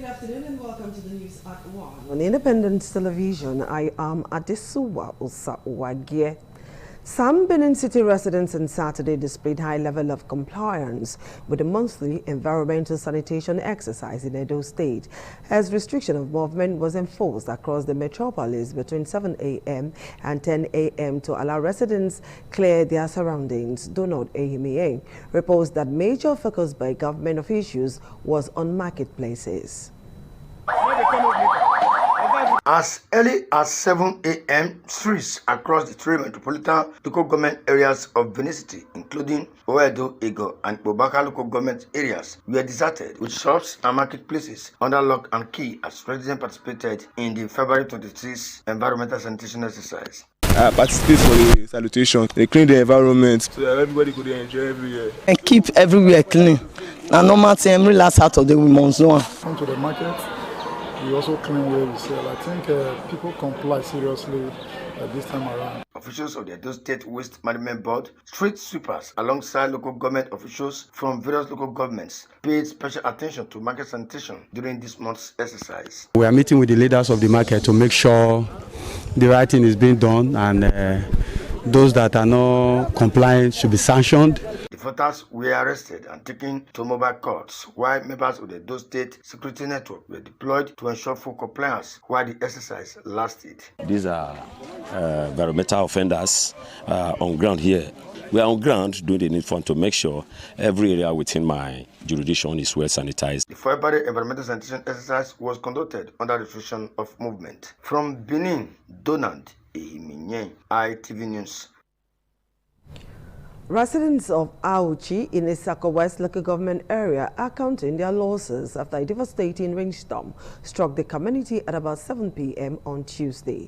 afternoon and welcome to the news at 1. On Independence Television, I am Adesuwa Osawagye. Some Benin City residents on Saturday displayed high level of compliance with the monthly environmental sanitation exercise in Edo State, as restriction of movement was enforced across the metropolis between 7 a.m. and 10 a.m. to allow residents clear their surroundings. Donald Ehimie reports that major focus by government officials was on marketplaces. As early as 7 a.m., streets across the three metropolitan local government areas of Benin City, including Oedo, Ego, and Bobaka local government areas, were deserted, with shops and marketplaces under lock and key as residents participated in the February 26 environmental sanitation exercise. I participate for the salutation. They clean the environment so that everybody could enjoy everywhere. And keep everywhere clean. And no matter every last Saturday we must come to the market. We also clean where we sell. I think people comply seriously this time around. Officials of the Edo State Waste Management Board, street sweepers, alongside local government officials from various local governments, paid special attention to market sanitation during this month's exercise. We are meeting with the leaders of the market to make sure the right thing is being done, and those that are not compliant should be sanctioned. Defaulters were arrested and taken to mobile courts, while members of the Edo State Security Network were deployed to ensure full compliance while the exercise lasted. These are environmental offenders on ground here. We are on ground doing the needful to make sure every area within my jurisdiction is well sanitized. The February environmental sanitation exercise was conducted under restriction of movement. From Benin, Donald Ehimie, ITV News. Residents of Auchi in Isako West local government area are counting their losses after a devastating rainstorm struck the community at about 7 p.m. on Tuesday.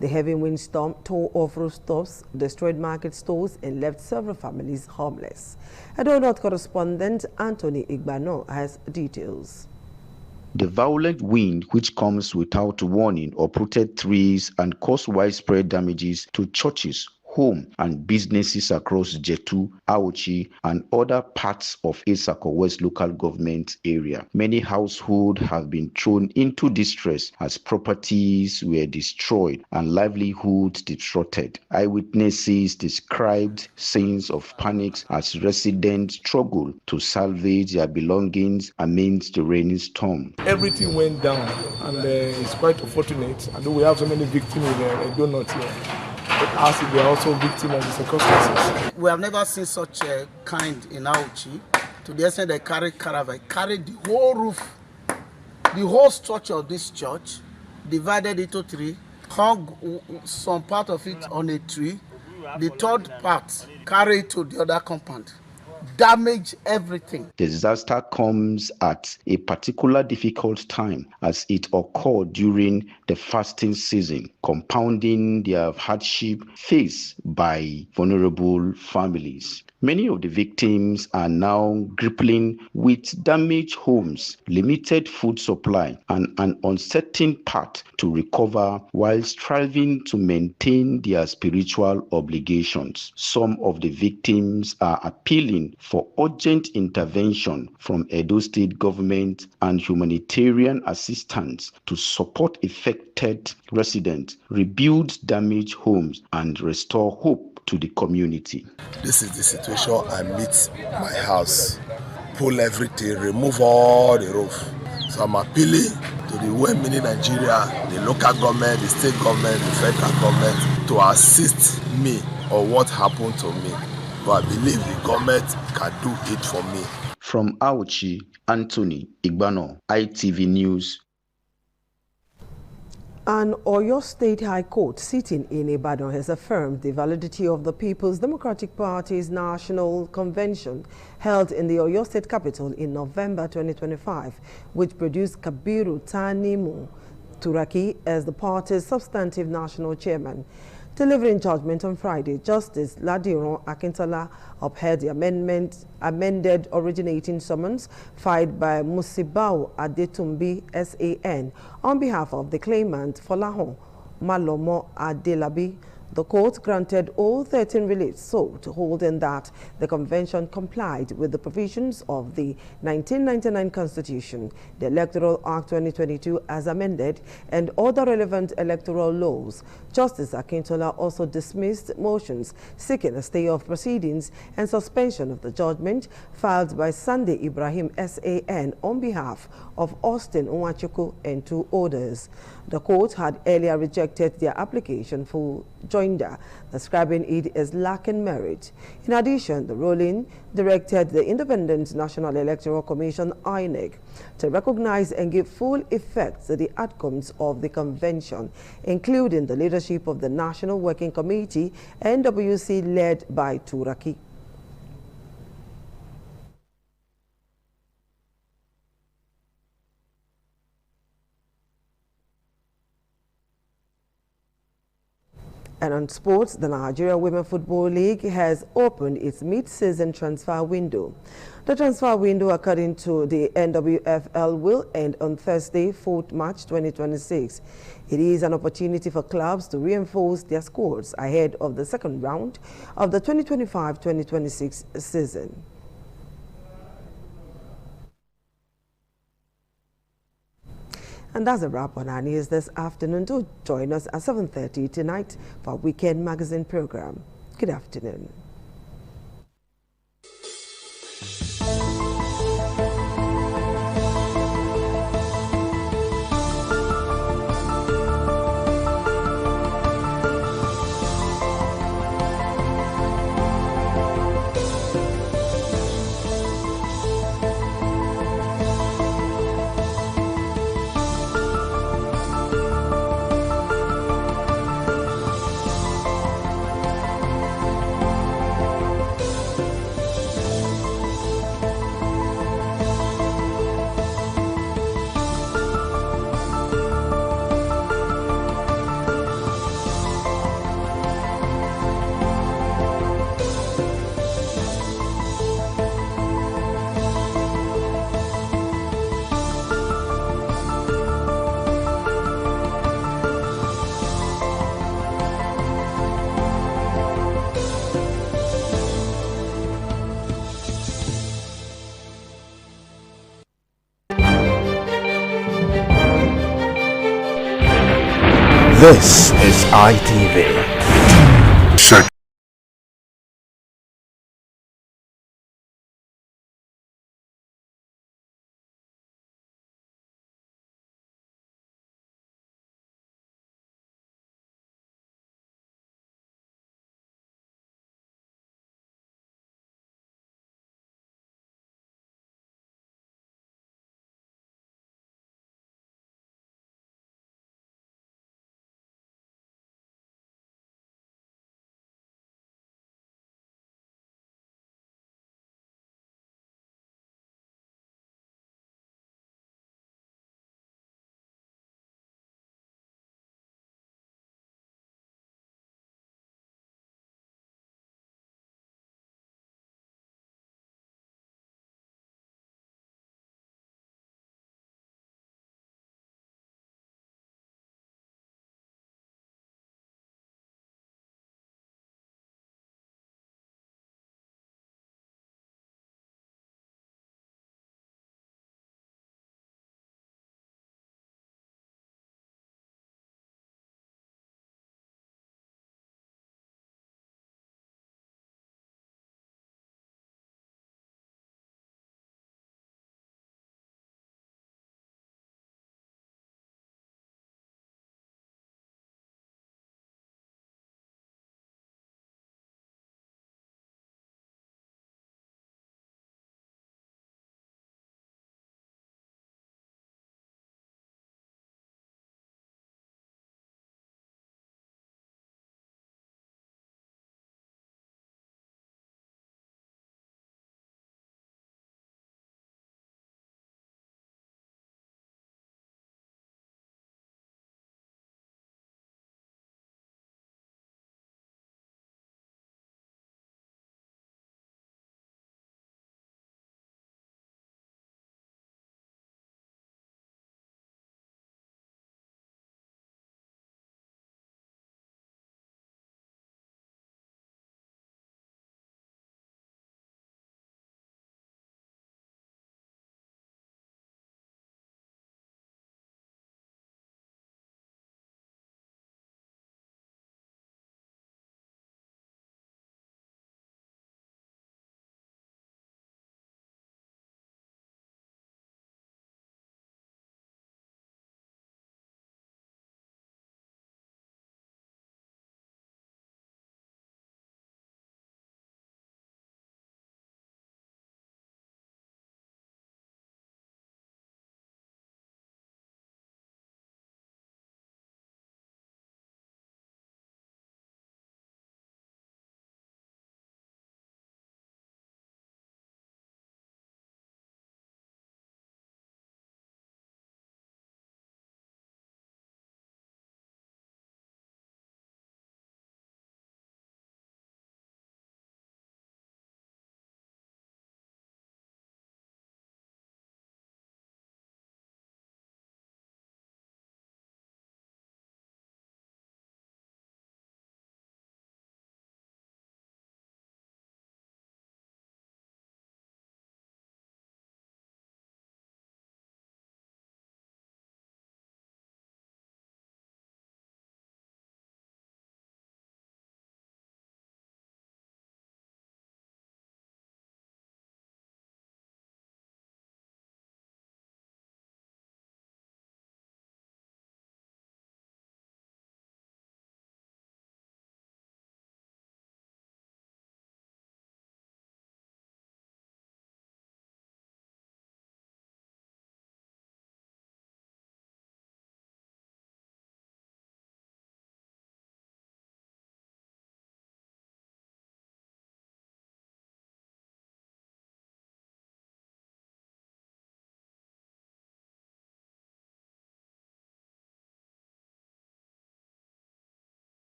The heavy windstorm tore off rooftops, destroyed market stores, and left several families homeless. Edo North correspondent Anthony Igbano has details. The violent wind, which comes without warning, uprooted trees and caused widespread damages to churches, home and businesses across Jetu, Auchi, and other parts of Isako West local government area. Many households have been thrown into distress as properties were destroyed and livelihoods disrupted. Eyewitnesses described scenes of panic as residents struggled to salvage their belongings amidst the raining storm. Everything went down, and it's quite unfortunate. I know we have so many victims in Edo North here. As they are also victims of the circumstances. We have never seen such a kind in Auchi. To the extent they carried caravan, carried the whole roof, the whole structure of this church, divided into three, hung some part of it on a tree, the third part carried to the other compound. Damage everything. The disaster comes at a particular difficult time as it occurred during the fasting season, compounding the hardship faced by vulnerable families. Many of the victims are now grappling with damaged homes, limited food supply, and an uncertain path to recover while striving to maintain their spiritual obligations. Some of the victims are appealing for urgent intervention from Edo State government and humanitarian assistance to support affected residents, rebuild damaged homes, and restore hope to the community. This is the situation I meet my house. Pull everything, remove all the roof. So I'm appealing to the well-meaning Nigeria, the local government, the state government, the federal government to assist me on what happened to me. But I believe the government can do it for me. From Auchi, Anthony Igbano, ITV News. An Oyo State High Court sitting in Ibadan has affirmed the validity of the People's Democratic Party's National Convention held in the Oyo State capital in November 2025, which produced Kabiru Tanimu Turaki as the party's substantive national chairman. Delivering judgment on Friday, Justice Ladiron Akintola upheld the amended originating summons filed by Musibau Adetumbi SAN on behalf of the claimant Folahon Malomo Adelabi The court granted all 13 reliefs sought, holding that the convention complied with the provisions of the 1999 Constitution, the Electoral Act 2022 as amended, and other relevant electoral laws. Justice Akintola also dismissed motions seeking a stay of proceedings and suspension of the judgment filed by Sunday Ibrahim SAN on behalf of Austin Nwachukwu and 2 others. The court had earlier rejected their application for joinder, describing it as lacking merit. In addition, the ruling directed the Independent National Electoral Commission (INEC) to recognize and give full effect to the outcomes of the convention, including the leadership of the National Working Committee, NWC, led by Turaki. And on sports, the Nigeria Women Football League has opened its mid-season transfer window. The transfer window, according to the NWFL, will end on Thursday, 4th March 2026. It is an opportunity for clubs to reinforce their squads ahead of the second round of the 2025-2026 season. And that's a wrap on our news this afternoon. Do join us at 7:30 tonight for our Weekend Magazine program. Good afternoon. This is ITV. Search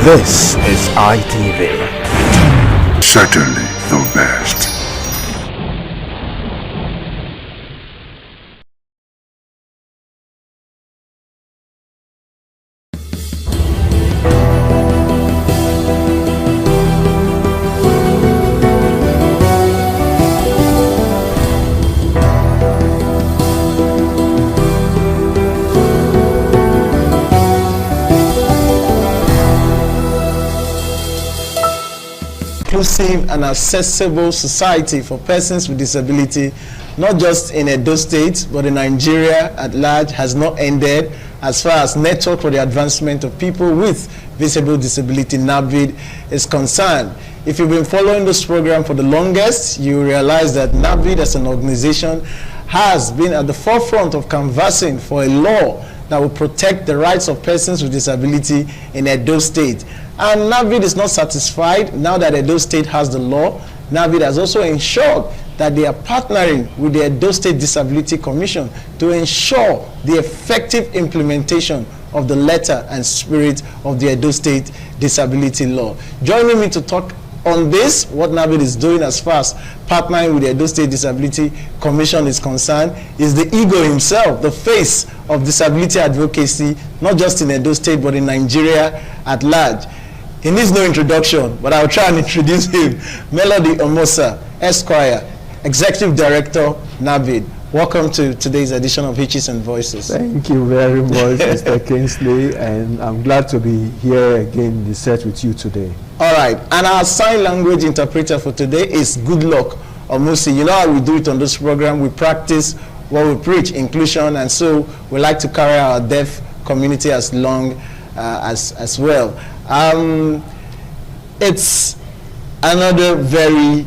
This is ITV. Certainly the best. Inclusive and accessible society for persons with disability, not just in Edo State, but in Nigeria at large, has not ended as far as Network for the Advancement of People with Visible Disability, NAVID, is concerned. If you've been following this program for the longest, you realize that NAVID as an organization has been at the forefront of canvassing for a law that will protect the rights of persons with disability in Edo State. And NAVID is not satisfied. Now that Edo State has the law, NAVID has also ensured that they are partnering with the Edo State Disability Commission to ensure the effective implementation of the letter and spirit of the Edo State Disability Law. Joining me to talk on this, what NAVID is doing as far as partnering with the Edo State Disability Commission is concerned, is the ego himself, the face of disability advocacy, not just in Edo State, but in Nigeria at large. He needs no introduction, but I'll try and introduce him. Melody Omosa, Esquire, Executive Director, NAVID. Welcome to today's edition of Hitches and Voices. Thank you very much, Mr. Kingsley, and I'm glad to be here again in the set with you today. All right, and our sign language interpreter for today is Goodluck Omusi. You know how we do it on this program. We practice what we preach, inclusion, and so we like to carry our deaf community as long as well. It's another very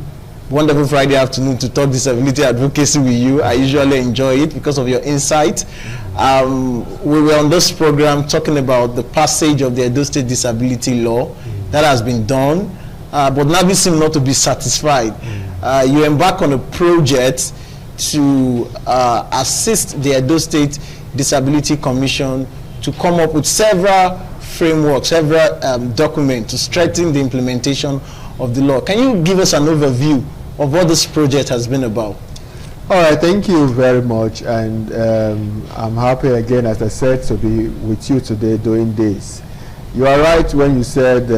wonderful Friday afternoon to talk disability advocacy with you. I usually enjoy it because of your insight. We were on this program talking about the passage of the Edo State Disability Law that has been done, but NAVID seemed not to be satisfied. You embark on a project to assist the Edo State Disability Commission to come up with several frameworks, several documents to strengthen the implementation of the law. Can you give us an overview of what this project has been about? All right, thank you very much, and I'm happy again, as I said, to be with you today doing this. You are right when you said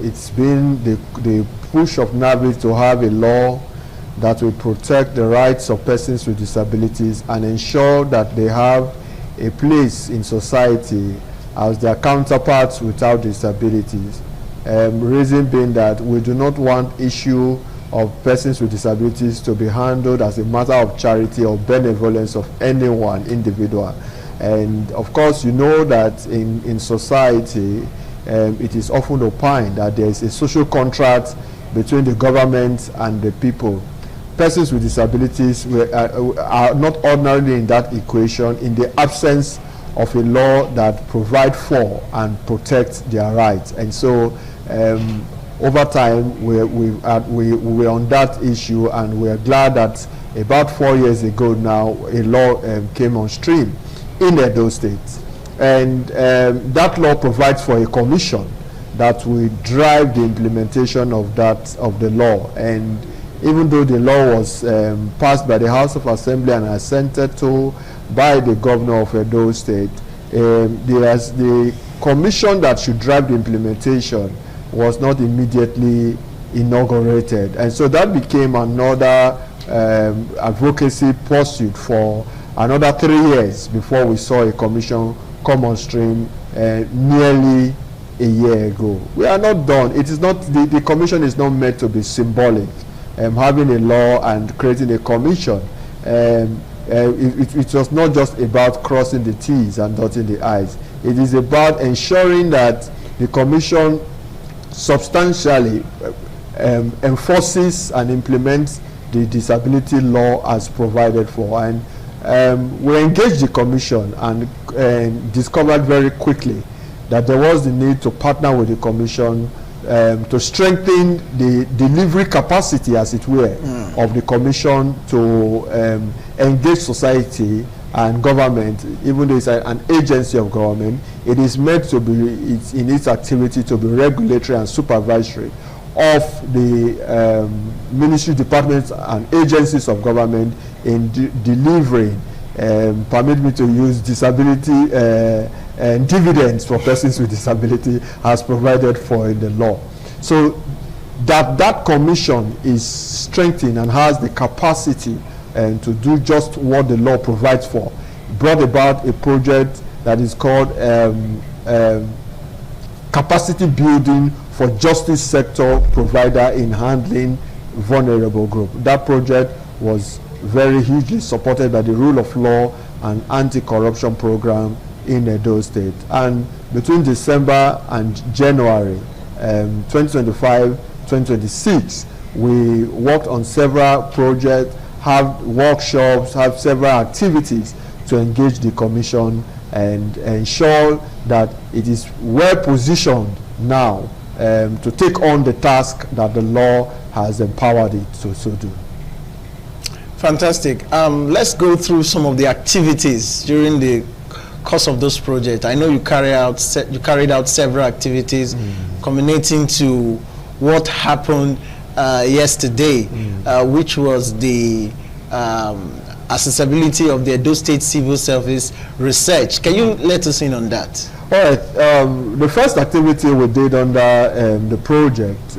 it's been the push of NAVID to have a law that will protect the rights of persons with disabilities and ensure that they have a place in society as their counterparts without disabilities. Reason being that we do not want issue of persons with disabilities to be handled as a matter of charity or benevolence of any one individual. And of course, you know that in society, it is often opined that there is a social contract between the government and the people. Persons with disabilities are not ordinarily in that equation in the absence of a law that provides for and protects their rights. And so over time we were on that issue, and we're glad that about 4 years ago now a law came on stream in Edo State, and that law provides for a commission that will drive the implementation of the law. And even though the law was passed by the House of Assembly and assented to by the governor of Edo State, the commission that should drive the implementation was not immediately inaugurated, and so that became another advocacy pursuit for another 3 years before we saw a commission come on stream nearly a year ago. We are not done. It is not, the commission is not meant to be symbolic. Having a law and creating a commission, it was not just about crossing the T's and dotting the I's. It is about ensuring that the commission substantially enforces and implements the disability law as provided for. And we engaged the commission and discovered very quickly that there was the need to partner with the commission to strengthen the delivery capacity, as it were, of the commission to engage society and government, even though it's an agency of government, it is meant to be, in its activity, to be regulatory and supervisory of the ministry, departments, and agencies of government in delivering, permit me to use disability and dividends for persons with disability as provided for in the law. So that commission is strengthened and has the capacity to do just what the law provides for. Brought about a project that is called capacity building for justice sector provider in handling vulnerable group. That project was very hugely supported by the rule of law and anti-corruption program in Edo State. And between December and January 2025-2026, we worked on several projects, have workshops, have several activities to engage the commission and ensure that it is well positioned now to take on the task that the law has empowered it to so do. Fantastic. Let's go through some of the activities during the course of this project. I know you carried out several activities culminating to what happened yesterday, which was the accessibility of the Edo State Civil Service research. Can you let us in on that? All right. The first activity we did under the project,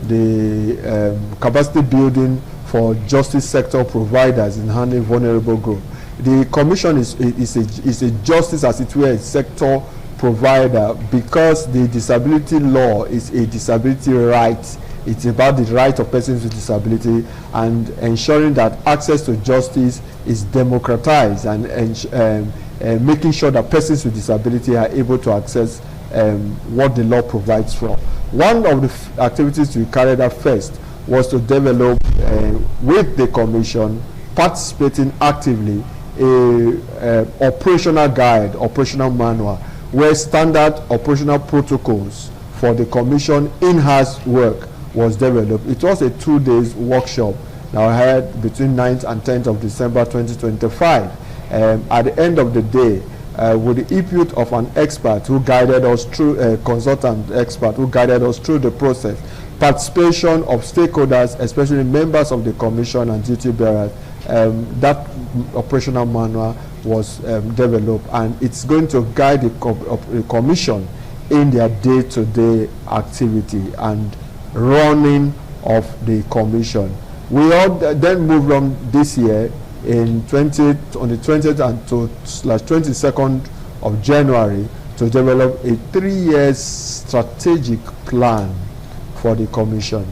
the capacity building for justice sector providers in handling vulnerable group. The commission is a justice, as it were, a sector provider, because the disability law is a disability right. It's about the right of persons with disability and ensuring that access to justice is democratized and making sure that persons with disability are able to access what the law provides for. One of the activities we carried out first was to develop with the commission, participating actively, a operational guide, operational manual, where standard operational protocols for the commission in-house work was developed. It was a 2-day workshop that I had between 9th and 10th of December 2025. At the end of the day, with the input of an expert who guided us through, a consultant expert who guided us through the process, participation of stakeholders, especially members of the commission and duty bearers, that operational manual was developed, and it's going to guide the commission in their day-to-day activity and running of the commission. We all then moved on this year on the 20th and to /22nd of January to develop a 3-year strategic plan for the commission.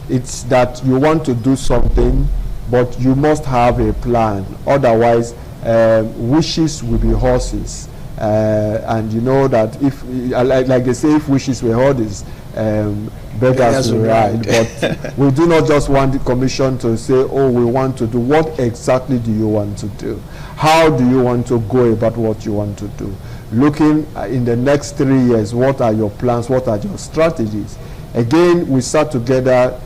It's that you want to do something, but you must have a plan. Otherwise, wishes will be horses. And you know that if, like they say, if wishes were horses, beggars will ride. But we do not just want the commission to say, oh, we want to do. What exactly do you want to do? How do you want to go about what you want to do? Looking in the next 3 years, what are your plans? What are your strategies? Again, we sat together,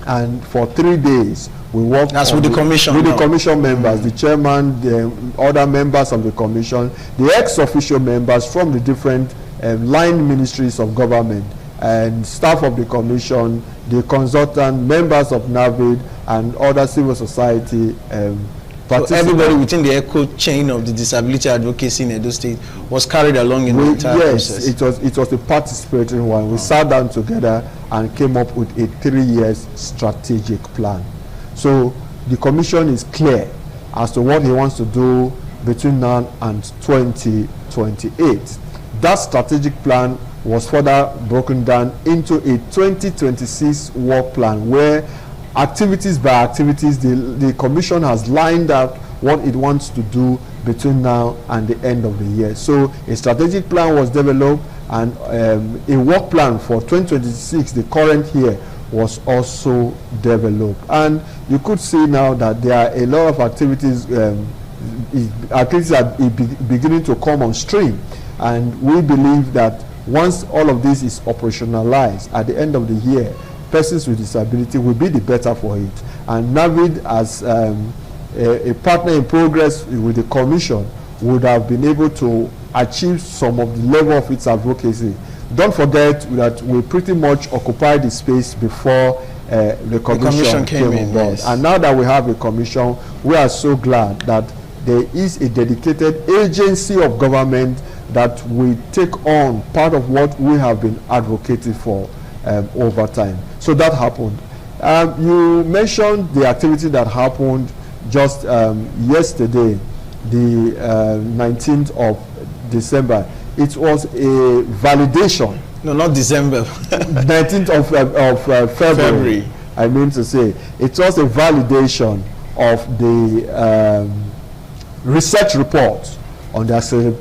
and for 3 days, we worked with the commission. With the commission members, the chairman, the other members of the commission, the ex-official members from the different line ministries of government, and staff of the commission, the consultant, members of NAVID, and other civil society. So everybody within the echo chain of the disability advocacy in Edo State was carried along in the entire process. Yes, it was a participatory one. We sat down together and came up with a 3-year strategic plan. So the commission is clear as to what he wants to do between now and 2028. That strategic plan was further broken down into a 2026 work plan, where activities by activities, the commission has lined up what it wants to do between now and the end of the year. So a strategic plan was developed, and a work plan for 2026, the current year, was also developed. And you could see now that there are a lot of activities are beginning to come on stream, and we believe that once all of this is operationalized at the end of the year, persons with disability will be the better for it. And NAVID has a partner in progress with the commission would have been able to achieve some of the level of its advocacy. Don't forget that we pretty much occupied the space before the commission came on board. Yes. And now that we have a commission, we are so glad that there is a dedicated agency of government that will take on part of what we have been advocating for over time. So that happened. You mentioned the activity that happened just yesterday, the 19th of December. It was a validation. No, not December. 19th of February. I mean to say, it was a validation of the research report on the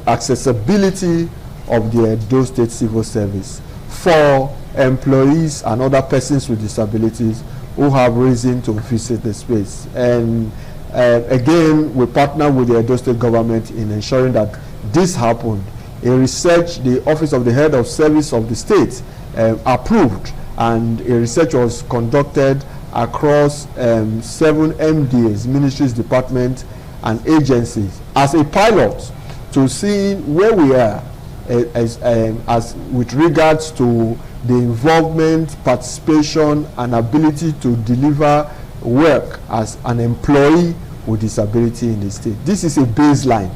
accessibility of the Edo State Civil Service for employees and other persons with disabilities who have reason to visit the space. And again, we partner with the Edo State government in ensuring that this happened. A research, the Office of the Head of Service of the state approved, and a research was conducted across 7 MDAs, ministries, departments, and agencies as a pilot to see where we are as with regards to the involvement, participation, and ability to deliver work as an employee with disability in the state. This is a baseline.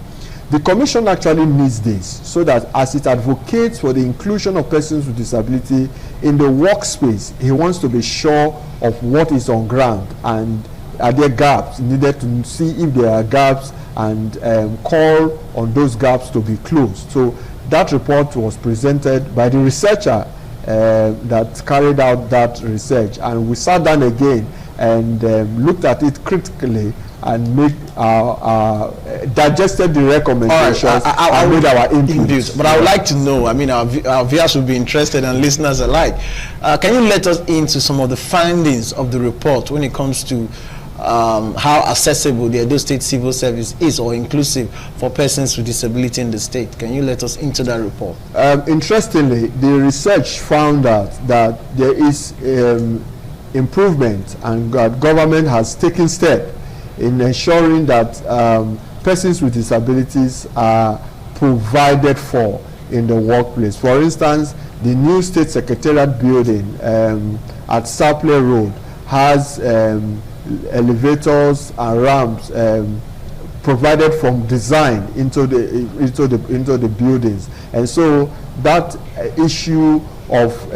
The commission actually needs this so that as it advocates for the inclusion of persons with disability in the workspace, he wants to be sure of what is on ground and are there gaps, needed to see if there are gaps and call on those gaps to be closed. So that report was presented by the researcher that carried out that research, and we sat down again and looked at it critically and digested the recommendations and made our input. But I would like to know, I mean, our viewers will be interested and listeners alike. Can you let us into some of the findings of the report when it comes to how accessible the Edo State Civil Service is or inclusive for persons with disability in the state? Can you let us into that report? Interestingly, the research found out that there is improvement, and government has taken steps in ensuring that persons with disabilities are provided for in the workplace. For instance, the new State Secretariat building at Saple Road has elevators and ramps provided from design into the buildings, and so that issue of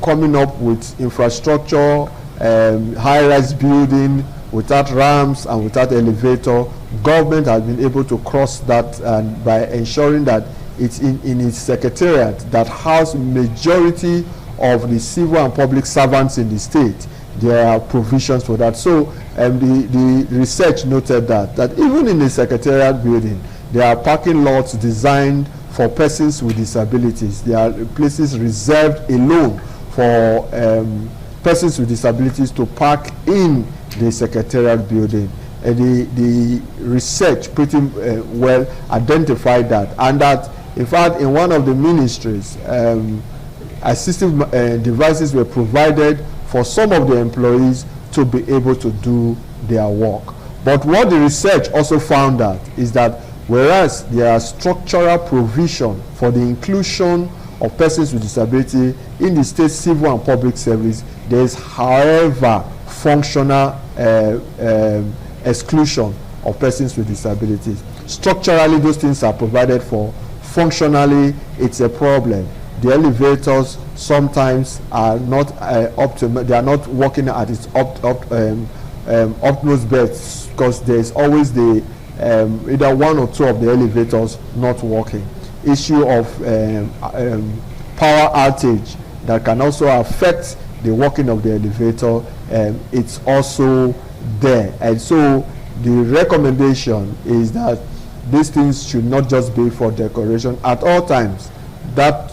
coming up with infrastructure, high-rise building without ramps and without elevator, government has been able to cross that by ensuring that it's in its secretariat that house majority of the civil and public servants in the state. There are provisions for that. So the research noted that even in the secretariat building, there are parking lots designed for persons with disabilities. There are places reserved alone for persons with disabilities to park in the secretariat building. The research pretty well identified that, and that in fact in one of the ministries assistive devices were provided for some of the employees to be able to do their work. But what the research also found out is that whereas there are structural provision for the inclusion of persons with disability in the state civil and public service, there is however functional exclusion of persons with disabilities. Structurally, those things are provided for. Functionally, it's a problem. The elevators sometimes are not optimal. They are not working at its utmost best because there is always the either one or two of the elevators not working. Issue of power outage that can also affect the working of the elevator. It's also there, and so the recommendation is that these things should not just be for decoration at all times. That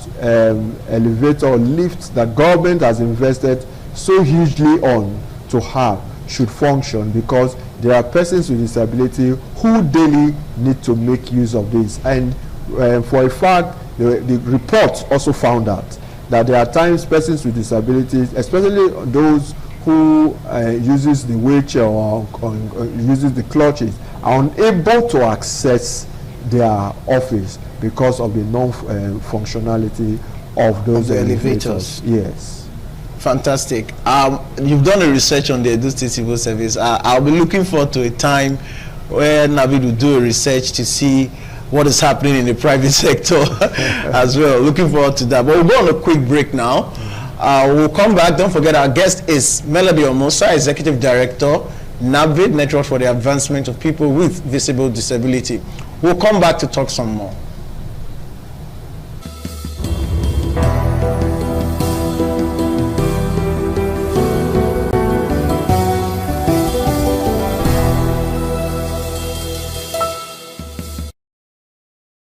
elevator or lift that government has invested so hugely on to have should function, because there are persons with disability who daily need to make use of this. And for a fact, the report also found out that there are times persons with disabilities, especially those who uses the wheelchair or uses the clutches are unable to access their office because of the non-functionality of those elevators. Yes. Fantastic. You've done a research on the Edo State Civil Service. I'll be looking forward to a time where Navid will do a research to see what is happening in the private sector as well. Looking forward to that. But we'll go on a quick break now. We'll come back. Don't forget our guest is Melody Omosa, Executive Director, NAVID, Network for the Advancement of People with Visible Disability. We'll come back to talk some more.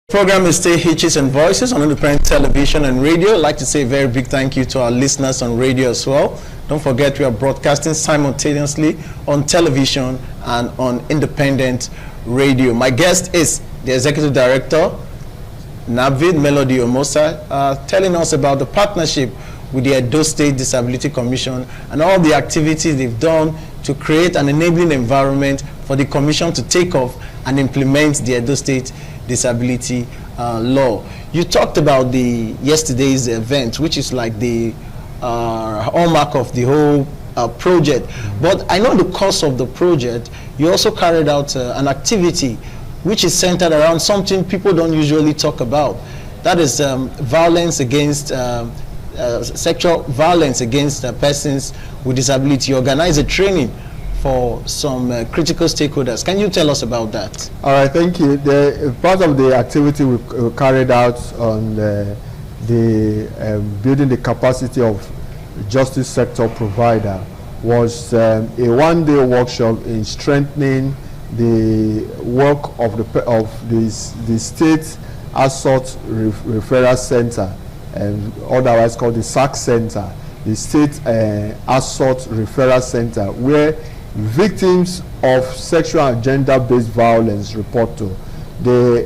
Program is still Hitches and Voices on Independent Television and Radio. I'd like to say a very big thank you to our listeners on radio as well. Don't forget we are broadcasting simultaneously on television and on independent radio. My guest is the Executive Director, NAVID, Melody Omosa, telling us about the partnership with the Edo State Disability Commission and all the activities they've done to create an enabling environment for the Commission to take off and implement the Edo State Disability law. You talked about yesterday's event, which is like the hallmark of the whole project. But I know in the course of the project, you also carried out an activity which is centered around something people don't usually talk about. That is violence against, sexual violence against persons with disability. You organize a training for some critical stakeholders. Can you tell us about that? All right, thank you. Part of the activity we carried out on building the capacity of justice sector provider was a one-day workshop in strengthening the work of the State Assault Referral Center, otherwise called the SAC Center, the State Assault Referral Center, where victims of sexual and gender-based violence report to.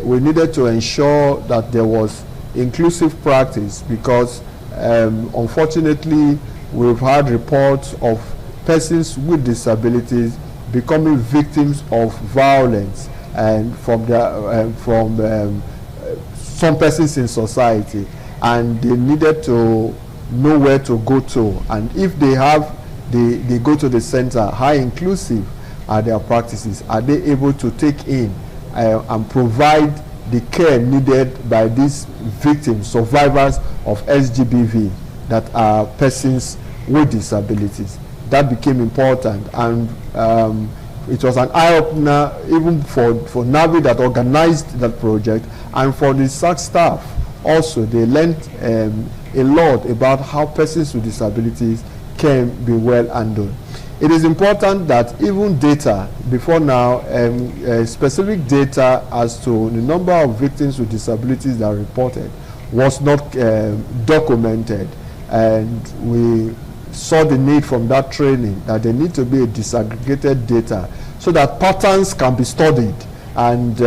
We needed to ensure that there was inclusive practice because unfortunately we've had reports of persons with disabilities becoming victims of violence and from some persons in society, and they needed to know where to go to, and if they go to the center, how inclusive are their practices? Are they able to take in and provide the care needed by these victims, survivors of SGBV, that are persons with disabilities? That became important, and it was an eye-opener even for NAVID that organized that project, and for the SAC staff also. They learned a lot about how persons with disabilities can be well handled. It is important that even data, before now, specific data as to the number of victims with disabilities that are reported was not documented, and we saw the need from that training that there need to be a disaggregated data so that patterns can be studied, and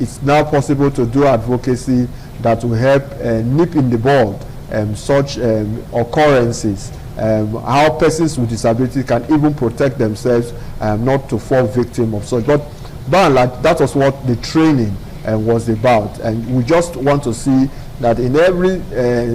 it's now possible to do advocacy that will help nip in the bud such occurrences, how persons with disability can even protect themselves not to fall victim of such. But by and large, that was what the training was about, and we just want to see that in every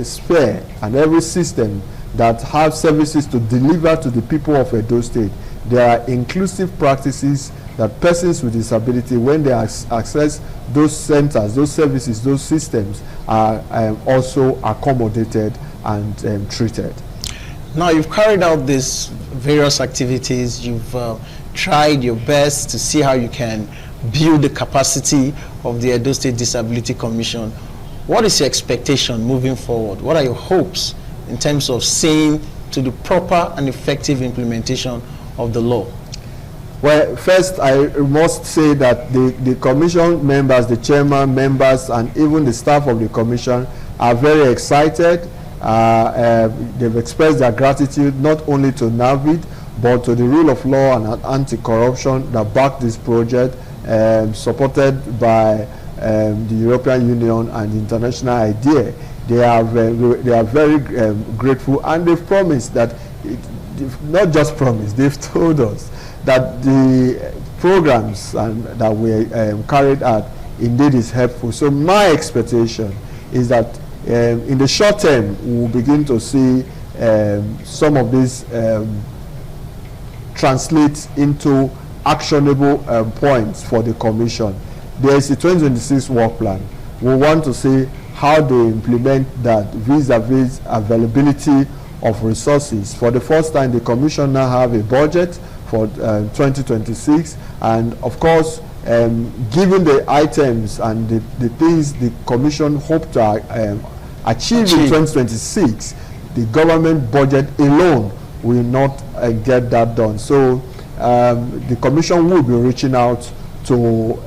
sphere and every system that have services to deliver to the people of Edo State, there are inclusive practices that persons with disability, when they access those centers, those services, those systems, are also accommodated and treated. Now, you've carried out these various activities. You've tried your best to see how you can build the capacity of the Edo State Disability Commission. What is your expectation moving forward? What are your hopes in terms of seeing to the proper and effective implementation of the law? Well, first I must say that the commission members, the chairman, members, and even the staff of the commission are very excited. They've expressed their gratitude not only to NAVID, but to the rule of law and anti-corruption that backed this project, supported by the European Union and the international idea. They are very grateful, and they've promised that not just promised, they've told us that the programs that we carried out indeed is helpful. So my expectation is that in the short term, we will begin to see some of these translate into actionable points for the Commission. There is a 2026 work plan. We want to see how they implement that vis-a-vis availability of resources. For the first time, the Commission now have a budget for 2026, and of course, given the items and the things the Commission hope to achieve in 2026, the government budget alone will not get that done. So the Commission will be reaching out to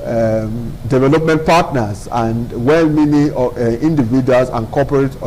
development partners and well-meaning individuals and corporate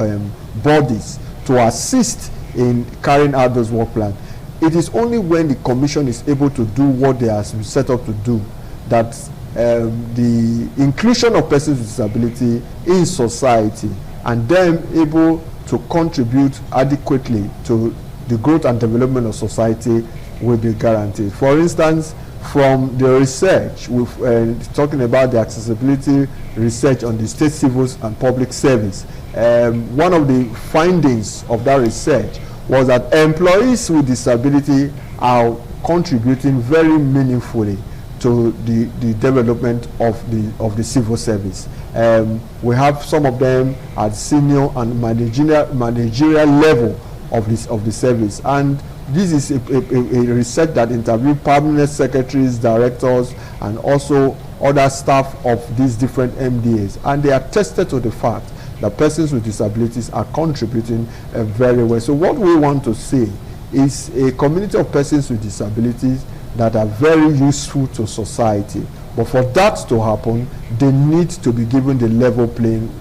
bodies to assist in carrying out those work plans. It is only when the Commission is able to do what they are set up to do that the inclusion of persons with disability in society and them able to contribute adequately to the growth and development of society will be guaranteed. For instance, from the research, we've talking about the accessibility research on the state civils and public service. One of the findings of that research was that employees with disability are contributing very meaningfully to the development of the civil service. We have some of them at senior and managerial level of the service, and this is a research that interviewed permanent secretaries, directors, and also other staff of these different MDAs, and they attested to the fact that persons with disabilities are contributing very well. So what we want to see is a community of persons with disabilities that are very useful to society. But for that to happen, they need to be given the level playing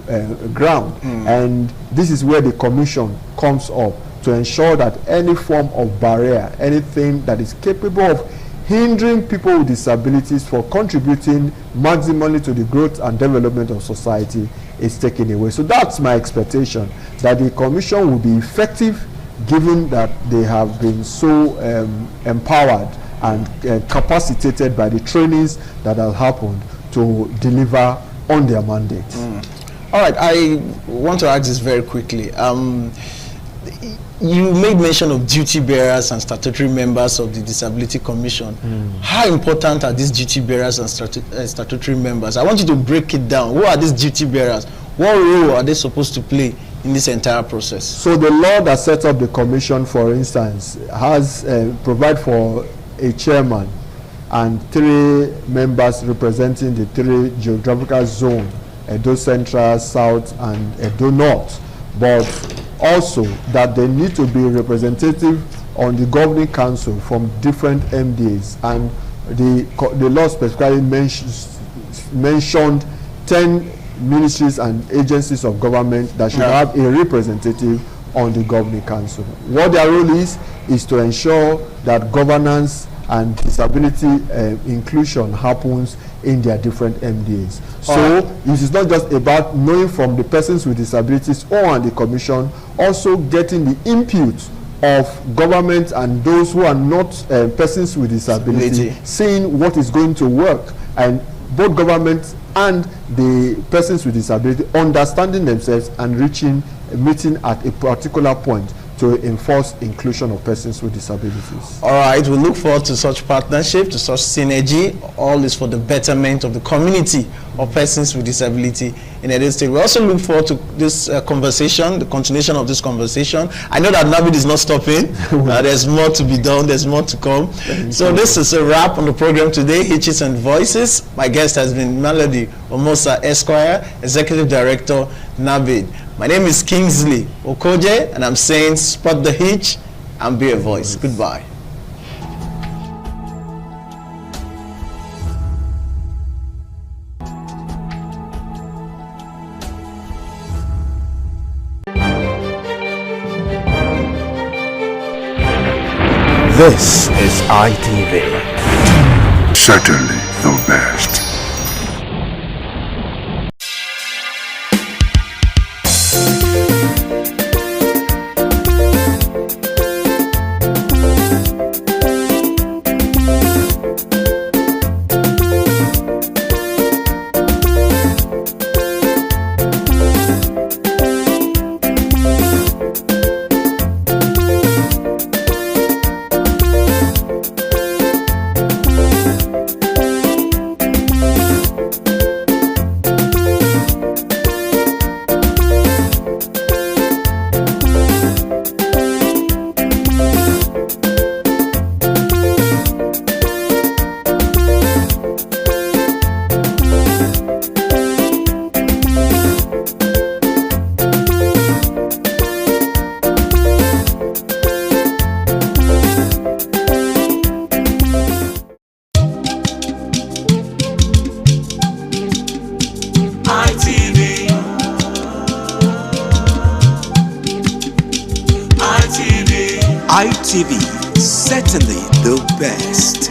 ground. And this is where the Commission comes up to ensure that any form of barrier, anything that is capable of hindering people with disabilities for contributing maximally to the growth and development of society is taken away. So that's my expectation, that the Commission will be effective, given that they have been so empowered and capacitated by the trainings that have happened to deliver on their mandate. All right, I want to ask this very quickly. You made mention of duty bearers and statutory members of the Disability Commission. How important are these duty bearers and statutory members? I want you to break it down. Who are these duty bearers? What role are they supposed to play in this entire process? So the law that sets up the Commission, for instance, has provide for a chairman and 3 members representing the 3 geographical zones, Edo Central, South, and Edo North. But also that they need to be representative on the governing council from different MDAs, and the law specifically mentioned 10 ministries and agencies of government that should have a representative on the governing council. What their role is to ensure that governance and disability inclusion happens in their different MDAs. So it is not just about knowing from the persons with disabilities or on the Commission, also getting the input of government and those who are not persons with disability, seeing what is going to work, and both government and the persons with disability understanding themselves and meeting at a particular point to enforce inclusion of persons with disabilities. All right, we look forward to such partnership, to such synergy. All is for the betterment of the community of persons with disability in Edo State. We also look forward to this conversation, the continuation of this conversation. I know that NABID is not stopping. There's more to be done. There's more to come. So this is a wrap on the program today, Hitches and Voices. My guest has been Melody Omosa Esquire, Executive Director, NABID. My name is Kingsley Okoje, and I'm saying spot the hitch and be a voice. Goodbye. This is ITV. Certainly the best. ITV, certainly the best.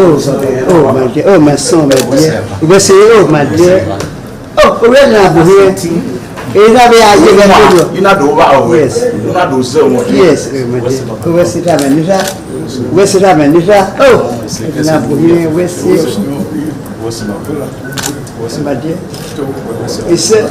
Oh, my son, my dear. You say, oh, my dear. Oh, we're not here. You not over. Yes. You not do so much. Yes, where's it happening? Where's it happening? Oh, not here. Where's it? What's my dear? He said,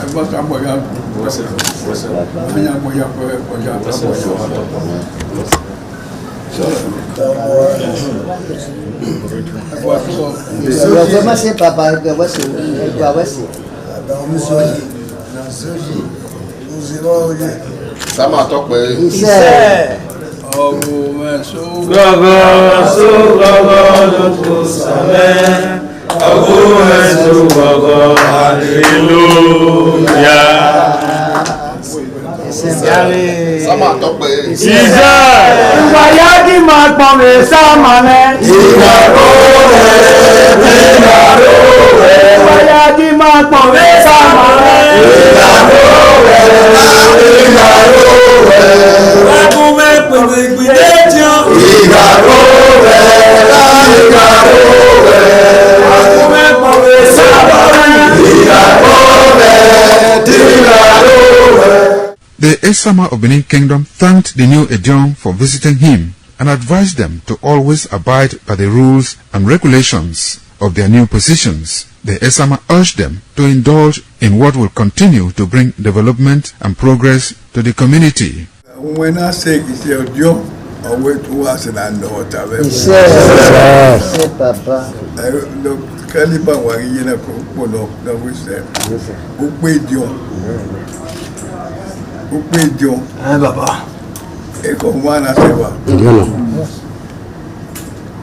The Esama of Benin Kingdom thanked the new Edion for visiting him and advised them to always abide by the rules and regulations of their new positions. The Esama urged them to indulge in what will continue to bring development and progress to the community. When I say it's your job, I wait to us and I know what I will. Yes, Papa. Caliban was in a polo that we said, who paid you? Who paid you? Baba. Echo one as ever.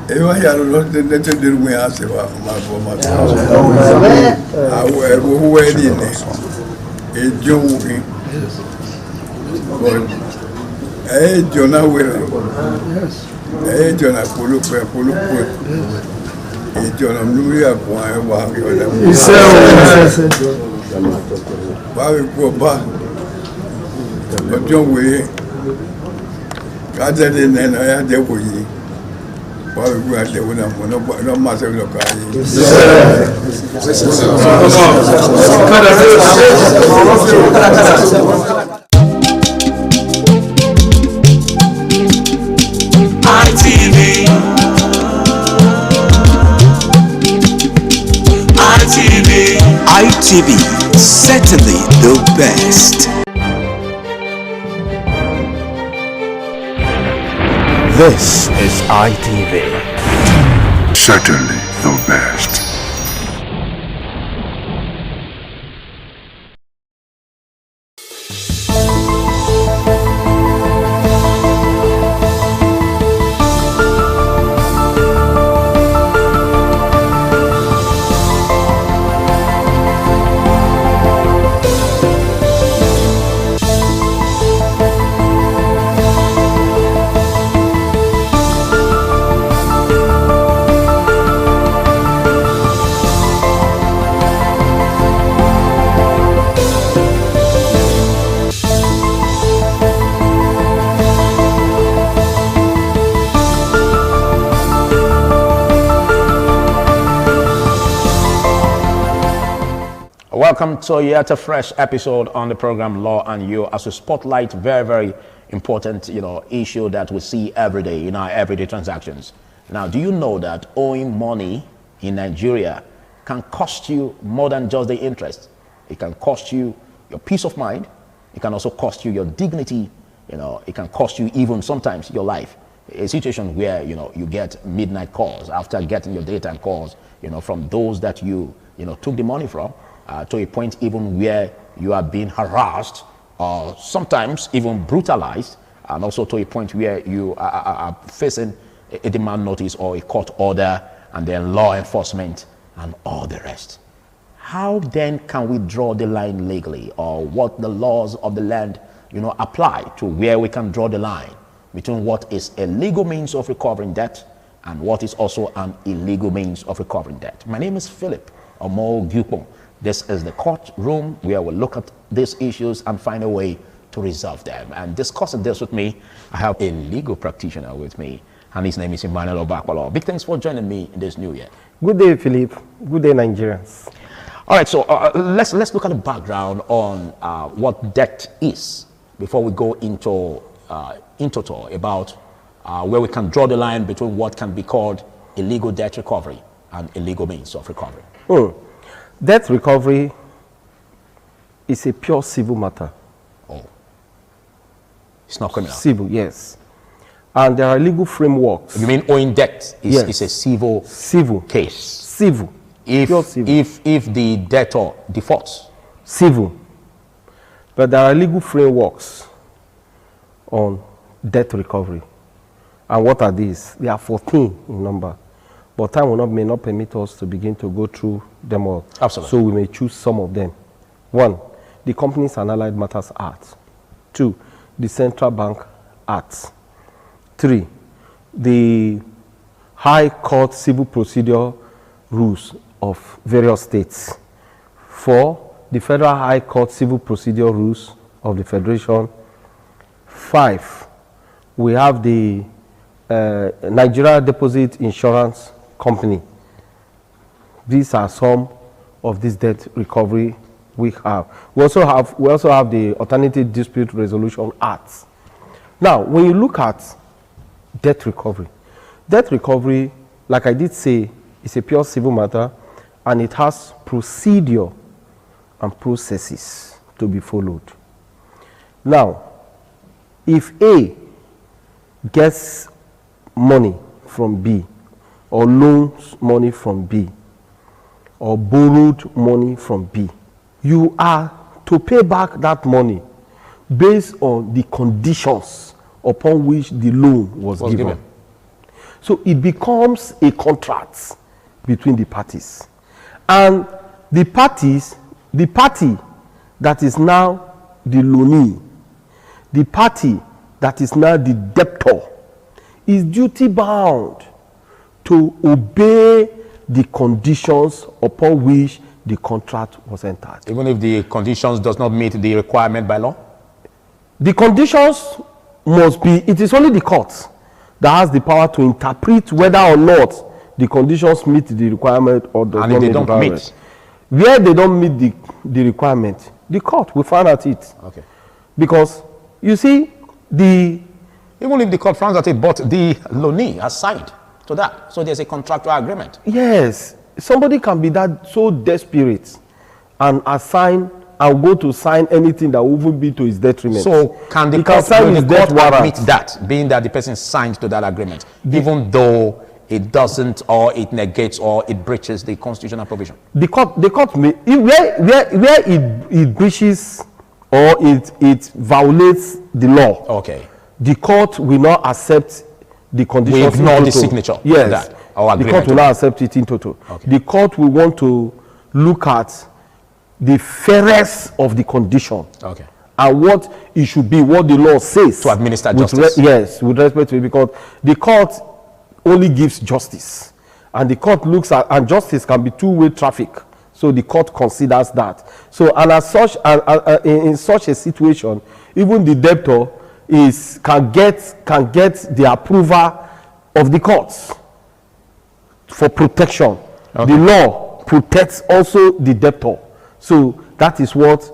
Ever you lost the letter that we asked about my former. I will who were in it. John, Jonah William, Jonah Pulu, Jonah Luria, John William, rather than I had the way. While we are there, we don't matter look ITV, certainly the best. This is ITV. Certainly the best. Welcome to yet a fresh episode on the program Law and You, as we spotlight very important, issue that we see every day in our everyday transactions. Now, do you know that owing money in Nigeria can cost you more than just the interest? It can cost you your peace of mind. It can also cost you your dignity. It can cost you even sometimes your life. A situation where, you get midnight calls after getting your daytime calls, from those that you took the money from. To a point even where you are being harassed or sometimes even brutalized, and also to a point where you are facing a demand notice or a court order, and then law enforcement and all the rest. How then can we draw the line legally, or what the laws of the land apply to where we can draw the line between what is a legal means of recovering debt and what is also an illegal means of recovering debt? My name is Philip Omo-Gyupong. This is the courtroom where we'll look at these issues and find a way to resolve them. And discussing this with me, I have a legal practitioner with me, and his name is Emmanuel Obakwalo. Big thanks for joining me in this new year. Good day, Philip. Good day, Nigerians. All right, so let's look at the background on what debt is before we go into total about where we can draw the line between what can be called illegal debt recovery and illegal means of recovery. Debt recovery is a pure civil matter. Oh. It's not criminal? Civil, yes. And there are legal frameworks. You mean owing debt is a civil case? Civil. Pure civil. If the debtor defaults? Civil. But there are legal frameworks on debt recovery. And what are these? They are 14 in number. But time may not permit us to begin to go through them all. Absolutely. So we may choose some of them. 1, the Companies and Allied Matters Act. 2, the Central Bank Act. 3, the High Court Civil Procedure Rules of various states. 4, the Federal High Court Civil Procedure Rules of the Federation. 5, we have the Nigeria Deposit Insurance Company. These are some of this debt recovery we have. We also have the Alternative Dispute Resolution Act. Now, when you look at debt recovery, like I did say, is a pure civil matter, and it has procedure and processes to be followed. Now, if A gets money from B, or loans money from B, or borrowed money from B, you are to pay back that money based on the conditions upon which the loan was given. So it becomes a contract between the parties. And the party that is now the loanee, the party that is now the debtor, is duty bound to obey the conditions upon which the contract was entered. Even if the conditions does not meet the requirement by law? The conditions must be, it is only the court that has the power to interpret whether or not the conditions meet the requirement or does not meet the requirement. Where they don't meet the requirement, the court will find out it. Okay. Because, you see, even if the court finds out it, but the loanee has signed to that. So there's a contractual agreement. Yes. Somebody can be that so desperate and assign and go to sign anything that will even be to his detriment. So can the court admit that, being that the person signed to that agreement, even though it doesn't, or it negates, or it breaches the constitutional provision? The court may, where it breaches or it violates the law. Okay. The court will not accept the conditions. We ignore the signature. Yes. That, or the court will not accept it in total. Okay. The court will want to look at the fairness of the condition. Okay. And what it should be, what the law says. To administer justice. Yes, with respect to it, because the court only gives justice. And the court looks at, and justice can be two-way traffic. So the court considers that. So, and as such, in such a situation, even the debtor can get the approval of the courts for protection. Okay. The law protects also the debtor. So that is what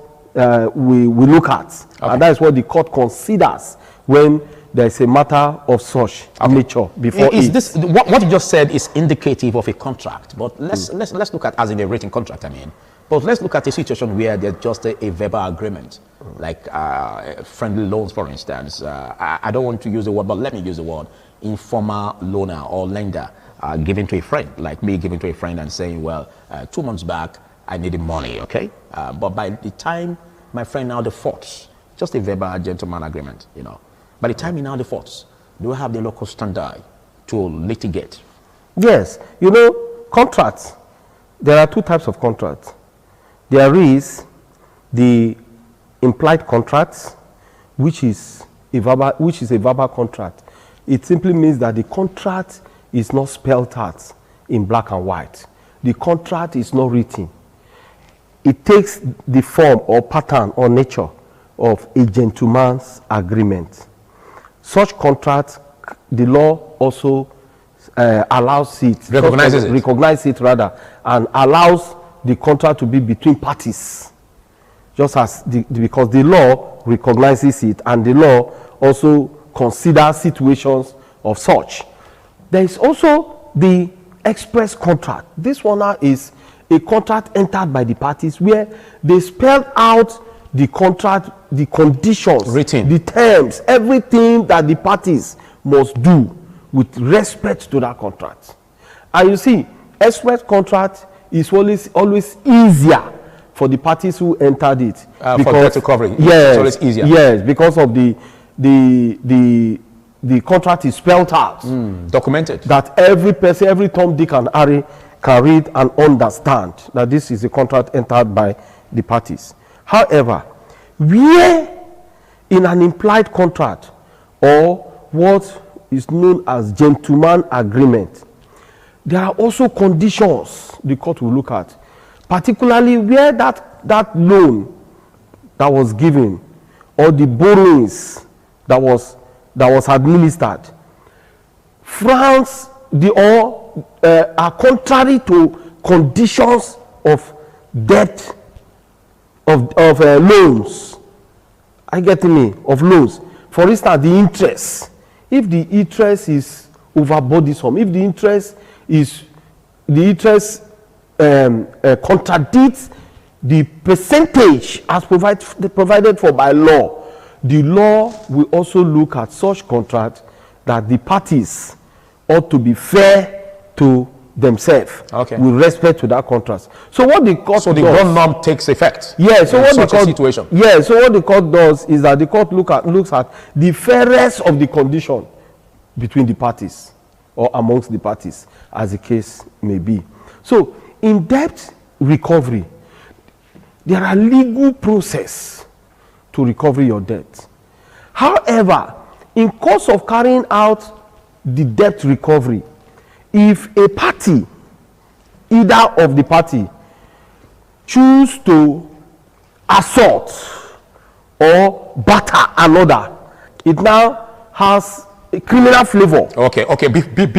we look at. Okay. And that is what the court considers when there is a matter of such nature before this what you just said is indicative of a contract, but let's look at, as in a written contract, I mean, but let's look at a situation where there's just a verbal agreement, like friendly loans, for instance. I don't want to use the word, but let me use the word informal loaner or lender giving to a friend, like me giving to a friend and saying, well, 2 months back I needed money, okay, but by the time my friend now defaults, just a verbal gentleman agreement, you know. By the time he now defaults, do we have the local standard to litigate? Yes. You know, contracts, there are two types of contracts. There is the implied contract, which is a verbal contract. It simply means that the contract is not spelled out in black and white. The contract is not written. It takes the form or pattern or nature of a gentleman's agreement. Such contract, the law also allows it, recognizes it rather, and allows the contract to be between parties, just as because the law recognizes it, and the law also considers situations of such. There is also the express contract. This one now is a contract entered by the parties where they spell out the contract, the conditions, written, the terms, everything that the parties must do with respect to that contract. And you see, express contract is always easier for the parties who entered it. For better covering. Yes, it's always easier. Yes, because of the contract is spelled out. Documented. That every person, every Tom, Dick and Harry can read and understand that this is a contract entered by the parties. However, where in an implied contract or what is known as gentleman agreement, there are also conditions the court will look at, particularly where that loan that was given or the borrowings that was administered frowns are contrary to conditions of debt of loans. I get me, of loans. For instance, the interest. If the interest is over burdensome, if the interest contradicts the percentage as provided for by law, the law will also look at such contract that the parties ought to be fair to themselves with respect to that contract. So what the court the one norm takes effect. Yeah. So what such a situation. Yeah. So what the court does is that the court looks at the fairness of the condition between the parties or amongst the parties, as the case may be. So in debt recovery, there are legal process to recover your debt. However, in course of carrying out the debt recovery, if a party, either of the party, choose to assault or batter another, it now has a criminal flavor. Okay.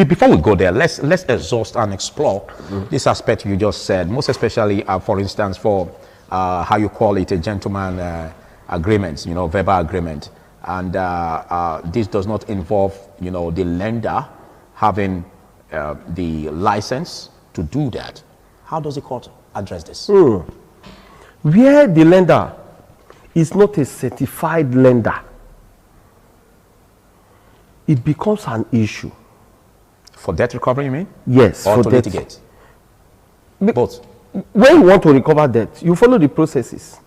Before we go there, let's exhaust and explore this aspect you just said, most especially, for instance, for how you call it, a gentleman agreement, verbal agreement. And this does not involve, the lender having the license to do that. How does the court address this? Where the lender is not a certified lender, it becomes an issue. For debt recovery, you mean? Yes, or for to debt. litigate? Both. When you want to recover debt, you follow the processes.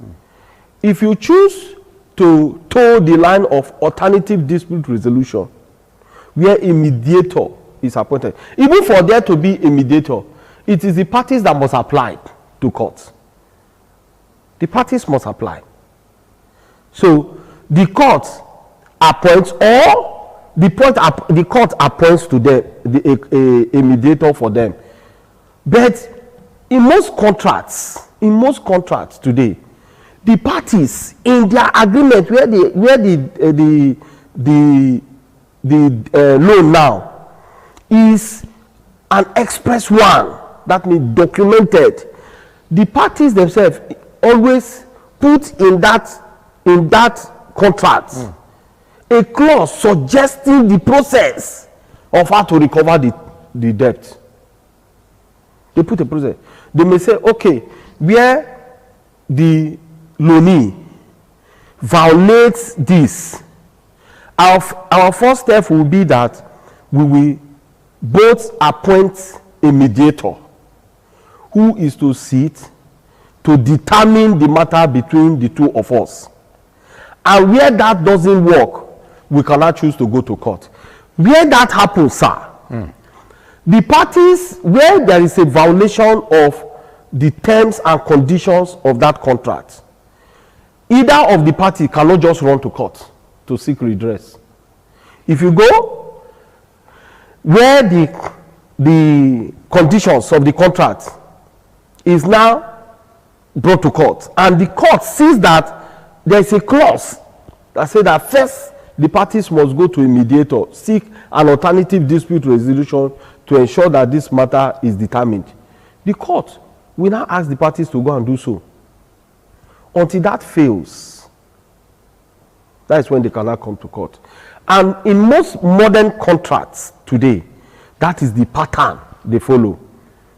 If you choose to toe the line of alternative dispute resolution, where a mediator is appointed, even for there to be a mediator, it is the parties that must apply to court. The parties must apply. So the court appoints, or the court appoints to them a mediator for them. But in most contracts today, the parties in their agreement where the loan now is an express one, that means documented, the parties themselves always put in that contract a clause suggesting the process of how to recover the debt. They put a process. They may say, okay, where the loanee violates this, our first step will be that we will both appoint a mediator who is to sit to determine the matter between the two of us. And where that doesn't work, we cannot choose to go to court. Where that happens, sir, the parties, where there is a violation of the terms and conditions of that contract, either of the party cannot just run to court to seek redress. If you go where the conditions of the contract is now brought to court, and the court sees that there is a clause that says that first the parties must go to a mediator, seek an alternative dispute resolution to ensure that this matter is determined, the court will now ask the parties to go and do so. Until that fails, that is when they cannot come to court. And in most modern contracts today, that is the pattern they follow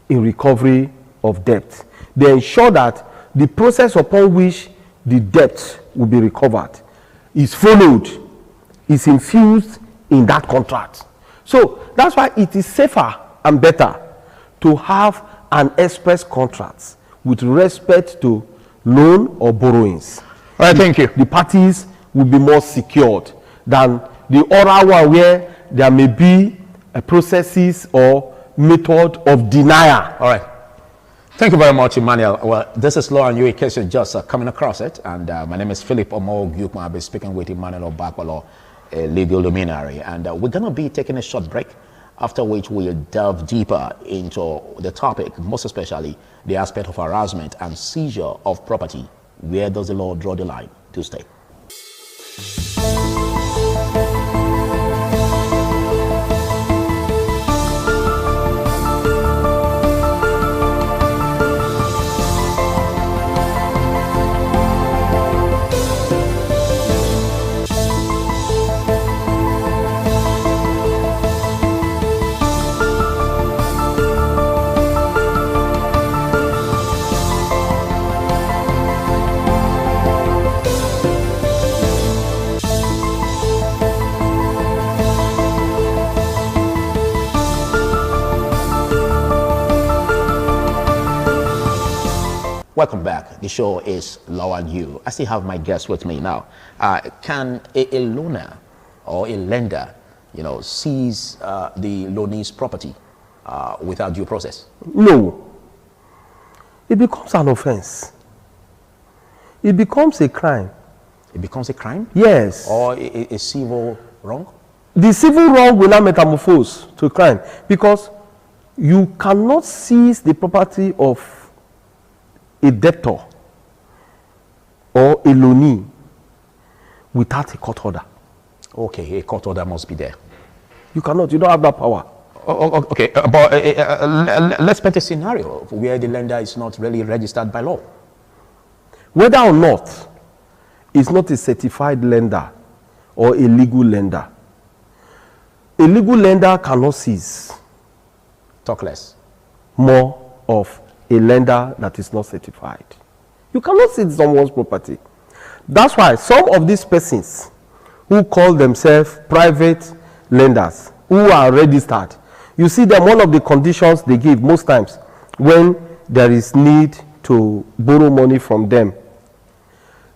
in recovery of debt. They ensure that the process upon which the debt will be recovered is followed, is infused in that contract. So that's why it is safer and better to have an express contract with respect to loan or borrowings. All right, thank you. The parties will be more secured than the oral one where there may be a processes or method of denial. All right. Thank you very much, Emmanuel. Well, this is Law and You, in case you're just coming across it. And my name is Philip Omo-Gyukma. I'll be speaking with Emmanuel Obakwalo, a legal luminary. And we're going to be taking a short break, after which we'll delve deeper into the topic, most especially the aspect of harassment and seizure of property. Where does the law draw the line? To stay. Welcome back. The show is Law and You. I still have my guest with me now. Can a loaner or a lender, seize the loanee's property without due process? No. It becomes an offense. it becomes a crime. It becomes a crime? Yes. Or a civil wrong? The civil wrong will not metamorphose to crime because you cannot seize the property of a debtor or a loanee without a court order. Okay, a court order must be there. You cannot, you don't have that power. Okay, but let's paint a scenario where the lender is not really registered by law. Whether or not it's not a certified lender or a legal lender, a legal lender cannot seize. Talk less. More of a lender that is not certified. You cannot seize someone's property. That's why some of these persons who call themselves private lenders, who are registered, you see them, one of the conditions they give most times when there is need to borrow money from them,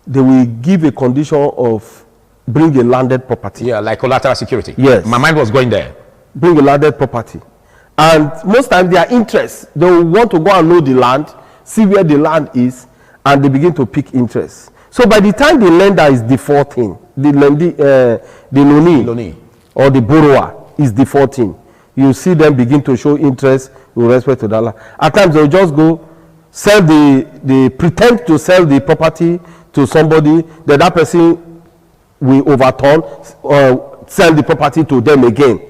they will give a condition of bring a landed property. Yeah, like collateral security. Yes. My mind was going there. Bring a landed property. And most times their interest, they will want to go and know the land, see where the land is, and they begin to pick interest. So by the time the lender is defaulting, the loanee or the borrower is defaulting, you see them begin to show interest with respect to that land. At times they'll just go sell they pretend to sell the property to somebody, then that person will overturn or sell the property to them again.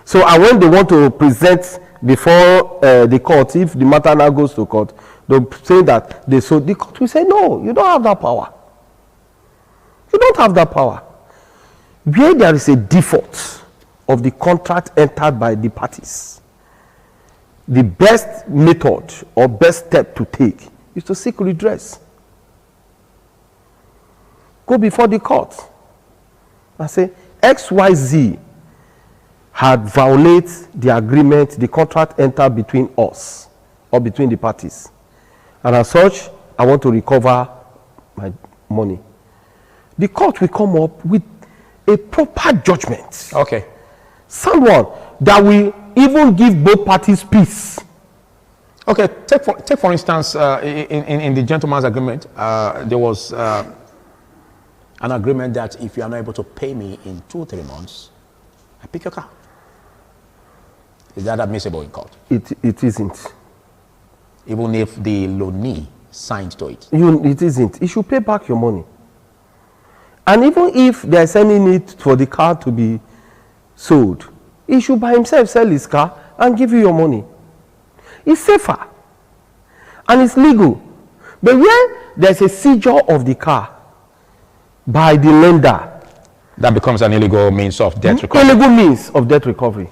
So and when they want to present before the court, if the matter now goes to court, they'll say that they sold. The court will say, no, you don't have that power. You don't have that power. Where there is a default of the contract entered by the parties, the best method or best step to take is to seek redress. Go before the court and say, XYZ had violated the agreement, the contract entered between us or between the parties. And as such, I want to recover my money. The court will come up with a proper judgment. Okay. Someone that will even give both parties peace. Okay, take for instance, in the gentleman's agreement, there was an agreement that if you are not able to pay me in 2-3 months, I pick your car. Is that admissible in court? It isn't. Even if the loanee signed to it? It isn't. You should pay back your money. And even if there's any need for the car to be sold, he should by himself sell his car and give you your money. It's safer. And it's legal. But where there's a seizure of the car by the lender, that becomes an illegal means of debt recovery. Illegal means of debt recovery.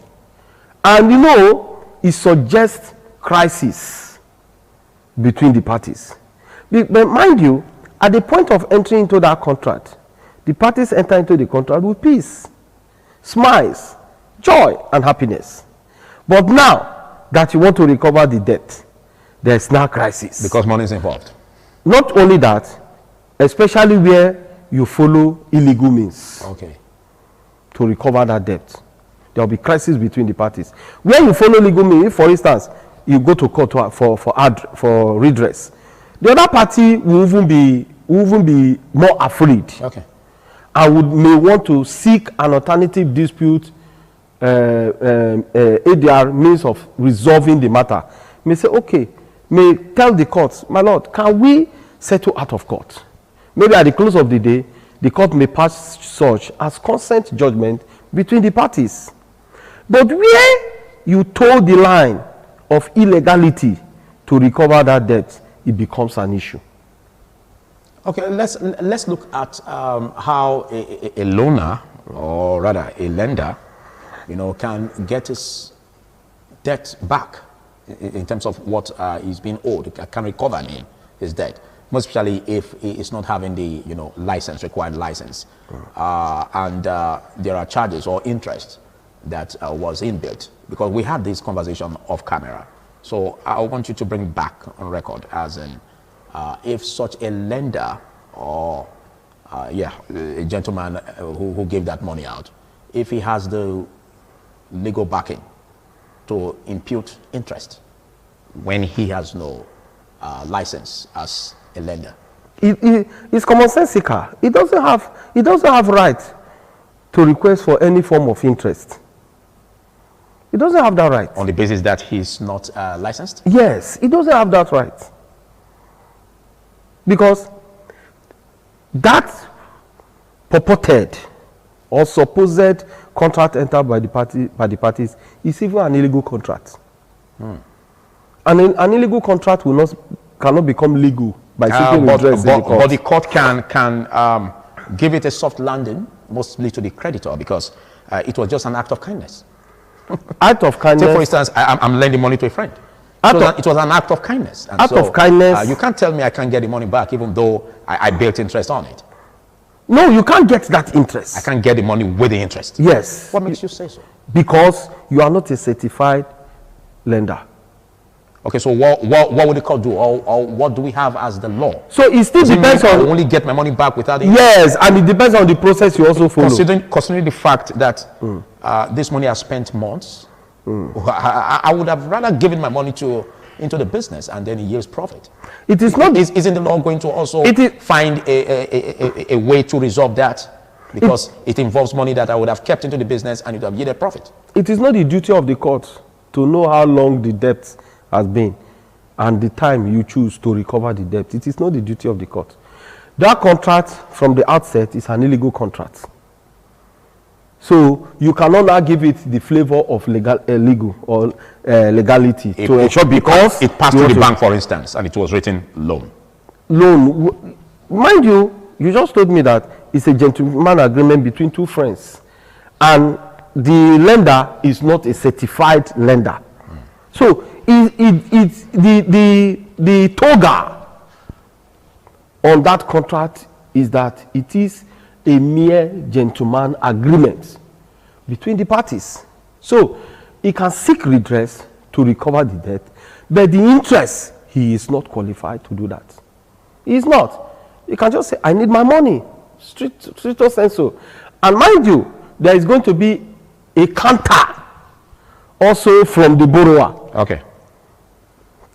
And you know, it suggests crisis between the parties. But mind you, at the point of entering into that contract, the parties enter into the contract with peace, smiles, joy, and happiness. But now that you want to recover the debt, there's now crisis. Because money is involved. Not only that, especially where you follow illegal means. Okay. To recover that debt. There will be crisis between the parties. Where you follow legal means, for instance, you go to court for redress, the other party will even be more afraid. Okay. And may want to seek an alternative dispute ADR means of resolving the matter. May say, okay, may tell the court, my lord, can we settle out of court? Maybe at the close of the day, the court may pass such as consent judgment between the parties. But where you toe the line of illegality to recover that debt, it becomes an issue. Okay, let's look at how a loaner, or rather a lender, can get his debt back in terms of what is being owed, can recover his debt. Most especially if he is not having the required license, and there are charges or interest that was inbuilt, because we had this conversation off camera. So I want you to bring back on record as in if such a lender or a gentleman who gave that money out, if he has the legal backing to impute interest when he has no license as a lender. It's commonsensical. It doesn't have right to request for any form of interest. It doesn't have that right. On the basis that he's not licensed? Yes, it doesn't have that right. Because that purported or supposed contract entered by the parties is even an illegal contract. And an illegal contract cannot become legal by seeking redress in the court. But the court can give it a soft landing, mostly to the creditor, because it was just an act of kindness. Act of kindness. Take for instance, I'm lending money to a friend. It was an act of kindness. And act of kindness. You can't tell me I can't get the money back, even though I built interest on it. No, you can't get that interest. I can't get the money with the interest. Yes. What makes you say so? Because you are not a certified lender. Okay, so what would the court do, or what do we have as the law? So it still depends on. I only get my money back without it. Yes, and it depends on the process you also follow. Considering the fact that this money has spent months, I would have rather given my money into the business and then it yields profit. It is not. Isn't the law going to also find a way to resolve that? Because it involves money that I would have kept into the business and it would have yielded profit. It is not the duty of the court to know how long the debt has been and the time you choose to recover the debt. It is not the duty of the court. That contract from the outset is an illegal contract. So you cannot now give it the flavor of legality to ensure, because it passed through the bank, for instance, and it was written loan. Loan. Mind you, you just told me that it's a gentleman agreement between two friends, and the lender is not a certified lender. So it's the toga on that contract is that it is a mere gentleman agreement between the parties. So he can seek redress to recover the debt, but the interest, he is not qualified to do that. He is not. He can just say, I need my money, stricto sensu. And mind you, there is going to be a counter also from the borrower. Okay.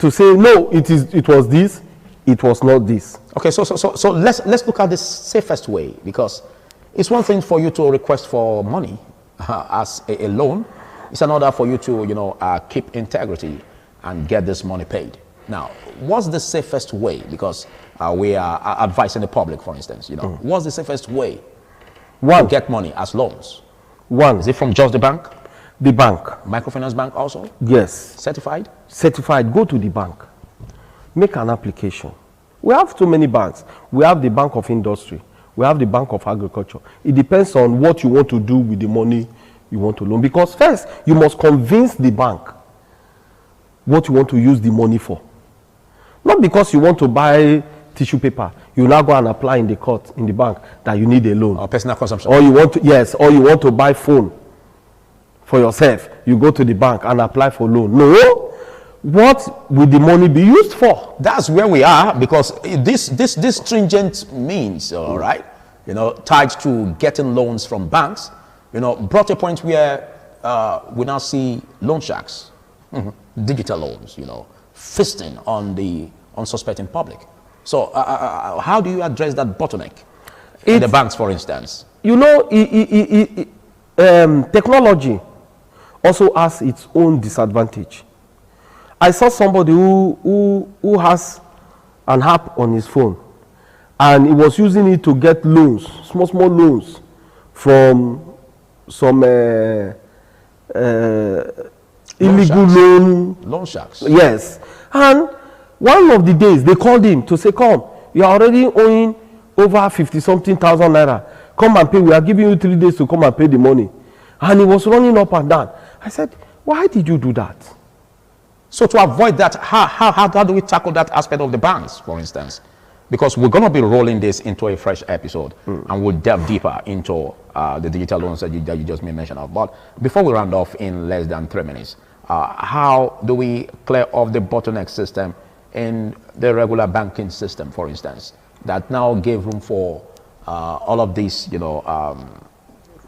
To say, no, it was this, it was not this. Okay, so let's look at the safest way, because it's one thing for you to request for money as a loan. It's another for you to keep integrity and get this money paid. Now, what's the safest way? Because we are advising the public, for instance. What's the safest way to get money as loans? One. Is it from just the bank? The bank. Microfinance bank also? Yes. Certified? Certified. Go to the bank. Make an application. We have too many banks. We have the Bank of Industry. We have the Bank of Agriculture. It depends on what you want to do with the money you want to loan. Because first, you must convince the bank what you want to use the money for. Not because you want to buy tissue paper. You now go and apply in the court, in the bank, that you need a loan. Or personal consumption. Or you want to, yes, or you want to buy phone for yourself. You go to the bank and apply for loan. No. What will the money be used for? That's where we are, because this stringent means, all right, tied to getting loans from banks, brought a point where we now see loan sharks, digital loans, feasting on the unsuspecting public. So how do you address that bottleneck in the banks, for instance? Technology also has its own disadvantage. I saw somebody who has an app on his phone, and he was using it to get loans, small loans, from some illegal loan sharks. Yes. And one of the days they called him to say, come, you are already owing over 50-something thousand naira. Come and pay. We are giving you 3 days to come and pay the money. And he was running up and down. I said, why did you do that? So to avoid that, how do we tackle that aspect of the banks, for instance? Because we're going to be rolling this into a fresh episode, and we'll delve deeper into the digital loans that you just made mention of. But before we round off in less than 3 minutes, how do we clear off the bottleneck system in the regular banking system, for instance, that now gave room for all of these,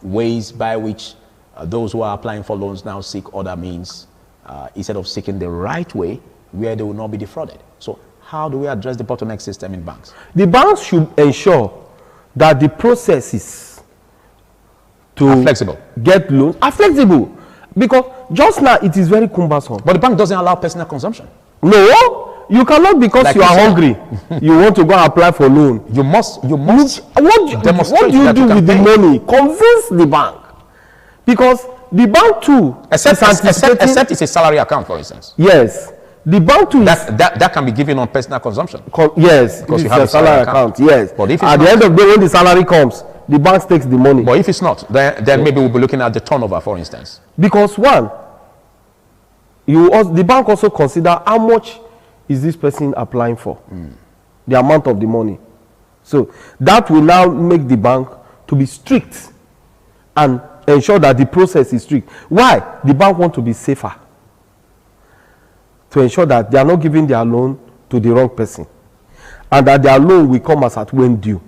ways by which those who are applying for loans now seek other means instead of seeking the right way where they will not be defrauded? So how do we address the bottleneck system in banks? The banks should ensure that the processes to flexible. Get loans are flexible, because just now it is very cumbersome. But the bank doesn't allow personal consumption. No, you cannot, because Like you are you said. hungry. You want to go and apply for loan. You must What demonstrate do you that do you can with the pay. money? Convince the bank, because the bank too Except it's a salary account, for instance. Yes, the bank too that can be given on personal consumption. Yes, because it's you have a salary account. Yes, But if it's at the not- end of the day, when the salary comes, the bank takes the money. But if it's not, then maybe we'll be looking at the turnover, for instance. Because one, the bank also consider how much is this person applying for, the amount of the money. So that will now make the bank to be strict and ensure that the process is strict. Why? The bank want to be safer, to ensure that they are not giving their loan to the wrong person, and that their loan will come as at when due.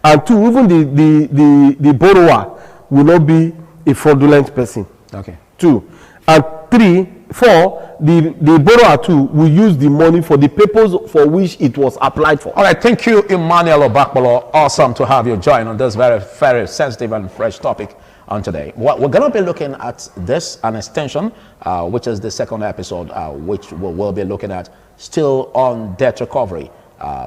And two, even the borrower will not be a fraudulent person. Okay. 2. And 3, 4, the borrower too will use the money for the purpose for which it was applied for. All right, thank you, Emmanuel Obakpolo. Awesome to have you join on this very, very sensitive and fresh topic on today. We're going to be looking at this, an extension, which is the second episode, which we'll be looking at still on debt recovery,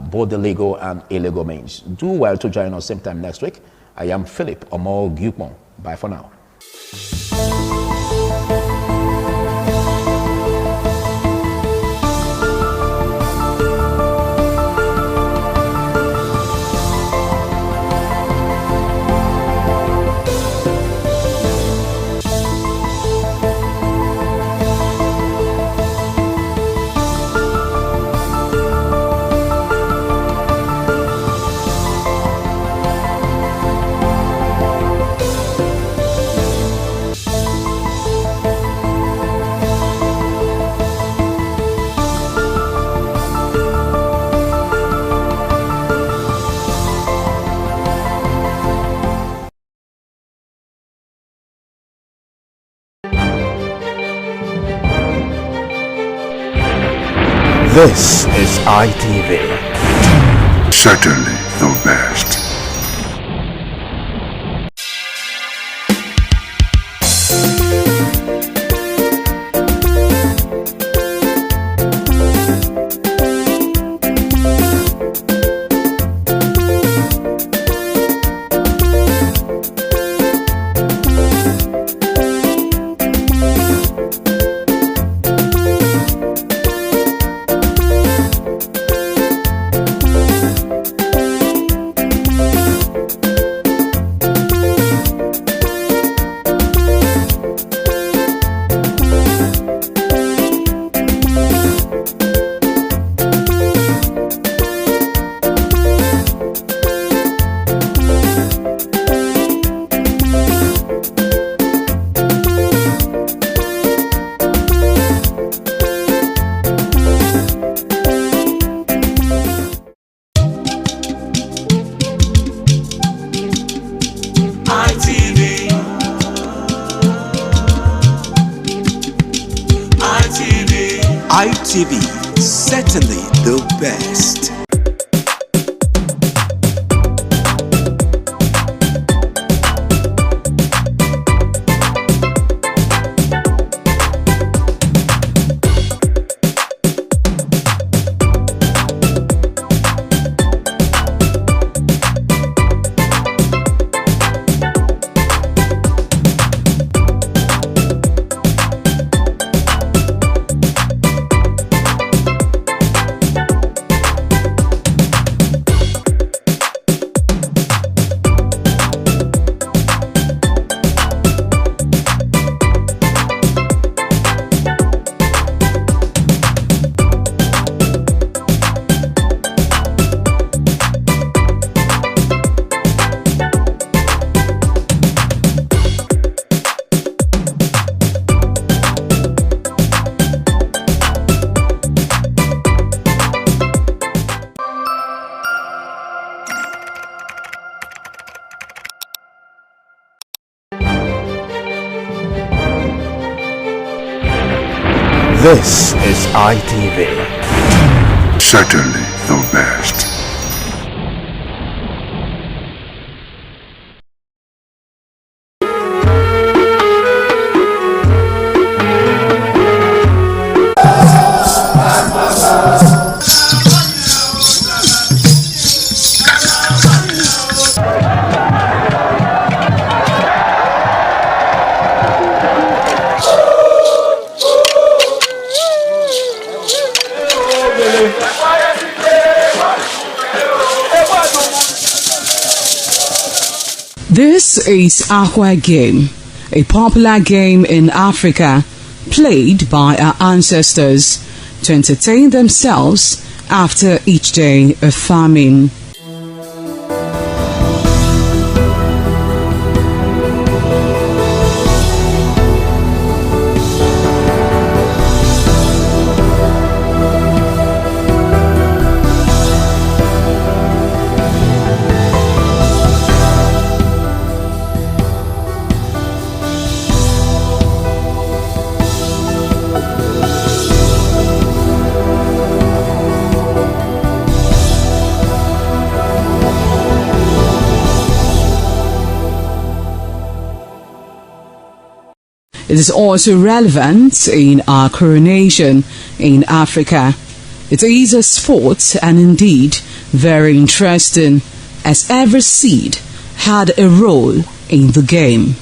both the legal and illegal means. Do well to join us same time next week. I am Philip Omo Gupon. Bye for now. This is ITV. Certainly the best. ITV, certainly the best. This is ITV. Certainly the best. This is Aqua Game, a popular game in Africa played by our ancestors to entertain themselves after each day of farming. It is also relevant in our coronation in Africa. It is a sport and indeed very interesting, as every seed had a role in the game.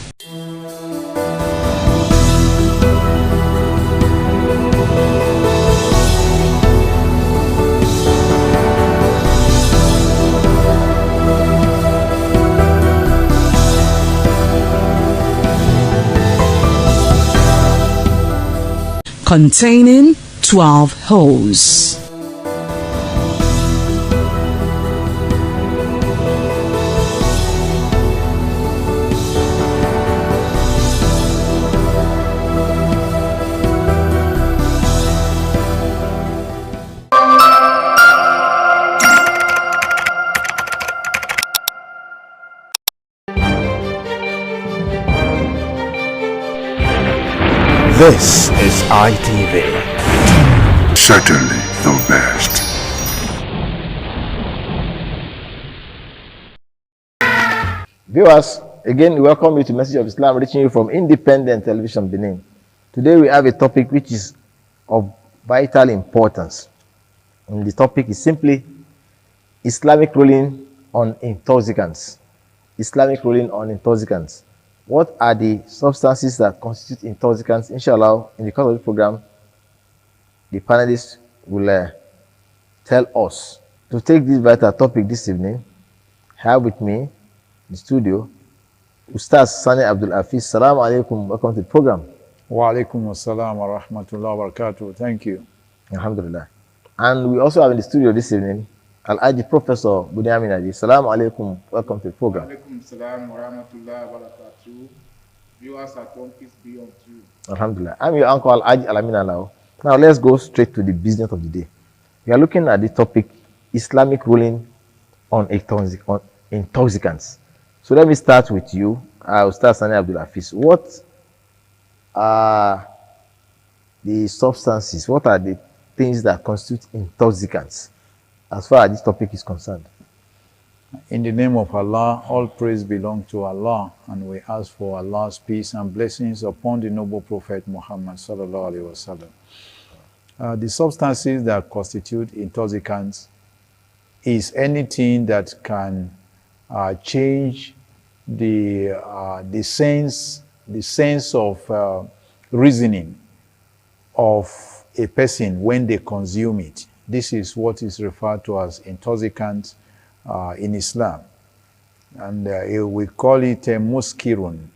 Containing 12 holes. This is ITV. Certainly the best. Viewers, again we welcome you to Message of Islam, reaching you from Independent Television Benin. Today we have a topic which is of vital importance. And the topic is simply Islamic ruling on intoxicants. Islamic ruling on intoxicants. What are the substances that constitute intoxicants? Inshallah, in the course of the program, the panelists will tell us. To take this vital topic this evening, I have with me in the studio Ustaz Sani Abdul Hafiz. Salaam alaikum. Welcome to the program. Wa alaikum assalam wa rahmatullahi wa barakatuh. Thank you. Alhamdulillah. And we also have in the studio this evening Al-Aji Professor Bunyamin Adi. Salaam alaikum. Welcome to the program. Wa alaikum assalam wa rahmatullahi wa barakatuh. Viewers at home, peace be unto you. Alhamdulillah. I'm your uncle Al-Aji Alamin Alao. Now let's go straight to the business of the day. We are looking at the topic Islamic ruling on intoxicants. So let me start with you, Ustaz Sani Abdul Hafiz. What are the substances, what are the things that constitute intoxicants as far as this topic is concerned? In the name of Allah, all praise belongs to Allah, and we ask for Allah's peace and blessings upon the noble Prophet Muhammad sallallahu alaihi wasallam. The substances that constitute intoxicants is anything that can change the sense of reasoning of a person when they consume it. This is what is referred to as intoxicants in Islam, and we call it a muskirun.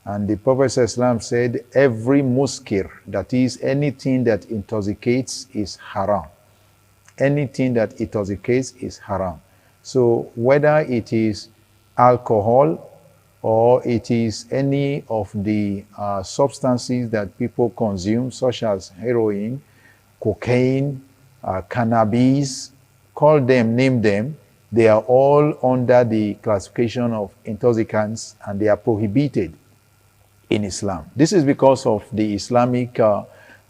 And the Prophet Islam said every muskir, that is anything that intoxicates, is haram. Anything that intoxicates is haram. So whether it is alcohol or it is any of the substances that people consume, such as heroin, cocaine, cannabis, call them, name them, they are all under the classification of intoxicants, and they are prohibited in Islam. This is because of the Islamic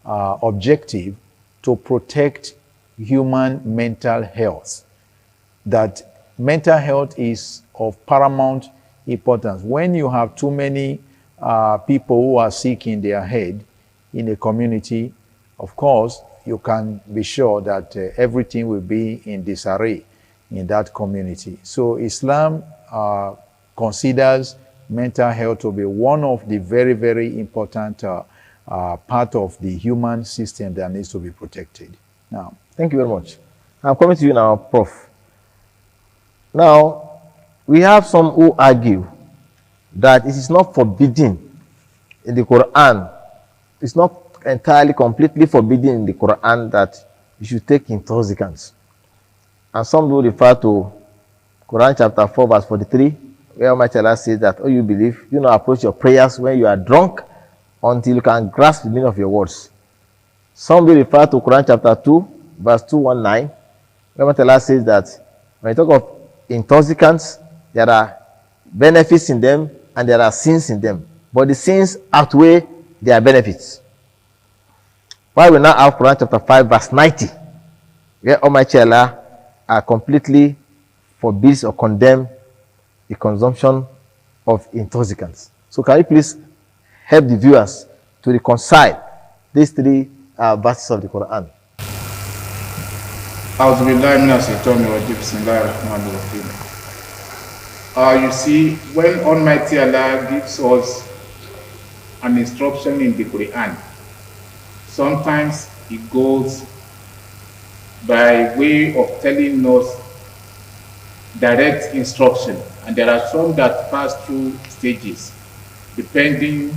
objective to protect human mental health. That mental health is of paramount importance. When you have too many people who are sick in their head in a community, of course, you can be sure that everything will be in disarray in that community. So Islam considers mental health to be one of the very, very important part of the human system that needs to be protected. Now, thank you very much. I'm coming to you now, Prof. Now, we have some who argue that it is not forbidden in the Quran. It's not entirely, completely forbidden in the Quran that you should take intoxicants. And some will refer to Quran chapter 4 verse 43, where Almighty Allah says that, oh, you believe, do not approach your prayers when you are drunk until you can grasp the meaning of your words. Some will refer to Quran chapter 2 verse 219, where Almighty Allah says that when you talk of intoxicants, there are benefits in them and there are sins in them, but the sins outweigh their benefits. Why we now have Quran chapter 5 verse 90, where Almighty Allah completely forbids or condemns the consumption of intoxicants. So can you please help the viewers to reconcile these three verses of the Quran? You see, when Almighty Allah gives us an instruction in the Quran, sometimes it goes by way of telling us direct instruction, and there are some that pass through stages depending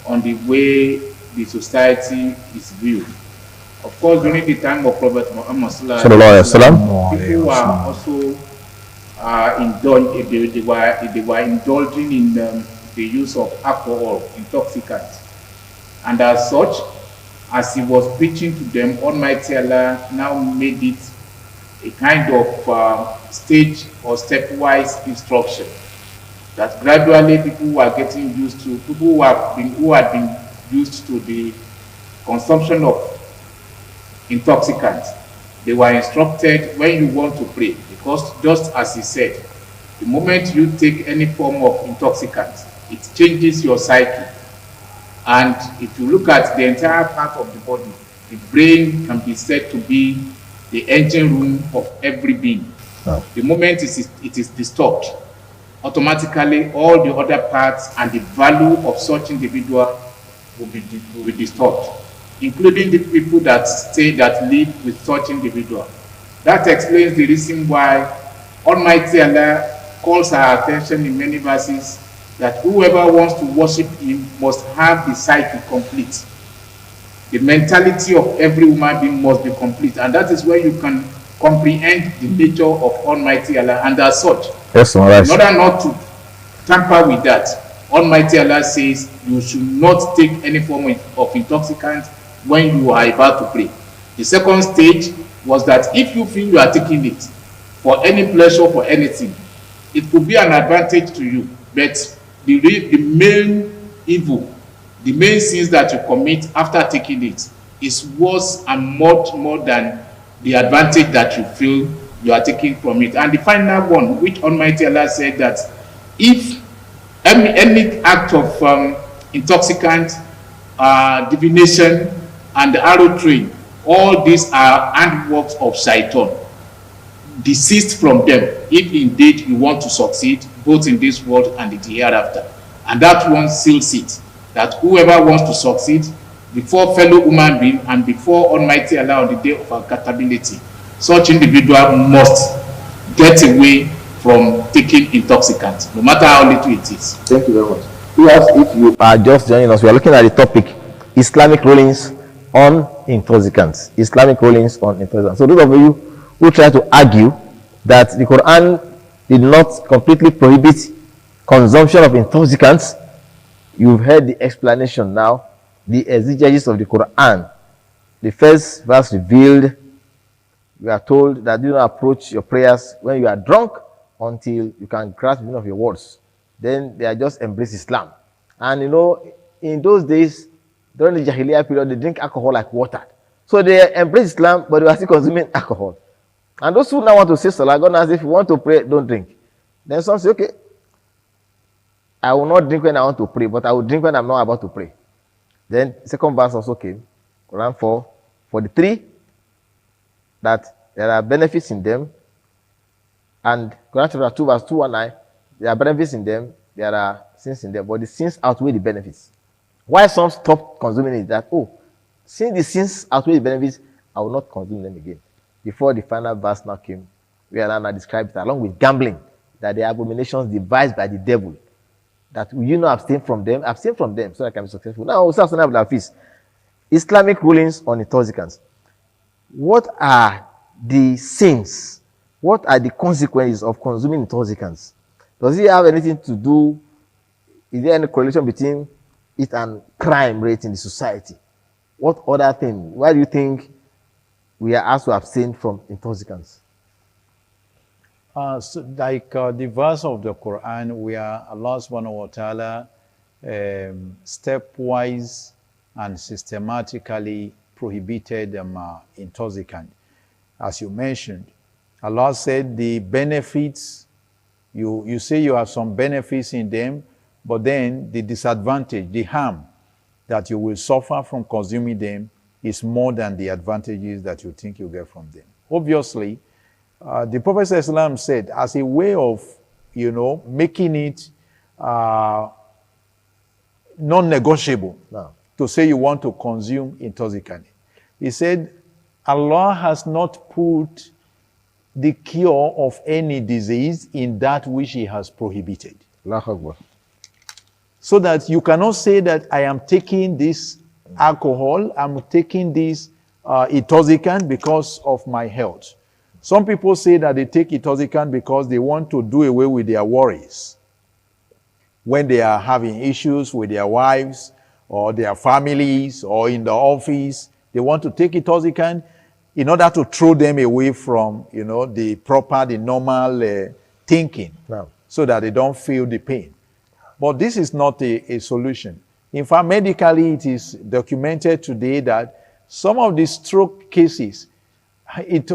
on the way the society is viewed. Of course, during the time of Prophet Muhammad people were also they were indulging in the use of alcohol, intoxicants, and as such, as he was preaching to them, Almighty Allah now made it a kind of stage or stepwise instruction that gradually people were getting used to, people who had been used to the consumption of intoxicants. They were instructed when you want to pray, because just as he said, the moment you take any form of intoxicant, it changes your psyche. And if you look at the entire part of the body, the brain can be said to be the engine room of every being. Oh. The moment it is disturbed, automatically all the other parts and the value of such individual will be disturbed, including the people that live with such individual. That explains the reason why Almighty Allah calls our attention in many verses that whoever wants to worship him must have the psyche complete. The mentality of every human being must be complete, and that is where you can comprehend the nature of Almighty Allah. And as such, yes, in order not to tamper with that, Almighty Allah says you should not take any form of intoxicant when you are about to pray. The second stage was that if you feel you are taking it for any pleasure, for anything, it could be an advantage to you, but the main evil, the main sins that you commit after taking it is worse and much more than the advantage that you feel you are taking from it. And the final one, which Almighty Allah said that if any act of intoxicant, divination, and arrow trade, all these are handworks of Shaitan. Desist from them if indeed you want to succeed both in this world and in the hereafter. And that one seals it, that whoever wants to succeed before fellow human being and before Almighty Allah on the day of accountability, such individual must get away from taking intoxicants, no matter how little it is. Thank you very much. If you are just joining us, we are looking at the topic Islamic rulings on intoxicants. Islamic rulings on intoxicants. So those of you who try to argue that the Quran did not completely prohibit consumption of intoxicants, you've heard the explanation now, the exegesis of the Quran. The first verse revealed, we are told that do not approach your prayers when you are drunk until you can grasp the meaning of your words. Then they are just embrace Islam. And you know, in those days, during the Jahiliyyah period, they drink alcohol like water. So they embrace Islam, but they are still consuming alcohol. And those who now want to say Salah, God knows if you want to pray, don't drink. Then some say, okay, I will not drink when I want to pray, but I will drink when I'm not about to pray. Then second verse also came, Quran 4:43, that there are benefits in them. And Quran chapter 2 verse 219, there are benefits in them, there are sins in them, but the sins outweigh the benefits. Why some stop consuming it? That, oh, since the sins outweigh the benefits, I will not consume them again. Before the final verse now came, we are now described along with gambling, that they are abominations devised by the devil. That you know abstain from them so that I can be successful. Now, Islamic rulings on intoxicants. What are the sins? What are the consequences of consuming intoxicants? Does it have anything to do? Is there any correlation between it and crime rate in the society? What other thing? Why do you think we are asked to abstain from intoxicants? The verse of the Quran where Allah subhanahu wa ta'ala stepwise and systematically prohibited intoxicant. As you mentioned, Allah said the benefits, you say you have some benefits in them, but then the disadvantage, the harm that you will suffer from consuming them is more than the advantages that you think you get from them. Obviously, the Prophet ﷺ said, as a way of, making it non-negotiable to say you want to consume intoxicant. He said, Allah has not put the cure of any disease in that which He has prohibited. So that you cannot say that I am taking this alcohol, I'm taking this intoxicant because of my health. Some people say that they take intoxicant because they want to do away with their worries. When they are having issues with their wives or their families or in the office, they want to take intoxicant in order to throw them away from, the normal thinking, so that they don't feel the pain. But this is not a solution. In fact, medically, it is documented today that some of the stroke cases,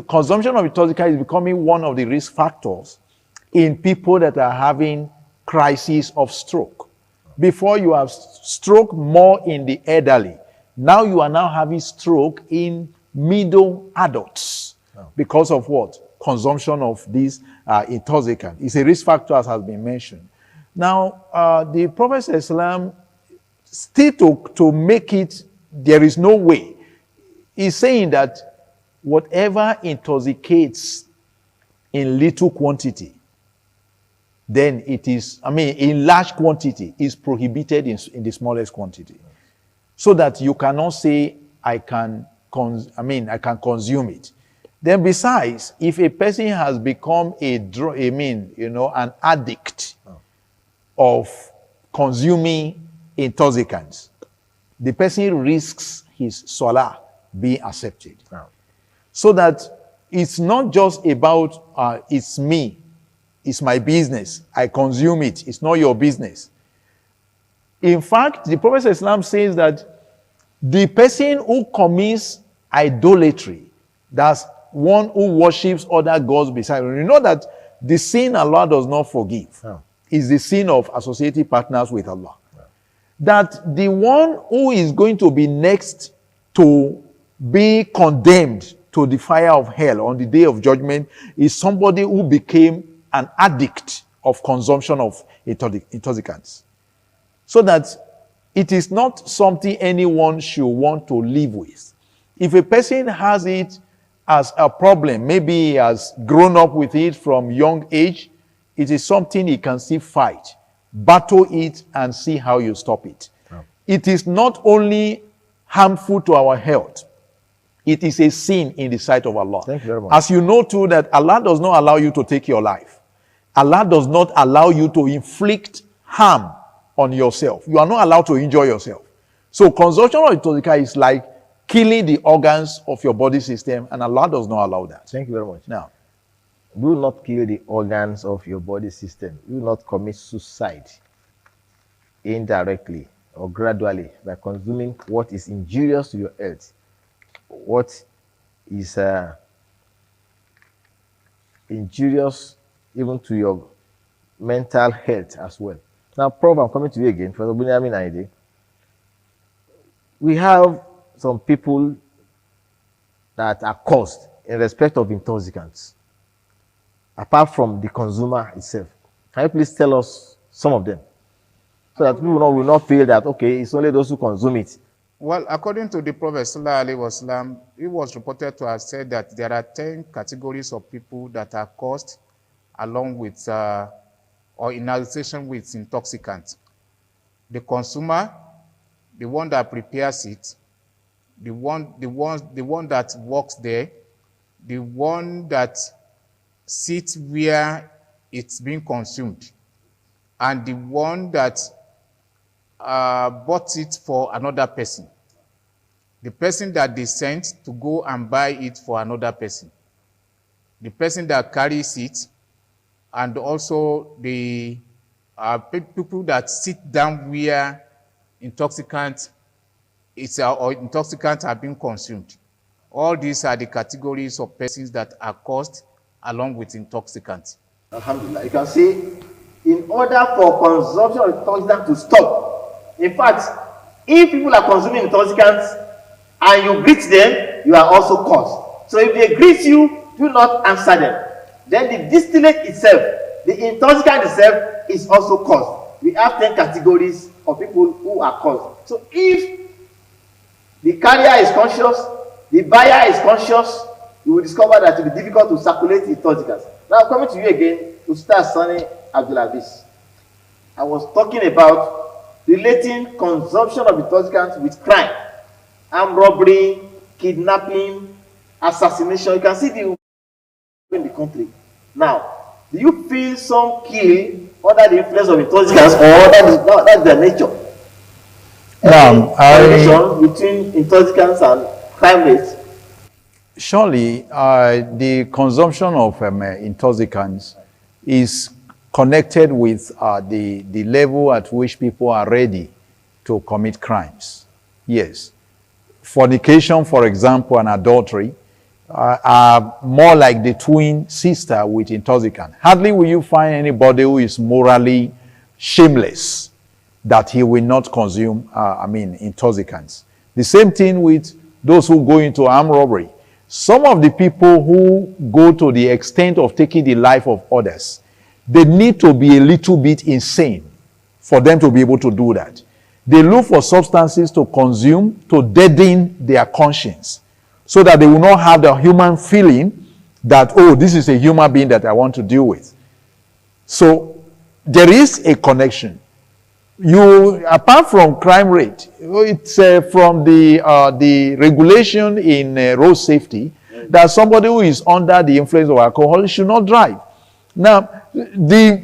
consumption of intoxicant is becoming one of the risk factors in people that are having crises of stroke. Before you have stroke more in the elderly. Now you are now having stroke in middle adults because of what? Consumption of these intoxicants. It's a risk factor, as has been mentioned. Now, the Prophet ﷺ, still to make it, there is no way. He's saying that whatever intoxicates in little quantity, then it is, in large quantity, is prohibited in the smallest quantity. So that you cannot say, I can consume it. Then besides, if a person has become an addict of consuming intoxicants, the person risks his salah being accepted. So that it's not just about, it's me, it's my business, I consume it, it's not your business. In fact, the Prophet ﷺ says that the person who commits idolatry, that's one who worships other gods beside him. You know that the sin Allah does not forgive is the sin of associating partners with Allah. That the one who is going to be next to be condemned to the fire of hell on the day of judgment is somebody who became an addict of consumption of intoxicants. So that it is not something anyone should want to live with. If a person has it as a problem, maybe he has grown up with it from young age, it is something he can still fight, battle it, and see how you stop it. It is not only harmful to our health, it is a sin in the sight of Allah. Thank you very much. As you know too, that Allah does not allow you to take your life. Allah does not allow you to inflict harm on yourself. You are not allowed to enjoy yourself. So consumption of intoxicant is like killing the organs of your body system, and Allah does not allow that. Thank you very much. Now, do not kill the organs of your body system. Do not commit suicide indirectly or gradually by consuming what is injurious to your health. what is injurious even to your mental health as well. Now, Prof, I'm coming to you again. For the we have some people that are caused in respect of intoxicants, apart from the consumer itself. Can you please tell us some of them, so that people will not feel that, okay, it's only those who consume it? Well, according to the Prophet Sallallahu Alaihi Wasallam, it was reported to have said that there are 10 categories of people that are caused along with or in association with intoxicants. The consumer, the one that prepares it, the one that works there, the one that sits where it's being consumed, and the one that bought it for another person. The person that they sent to go and buy it for another person. The person that carries it, and also the people that sit down where intoxicants or intoxicants are being consumed. All these are the categories of persons that are caused along with intoxicants. Alhamdulillah. You can see, in order for consumption of intoxicants to stop, in fact, if people are consuming intoxicants and you greet them, you are also caused. So if they greet you, do not answer them. Then the distillate itself, the intoxicant itself, is also caused. We have 10 categories of people who are caused. So if the carrier is conscious, the buyer is conscious, you will discover that it will be difficult to circulate intoxicants. Now, coming to you again, Ustaz Sani Abdulaziz. I was talking about relating consumption of intoxicants with crime, armed robbery, kidnapping, assassination. You can see the in the country. Now, do you feel some kill under the influence of intoxicants, or that's their nature? Relation between intoxicants and crime rates? Surely, the consumption of intoxicants is connected with the level at which people are ready to commit crimes. Yes. Fornication, for example, and adultery are more like the twin sister with intoxicant. Hardly will you find anybody who is morally shameless that he will not consume, intoxicants. The same thing with those who go into armed robbery. Some of the people who go to the extent of taking the life of others, they need to be a little bit insane for them to be able to do that. They look for substances to consume to deaden their conscience, so that they will not have the human feeling that, oh, this is a human being that I want to deal with. So there is a connection. Apart from crime rate, it's from the regulation in road safety that somebody who is under the influence of alcohol should not drive. Now,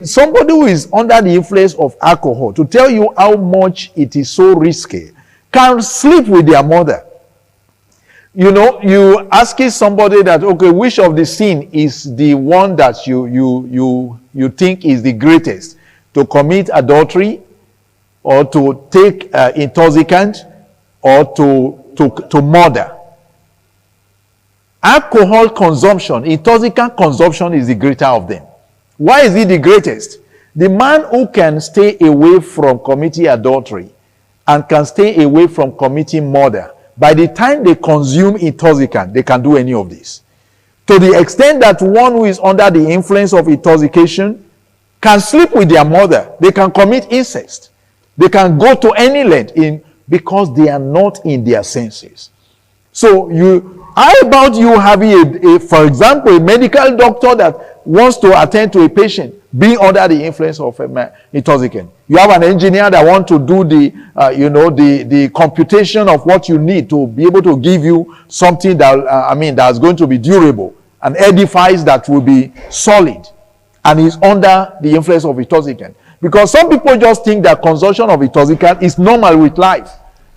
somebody who is under the influence of alcohol, to tell you how much it is so risky, can sleep with their mother. You know, you asking somebody that, okay, which of the sin is the one that you think is the greatest? To commit adultery, or to take intoxicant, or to murder? Alcohol consumption, intoxicant consumption is the greater of them. Why is it the greatest? The man who can stay away from committing adultery and can stay away from committing murder, by the time they consume intoxicant, they can do any of this. To the extent that one who is under the influence of intoxication can sleep with their mother, they can commit incest, they can go to any length because they are not in their senses. So how about you having for example, a medical doctor that wants to attend to a patient being under the influence of intoxicant? You have an engineer that wants to do the computation of what you need to be able to give you something that that's going to be durable, an edifice that will be solid, and is under the influence of intoxicant. Because some people just think that consumption of intoxicant is normal with life.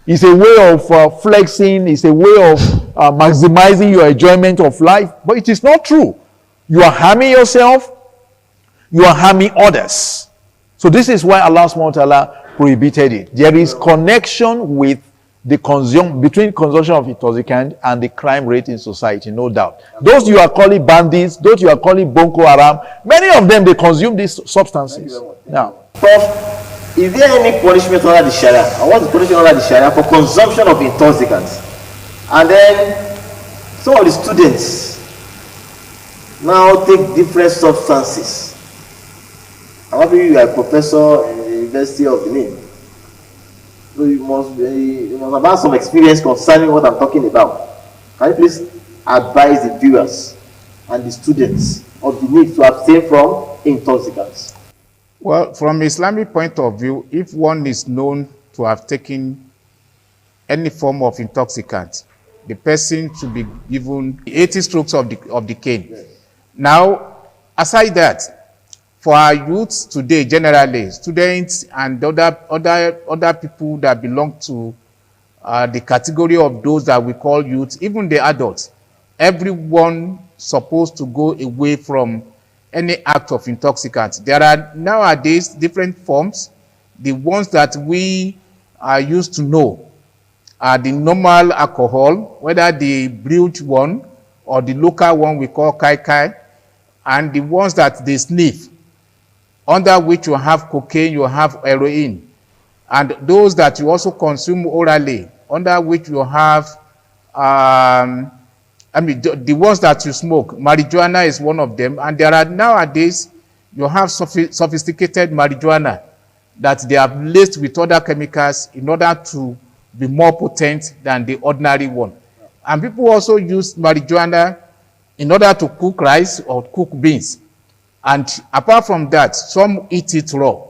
It's a way of flexing. It's a way of maximizing your enjoyment of life. But it is not true. You are harming yourself. You are harming others. So this is why Allah subhanahu wa ta'ala prohibited it. There is connection with between consumption of intoxicant and the crime rate in society, no doubt. Those you are calling bandits, those you are calling Boko Haram, many of them, they consume these substances. Now, Prof, is there any punishment under the Sharia? And what is punishment under the Sharia for consumption of intoxicants? And then some of the students now take different substances. However, you are a professor in the University of Benin, so you must have had some experience concerning what I'm talking about. Can you please advise the viewers and the students of the need to abstain from intoxicants? Well, from Islamic point of view, if one is known to have taken any form of intoxicant, the person should be given 80 strokes of the cane. Yes. Now, aside that, for our youths today, generally, students and other people that belong to the category of those that we call youth, even the adults, everyone supposed to go away from any act of intoxicants. There are nowadays different forms. The ones that we are used to know are the normal alcohol, whether the brewed one or the local one we call kai kai, and the ones that they sniff, under which you have cocaine, you have heroin, and those that you also consume orally, under which you have, the ones that you smoke, marijuana is one of them, and there are nowadays, you have sophisticated marijuana that they have laced with other chemicals in order to be more potent than the ordinary one. And people also use marijuana in order to cook rice or cook beans. And apart from that, some eat it raw.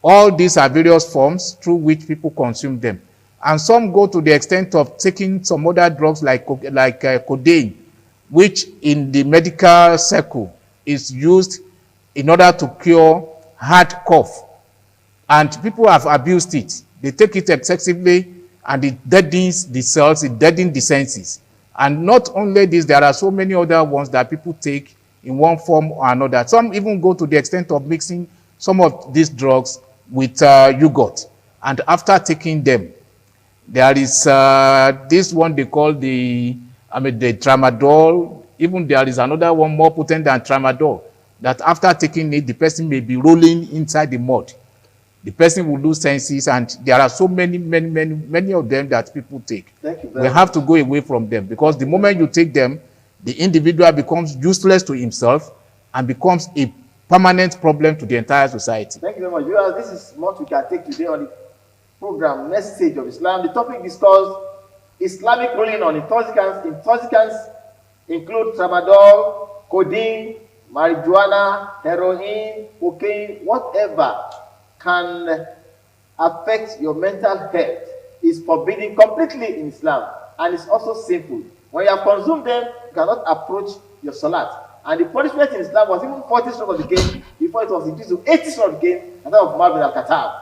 All these are various forms through which people consume them. And some go to the extent of taking some other drugs like codeine, which in the medical circle is used in order to cure hard cough. And people have abused it. They take it excessively and it deadens the cells, it deadens the senses. And not only this, there are so many other ones that people take in one form or another. Some even go to the extent of mixing some of these drugs with yogurt. And after taking them, there is this one they call the tramadol. Even there is another one more potent than tramadol, that after taking it, the person may be rolling inside the mud. The person will lose senses, and there are so many of them that people take. We have to go away from them, because the moment you take them, the individual becomes useless to himself and becomes a permanent problem to the entire society. Thank you very much. Viewers, this is what we can take today on the program Message of Islam. The topic discussed Islamic ruling on intoxicants. Intoxicants include tramadol, codeine, marijuana, heroin, cocaine, whatever can affect your mental health is forbidden completely in Islam, and it's also sinful. When you have consumed them, you cannot approach your salat. And the punishment in Islam was even 40 strokes of the cane before it was increased to 80 strokes of the cane at the time of Umar bin al-Khattab.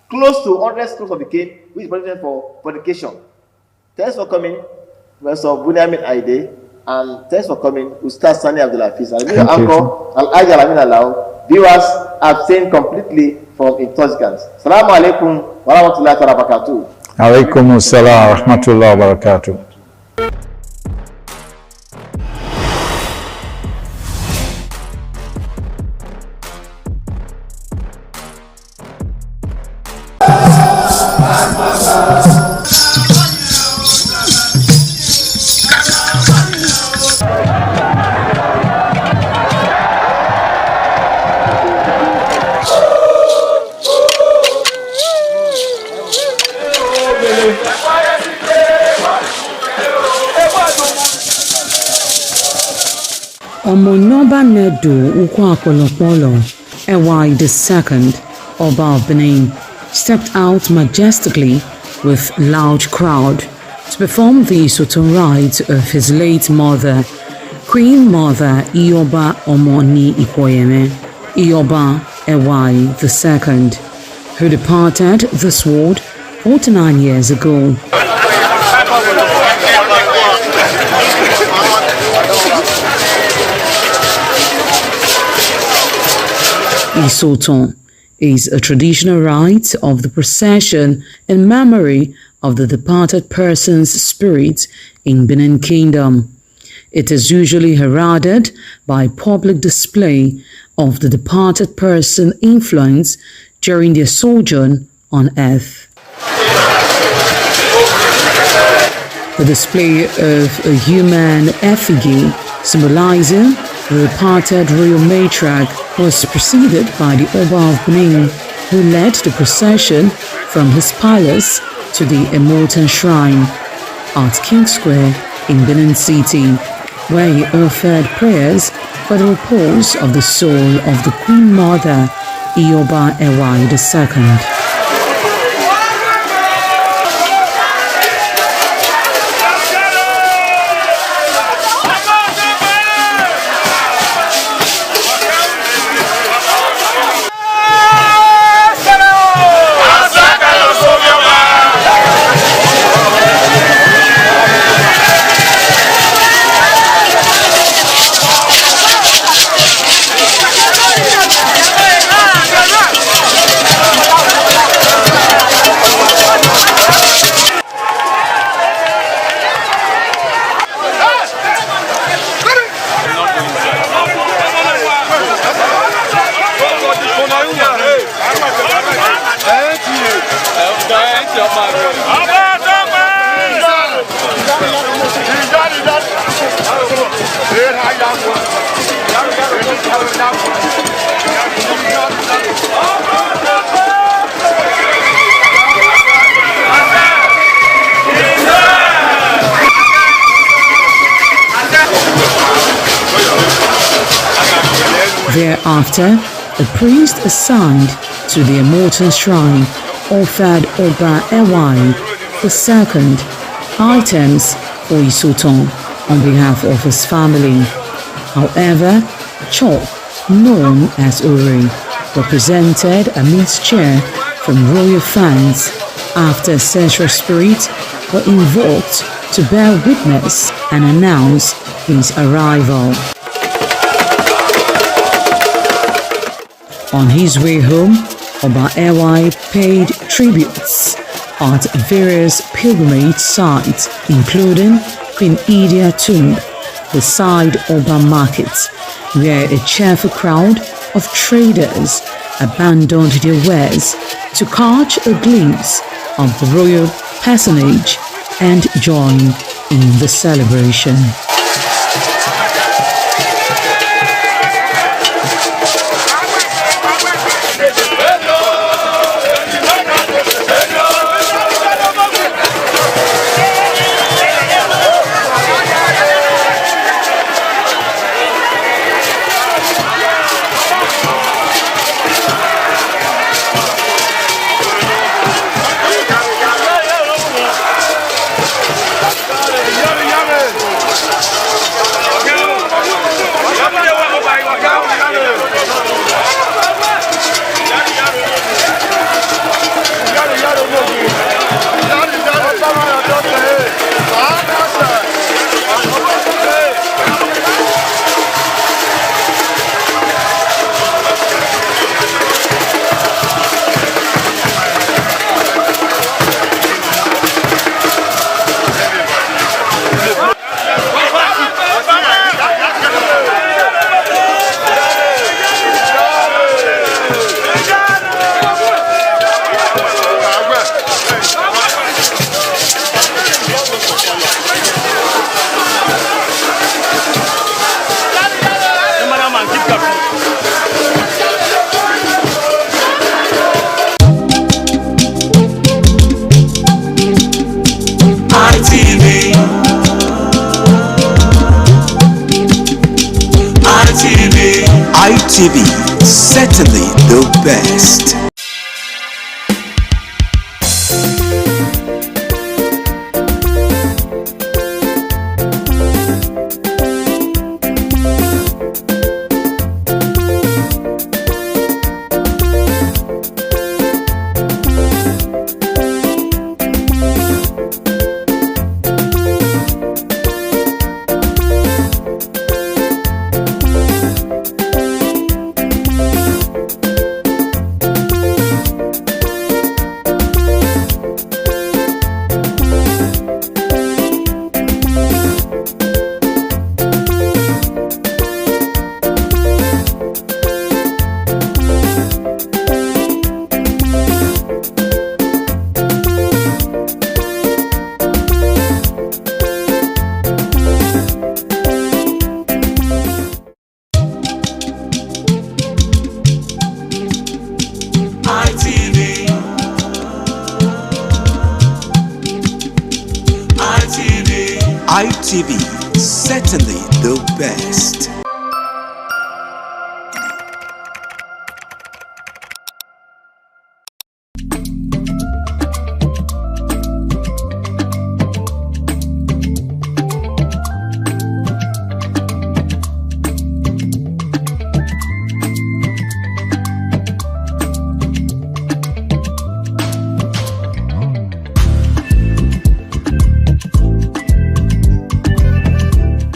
Close to 100 strokes of the cane, which is punishment for fornication. Thanks for coming, Professor Bunyamin Aide, and thanks for coming, Ustaz Sani Abdulhafiz. And your uncle, Al-Ajal Amin Alao. Viewers abstain completely from intoxicants. Assalamu alaikum wa rahmatullahi wa barakatuh. Alaikum assalam wa rahmatullahi wa barakatuh. Omonoba Nedu Ukwakolopolo, Ewai II, Oba of Benin, stepped out majestically with loud crowd to perform the Sultan rites of his late mother, Queen Mother Ioba Omoni Ipoyeme, Ioba Ewai II, who departed this world 49 years ago. The Sultan, is a traditional rite of the procession in memory of the departed person's spirit in Benin Kingdom. It is usually heralded by public display of the departed person's influence during their sojourn on earth. The display of a human effigy symbolizing the departed royal matriarch was preceded by the Oba of Benin, who led the procession from his palace to the Immortal Shrine at King Square in Benin City, where he offered prayers for the repose of the soul of the Queen Mother, Ioba Ewai II. Thereafter, the priest assigned to the Immortal Shrine offered Oba Ewai II items for Isoton on behalf of his family. However, chalk, known as Uri, represented a mixture from royal fans after ancestral spirits were invoked to bear witness and announce his arrival. On his way home, Oba Ewai paid tributes at various pilgrimage sites, including Queen Idia Tomb, beside Oba Market, where a cheerful crowd of traders abandoned their wares to catch a glimpse of the royal personage and join in the celebration. ITV, certainly the best. TV, certainly the best.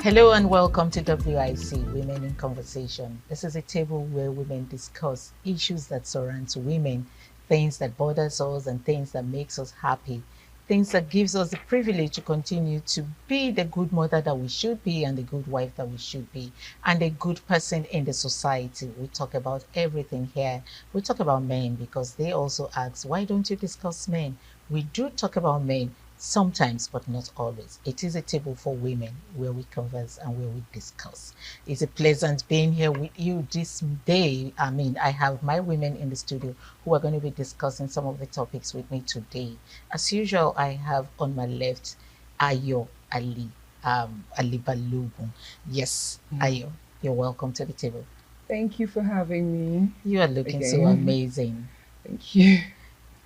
Hello and welcome to WIC, Women in Conversation. This is a table where women discuss issues that surround women, things that bothers us and things that makes us happy, things that gives us the privilege to continue to be the good mother that we should be and the good wife that we should be and a good person in the society. We talk about everything here. We talk about men because they also ask, why don't you discuss men? We do talk about men sometimes, but not always. It is a table for women where we converse and where we discuss. It's a pleasant being here with you this day. I mean, I have my women in the studio who are going to be discussing some of the topics with me today. As usual, I have on my left Ayo Ali, Ali Balogun. Yes, Ayo, you're welcome to the table. Thank you for having me. You are looking again. so amazing. Thank you.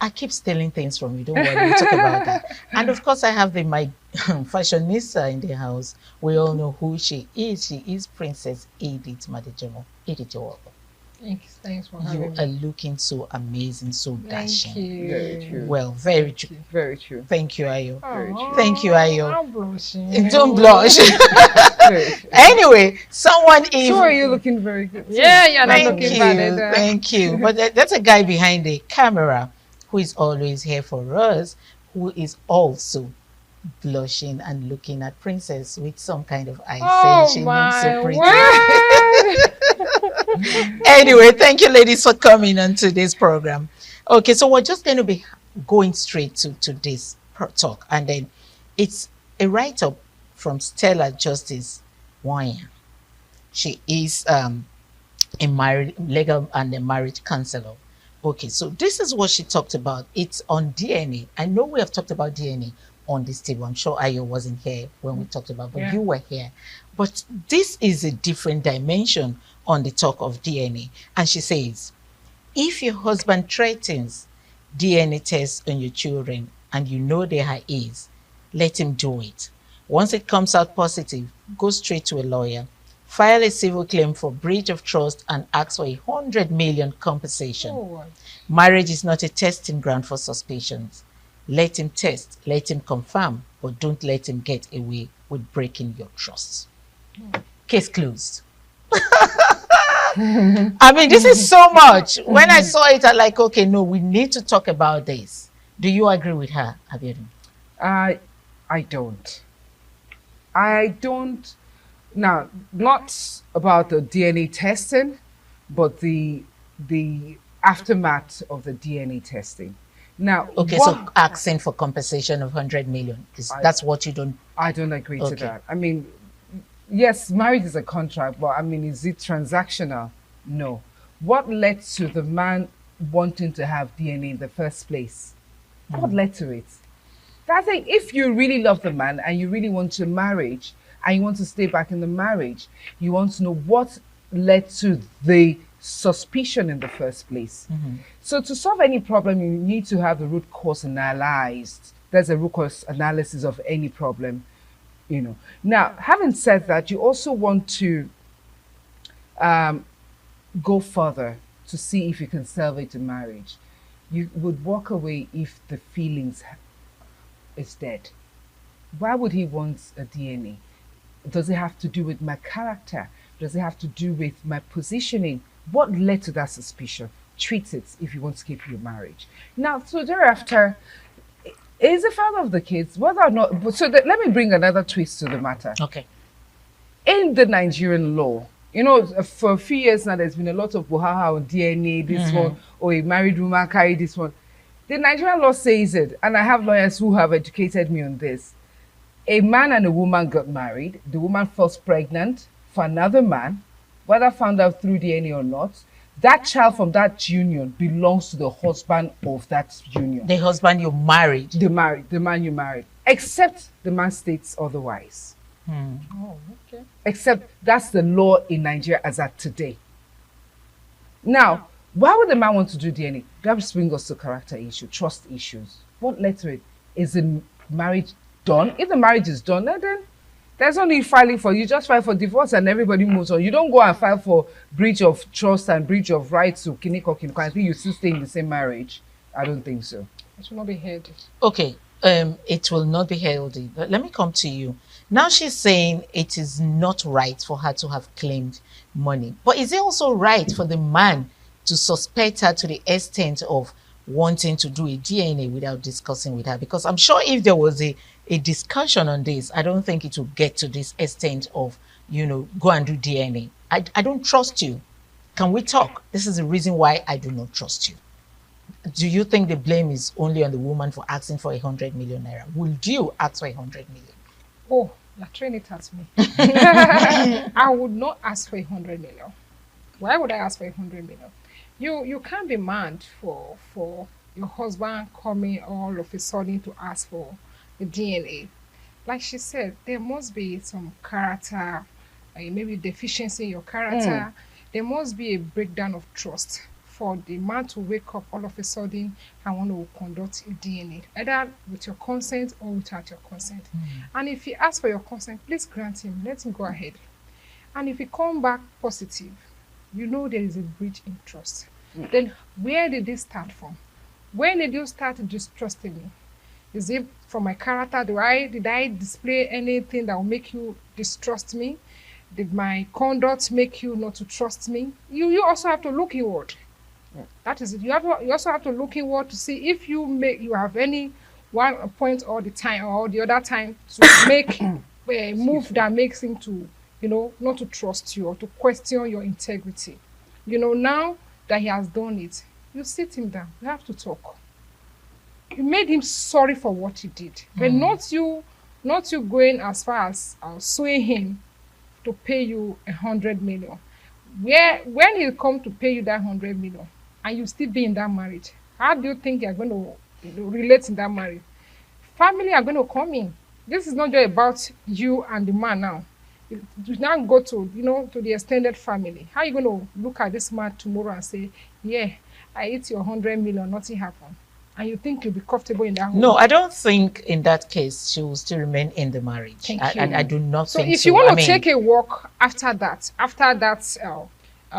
I keep stealing things from you. Don't worry, we'll talk about that. And of course, I have my fashionista in the house. We all know who she is. She is Princess Edith Madejimo. Edith, you're welcome. Thanks for having You me. are looking so amazing, so dashing. Thank you. Very true. Well, very true. Very true. Thank you, Ayo. Very true. Thank you, Ayo. I'm blushing. Don't blush. Anyway, someone is. So are you looking very good? Too. Yeah, you're not Thank looking you. bad. Thank you. But that's a guy behind the camera who is always here for us, who is also blushing and looking at Princess with some kind of eye, saying she looks so pretty. Anyway, thank you ladies for coming on today's program. Okay, so we're just going to be going straight to this talk, and then it's a write-up from Stella Justice Wanya. She is a legal and a marriage counselor. Okay, so this is what she talked about. It's on DNA. I know we have talked about DNA on this table. I'm sure Ayo wasn't here when we talked about, but you were here. But this is a different dimension on the talk of DNA. And she says, if your husband threatens DNA tests on your children and you know there are is, let him do it. Once it comes out positive, go straight to a lawyer. File a civil claim for breach of trust and ask for 100 million compensation. Oh. Marriage is not a testing ground for suspicions. Let him test, let him confirm, but don't let him get away with breaking your trust. Case closed. I mean, this is so much. When I saw it, I'm like, okay, no, we need to talk about this. Do you agree with her, Abiodun? I don't. I don't. Now, not about the DNA testing, but the aftermath of the DNA testing. Now, okay, so asking for compensation of 100 million, that's what you don't... I don't agree to that. I mean, yes, marriage is a contract, but I mean, is it transactional? No. What led to the man wanting to have DNA in the first place? What led to it? I think if you really love the man and you really want to marriage and you want to stay back in the marriage, you want to know what led to the suspicion in the first place. So to solve any problem, you need to have the root cause analyzed. There's a root cause analysis of any problem, you know. Now, having said that, you also want to go further to see if you can salvage a marriage. You would walk away if the feelings is dead. Why would he want a DNA? Does it have to do with my character? Does it have to do with my positioning? What led to that suspicion? Treat it if you want to keep your marriage. Now, so thereafter, is the father of the kids, whether or not, so let me bring another twist to the matter. Okay. In the Nigerian law, you know, for a few years now, there's been a lot of buhaha on DNA, this one, or a married woman carry this one. The Nigerian law says it, and I have lawyers who have educated me on this. A man and a woman got married. The woman falls pregnant for another man, whether found out through DNA or not. That child from that union belongs to the husband of that union. The husband you married. The man you married. Except the man states otherwise. Oh, okay. Except that's the law in Nigeria as at today. Now, why would the man want to do DNA? That brings us to character issue, trust issues. What led to it? Is the marriage done? If the marriage is done, then there's no need filing for you. Just file for divorce and everybody moves on. You don't go and file for breach of trust and breach of rights to kiniko. I think you still stay in the same marriage. I don't think so. It will not be healthy. Okay, it will not be healthy. But let me come to you. Now she's saying it is not right for her to have claimed money. But is it also right for the man to suspect her to the extent of wanting to do a DNA without discussing with her? Because I'm sure if there was a discussion on this, I don't think it would get to this extent of, go and do DNA. I don't trust you. Can we talk? This is the reason why I do not trust you. Do you think the blame is only on the woman for asking for 100 million naira? Would you ask for 100 million? Oh, you're throwing it at me. I would not ask for 100 million. Why would I ask for 100 million? You can't be mad for your husband coming all of a sudden to ask for the DNA. Like she said, there must be some character, maybe deficiency in your character. There must be a breakdown of trust for the man to wake up all of a sudden and want to conduct a DNA, either with your consent or without your consent. And if he asks for your consent, please grant him, let him go ahead. And if he come back positive, there is a breach in trust. Then where did this start from? When did you start distrusting me? Is it from my character? Did I display anything that will make you distrust me? Did my conduct make you not to trust me? You also have to look inward. That is it. You also have to look inward to see if you have any one point all the time or the other time to make a move that makes him to, not to trust you or to question your integrity. Now that he has done it, you sit him down. You have to talk. You made him sorry for what he did, but not you going as far as suing him to pay you 100 million. When he come to pay you that 100 million, and you still be in that marriage, how do you think you're going to relate in that marriage? Family are going to come in. This is not just about you and the man now. You now go to, to the extended family. How are you going to look at this man tomorrow and say, yeah, I ate your 100 million, nothing happened? And you think you'll be comfortable in that home? No, I don't think in that case she will still remain in the marriage. Thank you. I do not think so. So if you want to take a walk after that,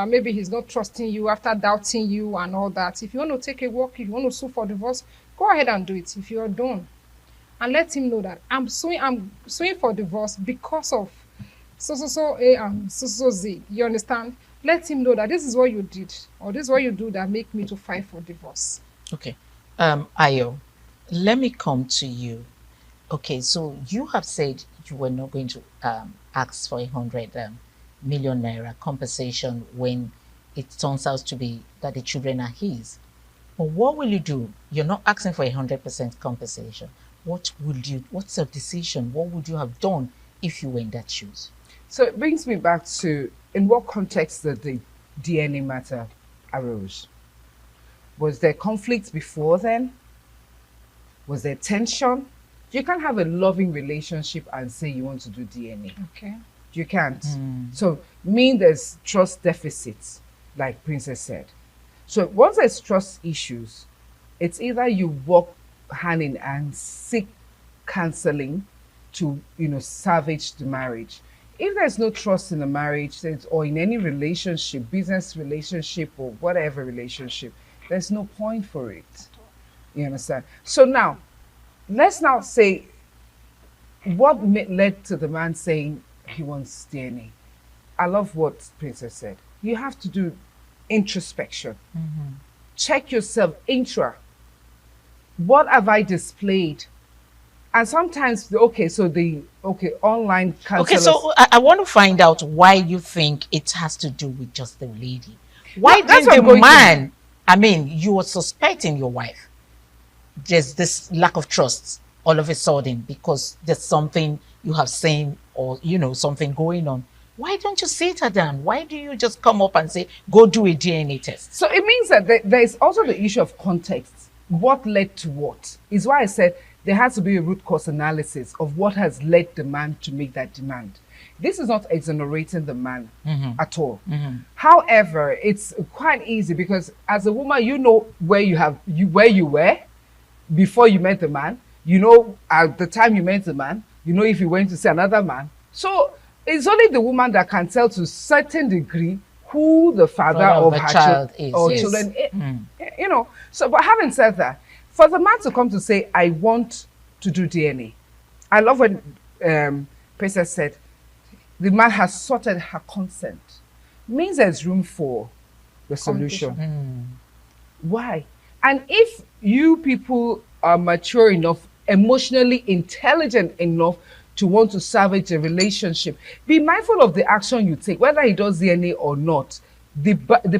maybe he's not trusting you, after doubting you and all that. If you want to take a walk, if you want to sue for divorce, go ahead and do it if you're done. And let him know that I'm suing for divorce because of so A and so Z. You understand? Let him know that this is what you did or this is what you do that make me to fight for divorce. Okay. Ayo, let me come to you. Okay, so you have said you were not going to ask for 100 million naira compensation when it turns out to be that the children are his. But what will you do? You're not asking for 100% compensation. What's your decision? What would you have done if you were in that shoes? So it brings me back to, in what context did the DNA matter arose? Was there conflict before then? Was there tension? You can't have a loving relationship and say you want to do DNA. Okay. You can't. So there's trust deficits, like Princess said. So once there's trust issues, it's either you walk hand in and seek counseling to, salvage the marriage. If there's no trust in the marriage or in any relationship, business relationship or whatever relationship, there's no point for it. You understand? So now, let's now say what led to the man saying he wants DNA. I love what Princess said. You have to do introspection. Check yourself, what have I displayed? And sometimes, online counselors. Okay, so I want to find out why you think it has to do with just the lady. Why didn't the man, you were suspecting your wife. There's this lack of trust all of a sudden because there's something you have seen or, something going on. Why don't you sit her down? Why do you just come up and say, go do a DNA test? So it means that there is also the issue of context. What led to what? Is why I said there has to be a root cause analysis of what has led the man to make that demand. This is not exonerating the man at all. However, it's quite easy because as a woman, you know where you were before you met the man. You know at the time you met the man. You know if you went to see another man. So it's only the woman that can tell to a certain degree who the father of her child is or children. You know. So, but having said that, for the man to come to say, "I want to do DNA," I love when Princess said, "The man has sorted her consent." Means there's room for resolution. Why? And if you people are mature enough, emotionally intelligent enough to want to salvage a relationship, be mindful of the action you take, whether he does DNA or not. The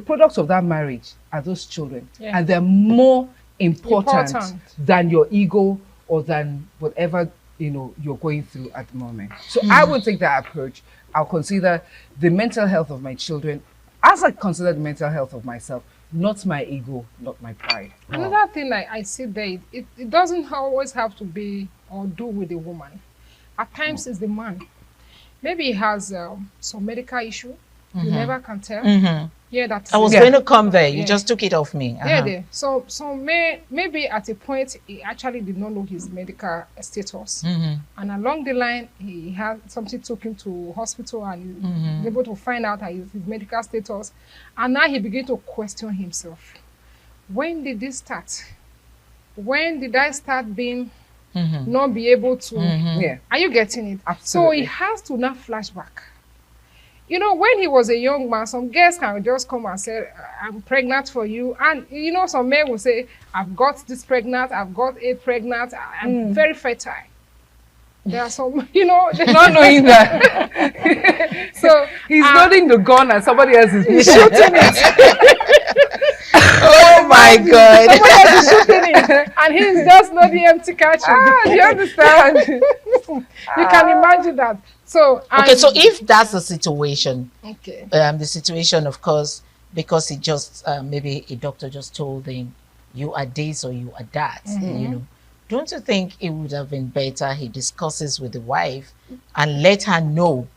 products of that marriage are those children, and they're more important than your ego or than whatever you're going through at the moment. So I would take that approach. I'll consider the mental health of my children as I consider the mental health of myself, not my ego, not my pride. Another thing I see there, it doesn't always have to be or do with the woman. At times it's the man. Maybe he has some medical issue. You never can tell. Yeah, that's. I was going to come there. You just took it off me. Yeah, so maybe at a point he actually did not know his medical status, and along the line he had something took him to hospital and he was able to find out his medical status, and now he began to question himself. When did this start? When did I start being not be able to? Are you getting it? Absolutely. So he has to now flashback. You know, when he was a young man, some girls can just come and say, "I'm pregnant for you." And, you know, some men will say, "I've got this pregnant, I've got a pregnant, I'm very fertile." There are some, they're not knowing that. So he's loading the gun and somebody else is shooting it. Oh my God. Somebody else is shooting it. And he's just not the empty catching. Do you understand? You can imagine that. So okay, so if that's the situation, okay, the situation, of course, because he just maybe a doctor just told him, "You are this or you are that," don't you think it would have been better he discusses with the wife and let her know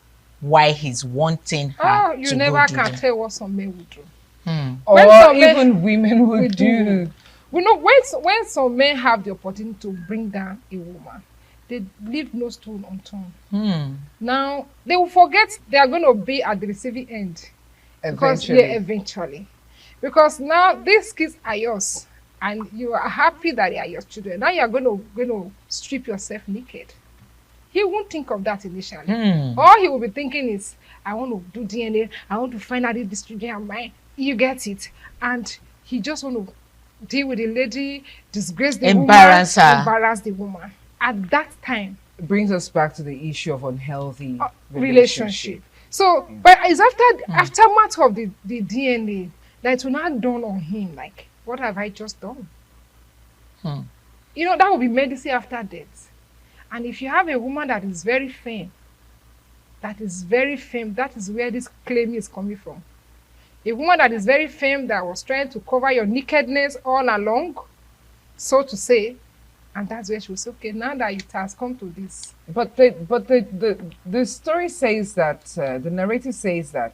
why he's wanting her? You never can tell what some men would do, or even women would do. We know when some men have the opportunity to bring down a woman, they leave no stone unturned. Now they will forget they are going to be at the receiving end eventually, because now these kids are yours, and you are happy that they are your children. Now you are going to strip yourself naked. He won't think of that initially. All he will be thinking is, "I want to do DNA. I want to find out if this children are mine." You get it, and he just want to deal with the lady, disgrace the embarrass woman, her, embarrass the woman. At that time, it brings us back to the issue of unhealthy relationship. So, but it's aftermath of the DNA that it will not dawn on him, like, what have I just done? That will be medicine after death. And if you have a woman that is very firm, that is where this claim is coming from. A woman that is very firm, that was trying to cover your nakedness all along, so to say, and that's where she was okay. Now that it has come to this, but the story says that the narrative says that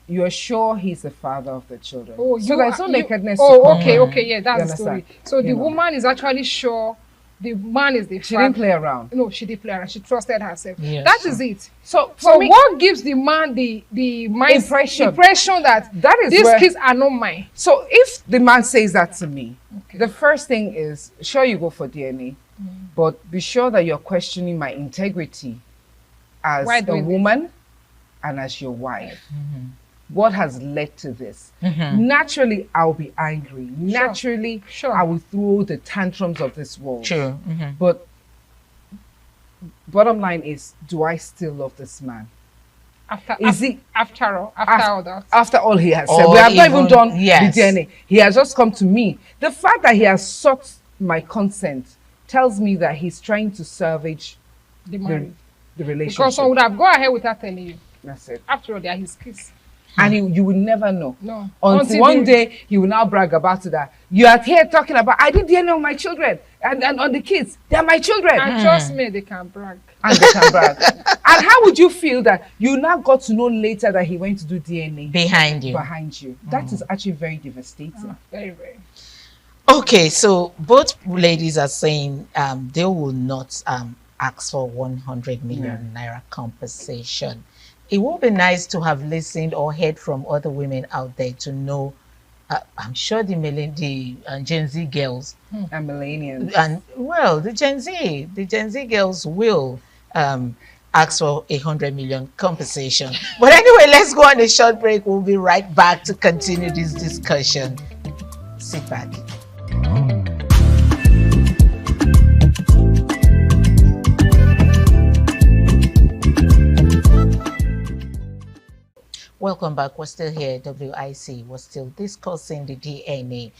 you're sure he's the father of the children. Oh, so there's no nakedness. Okay, yeah, that's the story. So the woman is actually sure the man is the father. She didn't play around. No, she didn't play around. She trusted herself. Yes. That is it. So what gives the man the impression that is these kids are not mine? So if the man says that to me, the first thing is, sure, you go for DNA, but be sure that you're questioning my integrity as a woman and as your wife. What has led to this? Naturally, I'll be angry. Naturally, I will throw the tantrums of this world. But bottom line is, do I still love this man? After all that? After all he has said. We have not even done the DNA. He has just come to me. The fact that he has sought my consent tells me that he's trying to salvage the relationship. Because I would have gone ahead without telling you. That's it. After all, they are his kids. And you will never know. No. Until one day he will now brag about it that you are here talking about I did DNA on my children and on the kids. They are my children. And trust me, they can brag. And they can brag. And how would you feel that you now got to know later that he went to do DNA behind you? Behind you. That is actually very devastating. Very, very. Okay, so both ladies are saying they will not ask for 100 million naira compensation. It would be nice to have listened or heard from other women out there to know. I'm sure the Gen Z girls and millennials, and well, the Gen Z girls will ask for 100 million compensation. But anyway, let's go on a short break. We'll be right back to continue this discussion. Sit back. Welcome back. We're still here. WIC. We're still discussing the DNA.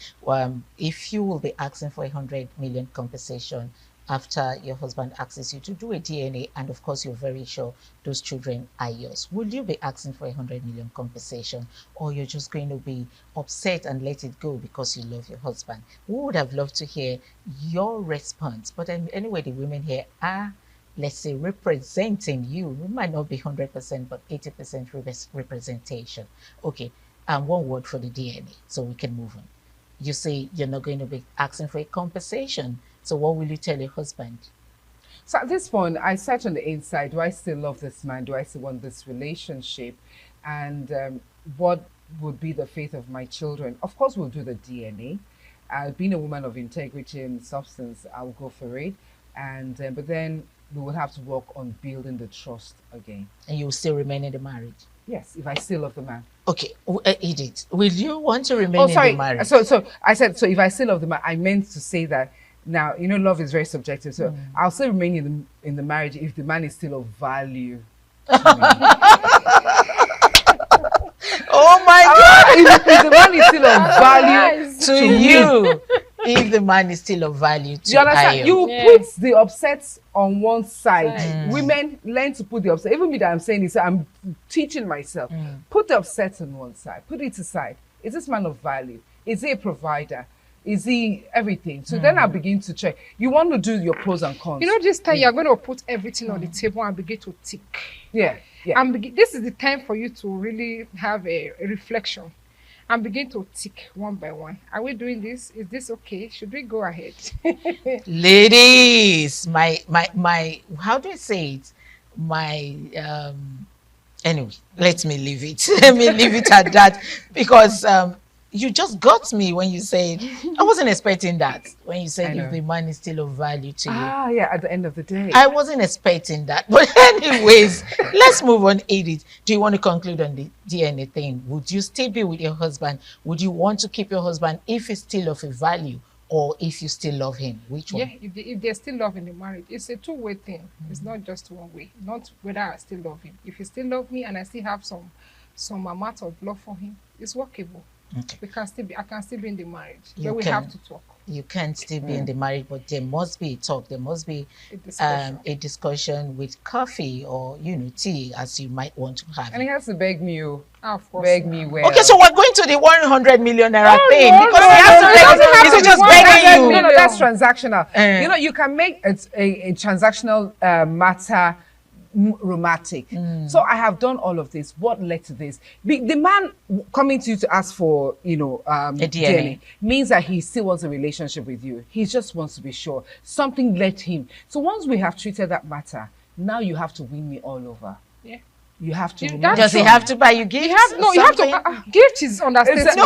If you will be asking for 100 million compensation after your husband asks you to do a DNA, and of course you're very sure those children are yours, will you be asking for 100 million compensation, or you're just going to be upset and let it go because you love your husband? We would have loved to hear your response. But anyway, the women here are, let's say, representing you. It might not be 100%, but 80% representation. Okay, one word for the DNA, so we can move on. You say you're not going to be asking for a compensation. So what will you tell your husband? So at this point, I sat on the inside. Do I still love this man? Do I still want this relationship? And what would be the fate of my children? Of course, we'll do the DNA. Being a woman of integrity and substance, I'll go for it. And but then we will have to work on building the trust again. And you will still remain in the marriage? Yes, if I still love the man. Okay, Edith, will you want to remain in the marriage? So I said, so if I still love the man, I meant to say that. Now, you know, love is very subjective. So I'll still remain in the marriage if the man is still of value to me. Oh my God! If the man is still of value to you, if the man is still of value to you. You understand? You put the upsets on one side. Women learn to put the upset. Even me that I'm saying this, I'm teaching myself. Put the upsets on one side. Put it aside. Is this man of value? Is he a provider? Is he everything? So then I'll begin to check. You want to do your pros and cons. You know, this time you're going to put everything on the table and begin to tick. Yeah. And this is the time for you to really have a reflection and begin to tick one by one. Are we doing this? Is this okay? Should we go ahead? Ladies, my how do I say it? Anyway, let me leave it. Let me leave it at that, because you just got me when you said, I wasn't expecting that. When you said if the man is still of value to you. Yeah, at the end of the day. I wasn't expecting that. But anyways, let's move on, Edith. Do you want to conclude on the DNA thing? Would you still be with your husband? Would you want to keep your husband if he's still of a value, or if you still love him? Which one? Yeah, if they're still loving the marriage, it's a two-way thing. It's not just one way. Not whether I still love him. If he still love me and I still have some amount of love for him, it's workable. Okay. I can still be in the marriage. But we have to talk. You can still be in the marriage, but there must be talk. There must be a discussion with coffee or tea, as you might want to have. And he has to beg me, of course. Beg me well. Okay, so we're going to the 100 million naira thing, because he has to just begging you. No, that's transactional. You know, you can make a transactional matter romantic. So I have done all of this. What led to this? The man coming to you to ask for, a DNA means that he still wants a relationship with you. He just wants to be sure. Something led him. So once we have treated that matter, now you have to win me all over. Yeah. You have to. Does he have to buy you gifts? You have to. Gift is understatement.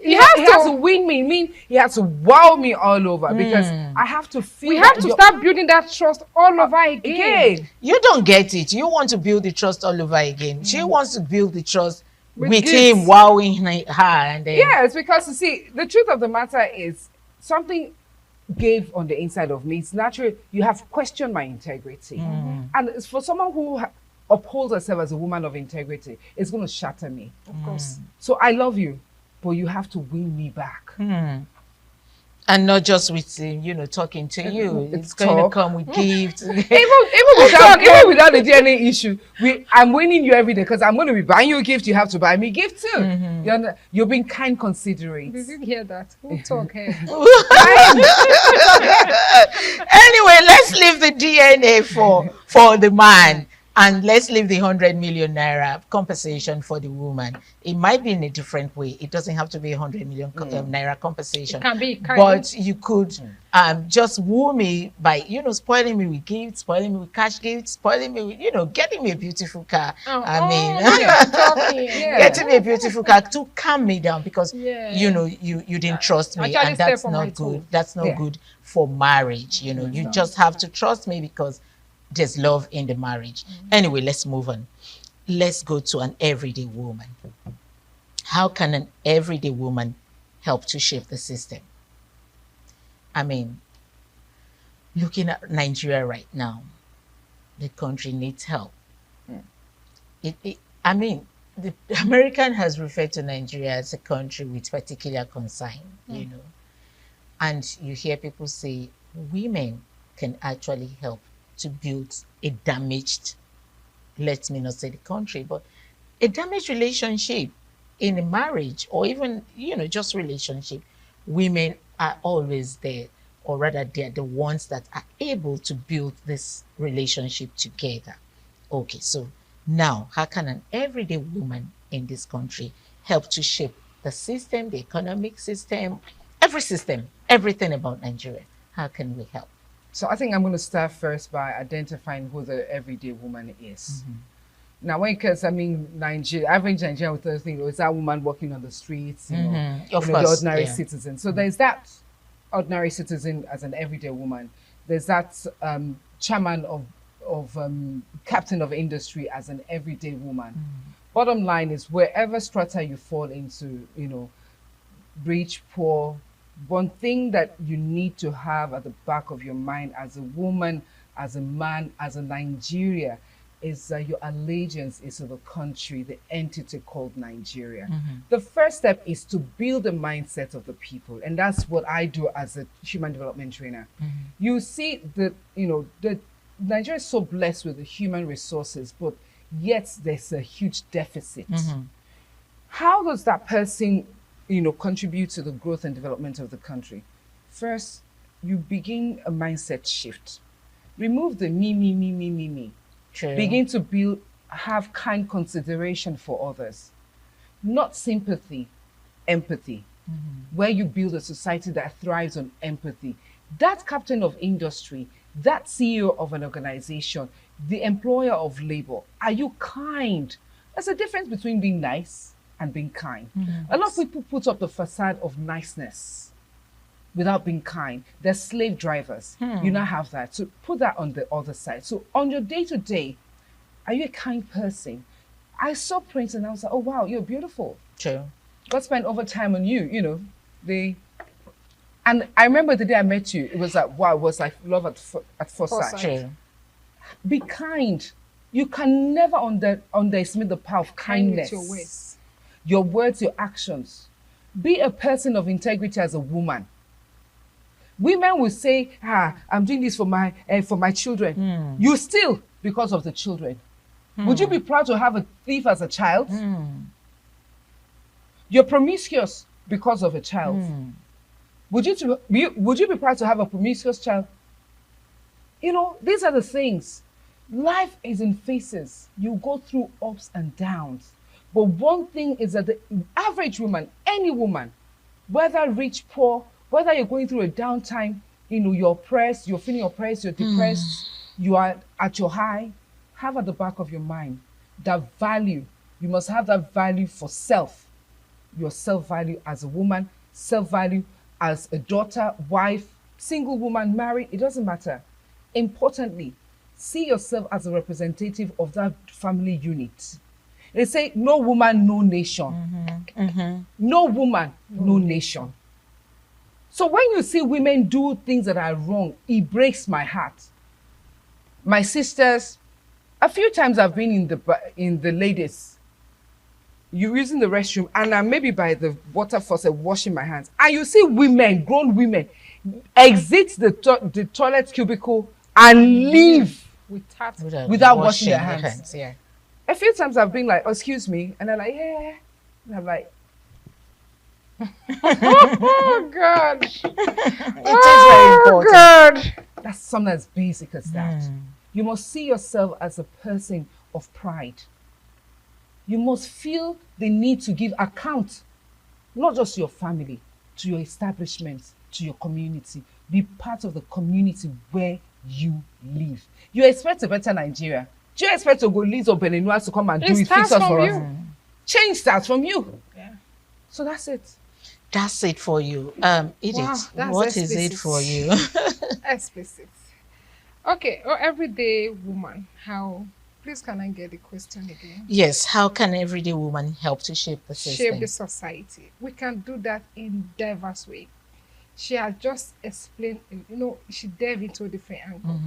He has to win me. I mean, he has to wow me all over, because I have to feel. We have to start building that trust all over again. You don't get it. You want to build the trust all over again. She wants to build the trust with him wowing her, and then. Yes, because you see, the truth of the matter is something gave on the inside of me. It's natural. You have questioned my integrity, and it's for someone who upholds herself as a woman of integrity, it's going to shatter me. Of course. So I love you, but you have to win me back. And not just with, talking to you. It's going to come with gifts. even without the DNA issue, I'm winning you every day because I'm going to be buying you a gift. You have to buy me a gift too. You're being kind, considerate. Did you hear that? Who talk here? Anyway, let's leave the DNA for the man. And let's leave the 100 million naira compensation for the woman. It might be in a different way. It doesn't have to be 100 million naira compensation. It can be. But you could just woo me by, spoiling me with gifts, spoiling me with cash gifts, spoiling me with, getting me a beautiful car. Getting me a beautiful car to calm me down because, you didn't trust me. And that's not good. That's not good for marriage. You just have to trust me because there's love in the marriage. Anyway, let's move on. Let's go to an everyday woman. How can an everyday woman help to shape the system? I mean, looking at Nigeria right now, the country needs help. The American has referred to Nigeria as a country with particular concern, and you hear people say women can actually help to build a damaged, let me not say the country, but a damaged relationship in a marriage or even, just relationship. Women are always there, or rather they're the ones that are able to build this relationship together. Okay, so now how can an everyday woman in this country help to shape the system, the economic system, everything about Nigeria? How can we help? So I think I'm going to start first by identifying who the everyday woman is. Now, because average Nigeria would think it's that woman walking on the streets, the ordinary citizen. So there's that ordinary citizen as an everyday woman. There's that chairman of captain of industry as an everyday woman. Bottom line is wherever strata you fall into, rich, poor. One thing that you need to have at the back of your mind as a woman, as a man, as a Nigeria, is that your allegiance is to the country, the entity called Nigeria. The first step is to build the mindset of the people. And that's what I do as a human development trainer. You see that, Nigeria is so blessed with the human resources, but yet there's a huge deficit. How does that person contribute to the growth and development of the country? First, you begin a mindset shift. Remove the me. True. Begin to have kind consideration for others. Not sympathy, empathy. Where you build a society that thrives on empathy. That captain of industry, that CEO of an organization, the employer of labor, are you kind? There's a difference between being nice and being kind. A lot of people put up the facade of niceness without being kind. They're slave drivers. You now have that. So put that on the other side. So on your day-to-day, are you a kind person? I saw Prince and I was like, oh wow, you're beautiful. True. God spent over time on you, and I remember the day I met you, it was like, wow, it was like love at first sight. True. Be kind. You can never underestimate the power of kindness. Your words, your actions. Be a person of integrity as a woman. Women will say, I'm doing this for my children. You still, because of the children. Would you be proud to have a thief as a child? You're promiscuous because of a child. Would you be proud to have a promiscuous child? These are the things. Life is in phases. You go through ups and downs. But one thing is that the average woman, any woman, whether rich, poor, whether you're going through a downtime, you're oppressed, you're feeling oppressed, you're depressed, you are at your high, have at the back of your mind that value. You must have that value for self. Your self-value as a woman, self-value as a daughter, wife, single woman, married, it doesn't matter. Importantly, see yourself as a representative of that family unit. They say, no woman, no nation. No woman, no nation. So when you see women do things that are wrong, it breaks my heart. My sisters, a few times I've been in the ladies. you using the restroom, and I'm maybe by the water faucet washing my hands, and you see women, grown women, exit the toilet cubicle and leave without washing their hands. Yeah. A few times I've been like, oh, excuse me, and they're like, yeah, and I'm like, oh God, It is very important. God. That's something as basic as that. You must see yourself as a person of pride. You must feel the need to give account, not just to your family, to your establishment, to your community. Be part of the community where you live. You expect a better Nigeria. Do you expect Ogolese or Benenua to come and do it, fix us for us? Change starts from you. Yeah. So that's it. That's it for you. Edith, Wow, what is it for you? Explicit. Okay, everyday woman, how, please can I get the question again? Yes, how can everyday woman help to shape the system? Shape the society. We can do that in diverse ways. She has just explained, she delved into a different angle.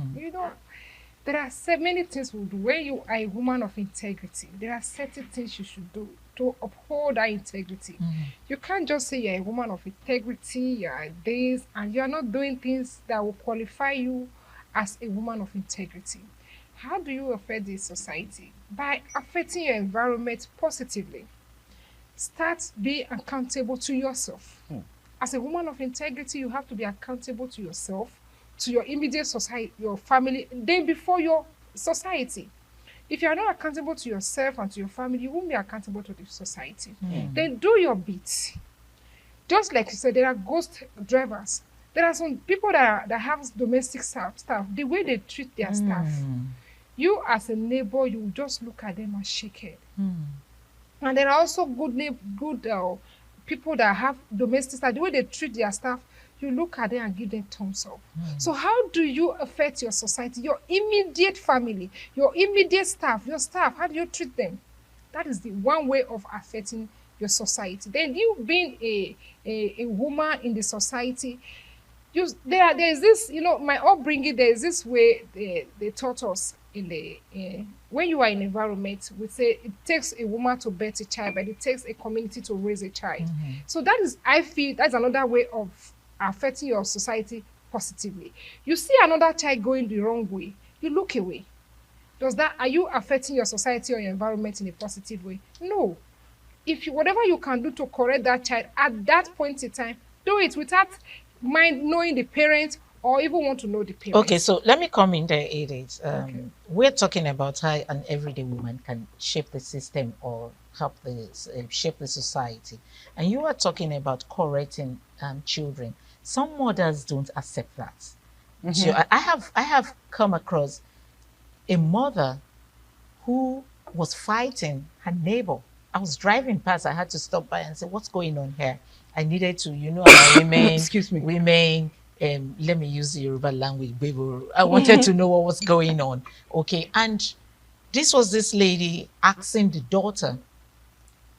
There are so many things we do. When you are a woman of integrity, there are certain things you should do to uphold that integrity. You can't just say you're a woman of integrity, you're this, and you're not doing things that will qualify you as a woman of integrity. How do you affect the society? By affecting your environment positively. Start being accountable to yourself. As a woman of integrity, you have to be accountable to yourself, to your immediate society, your family, then before your society. If you are not accountable to yourself and to your family, you won't be accountable to the society. Then do your bit. Just like you said, there are ghost drivers. There are some people that have domestic staff, the way they treat their staff. You as a neighbor, you just look at them and shake head. And there are also good people that have domestic staff, the way they treat their staff, you look at them and give them thumbs up. So how do you affect your society, your immediate family, your immediate staff, your staff? How do you treat them? That is the one way of affecting your society. Then you being a woman in the society, there is this, my upbringing, there is this way they taught us when you are in an environment, we say it takes a woman to bear a child, but it takes a community to raise a child. So that is, I feel, that's another way of affecting your society positively. You see another child going the wrong way, you look away. Are you affecting your society or your environment in a positive way? No. Whatever you can do to correct that child at that point in time, do it without mind knowing the parent or even want to know the parent. Okay, so let me come in there, Edith. We're talking about how an everyday woman can shape the system or help shape the society. And you are talking about correcting children. Some mothers don't accept that. So I have come across a mother who was fighting her neighbor. I was driving past, I had to stop by and say, what's going on here? I needed to, our women, excuse me, women, let me use the Yoruba language, baby. I wanted to know what was going on. Okay, and this was this lady asking the daughter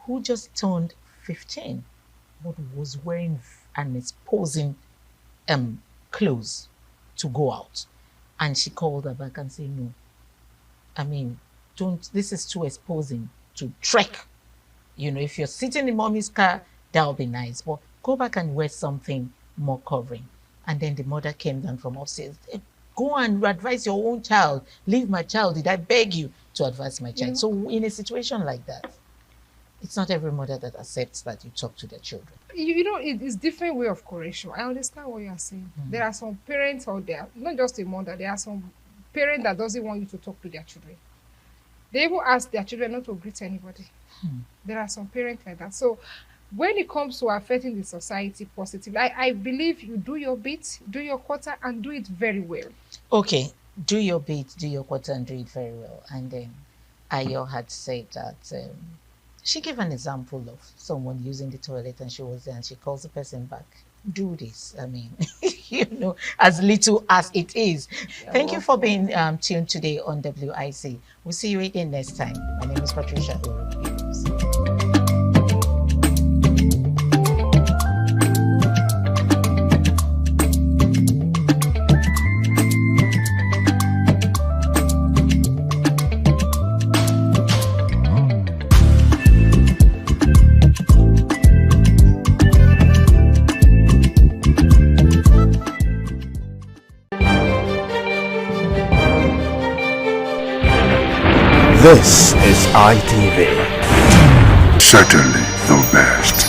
who just turned 15, but was wearing and exposing clothes to go out. And she called her back and said, no, I mean, this is too exposing to trek. If you're sitting in mommy's car, that'll be nice, but go back and wear something more covering. And then the mother came down from upstairs. Go and advise your own child. Leave my child. Did I beg you to advise my child? So in a situation like that, it's not every mother that accepts that you talk to their children. It's different way of correction. I understand what you are saying. There are some parents out there, not just a mother, there are some parents that doesn't want you to talk to their children. They will ask their children not to greet anybody. There are some parents like that. So when it comes to affecting the society positively, I believe you do your bit, do your quarter, and do it very well. Okay, do your bit, do your quarter, and do it very well. And then Ayo had said that she gave an example of someone using the toilet and she was there and she calls the person back. Do this. I mean, as little as it is. Thank you for being tuned today on WIC. We'll see you again next time. My name is Patricia Uru. This is ITV. Certainly the best.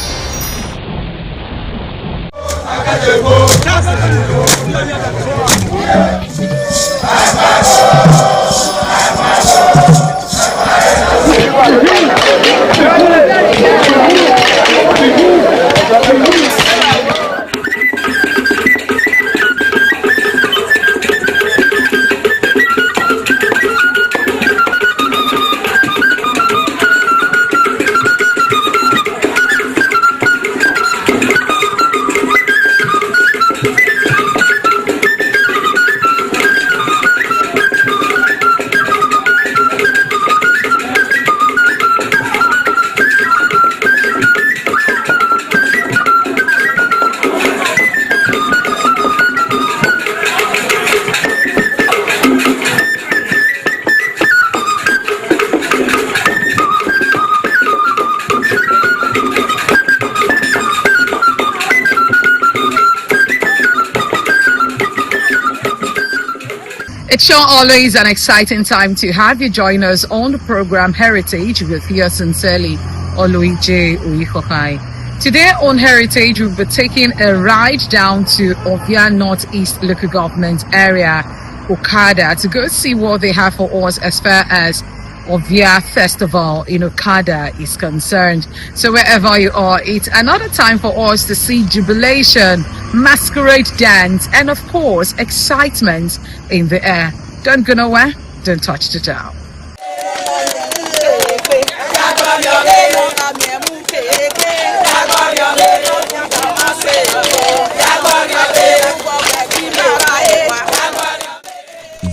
It's sure always an exciting time to have you join us on the program Heritage with yours sincerely, Oluije Uihokai. Today on Heritage, we'll be taking a ride down to Ovia Northeast Local Government Area, Okada, to go see what they have for us as far as Ovia Festival in Okada is concerned. So wherever you are, it's another time for us to see jubilation, masquerade dance, and of course, excitement in the air. Don't go nowhere, don't touch the dial.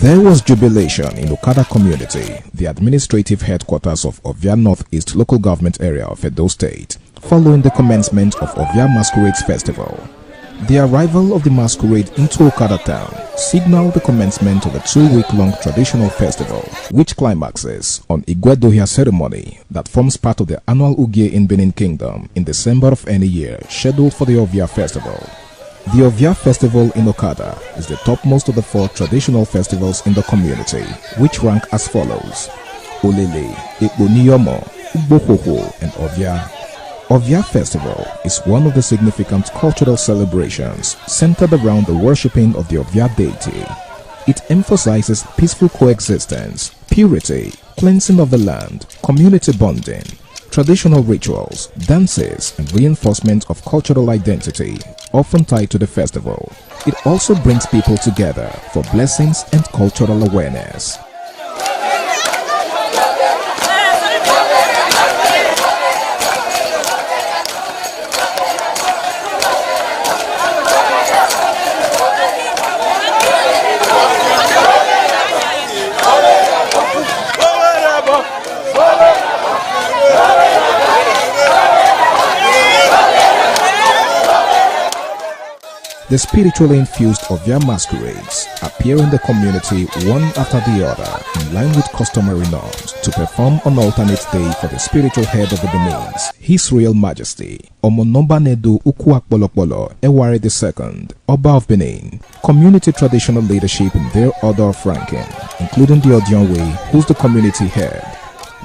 There was jubilation in Okada community, the administrative headquarters of Ovia Northeast Local Government Area of Edo State, following the commencement of Ovia Masquerades Festival. The arrival of the masquerade into Okada town signaled the commencement of a 2-week-long traditional festival, which climaxes on Igwedohia ceremony that forms part of the annual Ugie in Benin Kingdom in December of any year, scheduled for the Ovia Festival. The Ovia Festival in Okada is the topmost of the 4 traditional festivals in the community, which rank as follows: Olele, Ekponiyomo, Ugbohoho, and Ovia. Ovia Festival is one of the significant cultural celebrations centered around the worshipping of the Ovia deity. It emphasizes peaceful coexistence, purity, cleansing of the land, community bonding, traditional rituals, dances, and reinforcement of cultural identity, often tied to the festival. It also brings people together for blessings and cultural awareness. The spiritually infused Ovia masquerades appear in the community one after the other in line with customary norms to perform on alternate day for the spiritual head of the Benin's, His Royal Majesty, Omonombanedu Ukuakbolokbolo Eware II, Oba of Benin. Community traditional leadership in their order of ranking, including the Odionwe, who's the community head.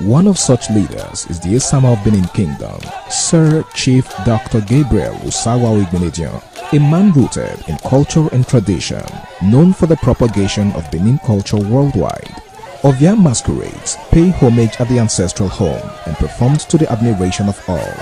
One of such leaders is the Esama of Benin Kingdom, Sir Chief Dr. Gabriel Usawa Igbenedion, a man rooted in culture and tradition, known for the propagation of Benin culture worldwide. Ovia masquerades pay homage at the ancestral home and performed to the admiration of all.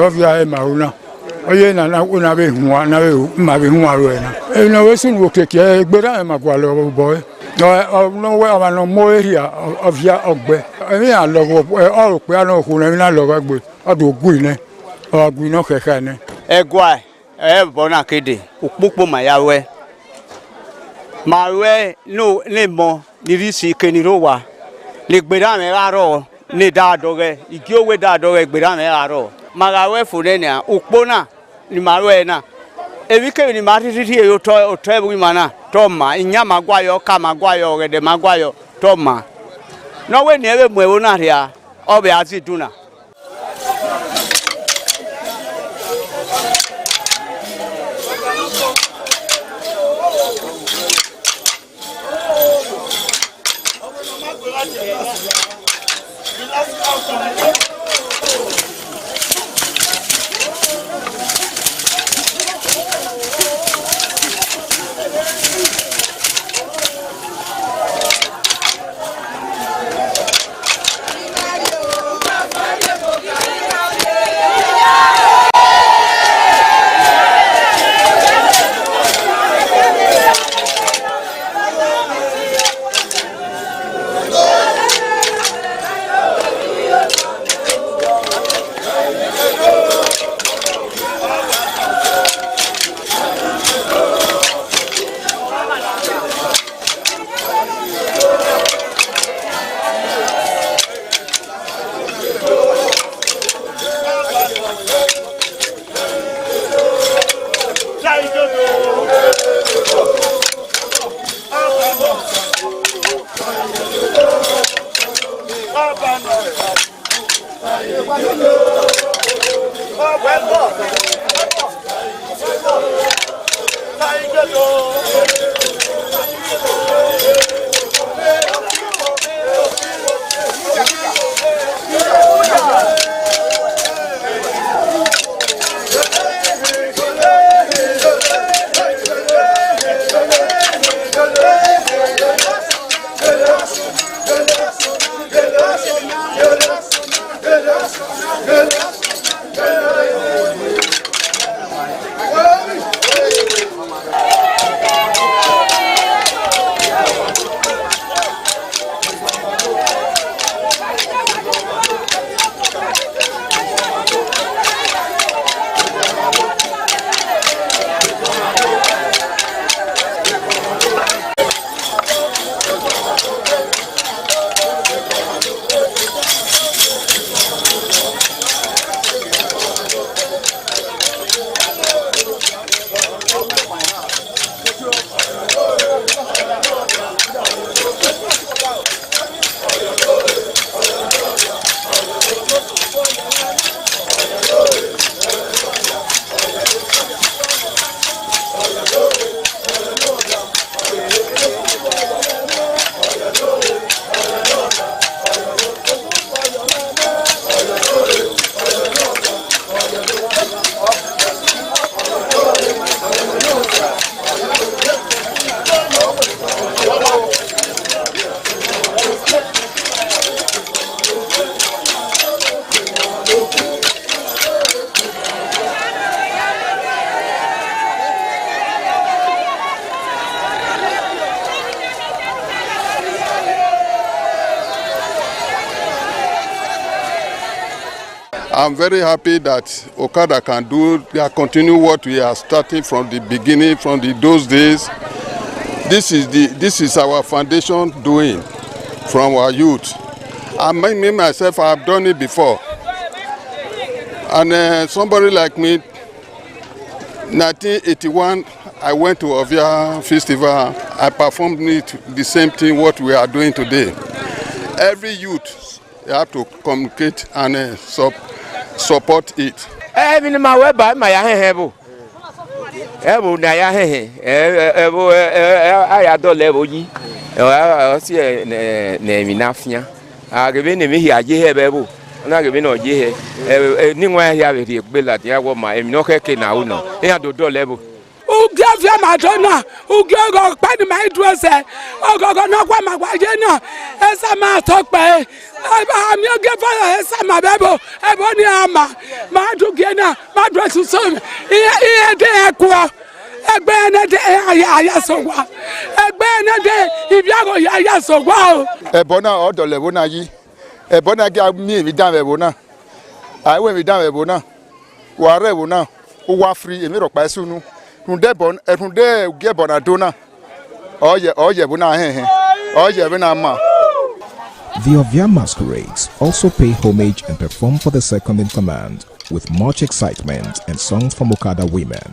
Ovia Maruna. Oye na una be huwa na be ma be huwa ro na. E na we sin wo keke egbera e magwalo boy. No we ava no mo area ovia ogbe. Emi a logo o pe ana ku na logo gbe. Odo gui ne. O gui no keke ne. Egwa e bona kede opopo mayawe. Mawe no le mo ni risi keniro wa. Le gbera me aro ni da doge igi owe da doge gbera me aro. Magawe funenia ukpona ni mawe na. Evike ni matiti yo to bu mana toma inya magwayo ka magwayo gede magwayo toma. No we ni ebe mwewo na ria obe aziduna. I'm very happy that Okada can continue what we are starting from the beginning, from those days. This is our foundation doing from our youth. And me myself, I have done it before. And somebody like me, 1981, I went to Ovia Festival. I performed the same thing what we are doing today. Every youth, you have to communicate and support it. Even my web by my hebu. Ebu na ya hehe. Ebu I don't level ye. I see name in Afia. I give in me here, ye have ebu. And I give in or ye. Anywhere here with the bill at the hour, my no cake now. No, they are the level. Who gave you Madonna? Who gave God by my dress? Oh, God, no, what my wife, you know, as a man talk by. I'm your giver, as a my baby, Ebony Ama. madu gena madu susun iye de ekwo egbe na de aya sogwa egbe na de ibiago aya sogwa o ebona odole wona yi ebona ga mi dan wona ai we mi dan wona wa re wona o wa free emi ro pa sunu runde bon runde ge bona dona oye bona he oye bona ma. The Ovia masquerades also pay homage and perform for the second in command with much excitement and songs from Okada women.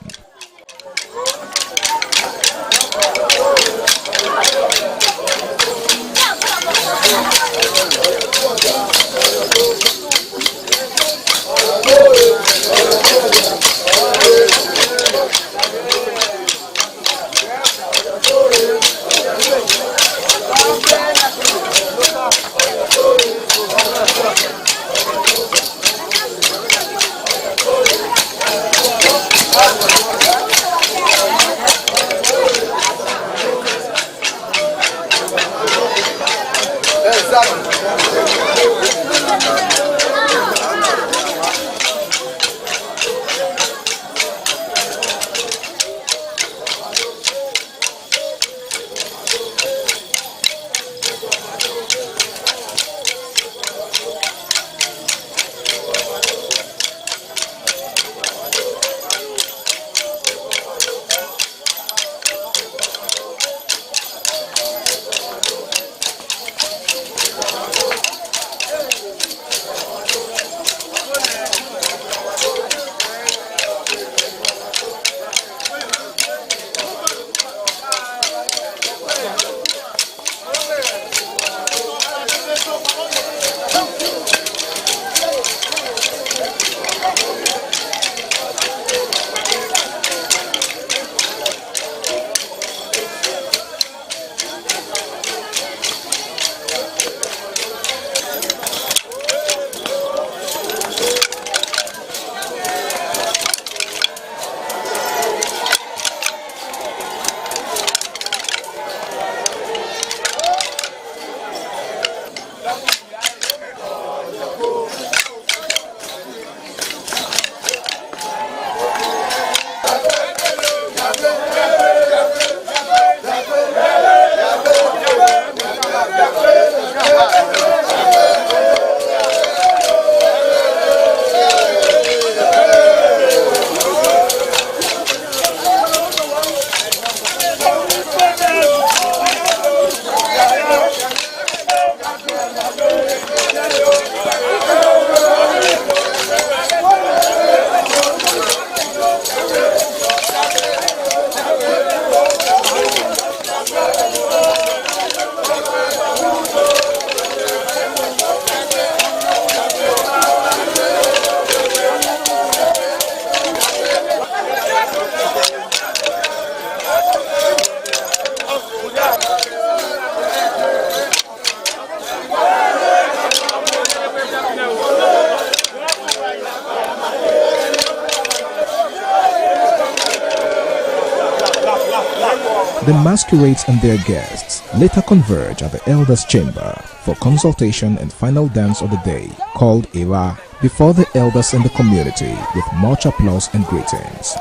The masquerades and their guests later converge at the elders' chamber for consultation and final dance of the day, called Ewa, before the elders in the community with much applause and greetings.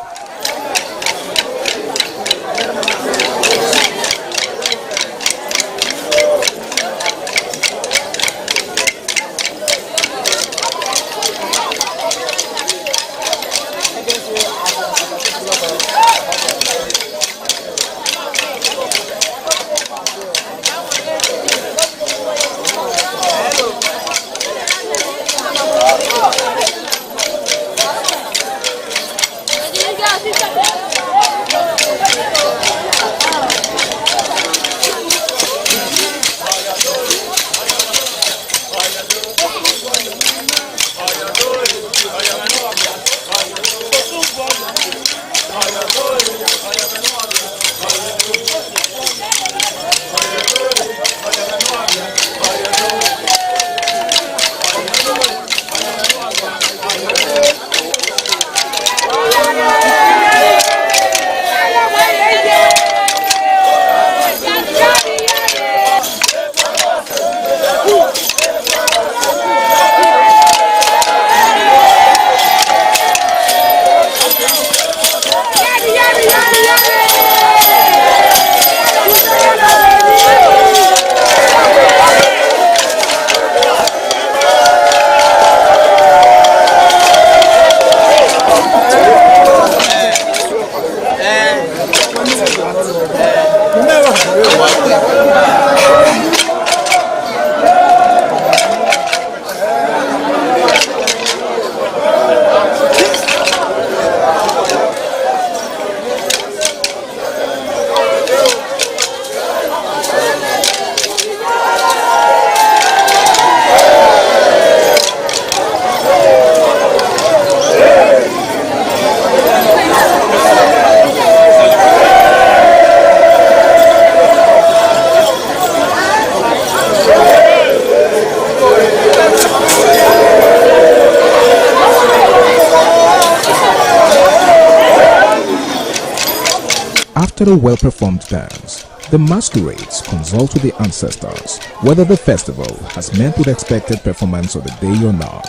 After a well-performed dance, the masquerades consult with the ancestors whether the festival has met with expected performance of the day or not.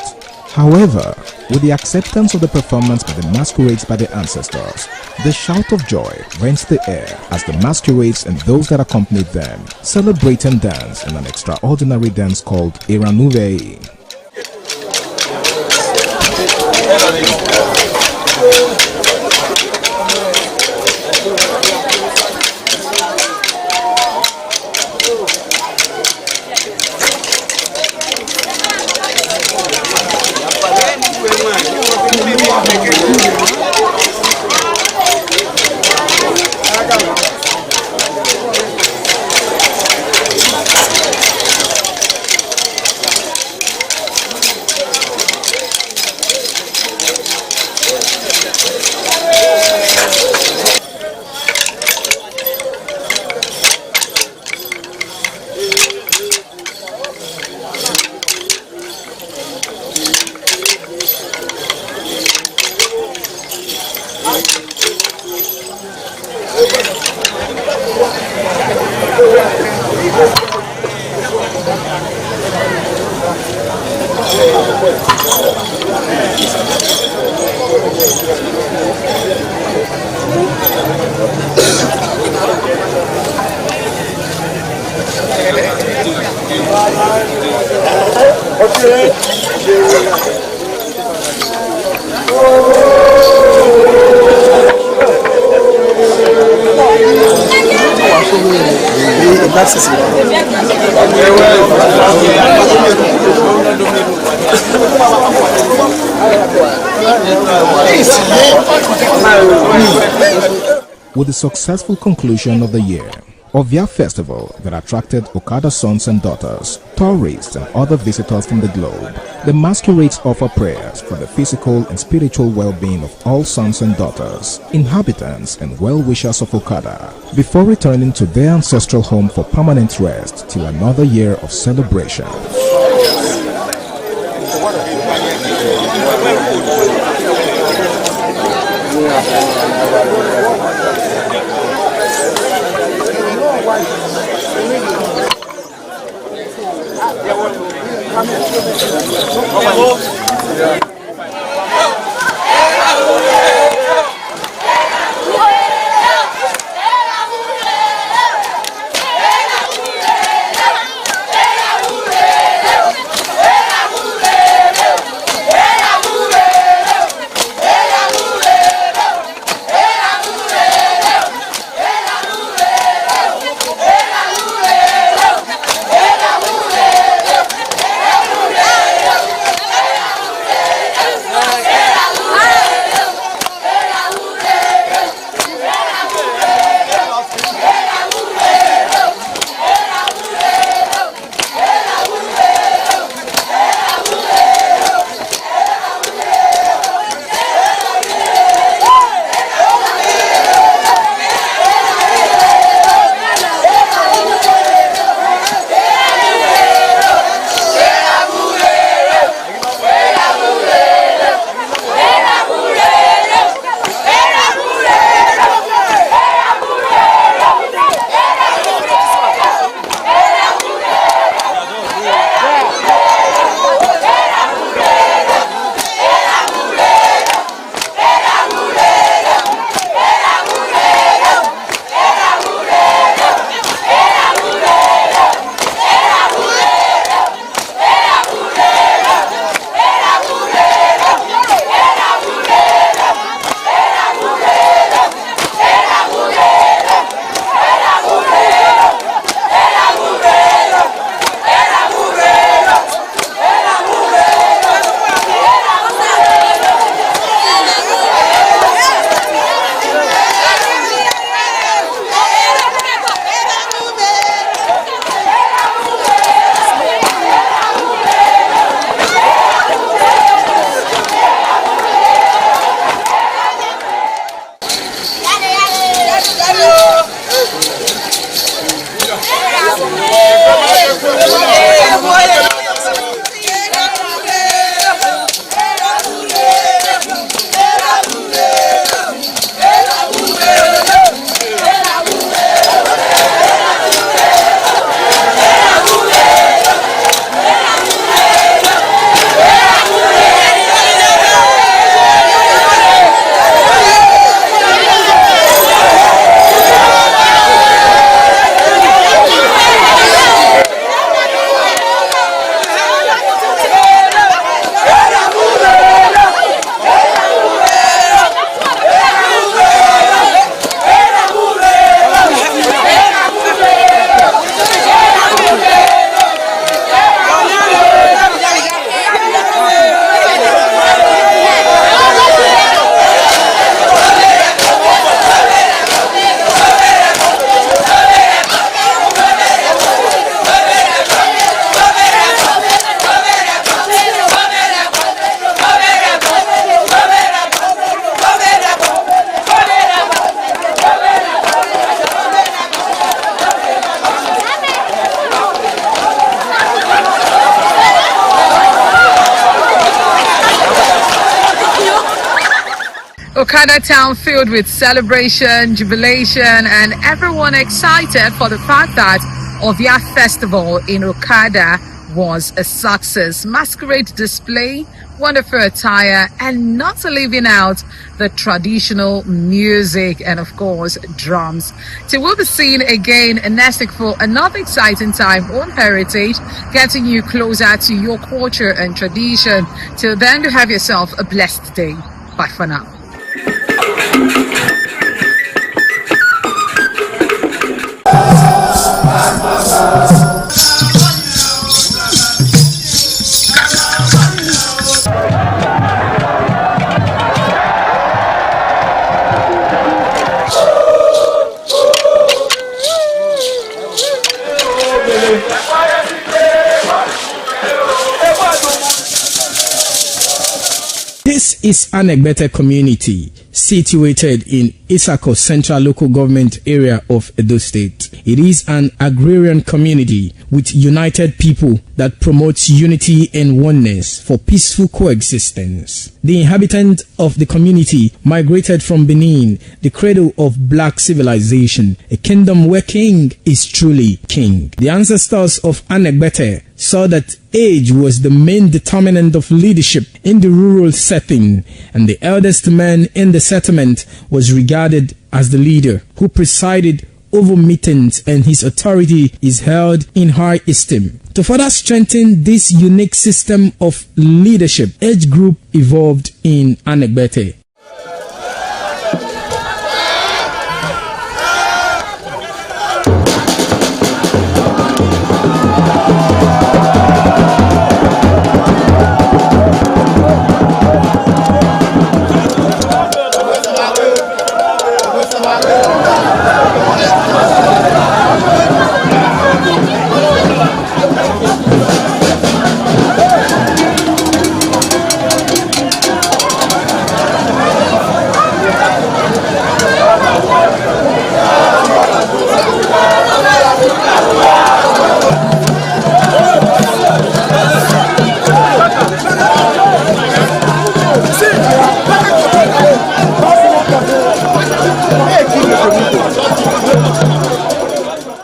However, with the acceptance of the performance by the masquerades by the ancestors, the shout of joy rents the air as the masquerades and those that accompanied them celebrate and dance in an extraordinary dance called Iranuvei. With the successful conclusion of the year, Ovia Festival that attracted Okada sons and daughters, tourists and other visitors from the globe, the masquerades offer prayers for the physical and spiritual well-being of all sons and daughters, inhabitants and well-wishers of Okada, before returning to their ancestral home for permanent rest till another year of celebration. Okada town filled with celebration, jubilation, and everyone excited for the fact that Ovia Festival in Okada was a success. Masquerade display, wonderful attire, and not leaving out the traditional music and, of course, drums. Till we'll be seen again next week for another exciting time on Heritage, getting you closer to your culture and tradition. Till then, do have yourself a blessed day. Bye for now. This is Anegbete community situated in Isako Central Local Government area of Edo State. It is an agrarian community with united people that promotes unity and oneness for peaceful coexistence. The inhabitants of the community migrated from Benin, the cradle of black civilization, a kingdom where king is truly king. The ancestors of Anegbete saw that age was the main determinant of leadership in the rural setting, and the eldest man in the settlement was regarded as the leader who presided over meetings, and his authority is held in high esteem. To further strengthen this unique system of leadership, age group evolved in Anegbete.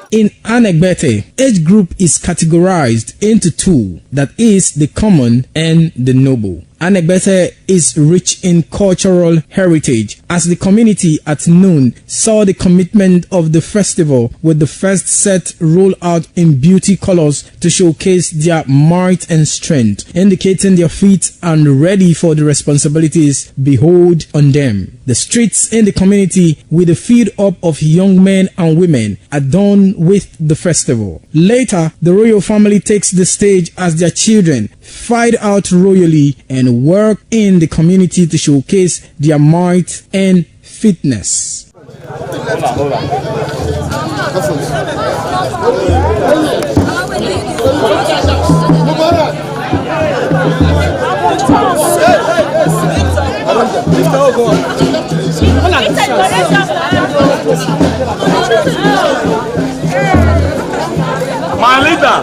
In Anegbete, age group is categorized into two, that is the common and the noble. Anegbete is rich in cultural heritage, as the community at noon saw the commitment of the festival with the first set rolled out in beauty colors to showcase their might and strength, indicating their feet and ready for the responsibilities behold on them. The streets in the community with a feed up of young men and women adorned with the festival. Later, the royal family takes the stage as their children fight out royally and work in the community to showcase their might and fitness. My leader.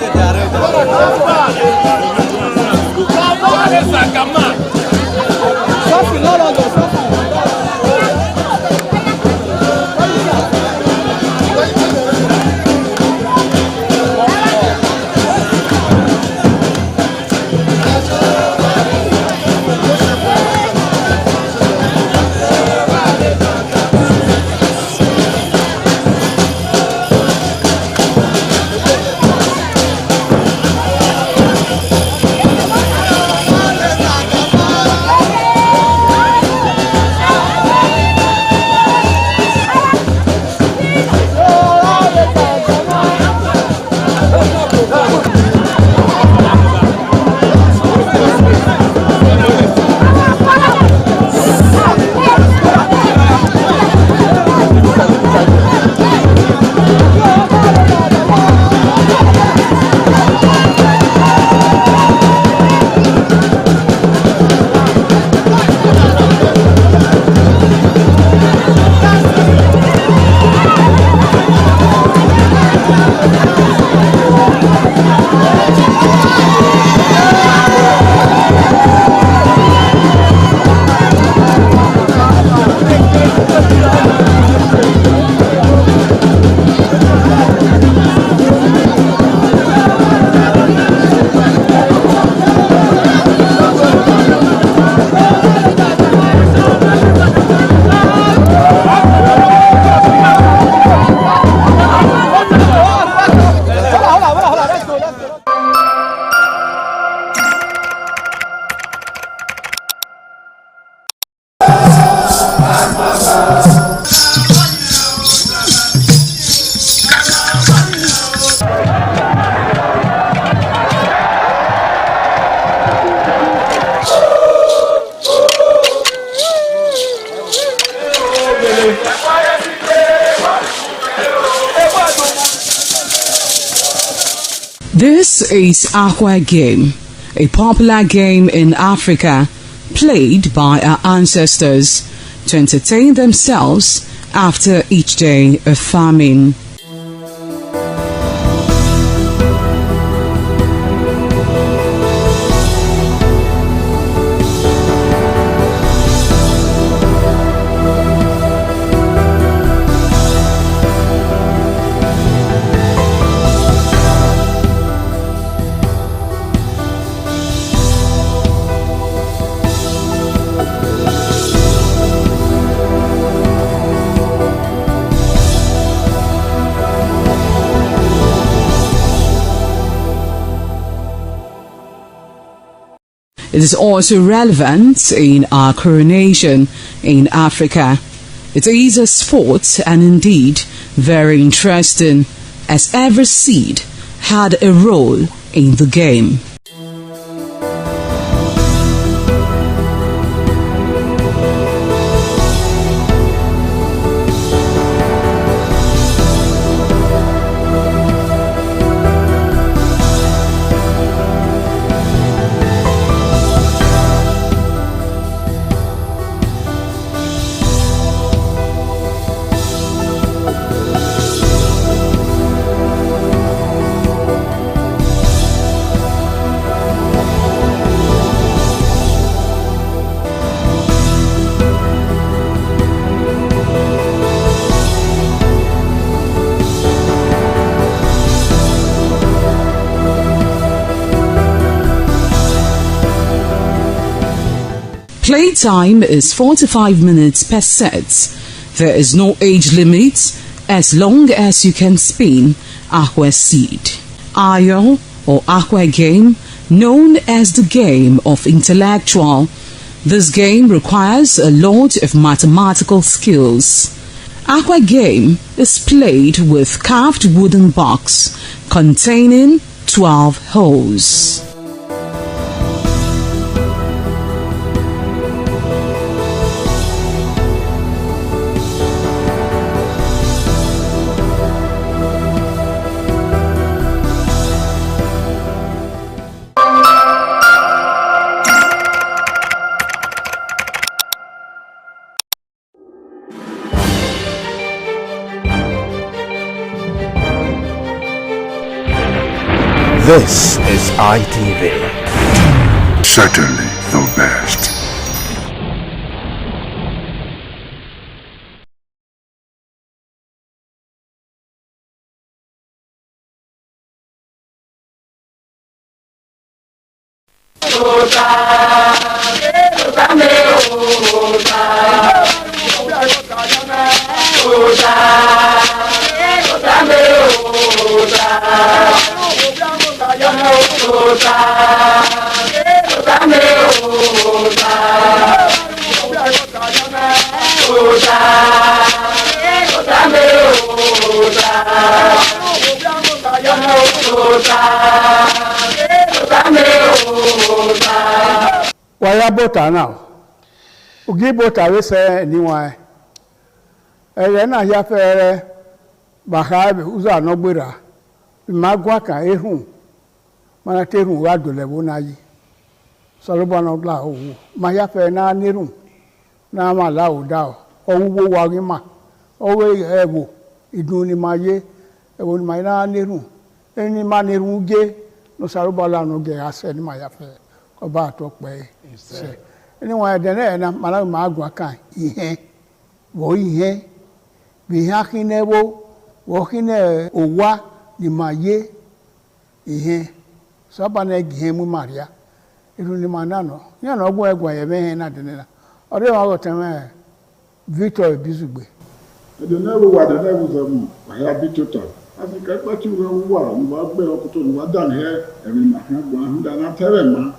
This is Aqua Game, a popular game in Africa played by our ancestors to entertain themselves after each day of farming. It is also relevant in our coronation in Africa. It is a sport and indeed very interesting, as every seed had a role in the game. Playtime is 45 minutes per set. There is no age limit as long as you can spin aqua seed. Ayo or aqua game, known as the game of intellectual. This game requires a lot of mathematical skills. Aqua game is played with carved wooden box containing 12 holes. This is ITV. Certainly the best. Waya bota now. Ugi bota we say niwa. Ere na ya fere bahabe uza no gbera. Magwa kan ehun. Mana terun wa dole wo na yi. Sorobo no gla owo. Ma ya fe na nirun. Na ma la o da o. Owo wa ri ma. Owe ewo idun ni ma ye. Ewo ni ma na nirun. Eni ma nirun ge no sorobo la no ge ase ni ma ya fe. Ọba atọpẹ ṣe níwọn ẹdẹ náà na mara ma agwa kan ihe wo ihe bi ha kinewo wo kine owa ni maye ihe sọba na gihe mu maria iru ni manano ya na ogwo egwa ye be na de na ore wa go teme Victor Bizugbe de na wo wa de na wo zamu ya bi total Africa pa ti wo wa ni wa gbe okuto ni wa dan he emi ma kan gwa hu da na tere ma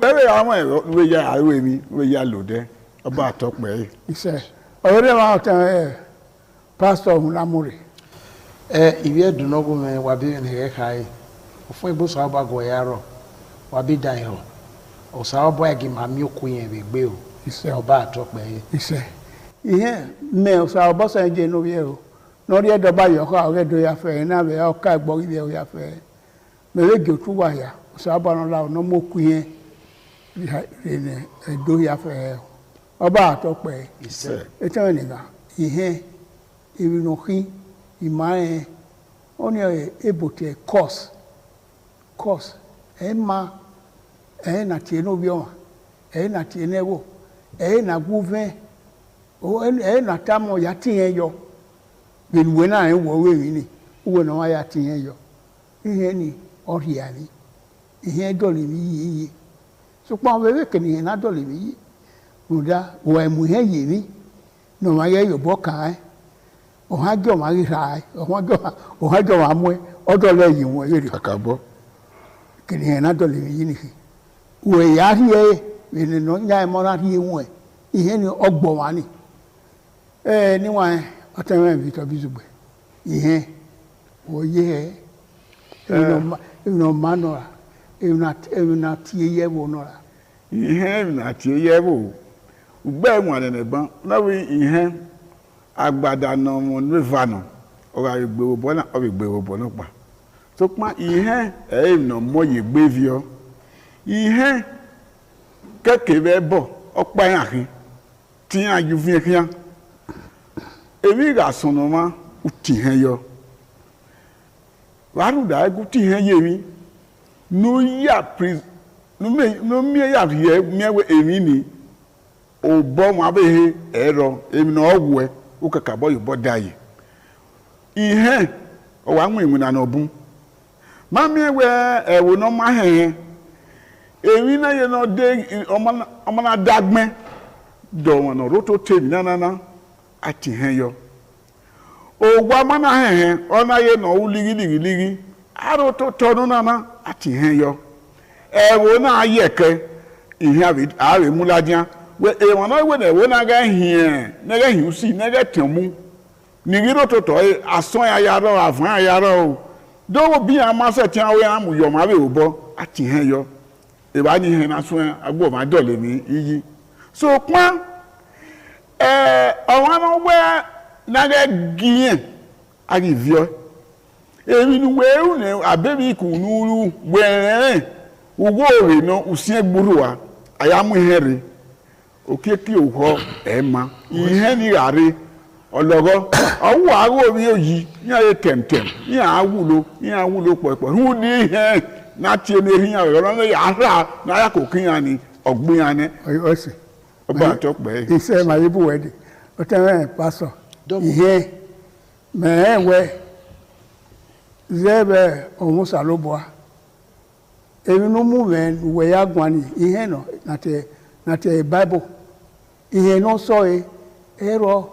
Wẹ́rẹ́ àwọn ẹ̀rọ ìwé ya àríwé mi ìwé ya lòdẹ́ ọba àtọ́pẹ́ yìí. Iṣẹ́ ọ̀rẹ́ wa ọ̀tẹ̀ ẹ̀ pásítọ̀ ọ̀hún lámúrè. Ìwé ẹ̀dùnọ́gún mi wà bí ẹnìyẹn ká yìí fún ìbùsọ̀ ọba gọ̀ ya rọ̀ wà bí dàn yìí ọ̀sà ọba ẹ̀gì màmí òkú yẹn rè gbé o ọba àtọ́pẹ́ yìí. Iṣẹ́ ìyẹn mẹ ọ̀sà ọbọ̀sẹ̀ ń jẹ́ inú yẹ o n'ọrịa dọba yọkọ ọrịa do ya fẹ na bẹ ọka ẹgbọ ilẹ ya fẹ mẹrẹ gòtú wà ya ọsọ abanọla ọ̀nà mọ́kù yẹn rìnà ẹ̀dọ́ ya fẹ ọba àtọpẹ ẹtọ́ ẹnìkan ìhẹ́ ìrìnàkí ìmọ̀ ẹ̀ wọ́n ní ebòtẹ̀ course ẹ̀ ma ẹ̀ nà tiẹ̀ n'obi ọ̀ma ẹ̀ nà tiẹ̀ n'ẹ̀wọ̀ ẹ̀ nà gúvẹ́ ẹ̀ nà tamọ̀ ya tiẹ̀ yọ gbẹ̀lùwẹ̀ náà ẹ̀ wọ̀ owó èmi ni owó náà wọ́n ya tiẹ̀ yọ ìhẹ́ ni ọ̀rìà ni ìhẹ́ dọ̀lẹ̀ mi yíyí sọpọ̀ àwọn ẹ̀rẹ́ kìnìyàn náà dọ̀lẹ̀ mi yí nùdá wọ̀ ẹ̀mú ìhẹ́ yìí ni nà wọ́n ayẹ yọ̀bọ̀ kàn án ọ̀hán jọ̀ wọ́n ríra ẹ̀ ọ̀hán jọ̀ wọ́n amú ẹ̀ ọ̀dọ̀ lẹ́yìn wọn èrè Àkàbọ̀. kìnìyàn náà dọ̀lẹ̀ mi yí nìyí wọ̀ ẹ̀yà rí ẹ̀ ẹ̀nì náà nyá ẹ̀ mọ́ra rí wọn ẹ̀ ìhẹ́ ni ọgbọ̀ wọn ni ẹ̀ níwọ̀n ọ̀tẹ̀wọ̀n ẹ̀ Victor Bizugbe ìhẹ́ wọ̀ yẹ ẹ̀ ẹ̀yìn ọ̀ma nọ̀ra ẹ̀yìn àti ẹ̀yẹ wọ̀ nọ̀ra. Ihe na tie ye bo. Ugbe mu ane ne ban. Na wi ihe agbada no mo ne va no. O ga gbe wo bo na o gbe wo bo no pa. So pa ihe no mo ye gbe vio. Ihe keke be bo o pa yan hin. Ti an ju fi kian. Ebi ga sunu ma uti hen yo. Waru da gu ti hen ye mi. No ya pris no me ya ye me we emi ni o bo mo abehe ero emi na ogwe o kaka bo yo bodaye ihe o wa nwe mu na no bun ma me we ewo no ma he emi na ye no de omo na dagme do won no roto tebi na ati he yo o gwa ma na he ona ye no uligi aro to tonu na ati he yo ẹ̀wọ̀n náà yẹ kẹ́ ìhìn àwẹ̀ múládìá ẹ̀wọ̀n náà wẹ̀ ẹ̀wọ̀n náà gẹ́ hìn sí nẹ́gẹ́ tẹ̀mú nìyíró tó tọ́ ẹ asán ayarọ́ àfọ̀n ayarọ́ o dọ́wọ́ bí i máa sẹ̀tì àwọn àmú yọ̀ máa bẹ̀ ò bọ́ àti hẹ́ yọ ìbá ní hẹ́ náà sún agbó máa dọ̀lẹ̀ mí iyì so pọ́n ọ̀wọ́n náà wẹ́ náà gíyẹn àgìvíọ́ èmi ni wẹ́ẹ́rù ní àbẹ́bí ìkùnúrú wẹ́ẹ́rẹ́ ugbo ore no usie gburu wa ayamu ihere okeke oho ema ihe ni gari ologo owu ago mi oyi ni aye temtem ni awulo popo hu ni ihe na tie ni ehin awo lo ya ra na ya ko kin ani ogbin ani o si oba to pe ise ma yibu wedi o te pastor ihe me we zebe omusa loboa èmi no mu men we ya gwani ihe no na te Bible ihe no so ero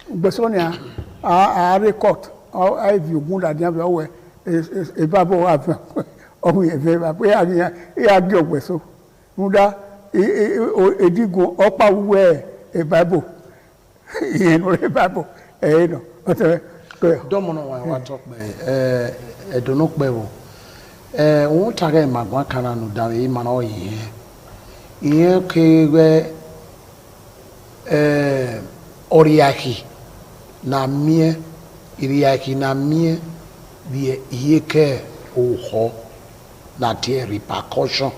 gbesonia a record I view gunda dia be we Bible wa o ye ve ba pe ya gi ogbeso muda edigun opa we Bible ihe no Bible no ote domono wa talk be edono pe wo wọ́n tàgé màgbọ́n kan nù dàbí ìmọ̀nà ọ̀yìn ìyẹn kéwẹ́ ọ̀rìàkì nà mìíẹ́ ìrìàkì nà mìíẹ́ bí iye kẹ́ òhọ́ nà tiẹ̀ repercussion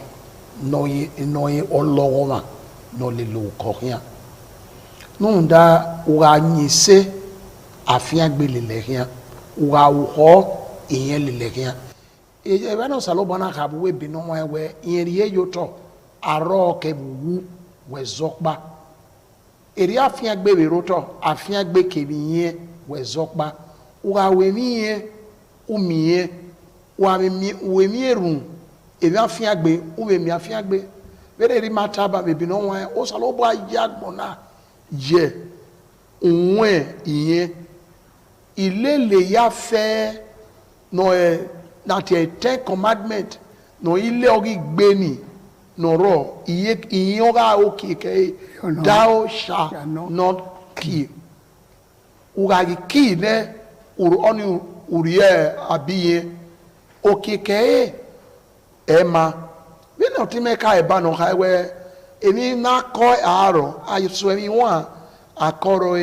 n'ọ̀yìn ọlọ́wọ́ mà n'ọ̀lẹ̀ lòókọ̀ yẹn nù dá wà nyìísẹ́ àfihàn gbé lélẹ̀ yẹn wà òhọ́ ìyẹn lélẹ̀ yẹn. Ebe no salobana ka bu we binu wa we yeriye yoto aro ke bu we zokba eri afia gbe we roto afia gbe ke biye we zokba wa we miye umiye wa we mierun eri afia gbe u we mi afia gbe we eri mataba be binu wa o salobo ayagbona je unwe iye ilele ya fe no na te 10 commandment no ile ogi gbeni no ro iye oga okike thou shall not kill uga kill ne oni uriye abiye okike ema we no ti meka e ba no ha we emi na ko aro ayiso emi wa akoro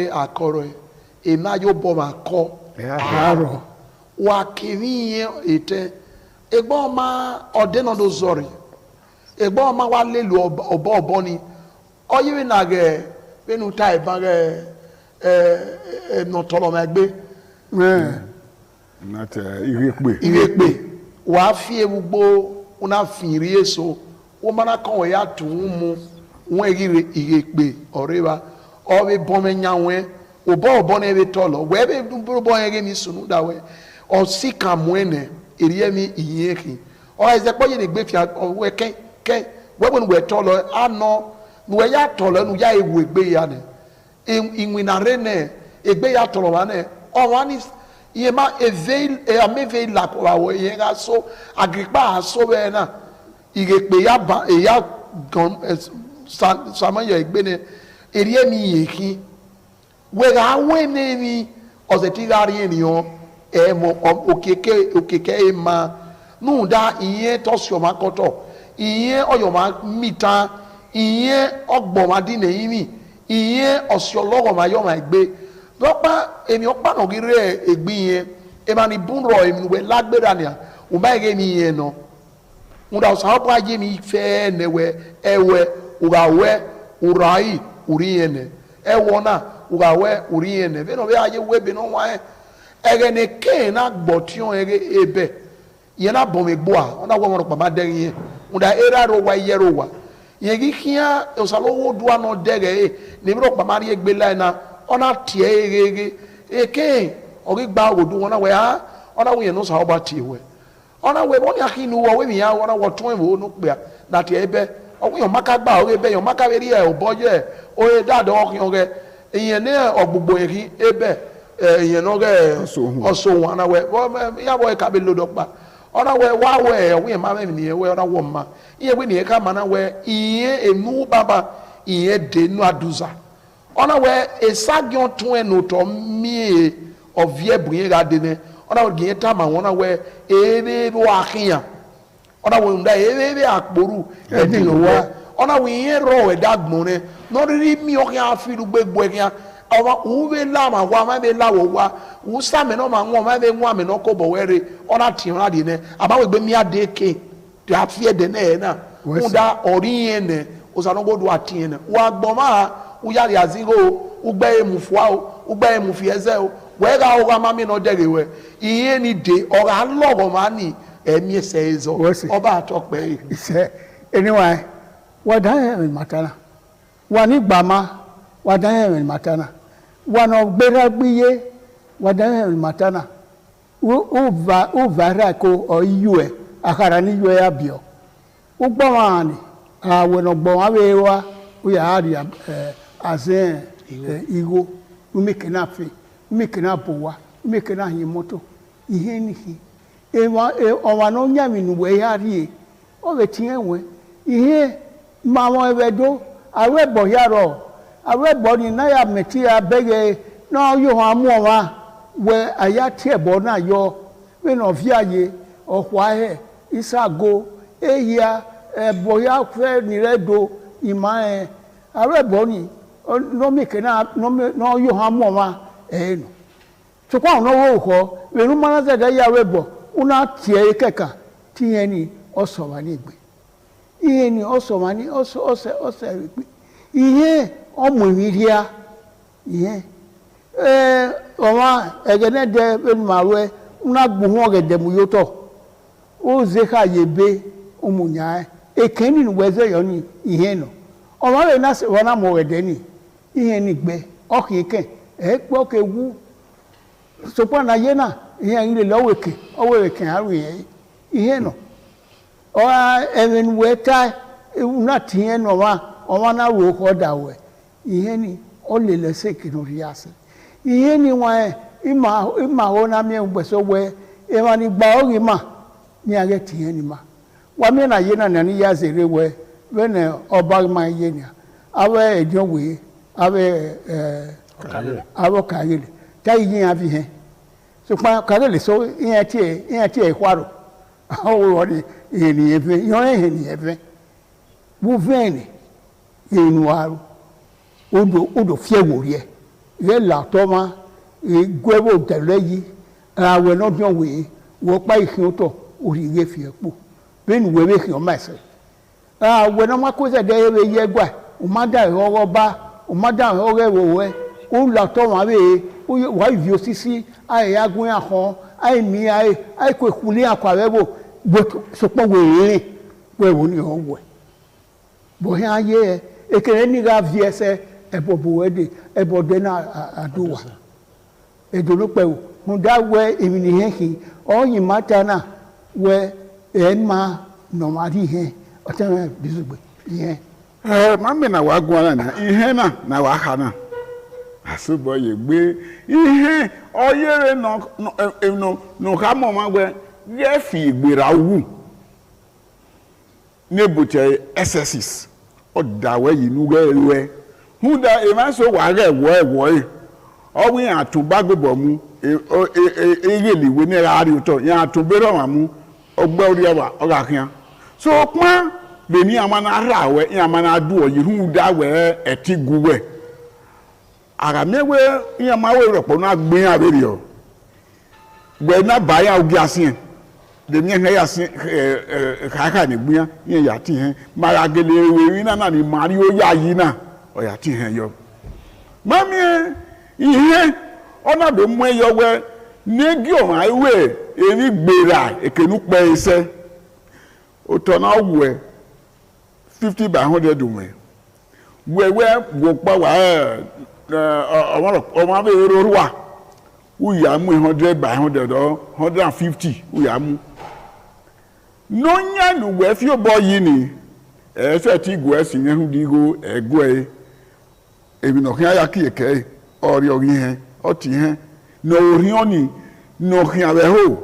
ema yo bo ma ko aro wa kiri ete egbo ma odeno do zori egbo ma wa lelu obo ni oyiwe na ge benu tai ba ge no tolo ma gbe nate irepe wa fi egbo una finri eso o mana kan ya tun mu won irepe oreba o be bon me nyawe obo na ebe tolo we be dubro bo yege mi sunu da we o sika muene eriye mi iyeki o eze po ye ne gbe fi we ken we bon we tolo ano we ya tolo nu ya ewu egbe ya ne inwina rene egbe ya tolo wa ne o wa ni ye ma eveil e ameve la ko wa we ye ga so agripa so be na igepe ya ba e ya gon saman yo egbe ne eriye mi iyeki wega wene ni ozetigari eniyan emo okeke ema nunda iye tosio makoto iye oyoma mita iye ogboma dine yimi iye osiologo mayoma egbe dopa emi opa no gire egbe yen e mani bunro emi we lagbera ni o ma ege mi yen no nunda osapo aje mi fe newe ewe urawe urai uriene ewona ugawe uriene beno be aye webe no wa egene ke na gbotion ege ebe ye na bomegboa ona wo mo pa ma derin unda era ro wa yero wa ye gi kia osalowo duwa no dege ni bro pa ma ri egbe la na ona tie ege eke ori gba odu ona we ha ona wo ye no sa oba tie we ona we bo ni akinu wo we mi ya ona wo tun wo no pe na tie ebe owo yo maka gba o ebe yo maka be ri e oboje o e dado okun ge ìyẹn ní ọgbogbo yìí ebe ìyẹn náà gẹ ọsọ wọn ọ̀nà wẹ yàwọ̀ ẹ̀ka bẹ lọ́dọ̀ pa ọ̀nà wẹ wà wẹ ẹ̀wọ̀n yẹn máa mẹ́rin nìyẹn wẹ ọ̀nà wọ̀ mma ìyẹn wẹ nìyẹn ká máa náà wẹ ìyẹn ènú bàbá ìyẹn dé nù àdùzà ọ̀nà wẹ ẹ̀sàgìọ̀ tún ẹ̀ nùtọ̀ mìíràn ọ̀víẹ̀ bùnyẹn ká dé nẹ ọ̀nà wẹ gìyẹn tá màá ọ̀nà wẹ ebe wà kíyàn ọ̀nà wẹ ǹda ebe àkpòrú ẹ̀dínlọ́wọ́ ọ̀nà wẹ ìyẹn rọ̀ ẹ̀dá gbọ̀n rẹ nọrịrị mi ọkụ ya afọ irugbe gbuo ya ọwa uwe la ma gwa ma be la wo wa u sa me no ma nwa ma be nwa me no ko bo were ona ti ra di ne aba we gbe mi ade ke to afie de ne na unda ori yen ne o sa no go do ati ne wa gbo ma u ya ri azigo u gbe emu fua o u gbe emu fi eze o we ga o ga ma mi no dere we iye ni de o ga logo ma ni emi ese ezo oba atokpe ise anyway what da matana wani gbama wadanye matana wano gbera gbiye wadanye matana u vara ko o yue akara ni yue abio u gbama ni aweno gbama we wa u ya ari azen igo u mekena fe u mekena bowa u mekena himoto ihe ni hi o wa no nyami nu we ya ri o be tin enwe ihe ma won ebedo awe bo yaro awe bo ni na ya meti abege no yo amu wa we aya tie bo na yo we no fi aye ohwa he isago eya bo ya fe ni redo ima awe bo ni no mi kena no yo amu wa no so kwa no wo ko we nu mana ze da ya we bo una tie keka tie ni oso wa ni gbe iye ni oso ma ni oso iye ọmọ ìrìà iye ọma egene de mawe una gbuhun ogede mu yoto o ze ka yebe umunya ekeni nu weze yo ni iye no ọma we na se wona mo ogede ni iye ni gbe okike po ke wu so pa na ye na iye ile loweke oweke aru iye no o even weta una tie no wa ọma na wo ko dawe ihe ni o le lese kinori ase ihe ni wa ima ho na mi gbeso we e ma ni gba ori ma ni age tie ni ma wa mi na ye na ni ya zere we ne oba ma ye ni awe ejo we awe awo kagele ta yin afi he so pa kagele so yin tie kwaro awo wo ni ni efe yo ni efe bu veni inu aru odo fie worie ye la toma gwebo teleyi awe no bion we wo pa ihin to ori ge fi epo ben we be hin ma se we no ma ko se de ye gwa o ma da ro ba o ma da ro wo we o la to wa be wa vi osisi ai agun ahon ai mi ai ko kuli akwa webo so po we we wo ni o we bo he aye ekere ni ga vi ese ebo bo we de ebo de na adowa edolo pe o mo da we emi ni he o yin mata na we ma no ma ri he o te me bizugbe ihe mami na wa gwa na ihe na wa ha na asubo ye gbe ihe oyere no ha mo ma gbe ye fi igbera wu nebute SSS o da we yi nu we hu da e ma so wa re wo owi atuba gbebo mu eyeliwe ni ra ri to yan atubero wa mu ogbe ori wa o ga kian so pon le ni amana ra we yan amana du o yi hu da we etigu we ara mewe yan ma we ropo na gbin aberi o gbe na ba ya ogi asin de mi he ya sin ka ni gbin yan ya ti hen mara gele we na ni mari o ya yi na o ya ti hen yo mami ihe ona do mu eyowe negi o ma iwe eri gbera ekenu pe ise o to na we 50 by 100 we wo pa wa o ma be ro wa u ya mu 100 by 100 or 150 u ya mu no nya nu we fi obo yi ni e se ti go esin hu digo ego ebi no kan ya ki eke ori he oti he no ori oni no kan abe ho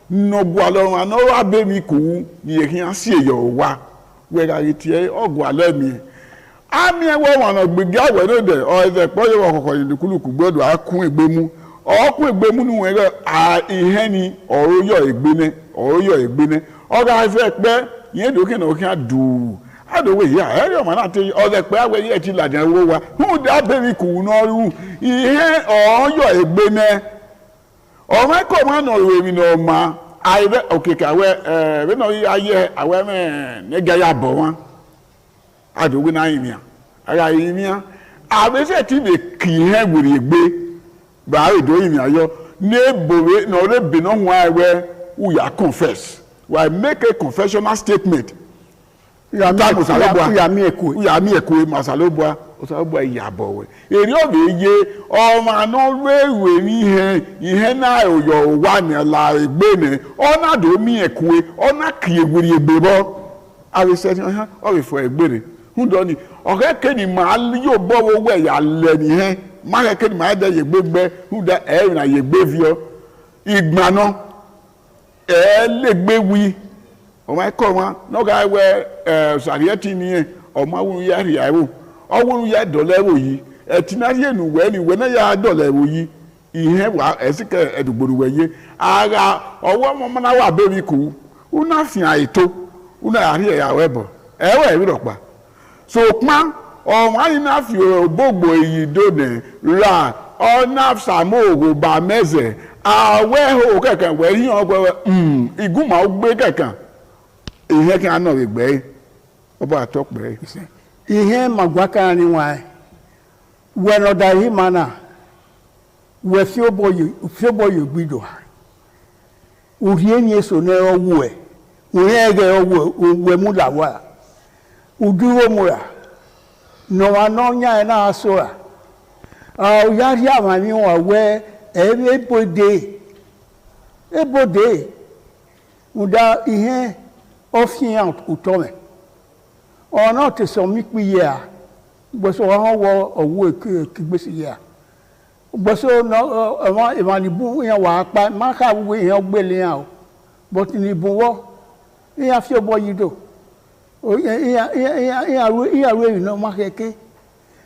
no gwa lo ma no wa be mi ku ni e kan si eyo wa we ga ti e ogwa le mi ami e wo won gbege awe no de o e po ye wo kokko ni kuluku gbodo akun egbemu okun egbemu nu we ihe ni oroyo egbene o ga fe pe yen do kin o kan du adowe ya ere o ma na te o de pe awe ye ti ladan wo wa hu da be mi ku no ru ihe oyo egbene o ma ko ma no we mi no ma ai be okeka we be no aye awe me ne ga ya bo won adowe na yin ya ara yin ya abe se ti be ki he gbori egbe ba edo yin ya yo ne bowe no re be no hu awe u ya confess why make a confessional statement ya mi eko masalobua osalobua yabo we eri obe ye o ma no we ni ihe na oyo wa ni la egbe ne ona do mi eko ona kieguri egbe bo awe se o we fo egbe re hu do ni o ke ni ma yo bo wo we ya le ni he ma ke ni ma de yegbegbe hu da na yegbe vio igba no legbe wi o ma ko wa no ga we sarieti ni o ma wu ya ri awo o wu ya dolewo yi etinari enu we na ya dolewo yi ihe wa esike edugboru we ye ara owo mo na wa be mi ku una fi aito una ari ya webo we ri ropa so pan o ma ni na fi gbogbo yi do ne ra o na samo go ba meze awe ho kankan we ri on gbe iguma ogbe kankan ihe kan no egbe oba atokpe ihe magwaka ni wa we no da hi mana we fi oboyo gbido uri ni eso na owu e uri ege owu we mu la wa uduro mu ra no wa no nya na asora o ya ri amami wa we ebode uda ihe ofian utome ona te so mi piye a gboso wa wo owo kigbesi ya gboso no imanibu yan wa pa ma ka wo yan gbele yan o but ni bu wo yan fi obo yido o yan ru no ma keke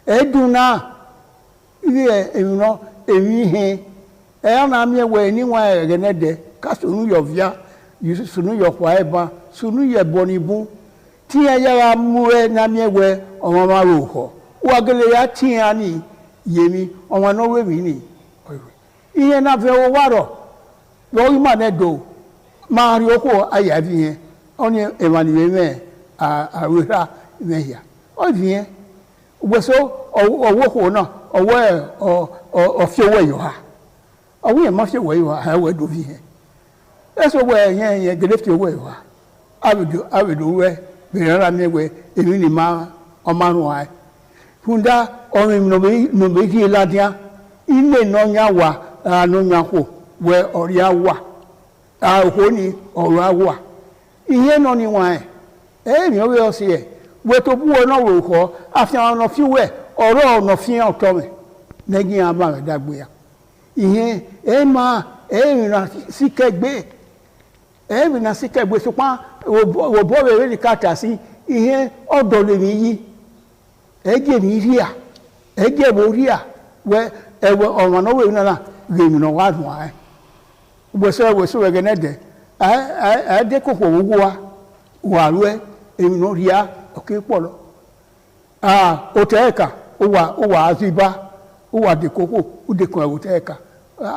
eduna iye emi emi he na mi we ni wa egenede ka sunu yo via sunu yo kwa eba sunu ye bonibu ti ya mu na mi we omo ma ro ho wa gele ya ti ani yemi omo no we mi ni ihe na fe o waro lo ima ne do ma ri oko aya vie oni emani me a wera me ya o vie weso owo ko na owo fi owo yo ha owo e ma fi owo yo ha we do vie eso we yen gele fi owo yo ha abedo we be ra mi we emi ni ma o marun ai funda o mi no be ki ladia ile no nya wa no nya ko we ori awa ho ni oro awa iye no ni wan mi o we o se e we to bu o na wo ko afian no fi we oro no fi an to me negi aba me dagbe ya iye ma mi na sikegbe mi na sikegbe so pa wo bo we ni kata si ihe odo le mi yi eje mi ria eje bo ria we ewe ọ̀rọ̀ náà wèé náà gèmì náà wà dùn áì wèsò wẹ̀gẹ̀ náà dẹ̀ ẹ́ kòkò owó wa wà rú ẹ́ èmi náà rí á ọ̀kẹ́ pọ̀ lọ. òtẹ́ ẹ̀ka ó wà azíbá ó wà dèkókò ó dèkùn ẹ̀ òtẹ́ ẹ̀ka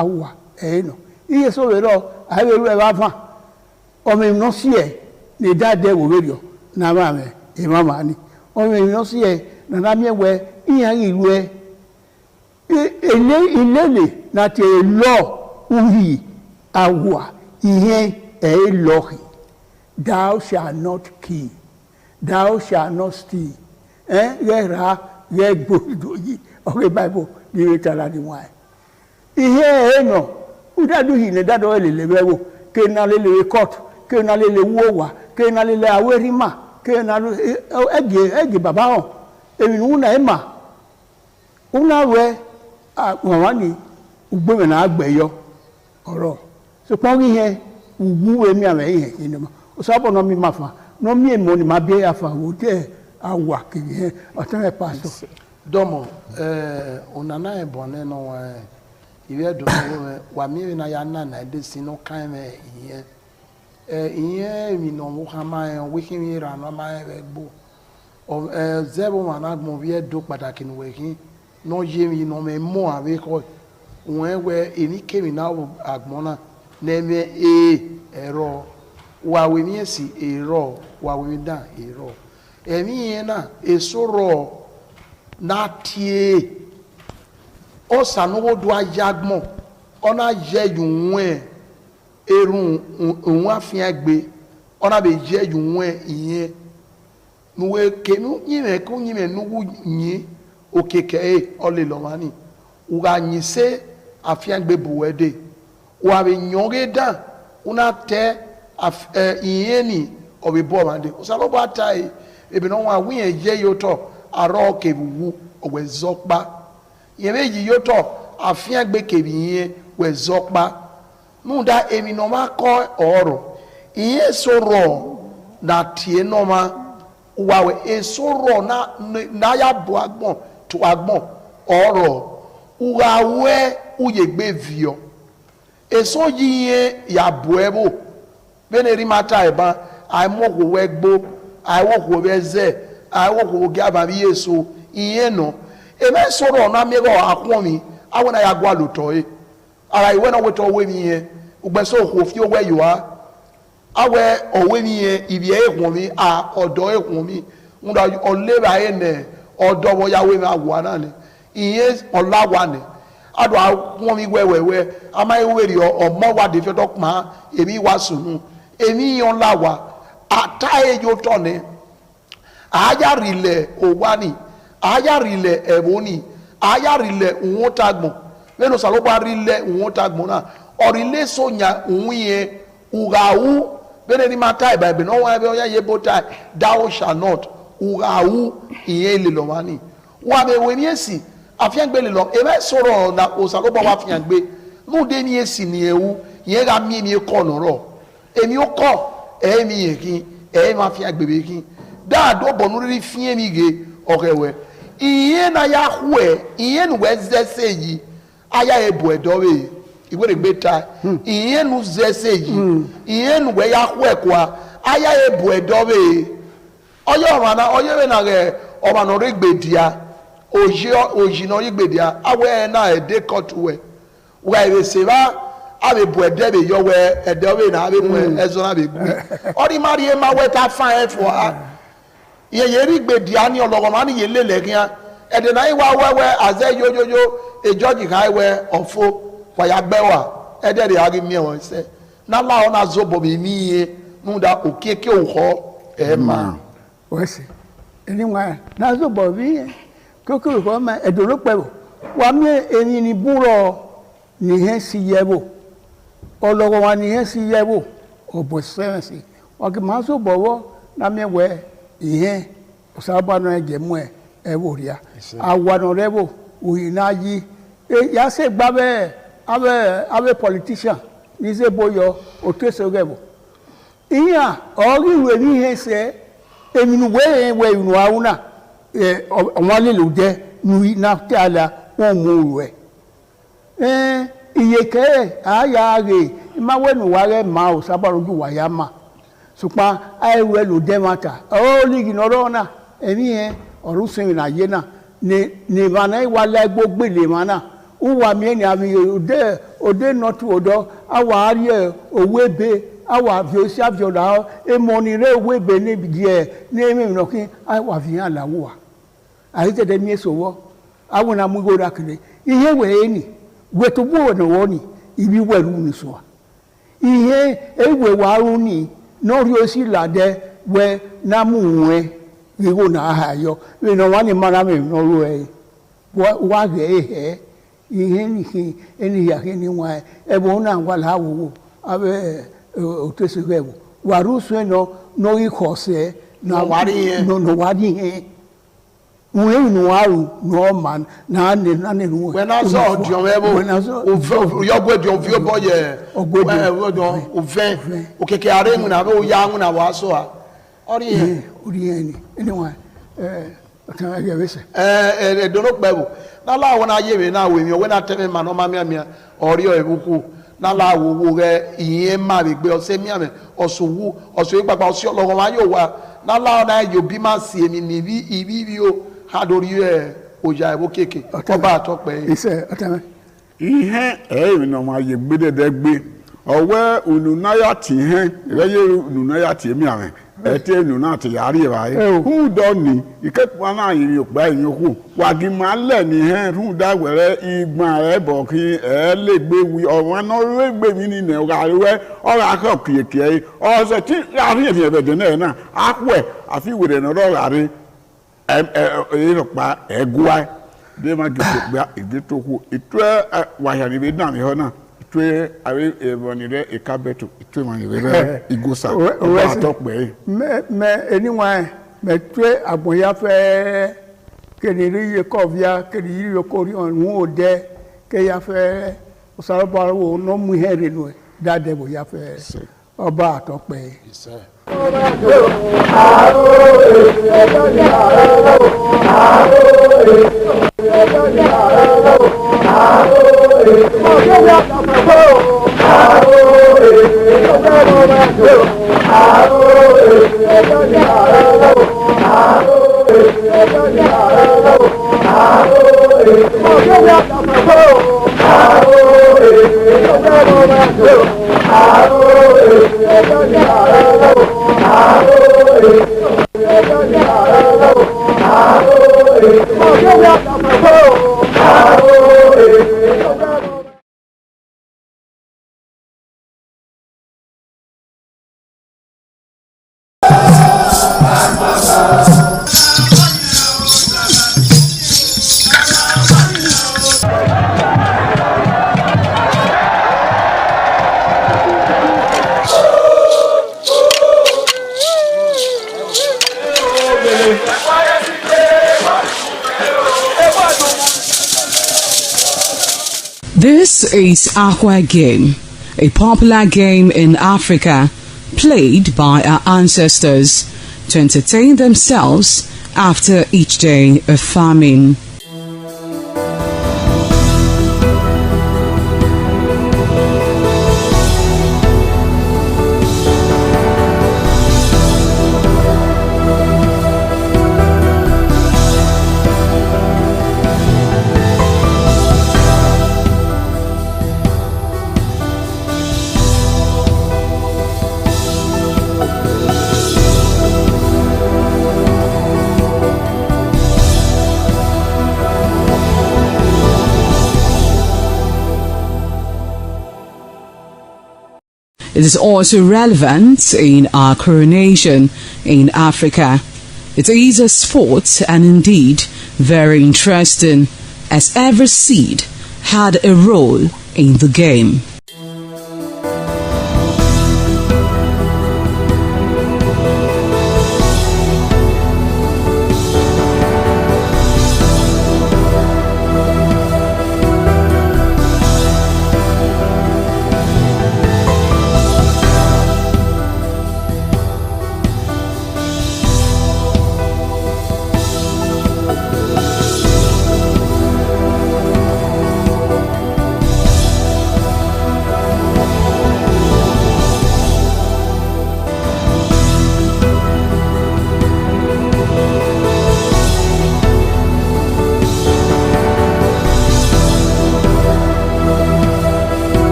àwà ẹ̀yìn náà iye sọ̀rọ̀ lọ àìwéru ẹ̀ bá fà ọmọ èmi náà sí ẹ̀ lè dáadé wò lórí ọ̀ náà má mẹ́ èmi má ní ọmọ èmi náà sí ẹ̀ nàdá miẹ̀wẹ̀ ìyàn ìlú ẹ̀ ilele na te lo uhi awa ihe lohi thou shall not kill thou shall not steal ra gbodo yi okay bible ni retala ni wa ihe no udadu hi ne dado lele bewo ke na lele court ke na lele wowa ke na lele awerima ke na ege baba o emi nu na ema una we wọ́n ní ugbómi náà gbẹ̀yọ ọ̀rọ̀ ṣùgbọ́n rí yẹn ugwu èmi àmì ẹ̀yìn ẹ̀yìn ni ó sábọ̀ náà mi máa fà náà mi èmi ni máa bí ẹ̀yà fà wò dé àwà kìí yẹn ọ̀tọ́ ẹ̀ pàṣọ. dọ́mọ̀ ọ̀nàná ẹ̀bọ̀n nínú ìwé ẹ̀dùn wà mí náà yà nà náà dé sí inú káyọ̀ ìyẹn èmi náà wọ́n ká máa yẹn wíkí mi rà náà máa yẹn gbó zẹ́bù wọn náà gbọ̀n bí ẹ̀dùn pàtàkì nìwẹ̀kí no yemi no me mo ave ko we eni kemi na agbona na me ero wa we mi esi ero wa we da ero emi na esoro na tie o sanowo do ajagmo ona je yunwe erun ohun afian gbe ona be je yunwe iyen nuwe kenu yime ko yime nuwu yin okeke ole lomani uga nyise afiangbe buwede wa be nyonge dan una te iyeni obi bo mande usalo ba tai ebi no wa wi eje yoto aro kebu owe zokpa yemeji yoto afiangbe kebiye we zokpa nunda emi no ma ko oro iye soro na tie no ma uwawe esoro na ya bo agbon to agbon oro ugawe uyegbe vio eso yiye ya buebo beneri mata eba aimogo wegbo aiwogo beze aiwogo gaba bi yeso iye no eme soro na mego akwon awona ya gwa loto ara iwe na weto we mi ye ugbeso ko fi owe yiwa awe owe mi ye ibi ehun mi a odo ehun mi nda oleba ene odo bo yawe mi agwa na ni iye olawa ni ado awon mi wewewe ama eweri omo wa de fe dokma emi wa sunu emi yon lawa ataye yo to ni aya rile owani aya rile eboni aya rile won tagbon leno saloba rile won tagbon na orile sonya unye ugawu bene ni mata bible no wa be oya yebota thou shall not ugawu iye le lo mani wa be we ni esi afiangbe le lo e be soro na osaloba wa afiangbe nu de ni esi ni ewu yen ga mi ni ko no ro emi o ko emi yen kin e ma afiangbe be kin da do bonu ri fien mi ge orewe iye na ya hwe iye nu we zese yi aya ebu edowe igwe gbe ta iye nu zese yi iye nu we ya hwe kwa aya ebu edowe oyo mana oyo we na ge o ma no regbedia oji no regbedia awe na ede kotuwe where we say ave bu ede be yo we ede we na ave mu ezo na be gu ori mari e ma we ta fan for ye ri gbe di ani olowo ma ni ye lele kian ede na iwa wewe aze yo e george kai we ofo wa ya gbe wa ede de agi mi won se na la ona zo bo mi ye nu da okeke oho e ma wesi eni wa na zo bo bi kokoro ko ma edoro pe wa mi eni ni buro ni he si yebo olowo wa ni he si yebo obo sense wa ki ma zo bowo na mi we ihe osaba no eje mu eworia awano rebo uyinaji ya se gba be abe politician ni se boyo oteso gebo iya ori we ni he se eminu we inu awuna won le lo je nu na tala won mu we iye ke aya re ma we nu wa re ma osaba roju wa ya ma supa ai we lo de mata o ligi no rona emi e orusin na ye na ni bana wa la gbogbo le mana uwa mi ni ami ode not odo awa ari owebe awa fi o si afi oda e mo ni re owebe ni die ni emi no kin awa fi han lawo wa ari tede mi esowo awon na mu go da kile ihe we ni we to bo no wo ni ibi weru ni so ihe ewe wa ru ni no ri o si lade we na mu nwe igo na ahayo we no wani mara me no ru e wa ge he ihe ni ki eni ya ke ni wa e bo na wa la wo abe o te se ge wa ru so no i kose na wari no wari he we no aru no man na ne no when I saw John Ebo yo gwe John Vio boye o ven o keke are mu na o ya mu na wa so a ori ni anyway aka ya wese do no pebu na la wona ye we na we mi o we na teme ma no ma mi ori o ebuku na la wo re iyen ma be gbe o se mi ame osowu oso ipapa osi ologun ma yo wa na la na yo bi ma si emi ni bi ibi o hadori oja ebo keke oba atope ise atame ihe no ma ye gbedede gbe owe ununaya ti he reye ununaya ti emi ame ete ununa ti yari bae hu do ni ikepu na yiri opa yin oku wa gi ma le ni he ru da were igban re bo ki le gbe wi owan no re gbe mi ni ne o ga we o ga ko kieke o se ti yari emi ebe de na akwe afi were no ro gari pa egwa de ma gbe idetoku itwe wa ya ni be na mi ho na itwe awe ebonire ikabeto itwe ma ni be igosa o to pe me anyone me twe agboya fe keniri ye kovia keniri yo kori on wo de ke ya fe o saro ba wo no mu here no dade bo ya fe oba to pe This is Aqua Game, a popular game in Africa played by our ancestors to entertain themselves after each day of farming. It is also relevant in our coronation in Africa. It is a sport and indeed very interesting, as every seed had a role in the game.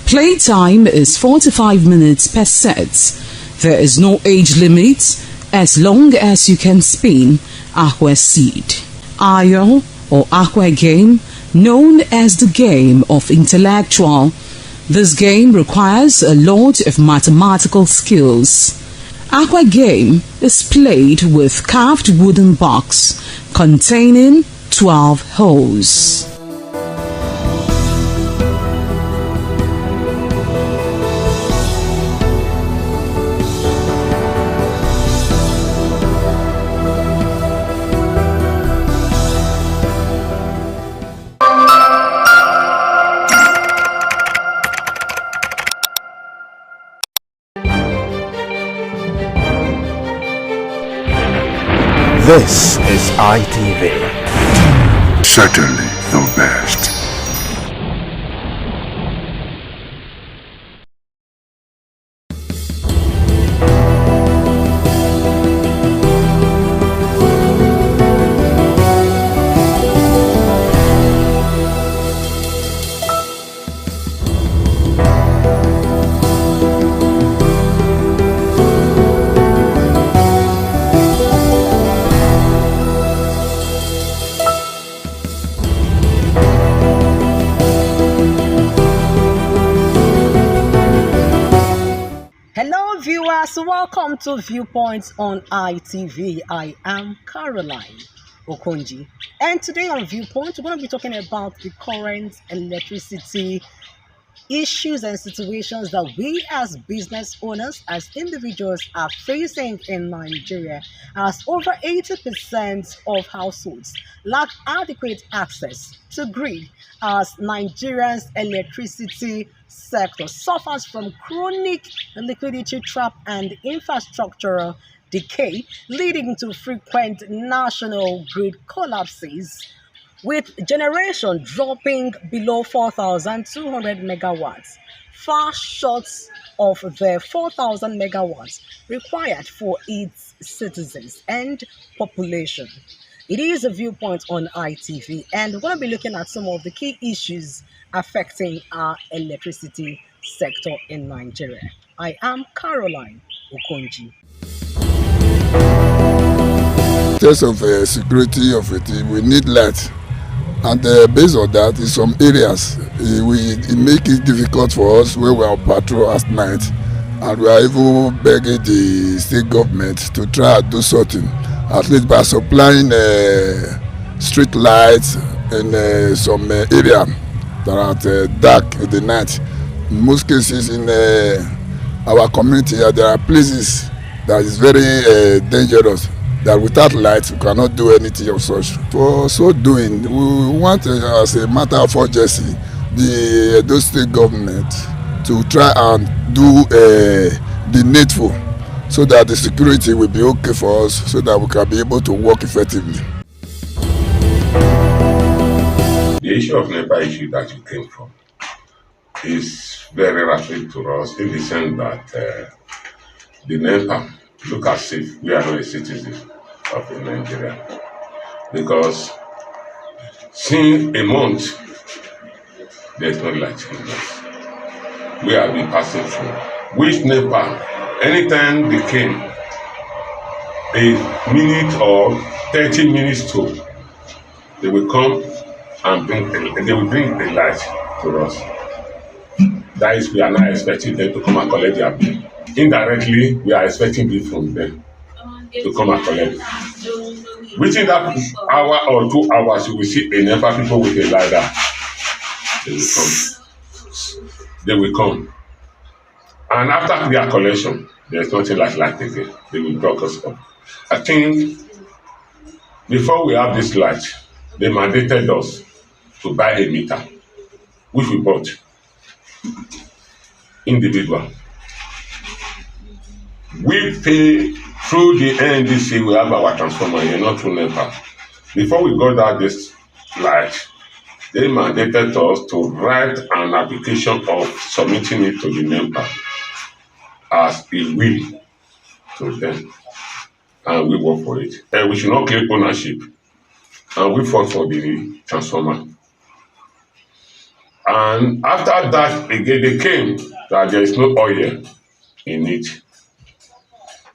Playtime is 45 minutes per set. There is no age limit as long as you can spin aqua seed. Ayo or aqua game, known as the game of intellectual. This game requires a lot of mathematical skills. Aqua game is played with carved wooden box containing 12 holes. This is ITV. Certainly the best. Welcome to Viewpoints on ITV. I am Caroline Okonji, and today on Viewpoints we're going to be talking about the current electricity issues and situations that we as business owners, as individuals, are facing in Nigeria, as over 80% of households lack adequate access to grid, as Nigeria's electricity sector suffers from chronic liquidity trap and infrastructural decay, leading to frequent national grid collapses, with generation dropping below 4,200 megawatts, far short of the 4,000 megawatts required for its citizens and population. It is a Viewpoint on ITV, and we're going to be looking at some of the key issues affecting our electricity sector in Nigeria. I am Caroline Okonji. In terms of security of it, we need light. And based on that, in some areas, it makes it difficult for us when we are on patrol at night. And we are even begging the state government to try and do something, at least by supplying street lights in some area that are dark in the night. In most cases in our community, there are places that is very dangerous, that without light we cannot do anything of such. For so doing, we want, as a matter of urgency, the Edo State government to try and do the needful, so that the security will be okay for us, so that we can be able to work effectively. The issue of NEPA issue that you came from is very rapid to us, in the sense that the NEPA look as if we are not a citizen of Nigeria, because since a month there's no light in us. We have been passing through. Which NEPA, anytime they came, a minute or 30 minutes to, they will come and bring the light to us. That is, we are not expecting them to come and collect their bill. Indirectly, we are expecting bill from them to come and collect it. Within that hour or 2 hours, you will see a number of people with a ladder. They will come. And after their collection, there's nothing like light again. They will block us up. I think before we have this light, they mandated us to buy a meter, which we bought individual. We pay through the NDC, we have our transformer here, not through NEPA. Before we got out this light, they mandated us to write an application of submitting it to the NEPA as a will to them. And we work for it. We should not claim ownership. And we fought for the transformer. And after that, again, they came that there is no oil in it.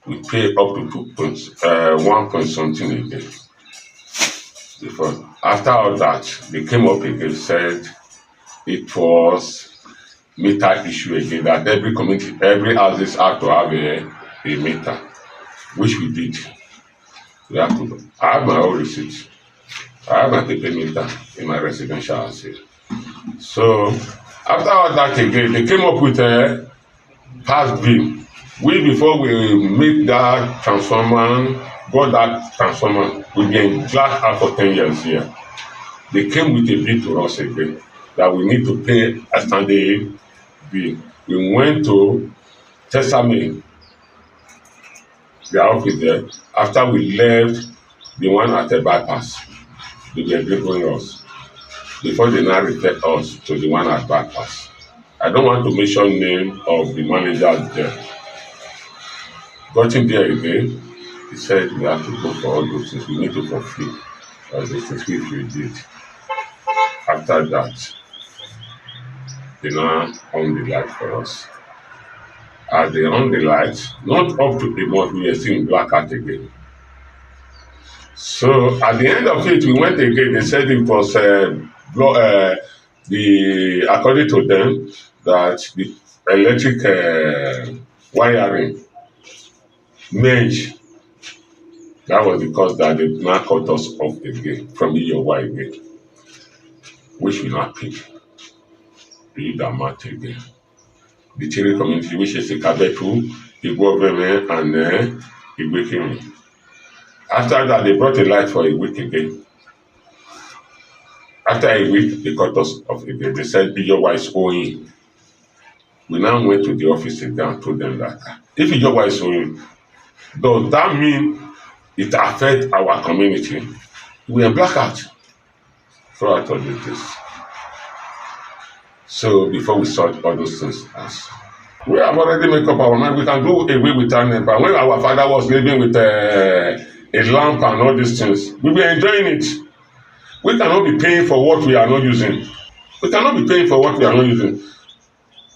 We pay up to 1 point something again. Before. After all that, they came up again, said it was meter issue again, that every community, every houses have to have a meter, which we did. We have to. I have my own receipt. I have my paper meter in my residential house here. So after all that again, they came up with a past bill. We, before we make that transformer, got that transformer, we've been black out for 10 years here. They came with a bill to us again that we need to pay a standing bill. We went to Testament, their office there. After we left the one at the bypass, they were delivering us before they now refer us to the one at bypass. I don't want to mention name of the manager there. Got him there again. He said we have to go for all those things. We need to fulfill all those things which we did. After that, they now on the light for us. As they on the light, not up to a month, we were still in blackout again. So at the end of it, we went again. They said it was according to them, that the electric wiring merge. That was because that they now cut us off again from EOY again, which we not pay. Pay that amount again. The Chile community, which is the Kabetu, the government, and Igwekimi. After that, they brought a light for a week again. After a week, they cut us off again. They said EOY is owing. We now went to the office again and told them that if EOY is owing, does that mean it affects our community? We are blackout throughout all this. So before we sort all those things out, we have already made up our mind. We can do away with our NEPA. When our father was living with a lamp and all these things, we were enjoying it. We cannot be paying for what we are not using. We cannot be paying for what we are not using.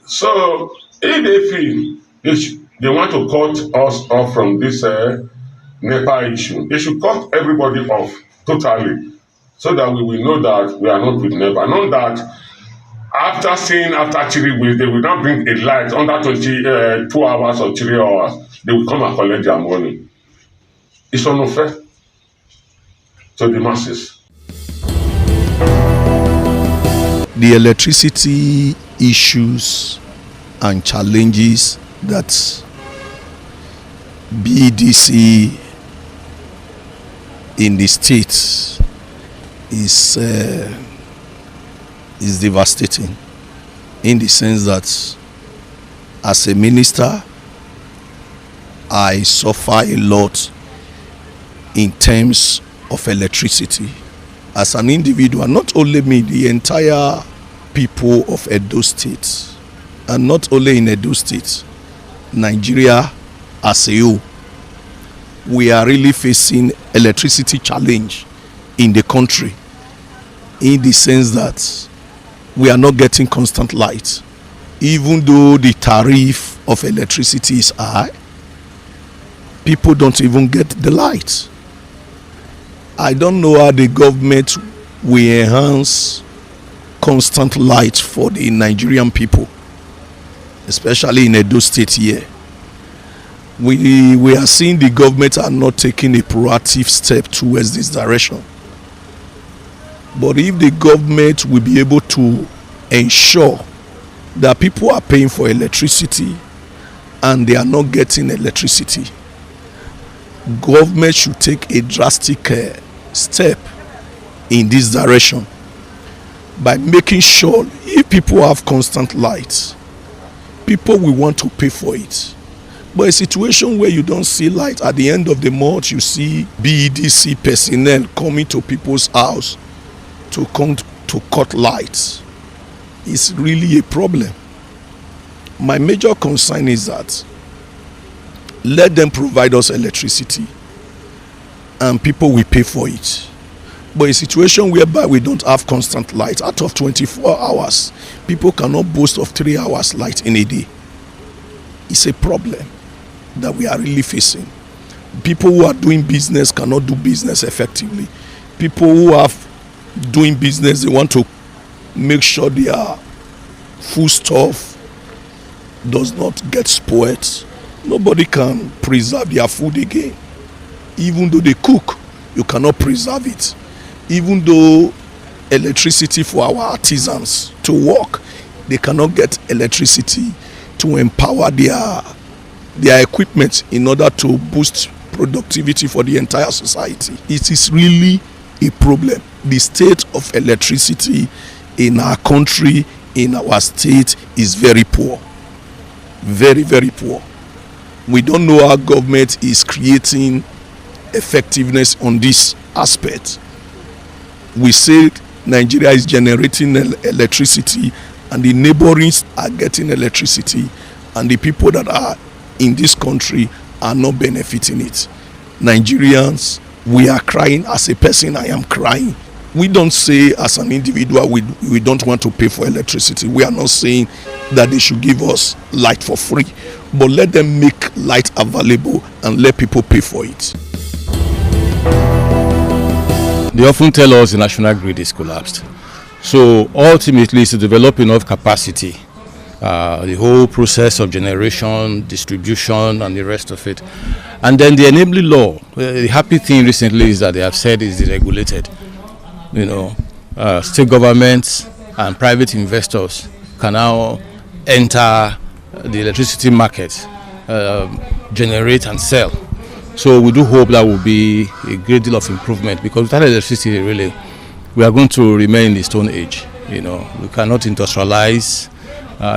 So if they feel they want to cut us off from this NEPA issue, they should cut everybody off totally, so that we will know that we are not with NEPA. Not that after 3 weeks, they will not bring a light under 2 hours or 3 hours. They will come and collect their money. It's unfair to the masses. The electricity issues and challenges that BDC in the state is devastating, in the sense that as a minister I suffer a lot in terms of electricity. As an individual, not only me, the entire people of Edo State, and not only in Edo State, Nigeria as a whole, we are really facing electricity challenge in the country, in the sense that we are not getting constant light. Even though the tariff of electricity is high, people don't even get the light. I don't know how the government will enhance constant light for the Nigerian people, especially in Edo State here. We are seeing the government are not taking a proactive step towards this direction. But if the government will be able to ensure that people are paying for electricity and they are not getting electricity, government should take a drastic step in this direction by making sure if people have constant light, people will want to pay for it. But a situation where you don't see light, at the end of the month you see BEDC personnel coming to people's house to come to cut lights, is really a problem. My major concern is that let them provide us electricity and people will pay for it. But a situation whereby we don't have constant light, out of 24 hours, people cannot boast of 3 hours light in a day. It's a problem that we are really facing. People who are doing business cannot do business effectively. People who are doing business, they want to make sure their food stuff does not get spoiled. Nobody can preserve their food again. Even though they cook, you cannot preserve it. Even though electricity for our artisans to work, they cannot get electricity to empower their equipment in order to boost productivity for the entire society. It is really a problem. The state of electricity in our country, in our state, is very poor. Very, very poor. We don't know how government is creating effectiveness on this aspect. We say Nigeria is generating electricity and the neighboring are getting electricity, and the people that are in this country are not benefiting it. Nigerians, we are crying. As a person, I am crying. We don't say as an individual we don't want to pay for electricity. We are not saying that they should give us light for free, but let them make light available and let people pay for it. They often tell us the national grid is collapsed. So ultimately it's to develop enough capacity, the whole process of generation, distribution and the rest of it. And then the enabling law, the happy thing recently is that they have said is deregulated. State governments and private investors can now enter the electricity market, generate and sell. So we do hope that will be a great deal of improvement, because without electricity, really, we are going to remain in the Stone Age. We cannot industrialize.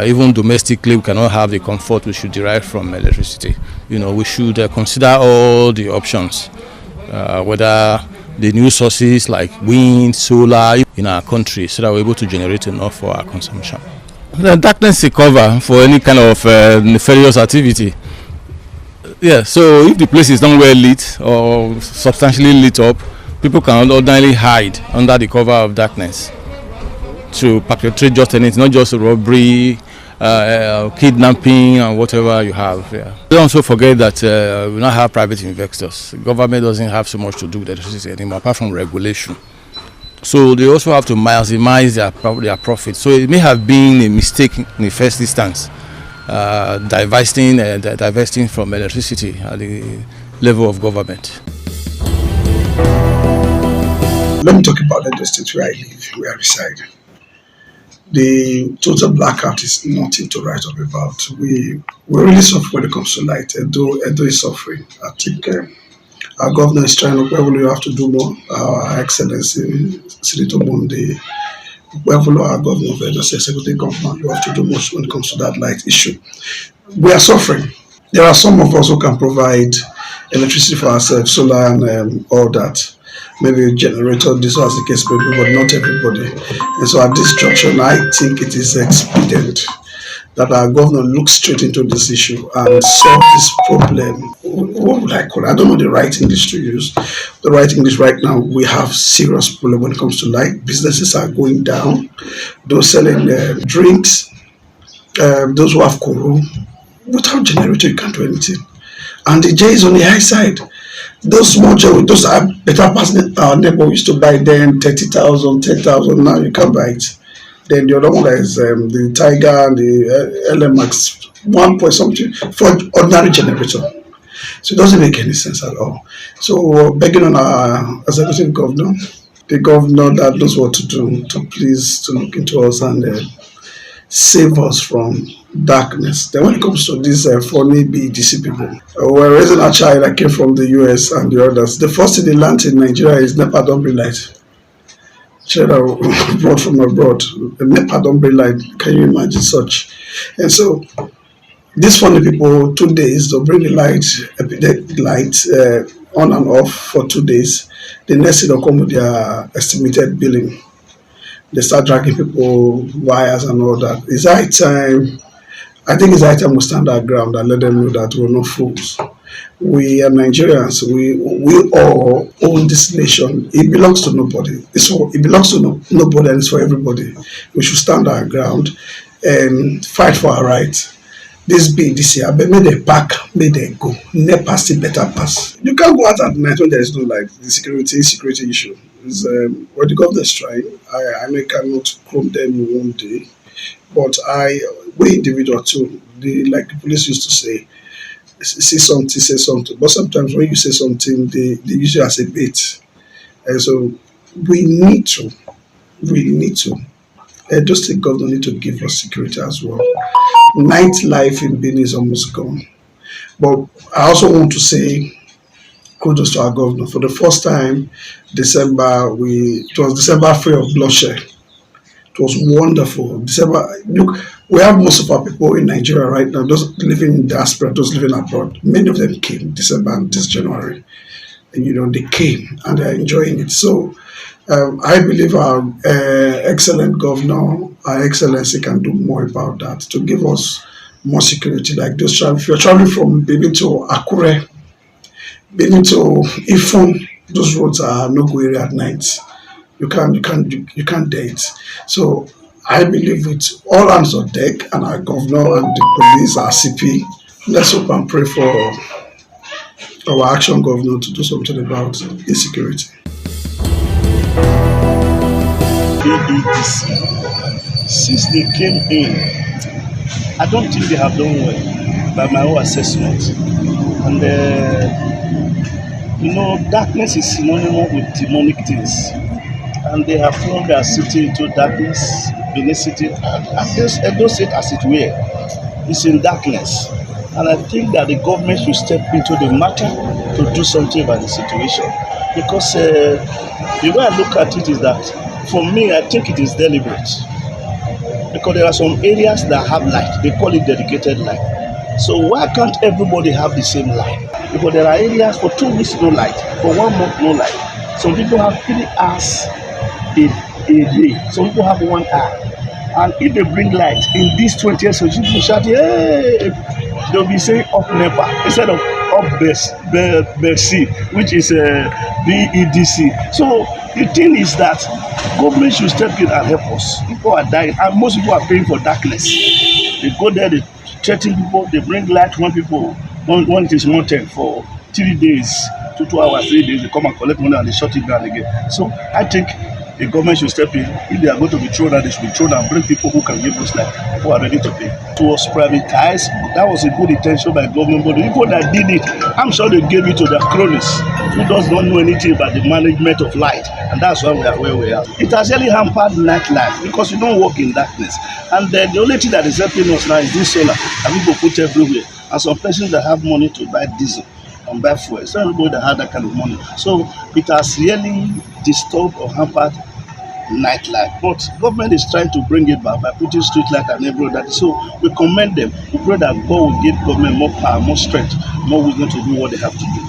Even domestically, we cannot have the comfort we should derive from electricity. We should consider all the options, whether the new sources like wind, solar in our country, so that we're able to generate enough for our consumption. The darkness is cover for any kind of nefarious activity. Yeah, so if the place is not well lit or substantially lit up, people can ordinarily hide under the cover of darkness to perpetrate just anything, not just robbery, kidnapping and whatever you have. Yeah. Don't also forget that we now have private investors. The government doesn't have so much to do with electricity anymore, apart from regulation. So they also have to maximize their profit. So it may have been a mistake in the first instance, divesting from electricity at the level of government. Let me talk about the state where I live, where I reside. The total blackout is nothing to write up about. We really suffer when it comes to light. Edo is suffering. I think our governor is trying to, you have to do more. Our Excellency, Senator Monde, our governor of Edo State, executive governor, you have to do more when it comes to that light issue. We are suffering. There are some of us who can provide electricity for ourselves, solar and all that. Maybe a generator, this was the case, but not everybody. And so at this junction, I think it is expedient that our governor looks straight into this issue and solve this problem. What would I call it? I don't know the right English to use. The right English right now, we have serious problem when it comes to light. Businesses are going down. Those selling drinks, those who have koro, without generator, you can't do anything. And the J is on the high side. Those small J, those are better passing our neighbor used to buy then 30,000, 10,000. Now you can't buy it. Then the other one is the Tiger and the LMX 1 point something for ordinary generator. So it doesn't make any sense at all. So we're begging on our executive governor, the governor that knows what to do, to please to look into us and save us from darkness. Then when it comes to these funny BDC people, we're raising a child that came from the US and the others. The first thing they learned in Nigeria is NEPA don't bring light. Children brought from abroad. The NEPA don't bring light. Can you imagine such? And so these funny people, 2 days, they'll bring the light on and off for 2 days. The next thing they'll come with their estimated billing. They start dragging people, wires and all that. It's high time. I think it's high time we stand our ground and let them know that we're not fools. We are Nigerians. We all own this nation. It belongs to nobody. It belongs to nobody and it's for everybody. We should stand our ground and fight for our rights. This BDC, I bet may they pack, may they go. NEPA still better pass. You can't go out at night when there is no light. The security issue is what the government is trying. I cannot chrome them in one day, but we individual too. Like the police used to say, see something, say something. But sometimes when you say something, they use it as a bait. And so we need to. Edo State government need to give us security as well. Nightlife in Benin is almost gone. But I also want to say kudos to our governor. For the first time, it was December free of bloodshed. It was wonderful. Look, we have most of our people in Nigeria right now, those living in diaspora, those living abroad. Many of them came December and this January. And they came and they're enjoying it. So I believe our excellent governor, our excellency can do more about that to give us more security. Like those travel, if you're traveling from Benin to Akure, Benin to Ifon, those roads are no-go area at night. You can't date. So I believe with all hands on deck and our governor and the police, our CP, let's hope and pray for our action governor to do something about insecurity. ADDC, since they came in, I don't think they have done well by my own assessment. And darkness is synonymous with demonic things. And they have thrown their city into darkness, Benin City, Edo State as it were, is in darkness. And I think that the government should step into the matter to do something about the situation. Because the way I look at it is that, for me, I think it is deliberate. Because there are some areas that have light. They call it dedicated light. So why can't everybody have the same light? Because there are areas for 2 weeks no light, for 1 month no light. Some people have 3 hours a day. Some people have 1 hour. And if they bring light in this 20th century, people shout, hey! They'll be saying up NEPA instead of up BERC, which is BEDC. So the thing is that government should step in and help us. People are dying, and most people are paying for darkness. They go there, they threaten people, they bring light when it is wanted for 3 days, 2 hours, 3 days, they come and collect money and they shut it down again. So I think the government should step in. If they are going to be thrown out, they should be thrown and bring people who can give us light, who are ready to pay. It was privatized. That was a good intention by government, but the people that did it, I'm sure they gave it to their cronies who does not know anything about the management of light, and that's why we are where we are. It has really hampered nightlife because you don't work in darkness. And then the only thing that is helping us now is this solar, and we go put everywhere. And some persons that have money to buy diesel and buy fuel. It's not everybody that have that kind of money. So it has really disturbed or hampered nightlife. But government is trying to bring it back by putting street light and every other. So we commend them. We pray that God will give government more power, more strength, more wisdom to do what they have to do.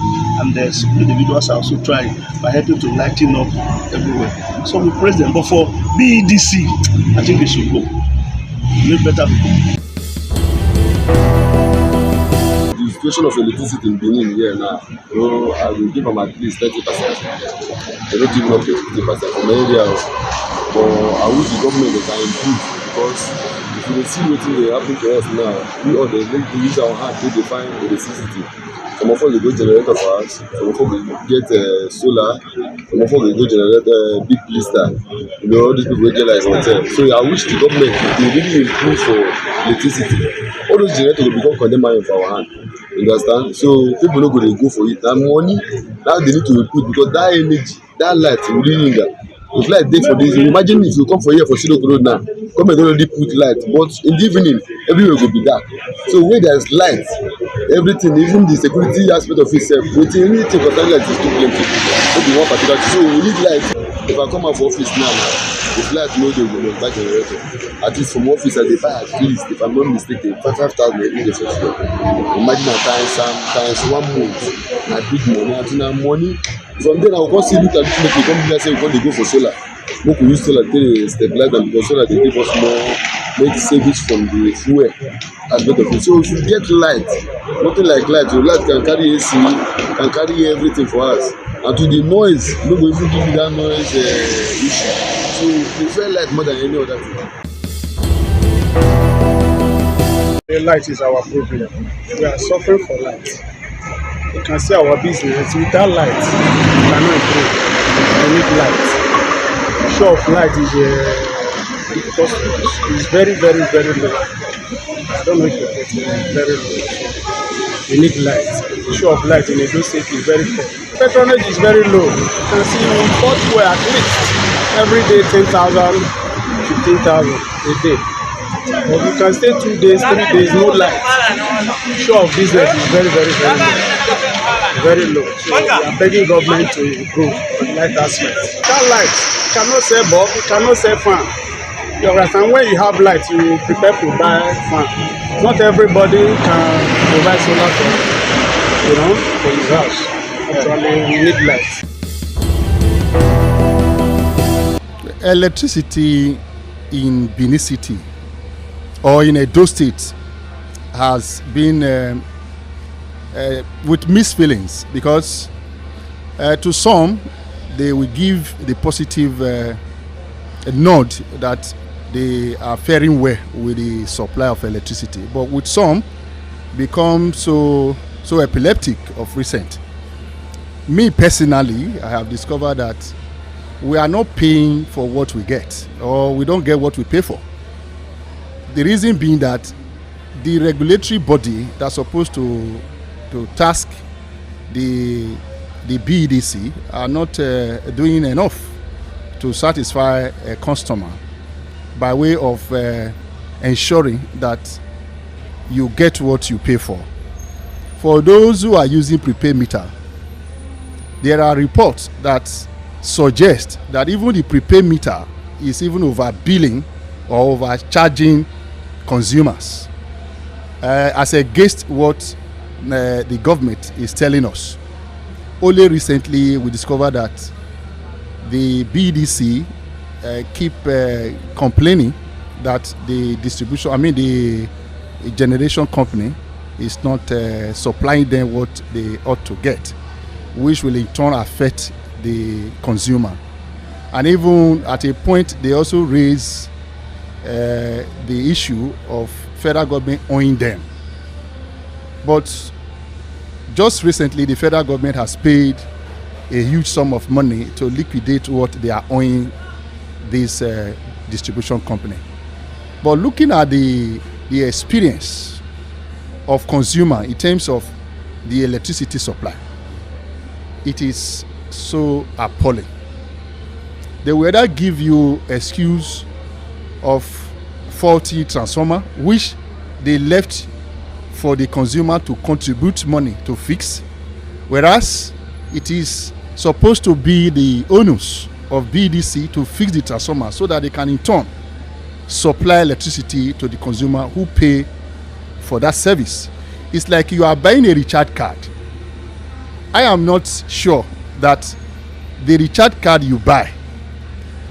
And there's individuals are also trying by helping to lighten up everywhere. So we praise them. But for BEDC, I think they should go. Make better people. The situation of electricity in Benin here now, I will give them at least 30%. They don't even up to 50% from area. But I wish the government can improve because if you see what dey happen to us now, we all dey use our hand to define electricity. Some of us dey go generator for house, some of us dey get solar, some of us dey go generate big blister. You know, all these people wey get like hotel. So I wish the government dey really improve for electricity. All those generators go become condemn iron for our hand. You understand? So people no go dey go for it. Na money that they need to put, because that energy, that light will really linger. If light dey for this, imagine if you come for here for Sidok Road now, government already put light, but in the evening everywhere go be dark. So where there is light, everything, even the security aspect of itself, wetin anything concerning light is too plenty. No be one particular. So we need light. If I come out for office now, if light no dey, we must buy generator. At least from office I dey buy at least, if I'm not mistaken, 5,000 every day for sure. Imagine times 1 month, na big money. Until na money. From there I go come see look at this make we come here say we come dey go for solar. Make we use solar take stabilize am, because solar dey give us more, make savings from the fuel aspect of it. So if you get light, nothing like light, your light can carry AC, can carry everything for us. And to the noise, no go even give you that noise issue. So we prefer light more than any other thing. The light is our problem. We are suffering for light. You can see our business without light, we cannot improve. We need light. The show of light is very, very, very low. I don't know if you're getting it, very low. We need light. The show of light in Edo State is very poor. Patronage is very low. You can see we import fuel at least every day 10,000, 15,000 a day. But you can stay 2 days, 3 days, no light. The show of business is very, very, very low. Very low. So we are begging government to improve on light aspect. Without light, you cannot sell bulb, you cannot sell fan. You understand? When you have light, you prepare to buy fan. Not everybody can provide solar for his house. Actually, we need light. Electricity in Benin City or in Edo State has been with mixed feelings, because to some they will give the positive nod that they are faring well with the supply of electricity, but with some become so epileptic of recent. Me personally, I have discovered that we are not paying for what we get, or we don't get what we pay for. The reason being that the regulatory body that's supposed to task the BEDC are not doing enough to satisfy a customer by way of ensuring that you get what you pay for. For those who are using prepaid meter, there are reports that suggest that even the prepaid meter is even overbilling or overcharging consumers, as against what the government is telling us. Only recently we discovered that the BDC keep complaining that the the generation company is not supplying them what they ought to get, which will in turn affect the consumer. And even at a point they also raise the issue of federal government owing them. But just recently the federal government has paid a huge sum of money to liquidate what they are owing this distribution company. But looking at the experience of consumer in terms of the electricity supply, it is so appalling. They will either give you excuse of faulty transformer, which they left for the consumer to contribute money to fix, whereas it is supposed to be the onus of BDC to fix the transformer so that they can in turn supply electricity to the consumer who pay for that service. It's like you are buying a recharge card. I am not sure that the recharge card you buy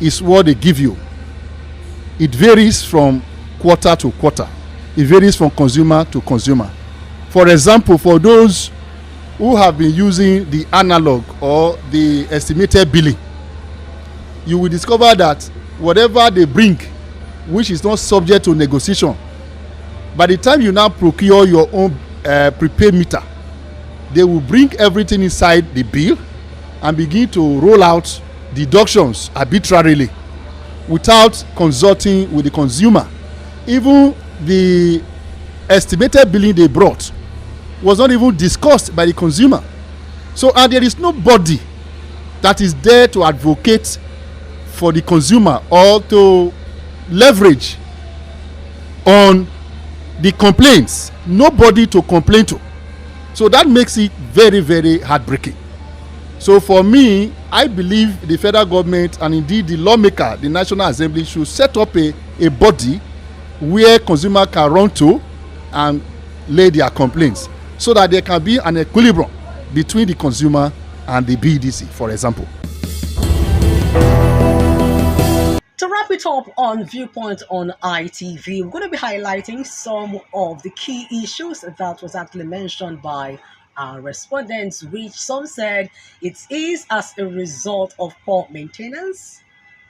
is what they give you. It varies from quarter to quarter. It varies from consumer to consumer. For example, for those who have been using the analog or the estimated billing, you will discover that whatever they bring which is not subject to negotiation. By the time you now procure your own prepaid meter, they will bring everything inside the bill and begin to roll out deductions arbitrarily without consulting with the consumer. Even the estimated billing they brought was not even discussed by the consumer. So, and there is nobody that is there to advocate for the consumer or to leverage on the complaints. Nobody to complain to. So that makes it very, very heartbreaking. So for me, I believe the federal government and indeed the lawmaker, the National Assembly, should set up a body where consumer can run to and lay their complaints, so that there can be an equilibrium between the consumer and the BDC, for example. To wrap it up on Viewpoint on ITV, we're going to be highlighting some of the key issues that was actually mentioned by our respondents, which some said it is as a result of poor maintenance,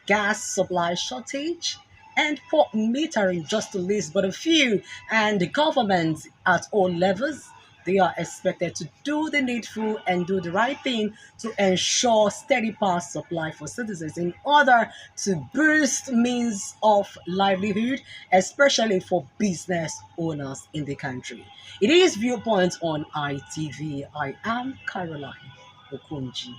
gas supply shortage, and poor metering, just to list but a few. And the government at all levels, they are expected to do the needful and do the right thing to ensure steady power supply for citizens in order to boost means of livelihood, especially for business owners in the country. It is Viewpoint on ITV. I am Caroline Okonji.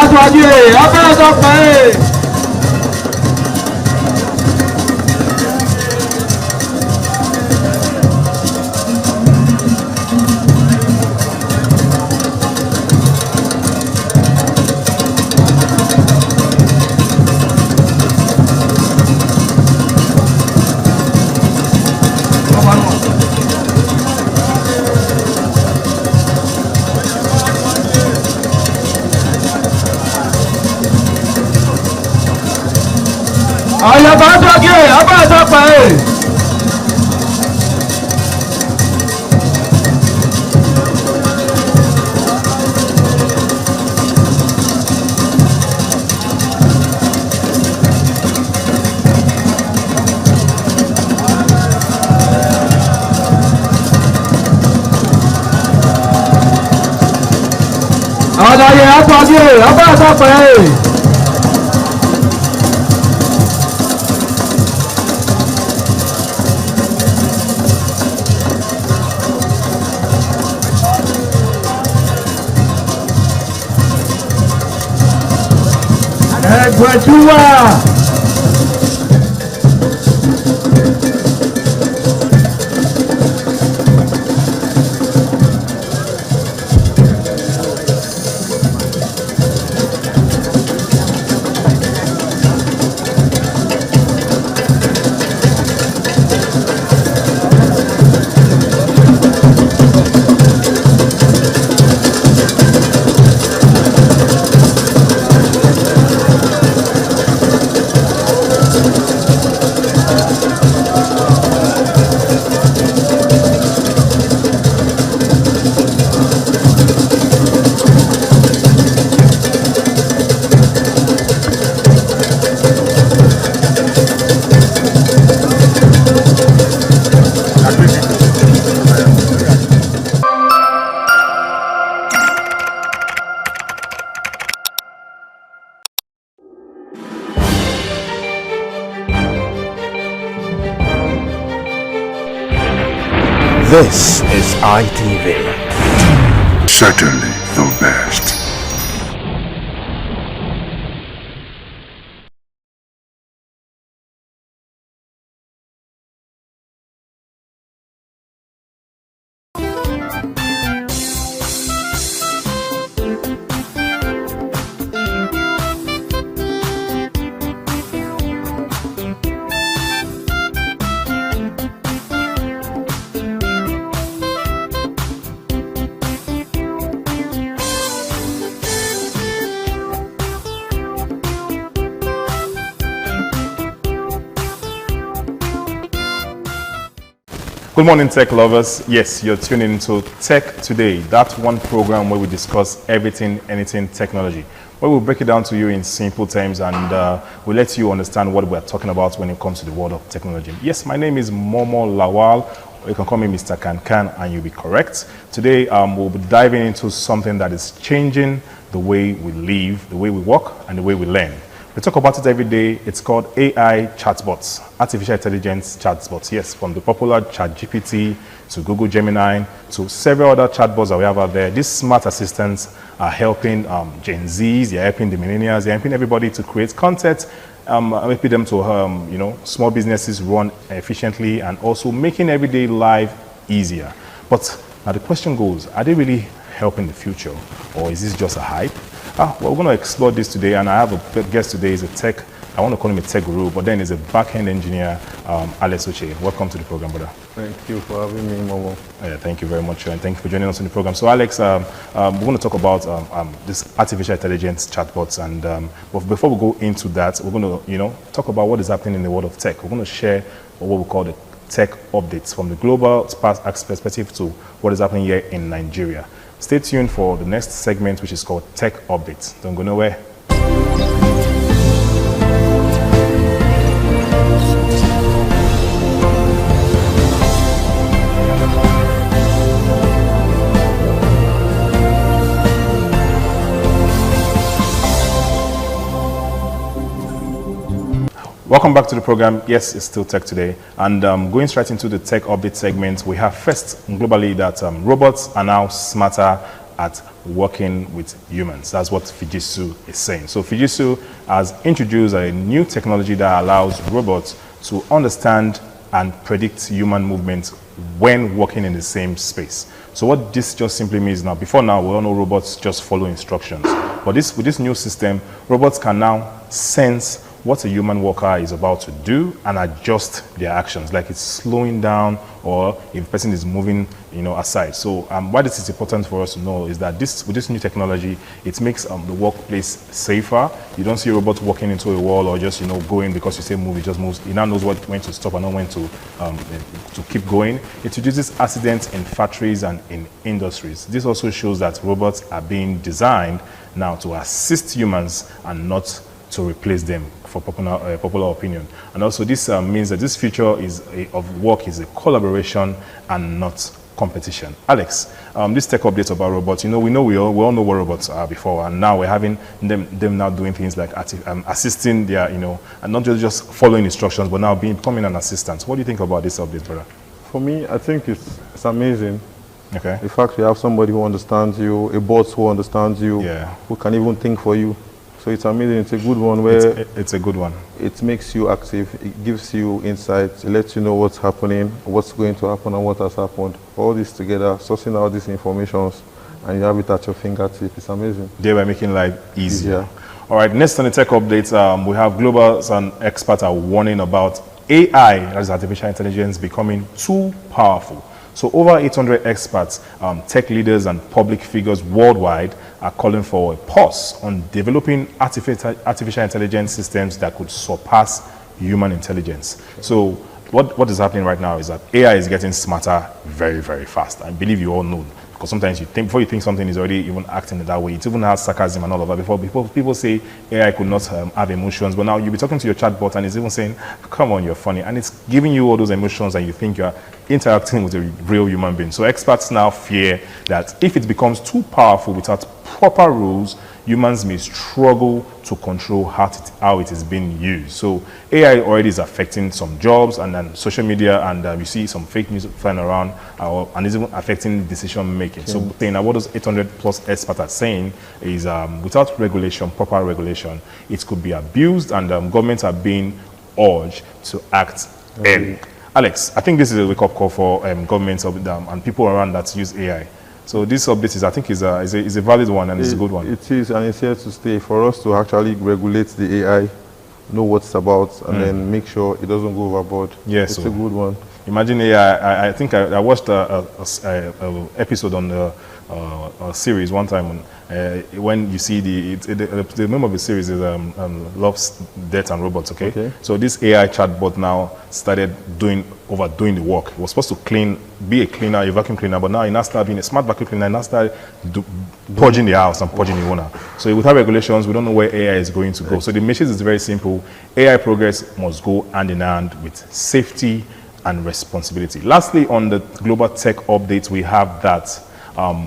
aṣáájú ẹ̀ abẹ́rẹ́ sọ́kàn ẹ̀. Àyàbá sọ́kè abẹ́rẹ́ sọ́kàn ẹ̀. Àdàyè àtọ́jú abẹ́rẹ́ sọ́kàn ẹ̀. Ẹgbẹ̀júwà. This is ITV. Certainly the best. Good morning, tech lovers. Yes, you're tuning into Tech Today, that one program where we discuss everything, anything technology, where we'll break it down to you in simple terms and we'll let you understand what we're talking about when it comes to the world of technology. Yes, my name is Momo Lawal. You can call me Mr. Kankan and you'll be correct. Today, we'll be diving into something that is changing the way we live, the way we work, and the way we learn. We talk about it every day. It's called AI chatbots, artificial intelligence chatbots. Yes, from the popular ChatGPT to Google Gemini to several other chatbots that we have out there. These smart assistants are helping Gen Zs, they're helping the millennials, they're helping everybody to create content, helping them to, small businesses run efficiently and also making everyday life easier. But now the question goes, are they really helping the future or is this just a hype? Well, we're going to explore this today, and I have a guest today. Is a tech, I want to call him a tech guru, but then he's a back-end engineer, Alex Uche. Welcome to the program, brother. Thank you for having me, Momo. Yeah, thank you very much, and thank you for joining us in the program. So, Alex, we're going to talk about this artificial intelligence chatbots, and but before we go into that, we're going to, talk about what is happening in the world of tech. We're going to share what we call the tech updates from the global perspective to what is happening here in Nigeria. Stay tuned for the next segment, which is called Tech Updates. Don't go nowhere. Welcome back to the program. Yes, it's still Tech Today. And going straight into the Tech Update segment, we have first globally that robots are now smarter at working with humans. That's what Fujitsu is saying. So Fujitsu has introduced a new technology that allows robots to understand and predict human movements when working in the same space. So what this just simply means now, before now, we all know robots just follow instructions. But with this new system, robots can now sense what a human worker is about to do and adjust their actions, like it's slowing down or if a person is moving, aside. So why this is important for us to know is that with this new technology, it makes the workplace safer. You don't see a robot walking into a wall or just, going because you say move, it just moves. It now knows when to stop and not when to keep going. It reduces accidents in factories and in industries. This also shows that robots are being designed now to assist humans and not to replace them, for popular opinion. And also this means that this future of work is a collaboration and not competition. Alex, this tech update about robots, we all know what robots are before, and now we're having them now doing things like assisting their, and not just following instructions, but now becoming an assistant. What do you think about this update, brother? For me, I think it's amazing. Okay. The fact you have somebody who understands you, a boss who understands you, who can even think for you. So it's amazing. It's a good one where it's a good one. It makes you active. It gives you insights. It lets you know what's happening, what's going to happen, and what has happened. All this together, sourcing all these informations, and you have it at your fingertips. It's amazing. Thereby making life easier. All right. Next on the tech update, we have globals and experts are warning about AI, that is artificial intelligence, becoming too powerful. So over 800 experts, tech leaders and public figures worldwide are calling for a pause on developing artificial intelligence systems that could surpass human intelligence. So what is happening right now is that AI is getting smarter very, very fast. I believe you all know, because sometimes before you think something is already even acting in that way, it even has sarcasm and all of that. Before people say AI could not have emotions, but now you'll be talking to your chatbot and it's even saying, come on, you're funny. And it's giving you all those emotions and you think you're interacting with a real human being. So experts now fear that if it becomes too powerful without proper rules, humans may struggle to control how it is being used. So AI already is affecting some jobs and then social media, and you see some fake news flying around, and it's even affecting decision making. So what those 800 plus experts are saying is without regulation, proper regulation, it could be abused, and governments are being urged to act early. Alex, I think this is a wake-up call for governments and people around that use AI. So this update I think is a valid one, and it's a good one. It is, and it's here to stay for us to actually regulate the AI, know what it's about, and then make sure it doesn't go overboard. Yes, it's a good one. Imagine AI. I think I watched a episode on the series one time when you see the name of the series is Love, Death and Robots. Okay? So this AI chatbot now started overdoing the work. It was supposed to be a cleaner, a vacuum cleaner, but now it now started being a smart vacuum cleaner. Now started purging the house and purging the owner. So without regulations, we don't know where AI is going to go. So the message is very simple: AI progress must go hand in hand with safety and responsibility. Lastly, on the global tech updates, we have that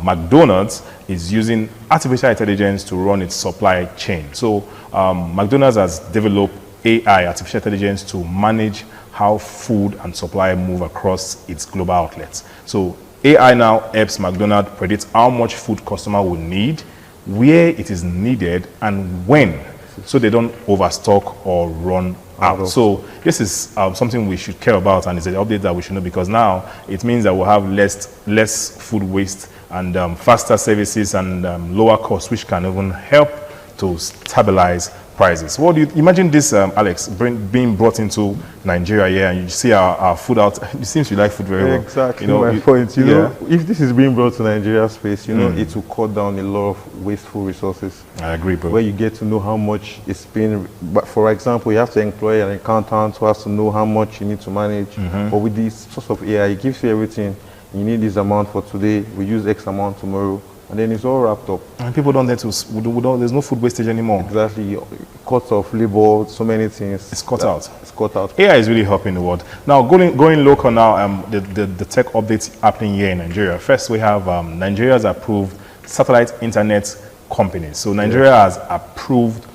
McDonald's is using artificial intelligence to run its supply chain. So McDonald's has developed AI, artificial intelligence, to manage how food and supply move across its global outlets. So AI now helps McDonald's predict how much food customer will need, where it is needed, and when, so they don't overstock or run out. So this is something we should care about, and it's an update that we should know, because now it means that we'll have less food waste and faster services and lower costs, which can even help to stabilize prices. What do you imagine this, Alex, being brought into Nigeria here, and you see our food out? It seems you like food very well. Exactly, my point. You know, if this is being brought to Nigeria space, you know, it will cut down a lot of wasteful resources. I agree, bro. Where you get to know how much it's being. But for example, you have to employ an accountant who has to know how much you need to manage. But with this sort of AI, it gives you everything. You need this amount for today. We use X amount tomorrow. And then it's all wrapped up. And people don't tend to, there's no food wastage anymore. Exactly. Cuts off labor, so many things. It's cut out. It's cut out. AI is really helping the world. Now, going local now, the tech updates happening here in Nigeria. First, we have Nigeria's approved satellite internet companies. So Nigeria has approved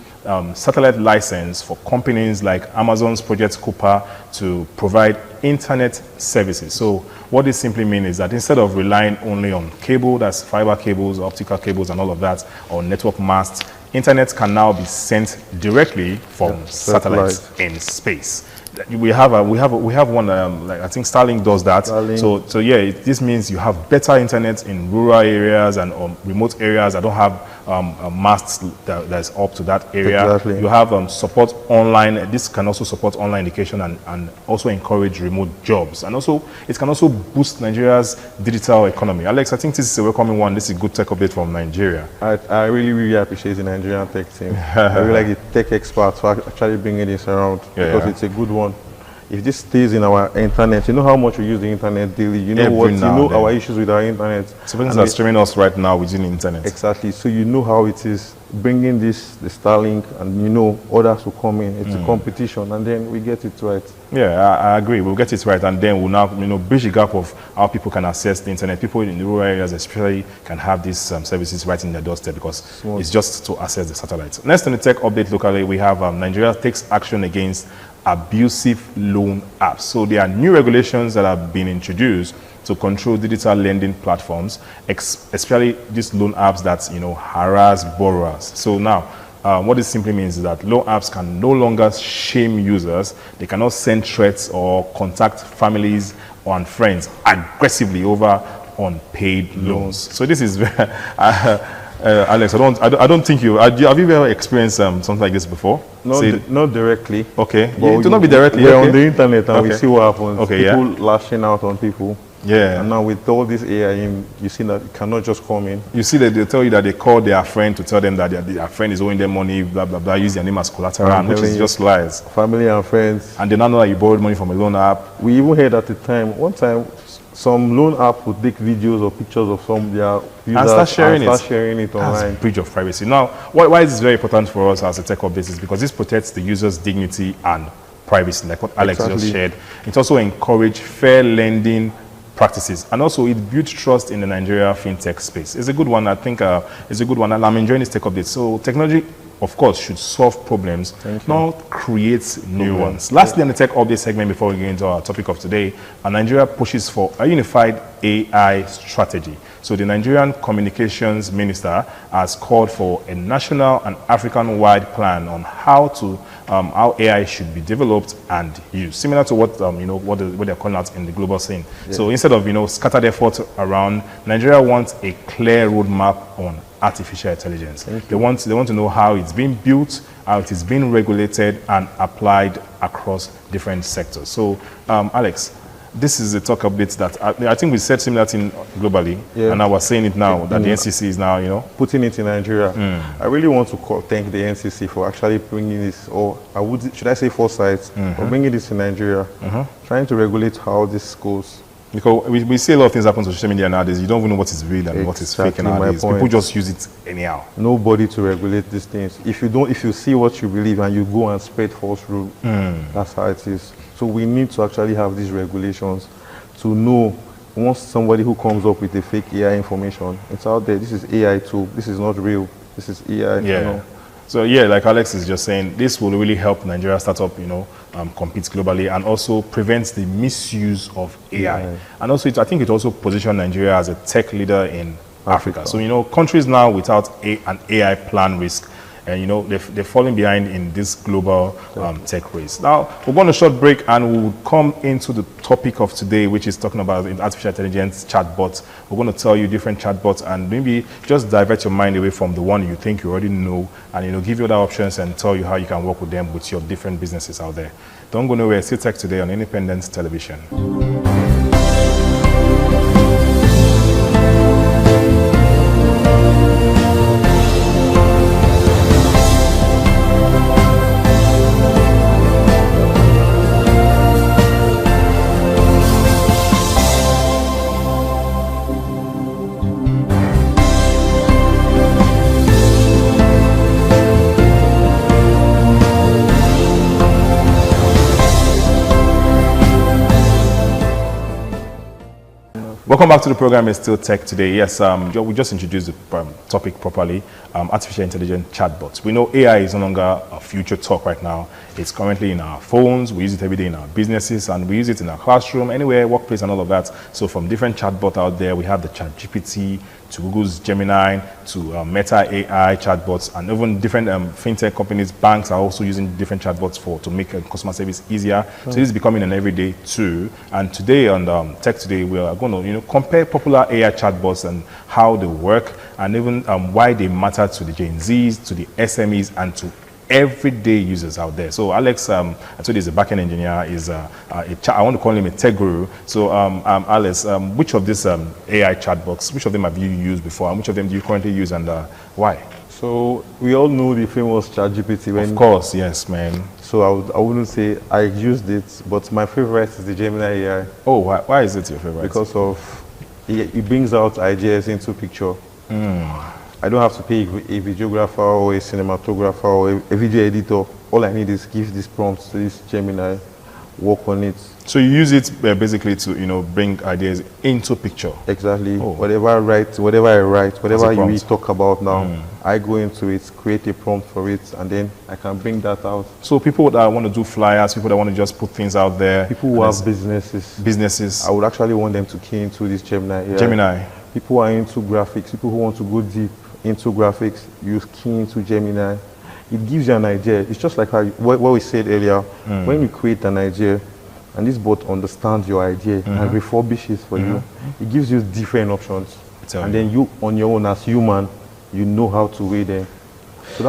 satellite license for companies like Amazon's Project Cooper to provide internet services. So what this simply means is that instead of relying only on cable, that's fiber cables, optical cables and all of that, or network masts, internet can now be sent directly from satellites in space. We have one like I think Starlink does that. So yeah, this means you have better internet in rural areas and remote areas that don't have masts that's up to that area. Exactly. You have support online. This can also support online education and also encourage remote jobs. And also it can also boost Nigeria's digital economy. Alex, I think this is a welcoming one. This is a good tech update from Nigeria. I really appreciate the Nigerian tech team. I really like the tech experts for actually bringing this around because it's a good one. If this stays in our internet, you know how much we use the internet daily. You know our issues with our internet. So people are streaming us right now within the internet. Exactly. So you know how it is bringing the Starlink, and you know others will come in. It's a competition, and then we get it right. Yeah, I agree. We'll get it right, and then we'll now bridge the gap of how people can access the internet. People in the rural areas especially can have these services right in their doorstep because it's just to access the satellite. Next on the tech update locally, we have Nigeria takes action against abusive loan apps. So there are new regulations that have been introduced to control digital lending platforms, especially these loan apps that harass borrowers. So now, what this simply means is that loan apps can no longer shame users. They cannot send threats or contact families and friends aggressively over unpaid loans. So this is Alex, I don't think have you ever experienced something like this before? Not directly. Okay. But to not be directly. We're on the internet and we see what happens. Okay, people lashing out on people. Yeah. And now with all this AI, you see that it cannot just come in. You see that they tell you that they call their friend to tell them that their friend is owing them money, blah, blah, blah, use their name as collateral, which is just lies. Family and friends. And they now know that you borrowed money from a loan app. We even heard at the time, one time, some loan app would take videos or pictures of some of their users and start sharing it online. That's breach of privacy. Now, why is this very important for us as a tech update is because this protects the user's dignity and privacy, like what Alex just shared. It also encourages fair lending practices, and also it builds trust in the Nigeria fintech space. It's a good one. I think it's a good one, and I'm enjoying this tech update. So technology, of course, should solve problems, not create new ones. Lastly, on the tech update segment, before we get into our topic of today, Nigeria pushes for a unified AI strategy. So the Nigerian Communications Minister has called for a national and African-wide plan on how AI should be developed and used, similar to what what they're calling out in the global scene. Yeah. So instead of scattered efforts around, Nigeria wants a clear roadmap on artificial intelligence. They want to know how it's being built, how it is being regulated and applied across different sectors. So, Alex, this is a talk update that I think we said similar thing globally, and I was saying it now that the NCC is now, putting it in Nigeria. I really want to thank the NCC for actually bringing this, or should I say foresight, for bringing this in Nigeria, trying to regulate how this goes. Because we see a lot of things happen to social media nowadays. You don't even know what is real and what is fake nowadays. People just use it anyhow. Nobody to regulate these things. If you see what you believe and you go and spread false rule, that's how it is. So we need to actually have these regulations to know once somebody who comes up with a fake AI information, it's out there. This is AI too. This is not real. This is AI. Yeah. So yeah, like Alex is just saying, this will really help Nigeria startup, compete globally and also prevents the misuse of AI. And also, I think it also positions Nigeria as a tech leader in Africa. So countries now without an AI plan risk. And they're falling behind in this global tech race. Now we're going to short break and we'll come into the topic of today, which is talking about artificial intelligence chatbots. We're going to tell you different chatbots and maybe just divert your mind away from the one you think you already know, and give you other options and tell you how you can work with them with your different businesses out there. Don't go nowhere. Still Tech Today on Independent Television. Welcome back to the program. It's still Tech Today. Yes, we just introduced the topic properly. Artificial intelligence chatbots. We know AI is no longer a future talk right now. It's currently in our phones. We use it every day in our businesses, and we use it in our classroom, anywhere, workplace, and all of that. So from different chatbots out there, we have the ChatGPT, to Google's Gemini, to Meta AI chatbots, and even different fintech companies, banks are also using different chatbots to make customer service easier. So this is becoming an everyday tool. And today on Tech Today, we are going to compare popular AI chatbots and how they work, and even why they matter to the Gen Zs, to the SMEs, and to everyday users out there. So Alex, I told you he's a backend engineer, I want to call him a tech guru. So Alex, which of these AI chatbots, which of them have you used before, and which of them do you currently use, and why? So we all know the famous ChatGPT. Of course, yes, man. So I wouldn't say I used it, but my favorite is the Gemini AI. Oh, why is it your favorite? Because of it brings out ideas into picture. I don't have to pay a videographer or a cinematographer or a video editor. All I need is give this prompt to this Gemini, work on it. So you use it basically to bring ideas into picture. Exactly. Oh. Whatever I write, whatever you talk about now, I go into it, create a prompt for it, and then I can bring that out. So people that want to do flyers, people that want to just put things out there, people who have businesses, I would actually want them to key into this Gemini. Yeah. Gemini. People who are into graphics, people who want to go deep into graphics, use key into Gemini. It gives you an idea. It's just like what we said earlier. When you create an idea, and this bot understands your idea and refurbishes for you, it gives you different options. And then you, on your own as human, you know how to weigh them. So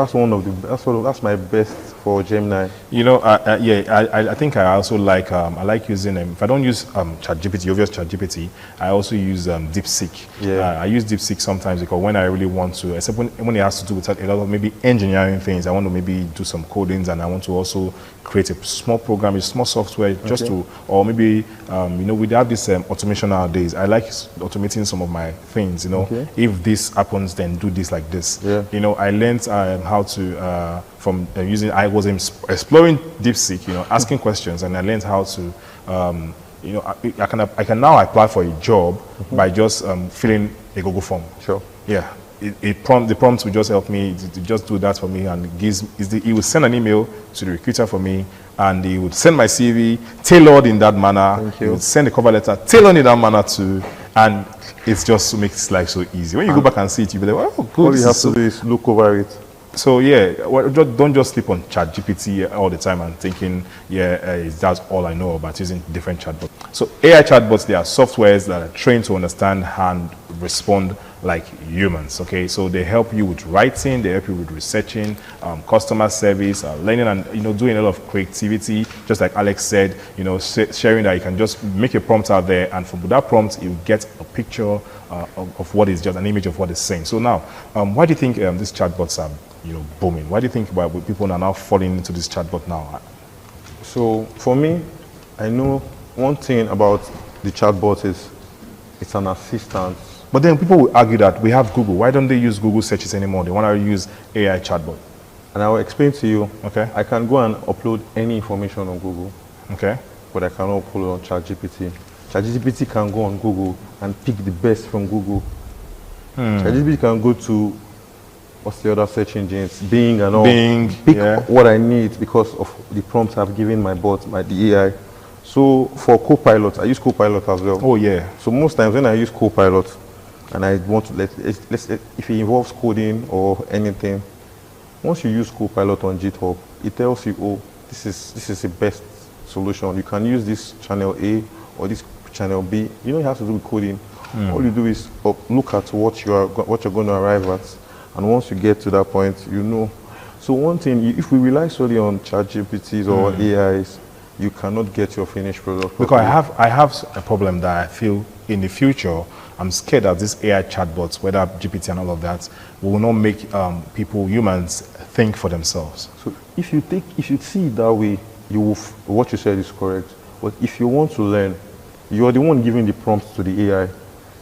that's my best for Gemini. I think I also like I like using if I don't use ChatGPT, obvious ChatGPT, I also use DeepSeek. I use DeepSeek sometimes because when I really want to, except when it has to do with a lot of maybe engineering things, I want to maybe do some codings, and I want to also create a small program, a small software just to, or maybe we have this automation nowadays. I like automating some of my things. If this happens, then do this like this. I learned how to I was exploring DeepSeek, asking questions, and I learned how to I can now apply for a job by just filling a Google form. Sure. Yeah. The prompt will just help me to just do that for me, and he will send an email to the recruiter for me, and he would send my CV tailored in that manner. He would send a cover letter tailored in that manner too, and it just makes life so easy. When you go back and see it, you'll be like, oh, good. All you have to do is look over it. So don't just sleep on ChatGPT all the time and thinking, that's all I know about using different chatbots. So AI chatbots, they are softwares that are trained to understand and respond like humans. Okay, so they help you with writing, they help you with researching, customer service, learning, and doing a lot of creativity. Just like Alex said, sharing that you can just make a prompt out there, and from that prompt you get a picture of what is just an image of what is saying. So now, why do you think these chatbots are booming? Why do you think people are now falling into this chatbot now? So for me, I know one thing about the chatbot is it's an assistant. But then people will argue that we have Google. Why don't they use Google searches anymore? They want to use AI chatbot. And I will explain to you. Okay. I can go and upload any information on Google. Okay. But I cannot upload on ChatGPT. ChatGPT can go on Google and pick the best from Google. ChatGPT can go to what's the other search engines, Bing and all. Bing, pick what I need because of the prompts I've given my bot, the AI. So for Copilot, I use Copilot as well. Oh yeah. So most times when I use Copilot, and I want to if it involves coding or anything, once you use Copilot on GitHub, it tells you, oh, this is the best solution. You can use this channel A or this channel B. You don't have to do coding. All you do is look at what you're going to arrive at, and once you get to that point, So one thing, if we rely solely on ChatGPTs or AIs, you cannot get your finished product. Because I have a problem that I feel in the future, I'm scared that these AI chatbots, whether GPT and all of that, will not make humans think for themselves. So if you see it that way, what you said is correct. But if you want to learn, you are the one giving the prompts to the AI.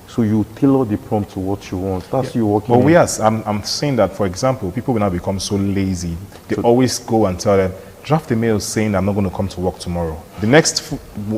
So you tailor the prompt to what you want. That's you working. But yes, I'm saying that, for example, people will now become so lazy. They always go and tell them, draft a mail saying I'm not going to come to work tomorrow. The next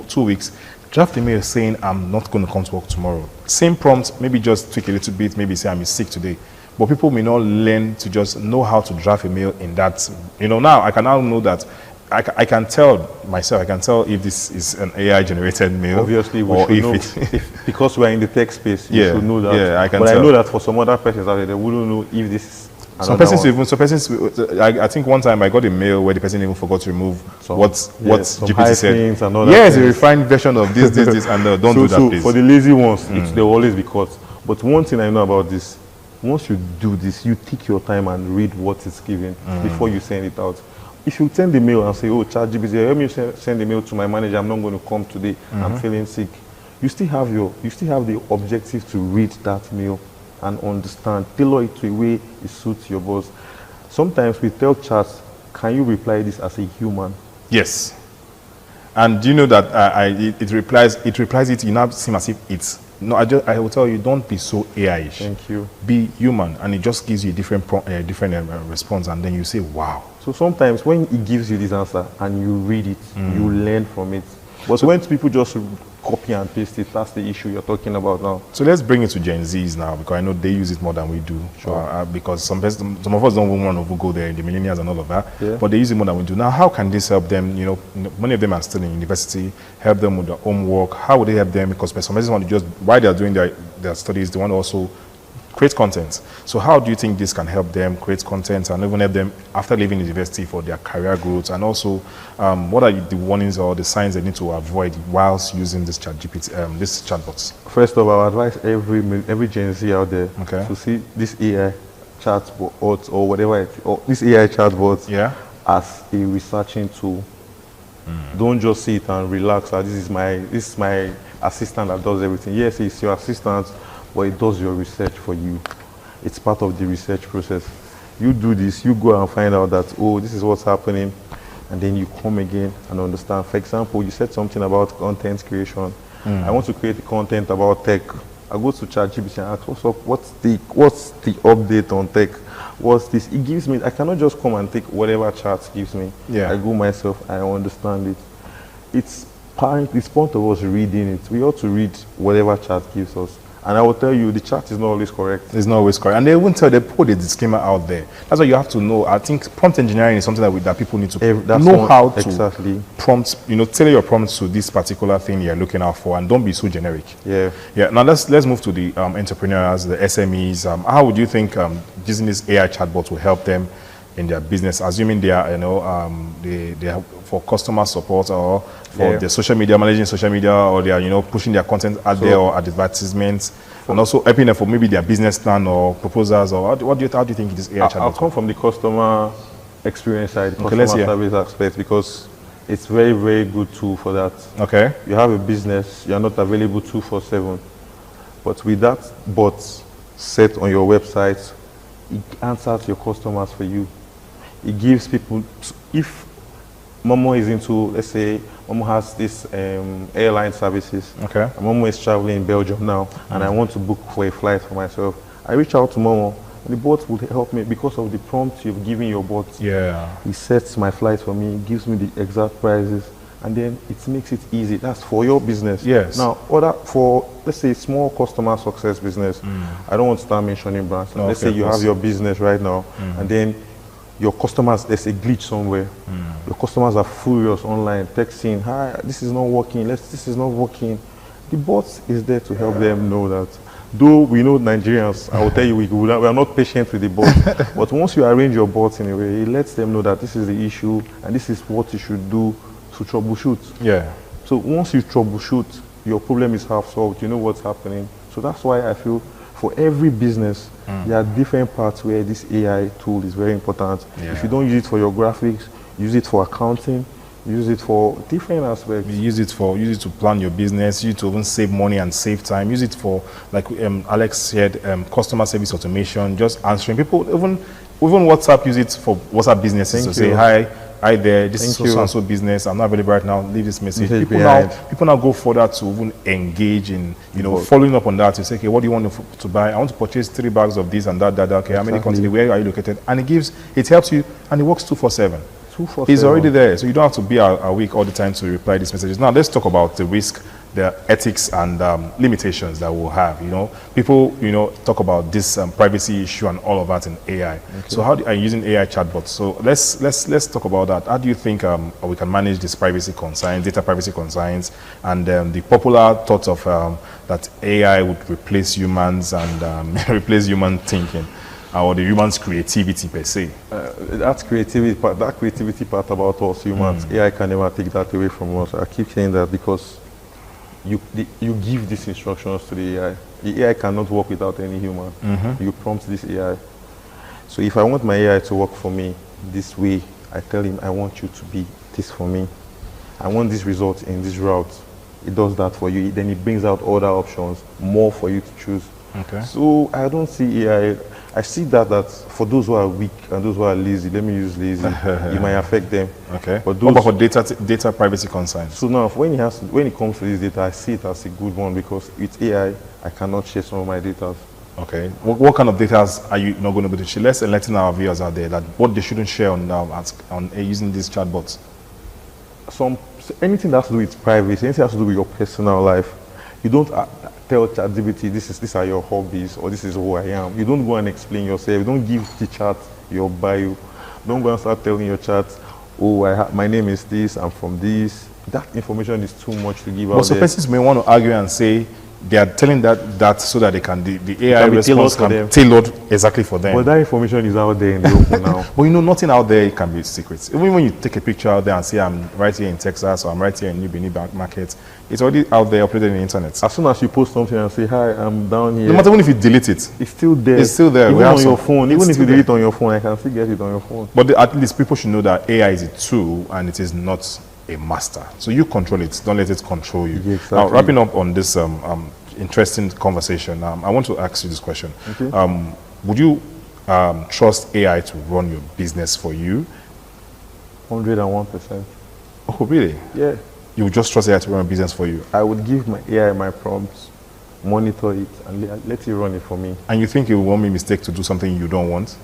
2 weeks, draft a mail saying I'm not going to come to work tomorrow. Same prompt, maybe just tweak a little bit, maybe say I'm sick today. But people may not learn to just know how to draft a mail in that. Now I can now know that I can tell myself, I can tell if this is an AI generated mail. Obviously, we or should if know, it, because we're in the tech space, you should know that. Yeah, I can but tell. I know that for some other persons out there, they wouldn't know if this is some persons, I think one time I got a mail where the person even forgot to remove what GPT said. And all yes, a refined version of this, and don't do that, please. For the lazy ones, they will always be caught. But one thing I know about this, once you do this, you take your time and read what is given before you send it out. If you send the mail and say, oh, ChatGPT, let me send the mail to my manager, I'm not going to come today, I'm feeling sick. You still have the objective to read that mail and understand, tailor it to a way it suits your boss. Sometimes we tell chats, can you reply this as a human? Yes. And do you know that it replies it, you now seem as if it's, no, I will tell you, don't be so AI-ish. Thank you. Be human, and it just gives you a different response, and then you say, wow. So sometimes when it gives you this answer and you read it, you learn from it. But when people just copy and paste it, that's the issue you're talking about now. So let's bring it to Gen Zs now, because I know they use it more than we do. Sure. Because some of us don't even want to go there, the millennials and all of that, but they use it more than we do. Now, how can this help them? Many of them are still in university, help them with their homework. How would they help them? Because some persons want to just, while they're doing their studies, they want to also create content. So how do you think this can help them create content and even help them after leaving university for their career growth? And also, what are the warnings or the signs they need to avoid whilst using this ChatGPT, this chatbots? First of all, I advise every Gen Z out there to see this AI chatbot or whatever this AI chatbot as a researching tool. Don't just sit and relax. This is my assistant that does everything. Yes, it's your assistant, but it does your research for you. It's part of the research process. You do this, you go and find out that, oh, this is what's happening, and then you come again and understand. For example, you said something about content creation. I want to create content about tech. I go to ChatGPT and ask, what's up? What's the update on tech? What's this? It gives me, I cannot just come and take whatever chat gives me. I go myself, I understand it. It's point of us reading it. We ought to read whatever chat gives us. And I will tell you, the chart is not always correct. It's not always correct. And they won't tell, they put a disclaimer out there. That's what you have to know. I think prompt engineering is something that people need to know how to prompt, tailor your prompts to this particular thing you're looking out for, and don't be so generic. Yeah. Now let's move to the entrepreneurs, the SMEs. How would you think using this AI chatbot will help them in their business, assuming they are, they are for customer support or for their social media, managing social media, or they are, pushing their content out there or advertisements, and also helping them for maybe their business plan or proposals, or how do you think this AI chatbot? I'll come from the customer experience side, customer service aspect, because it's very, very good tool for that. Okay. You have a business, you're not available 24/7, but with that bot set on your website, it answers your customers for you. It gives people, if Momo is into, let's say, Momo has this airline services. Okay. Momo is traveling in Belgium now, and I want to book for a flight for myself. I reach out to Momo, and the bot will help me because of the prompt you've given your bot. Yeah. He sets my flight for me, gives me the exact prices, and then it makes it easy. That's for your business. Yes. Now, for, let's say, small customer success business, I don't want to start mentioning brands. No, let's say you have your business right now, and then your customers, there's a glitch somewhere. Your customers are furious online, texting, hi, this is not working, this is not working. The bot is there to help them know that. Though we know Nigerians, I will tell you, we are not patient with the bot. But once you arrange your bot in a way, it lets them know that this is the issue and this is what you should do to troubleshoot. Yeah. So once you troubleshoot, your problem is half solved. You know what's happening. So that's why I feel for every business, there are different parts where this AI tool is very important. Yeah. If you don't use it for your graphics, use it for accounting, use it for different aspects. Use it to plan your business, use it to even save money and save time. Use it for, like Alex said, customer service automation, just answering people. Even WhatsApp, use it for WhatsApp businesses to say, hi there, this is so and so business, I'm not available right now, leave this message. People now go further to even engage in, following up on that. You say, okay, what do you want to buy? I want to purchase 3 bags of this and that. Okay, how many quantity, where are you located? And it helps you, and it works 2/7. It's already there, so you don't have to be awake all the time to reply these messages. Now let's talk about the risk the ethics and limitations that we'll have. People talk about this privacy issue and all of that in AI. Okay. So how are you using AI chatbots? So let's talk about that. How do you think we can manage this privacy concerns, data privacy concerns, and the popular thought of that AI would replace humans and replace human thinking? Or the human's creativity per se. That creativity part about us humans, AI can never take that away from us. I keep saying that because you give these instructions to the AI. The AI cannot work without any human. You prompt this AI. So if I want my AI to work for me this way, I tell him, I want you to be this for me. I want this result in this route. It does that for you. Then it brings out other options, more for you to choose. Okay. So I don't see AI. I see that for those who are weak and those who are lazy, let me use lazy, it might affect them. Okay. But what about for data privacy concerns? So now, when it comes to this data, I see it as a good one because with AI, I cannot share some of my data. Okay. What kind of data are you not going to be able to share? Let's enlighten our viewers out there that what they shouldn't share on using these chatbots. Anything that has to do with privacy, anything that has to do with your personal life, you don't tell ChatGPT these are your hobbies or this is who I am. You don't go and explain yourself. You don't give the chat your bio. Don't go and start telling your chat, oh, my name is this, I'm from this. That information is too much to give out. But so persons may want to argue and say they are telling that so that the AI response can be tailored exactly for them. But that information is out there in the open now. But nothing out there can be secret. Even when you take a picture out there and say I'm right here in Texas or I'm right here in New Benin Market, it's already out there uploaded in the internet. As soon as you post something and say, hi, I'm down here. No matter even if you delete it. It's still there. It's still there. Even on your phone. Even if you delete it on your phone, I can still get it on your phone. But at least people should know that AI is a tool and it is not a master. So you control it. Don't let it control you. Yeah, exactly. Now, wrapping up on this interesting conversation, I want to ask you this question. Okay. Would you trust AI to run your business for you? 101%. Oh, really? Yeah. You would just trust AI to run a business for you? I would give my AI my prompts, monitor it, and let it run it for me. And you think it will make a mistake to do something you don't want?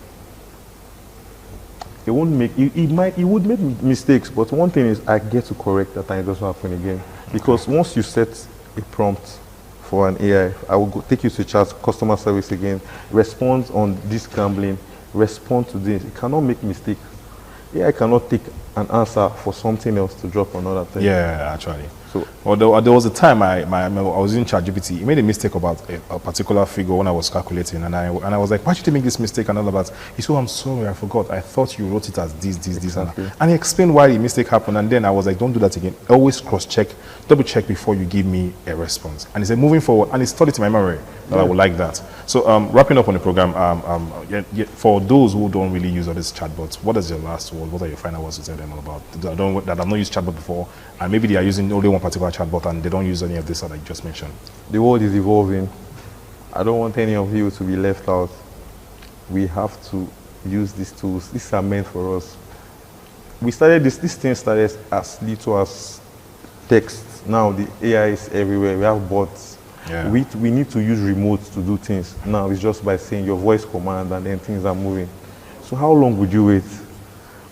It won't make. It would make mistakes, but one thing is I get to correct that and it doesn't happen again. Because once you set a prompt for an AI, I will take you to chat customer service again, respond on this gambling, respond to this. It cannot make mistakes. AI cannot take an answer for something else to drop another thing. Yeah, actually. So, although there was a time I was in ChatGPT, he made a mistake about a particular figure when I was calculating, and I was like, why did you make this mistake and all of that? He said, oh, I'm sorry, I forgot. I thought you wrote it as this, exactly. And he explained why the mistake happened, and then I was like, don't do that again. Always cross-check, double-check before you give me a response. And he said, moving forward, and he stored it in my memory that I would like that. So, wrapping up on the program, for those who don't really use all these chatbots, what is your last word? What are your final words to tell them all about? That have not used chatbot before, and maybe they are using only one particular chatbot and they don't use any of this that I just mentioned. The world is evolving. I don't want any of you to be left out. We have to use these tools. These are meant for us. We started this thing started as little as text. Now the AI is everywhere. We have bots. Yeah. We need to use remotes to do things. Now it's just by saying your voice command and then things are moving. So how long would you wait?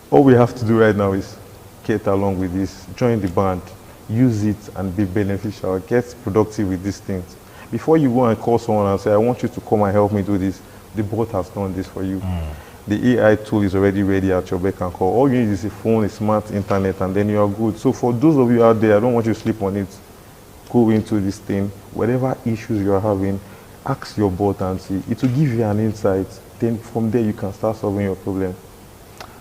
All we have to do right now is get along with this, join the band, use it and be beneficial, get productive with these things. Before you go and call someone and say, I want you to come and help me do this, the bot has done this for you. The AI tool is already ready at your beck and call. All you need is a phone, a smart internet, and then you are good. So for those of you out there, I don't want you to sleep on it. Go into this thing. Whatever issues you are having, ask your bot and see. It will give you an insight. Then from there, you can start solving your problem.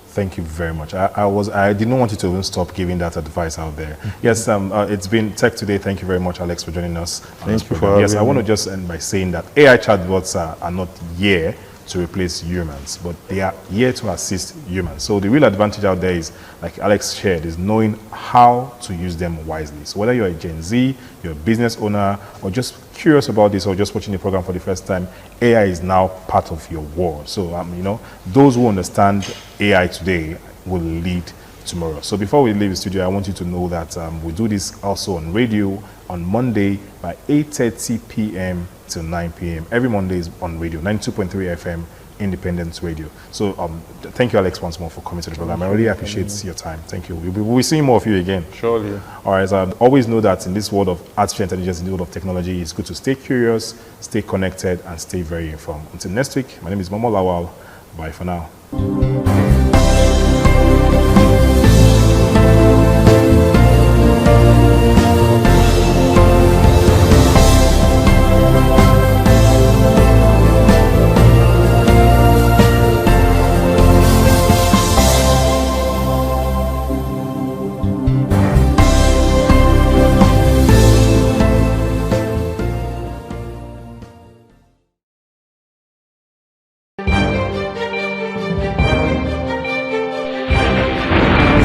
Thank you very much. I did not want you to even stop giving that advice out there. Yes, it's been Tech Today. Thank you very much, Alex, for joining us. Thank you for having me. Yes, I want to just end by saying that AI chatbots are not here to replace humans, but they are here to assist humans. So the real advantage out there is, like Alex shared, is knowing how to use them wisely. So whether you're a Gen Z, you're a business owner, or just curious about this, or just watching the program for the first time, AI is now part of your world. So, those who understand AI today will lead tomorrow. So before we leave the studio, I want you to know that we do this also on radio on Monday by 8:30 p.m. till 9 p.m. Every Monday is on radio, 92.3 FM, Independent Radio. So thank you, Alex, once more for coming to the program. I really appreciate your time. Thank you. We'll be seeing more of you again. Surely. All right. So I always know that in this world of artificial intelligence, in the world of technology, it's good to stay curious, stay connected, and stay very informed. Until next week, my name is Momo Lawal. Bye for now.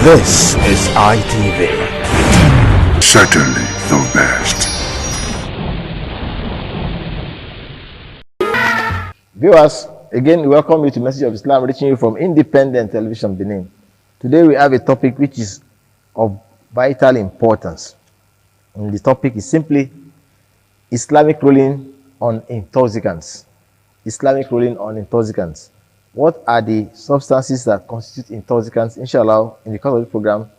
This is ITV. Certainly the best. Viewers, again, we welcome you to Message of Islam, reaching you from Independent Television Benin. Today we have a topic which is of vital importance. And the topic is simply Islamic ruling on intoxicants. Islamic ruling on intoxicants. What are the substances that constitute intoxicants? Inshallah, in the course of the program,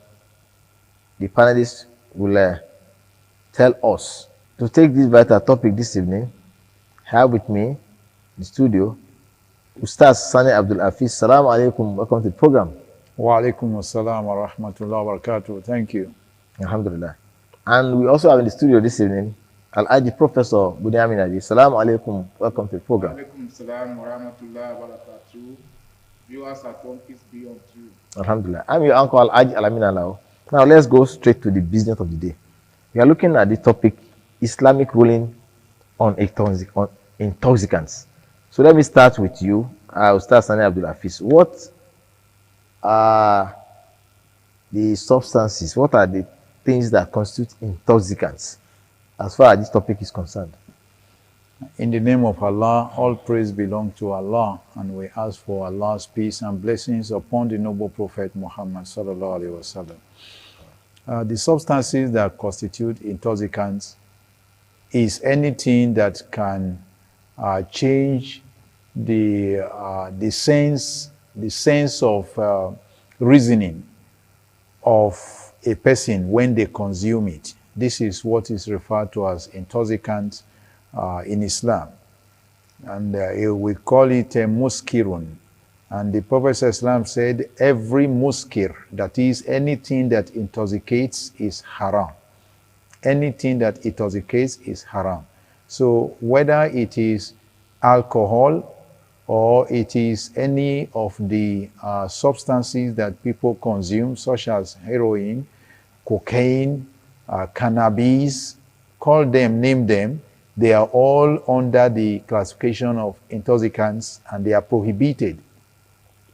the panelists will tell us. To take this vital topic this evening, I have with me in the studio Ustaz Sani Abdul Hafiz. Assalamu alaikum. Welcome to the program. Wa alaikum assalam wa rahmatullahi wa barakatuh. Thank you. Alhamdulillah. And we also have in the studio this evening Al-Aji Professor Bunyamin Adi. Assalamu alaikum. Welcome to the program. Wa alaikum assalam wa rahmatullahi wa barakatuh. Viewers at home, peace be unto you. Alhamdulillah. I'm your uncle Al-Aji Alamina now. Now let's go straight to the business of the day. We are looking at the topic Islamic ruling on intoxicants. So let me start with you, Ustaz Sani Abdul Hafiz. What are the substances, what are the things that constitute intoxicants as far as this topic is concerned? In the name of Allah, all praise belongs to Allah, and we ask for Allah's peace and blessings upon the noble Prophet Muhammad sallallahu alaihi wasallam. The substances that constitute intoxicants is anything that can change the sense of reasoning of a person when they consume it. This is what is referred to as intoxicants in Islam, and we call it a muskirun. And the Prophet Islam said every muskir, that is anything that intoxicates, is haram. Anything that intoxicates is haram. So whether it is alcohol or it is any of the substances that people consume, such as heroin, cocaine, cannabis, call them, name them, they are all under the classification of intoxicants, and they are prohibited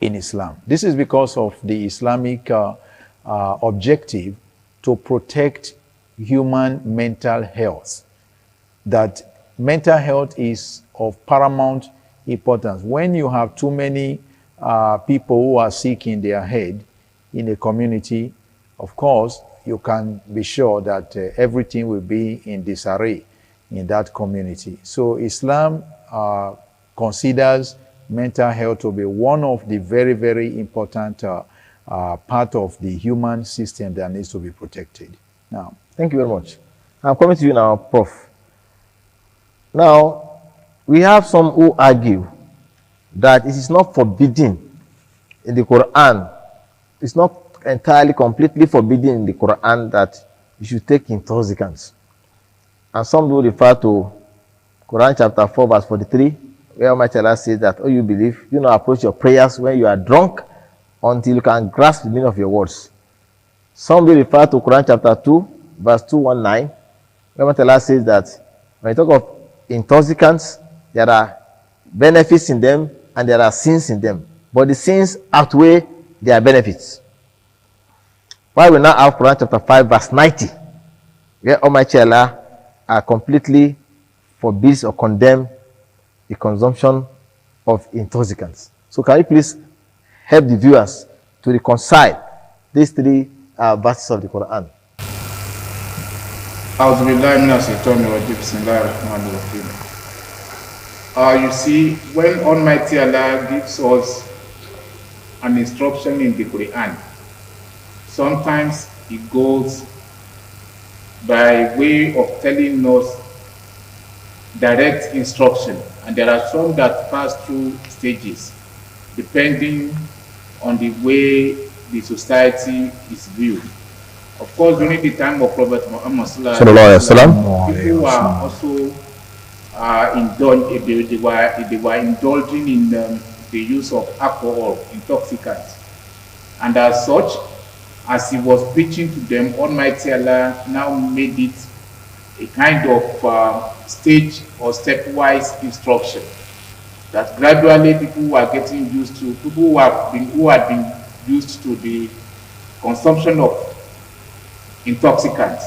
in Islam. This is because of the Islamic objective to protect human mental health. That mental health is of paramount importance. When you have too many people who are sick in their head in a community, of course, you can be sure that everything will be in disarray in that community. So Islam considers mental health to be one of the very, very important part of the human system that needs to be protected. Now, thank you very much. I'm coming to you now, Prof. Now, we have some who argue that it is not forbidden in the Quran. It's not entirely, completely forbidden in the Quran that you should take intoxicants. And some will refer to Quran chapter 4 verse 43, where Almighty Allah says that, oh, you believe, do not approach your prayers when you are drunk until you can grasp the meaning of your words. Some will refer to Quran chapter 2 verse 219, where Almighty Allah says that when you talk of intoxicants, there are benefits in them and there are sins in them, but the sins outweigh their benefits. Why we now have Quran chapter 5 verse 90, where Almighty Allah completely forbids or condemns the consumption of intoxicants. So can you please help the viewers to reconcile these three verses of the Quran? You see, when Almighty Allah gives us an instruction in the Quran, sometimes it goes by way of telling us direct instruction, and there are some that pass through stages depending on the way the society is viewed. Of course, during the time of Prophet Muhammad people were also they were indulging in the use of alcohol, intoxicants, and as such, as he was preaching to them, Almighty Allah now made it a kind of stage or stepwise instruction that gradually people were getting used to, people who had been used to the consumption of intoxicants.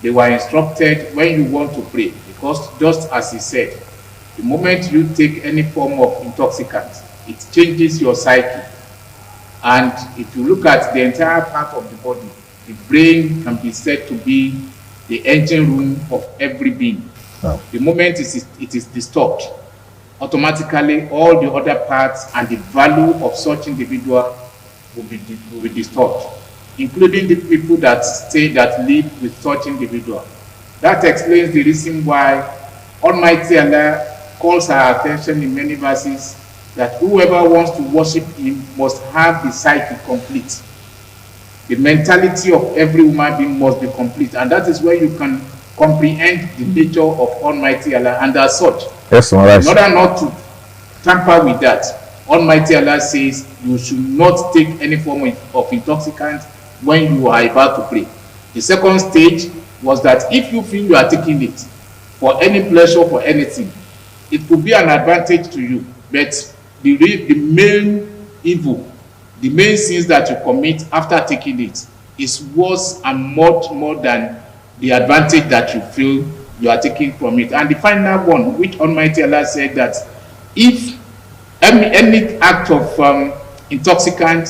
They were instructed when you want to pray, because just as he said, the moment you take any form of intoxicant, it changes your psyche. And if you look at the entire part of the body, the brain can be said to be the engine room of every being. Wow. The moment it is disturbed, automatically all the other parts and the value of such individual will be disturbed, including the people that live with such individual. That explains the reason why Almighty Allah calls our attention in many verses that whoever wants to worship him must have the psyche complete. The mentality of every human being must be complete, and that is where you can comprehend the nature of Almighty Allah. And as such, in order not to tamper with that, Almighty Allah says you should not take any form of intoxicant when you are about to pray. The second stage was that if you feel you are taking it for any pleasure, for anything, it could be an advantage to you, but the main evil, the main sins that you commit after taking it is worse and much more than the advantage that you feel you are taking from it. And the final one, which Almighty Allah said that if any act of intoxicant,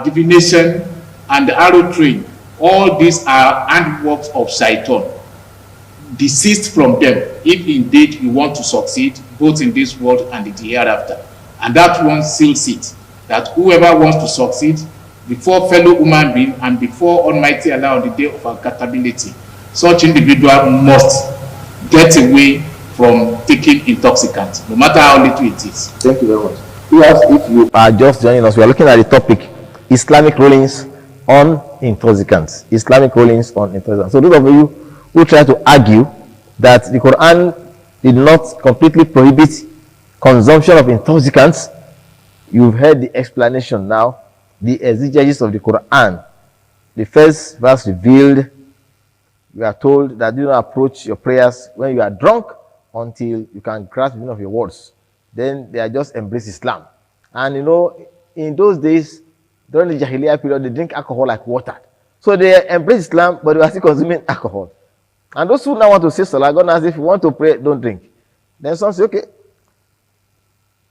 divination, and arrow trade, all these are handworks of Shaitan. Desist from them if indeed you want to succeed both in this world and in the hereafter. And that one seals it, that whoever wants to succeed before fellow human being and before Almighty Allah on the day of accountability, such individual must get away from taking intoxicants, no matter how little it is. Thank you very much. If you are just joining us, we are looking at the topic Islamic rulings on intoxicants. Islamic rulings on intoxicants. So those of you who try to argue that the Quran did not completely prohibit consumption of intoxicants, you've heard the explanation now, the exegesis of the Quran. The first verse revealed, we are told that do not approach your prayers when you are drunk until you can grasp the meaning of your words. Then they are just embrace Islam. And you know, in those days, during the Jahiliyyah period, they drink alcohol like water. So they embrace Islam, but they are still consuming alcohol. And those who now want to say Salah, God asks, if you want to pray, don't drink. Then some say, okay,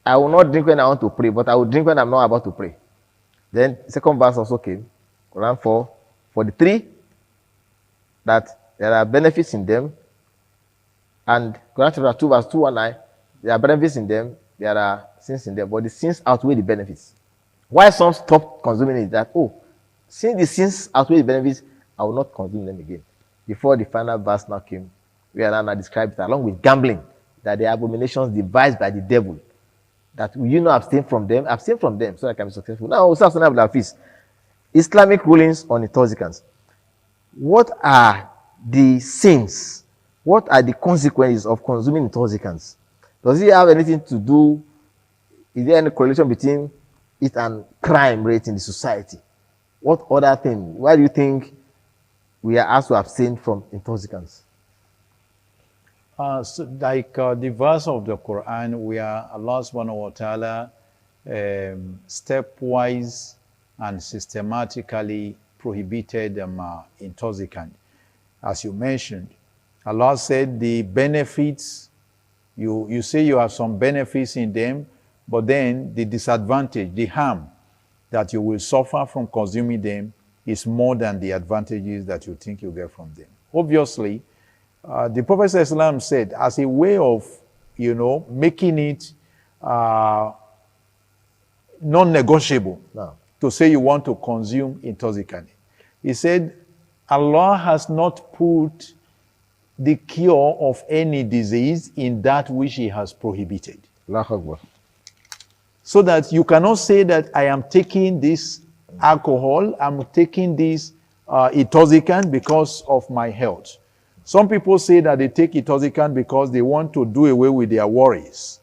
I will not drink when I want to pray, but I will drink when I'm not about to pray. Then second verse also came, Quran 4:43, that there are benefits in them. And Quran chapter 2 verse 219, there are benefits in them, there are sins in them, but the sins outweigh the benefits. Why some stop consuming it? That, oh, since the sins outweigh the benefits, I will not consume them again. Before the final verse now came, we are now described it along with gambling, that they are abominations devised by the devil. That you know abstain from them so that I can be successful. Now, Islamic rulings on intoxicants. What are the sins? What are the consequences of consuming intoxicants? Does it have anything to do? Is there any correlation between it and crime rate in the society? What other thing? Why do you think we are asked to abstain from intoxicants? The verse of the Quran where Allah subhanahu wa ta'ala stepwise and systematically prohibited intoxicant. As you mentioned, Allah said the benefits, you say you have some benefits in them, but then the disadvantage, the harm that you will suffer from consuming them is more than the advantages that you think you get from them. Obviously, the Prophet ﷺ said, as a way of making it non-negotiable to say you want to consume intoxicant. He said, Allah has not put the cure of any disease in that which He has prohibited. So that you cannot say that I am taking this alcohol, I'm taking this intoxicant because of my health. Some people say that they take intoxicant because they want to do away with their worries.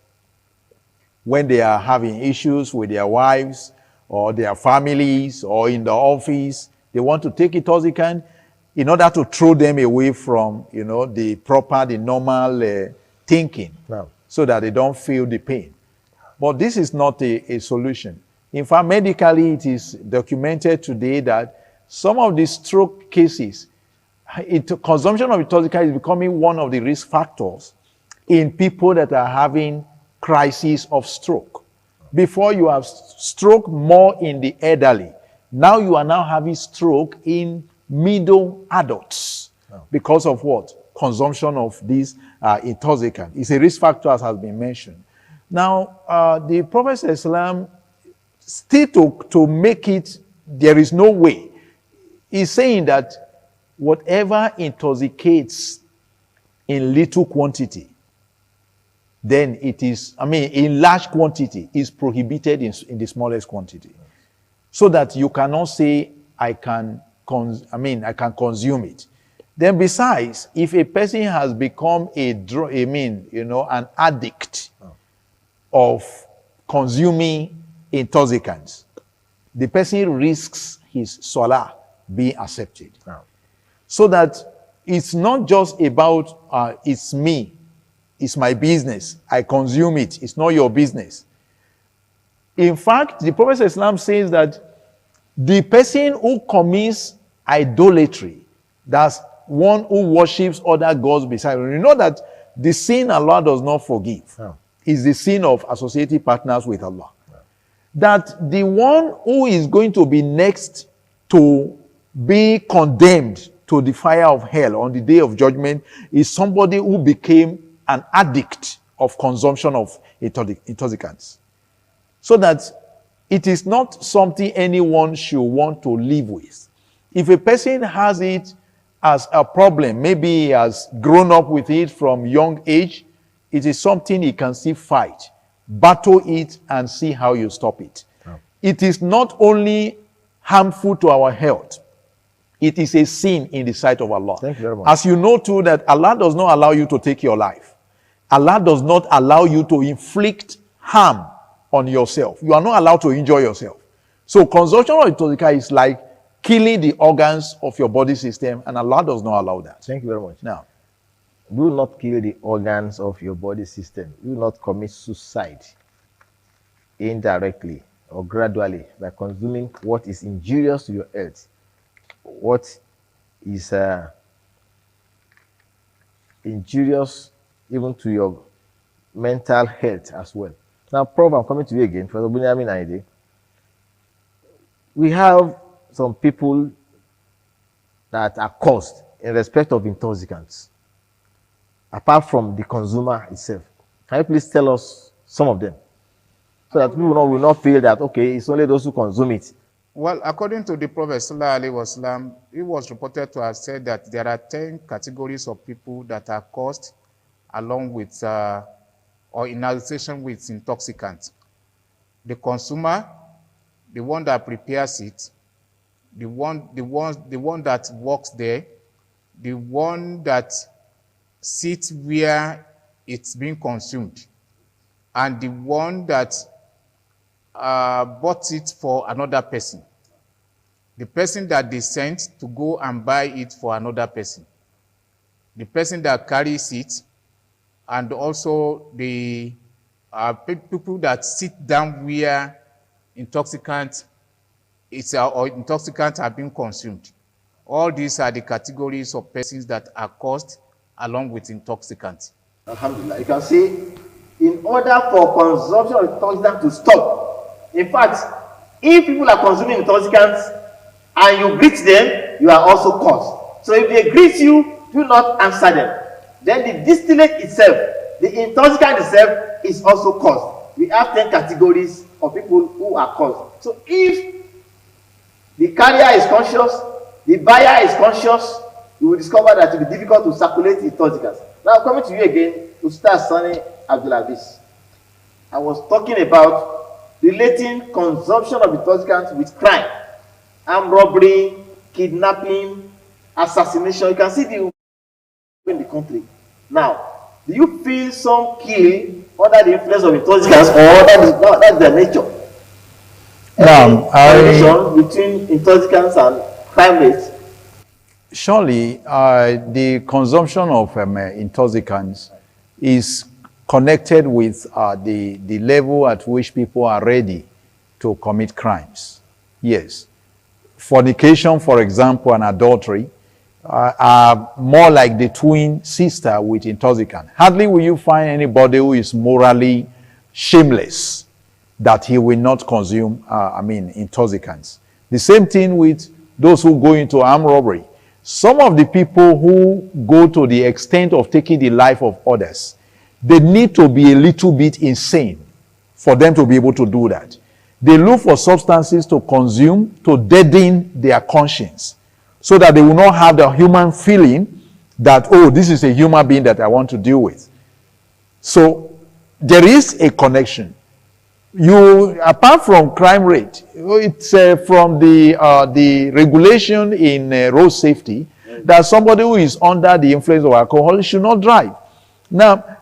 When they are having issues with their wives or their families or in the office, they want to take intoxicant in order to throw them away from, the normal thinking, so that they don't feel the pain. But this is not a solution. In fact, medically, it is documented today that some of the stroke cases, consumption of intoxicant is becoming one of the risk factors in people that are having crises of stroke. Before, you have stroke more in the elderly. Now you are now having stroke in middle adults because of what? Consumption of these intoxicant. It's a risk factor, as has been mentioned. Now, the Prophet Islam, still to make it, there is no way. He's saying that whatever intoxicates in little quantity, then it is, in large quantity, is prohibited in the smallest quantity. So that you cannot say, I can consume it. Then besides, if a person has become an addict of consuming intoxicants, the person risks his salah being accepted. So that it's not just about, it's me, it's my business, I consume it, it's not your business. In fact, the Prophet Islam says that the person who commits idolatry, that's one who worships other gods beside him. You know that the sin Allah does not forgive is the sin of associating partners with Allah. That the one who is going to be next to be condemned to the fire of hell on the day of judgment is somebody who became an addict of consumption of intoxicants. So that it is not something anyone should want to live with. If a person has it as a problem, maybe he has grown up with it from young age, it is something he can still fight, battle it, and see how you stop it. It is not only harmful to our health, it is a sin in the sight of Allah. Thank you very much. As you know too, that Allah does not allow you to take your life. Allah does not allow you to inflict harm on yourself. You are not allowed to injure yourself. So consumption of intoxicant is like killing the organs of your body system, and Allah does not allow that. Thank you very much. Now, do not kill the organs of your body system. Do not commit suicide indirectly or gradually by consuming what is injurious to your health, what is injurious even to your mental health as well. Now, Prof, I'm coming to you again. For the Bunyamin idea, we have some people that are caused in respect of intoxicants, apart from the consumer itself. Can you please tell us some of them? So that people will not feel that, okay, it's only those who consume it. Well, according to the Prophet ﷺ, it was reported to have said that there are 10 categories of people that are caused along with or in association with intoxicants. The consumer, the one that prepares it, the one that works there, the one that sits where it's being consumed, and the one that bought it for another person. The person that they sent to go and buy it for another person. The person that carries it, and also the people that sit down where intoxicants or intoxicants are being consumed. All these are the categories of persons that are caused along with intoxicants. Alhamdulillah. You can see, in order for consumption of intoxicants to stop, in fact, if people are consuming intoxicants and you greet them, you are also caused. So if they greet you, do not answer them. Then the distillate itself The intoxicant itself is also caused. We have 10 categories of people who are caused. So if the carrier is conscious, the buyer is conscious, you will discover that it will be difficult to circulate intoxicants. Now coming to you again, Ustaz Sani Abdulaziz. I was talking about relating consumption of intoxicants with crime, armed robbery, kidnapping, assassination. You can see the in the country. Now, do you feel some kill under the influence of intoxicants, or that's their nature? Correlation between intoxicants and crime rates? Surely, the consumption of intoxicants is connected with the level at which people are ready to commit crimes. Yes. Fornication, for example, and adultery are more like the twin sister with intoxicant. Hardly will you find anybody who is morally shameless that he will not consume, intoxicants. The same thing with those who go into armed robbery. Some of the people who go to the extent of taking the life of others, they need to be a little bit insane for them to be able to do that. They look for substances to consume to deaden their conscience so that they will not have the human feeling that, oh, this is a human being that I want to deal with. So there is a connection. Apart from crime rate, it's from the regulation in road safety that somebody who is under the influence of alcohol should not drive. Now,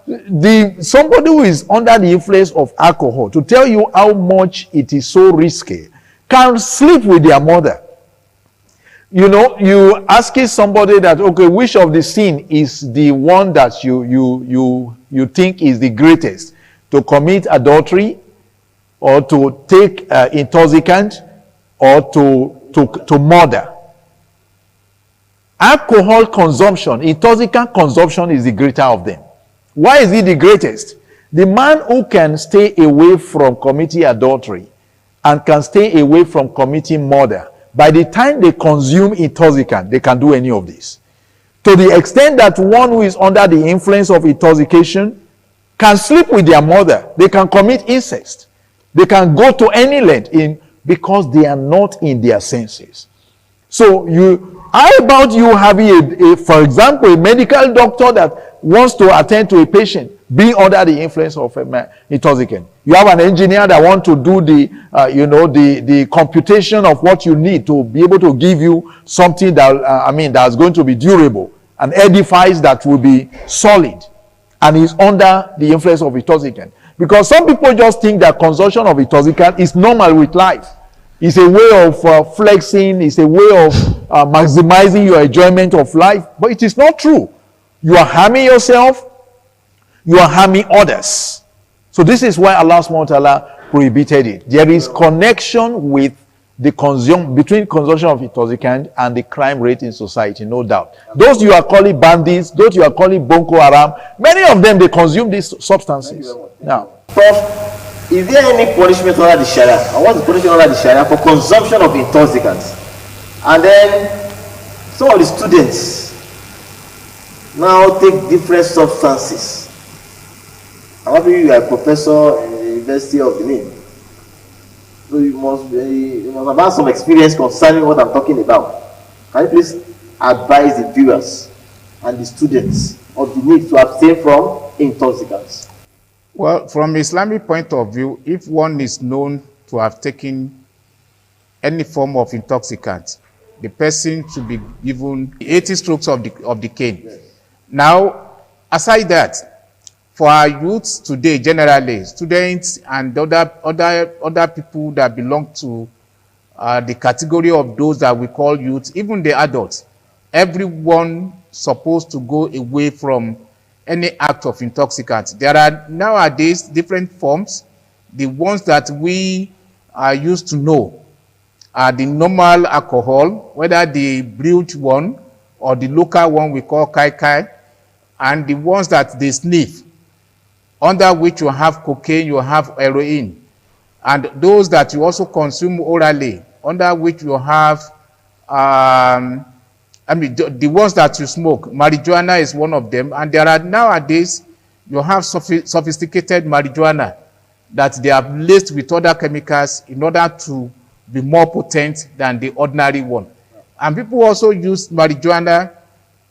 somebody who is under the influence of alcohol, to tell you how much it is so risky, can sleep with their mother. You know, you asking somebody that, okay, which of the sin is the one that you think is the greatest? To commit adultery, or to take intoxicant, or to murder. Alcohol consumption, intoxicant consumption is the greater of them. Why is it the greatest? The man who can stay away from committing adultery and can stay away from committing murder, by the time they consume intoxicant, they can do any of this. To the extent that one who is under the influence of intoxication can sleep with their mother, they can commit incest. They can go to any length because they are not in their senses. So how about you having for example, a medical doctor that wants to attend to a patient being under the influence of intoxicant? You have an engineer that wants to do the computation of what you need to be able to give you something that that's going to be durable, an edifice that will be solid, and is under the influence of intoxicant. Because some people just think that consumption of intoxicant is normal with life. It's a way of flexing. It's a way of maximizing your enjoyment of life. But it is not true. You are harming yourself. You are harming others. So this is why Allah subhanahu wa ta'ala prohibited it. There is connection with between consumption of intoxicant and the crime rate in society, no doubt. Those you are calling bandits, those you are calling Boko Haram, many of them, they consume these substances. Now, Prof, is there any punishment under the Sharia? And what's the punishment under the Sharia for consumption of intoxicants? And then some of the students now take different substances. I want you are a professor in the University of Benin. So you must have had some experience concerning what I'm talking about. Can you please advise the viewers and the students of the need to abstain from intoxicants? Well, from Islamic point of view, if one is known to have taken any form of intoxicant, the person should be given 80 strokes of the cane. Yes. Now, aside that, for our youths today, generally, students and other people that belong to the category of those that we call youth, even the adults, everyone supposed to go away from any act of intoxicants. There are nowadays different forms. The ones that we are used to know are the normal alcohol, whether the brewed one or the local one we call kai kai, and the ones that they sniff, under which you have cocaine, you have heroin, and those that you also consume orally, under which you have, the ones that you smoke. Marijuana is one of them, and there are nowadays you have sophisticated marijuana that they have laced with other chemicals in order to be more potent than the ordinary one. And people also use marijuana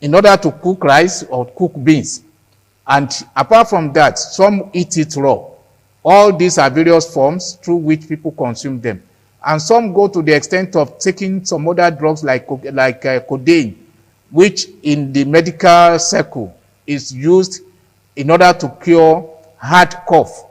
in order to cook rice or cook beans. And apart from that, some eat it raw. All these are various forms through which people consume them. And some go to the extent of taking some other drugs like codeine, which in the medical circle is used in order to cure heart cough.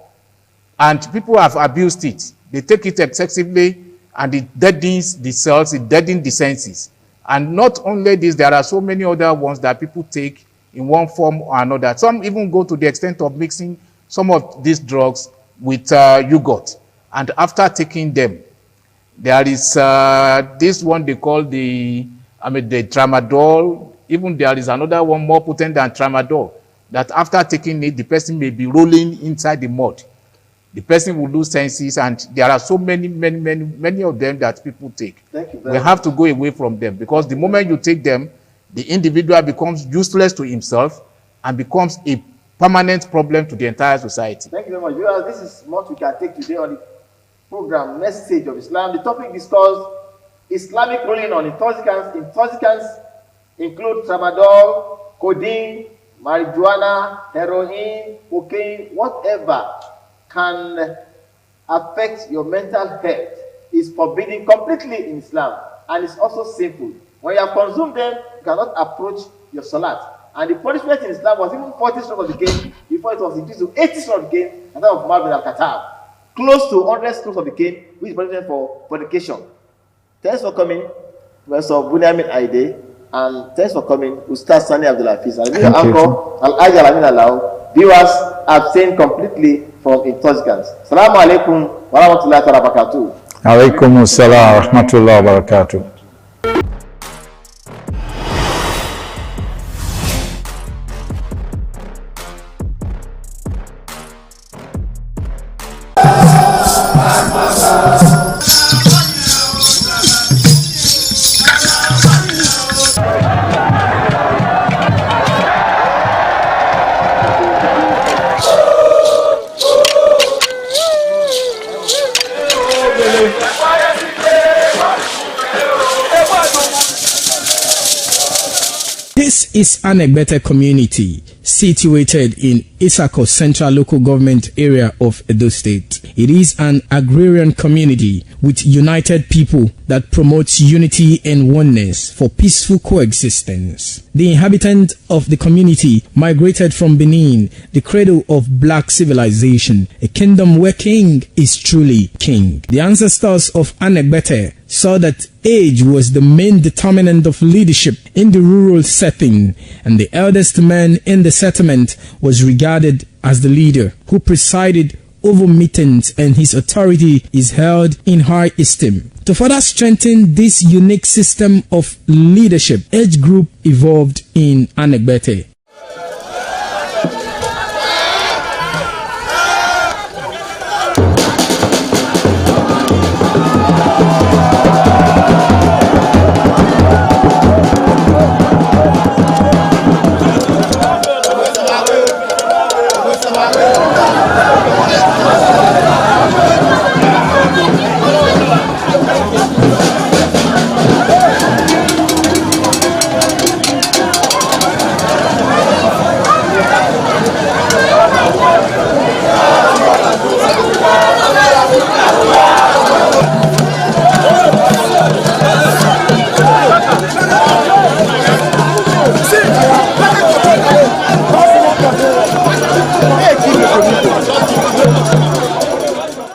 And people have abused it. They take it excessively and it deadens the cells, it deadens the senses. And not only this, there are so many other ones that people take in one form or another. Some even go to the extent of mixing some of these drugs with yogurt. And after taking them, there is this one they call the tramadol. Even there is another one more potent than tramadol, that after taking it, the person may be rolling inside the mud. The person will lose senses, and there are so many of them that people take. We have to go away from them, because the moment you take them, the individual becomes useless to himself and becomes a permanent problem to the entire society. Thank you very much. Viewers, this is what we can take today on the program Message of Islam. The topic discussed: Islamic ruling on intoxicants. Intoxicants include tramadol, codeine, marijuana, heroin, cocaine, whatever can affect your mental health is forbidden completely in Islam, and it's also sinful. When you have consumed them, you cannot approach your salat. And the punishment in Islam was even 40 strokes of the cane before it was increased to 80 strokes of the cane at the time of Umar bin al-Khattab. Close to 100 strokes of the cane, which is punishment for fornication. Thanks for coming, Professor Bunyamin Aide, and thanks for coming, Ustaz Sani Abdul Hafiz. And your uncle, Al-Ajj Al-Amin Alao. Viewers abstain completely from intoxicants. Assalamu alaikum wa rahmatullahi wa barakatuh. Alaikum assalam wa rahmatullahi wa barakatuh. This is Anegbete community, situated in Isako Central Local Government Area of Edo State. It is an agrarian community with united people that promotes unity and oneness for peaceful coexistence. The inhabitants of the community migrated from Benin, the cradle of black civilization, a kingdom where king is truly king. The ancestors of Anegbete saw that age was the main determinant of leadership in the rural setting, and the eldest man in the settlement was regarded as the leader who presided over meetings, and his authority is held in high esteem. To further strengthen this unique system of leadership, age group evolved in Anegbete.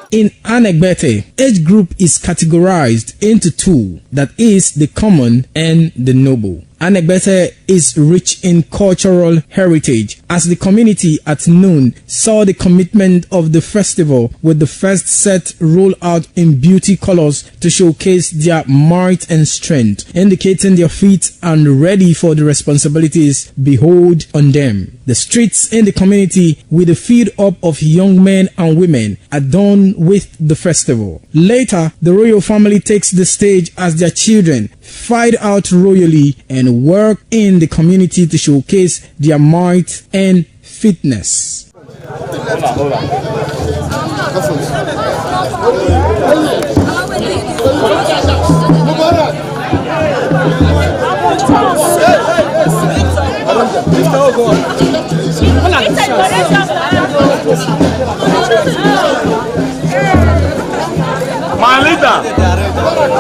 In Anegbete, age group is categorized into two, that is the common and the noble. Anegbete is rich in cultural heritage, as the community at noon saw the commitment of the festival with the first set roll out in beauty colors to showcase their might and strength, indicating their feet and ready for the responsibilities behold on them. The streets in the community with a feed up of young men and women adorned with the festival. Later, the royal family takes the stage as their children fight out royally and work in the community to showcase their might and fitness. Hold on. My leader.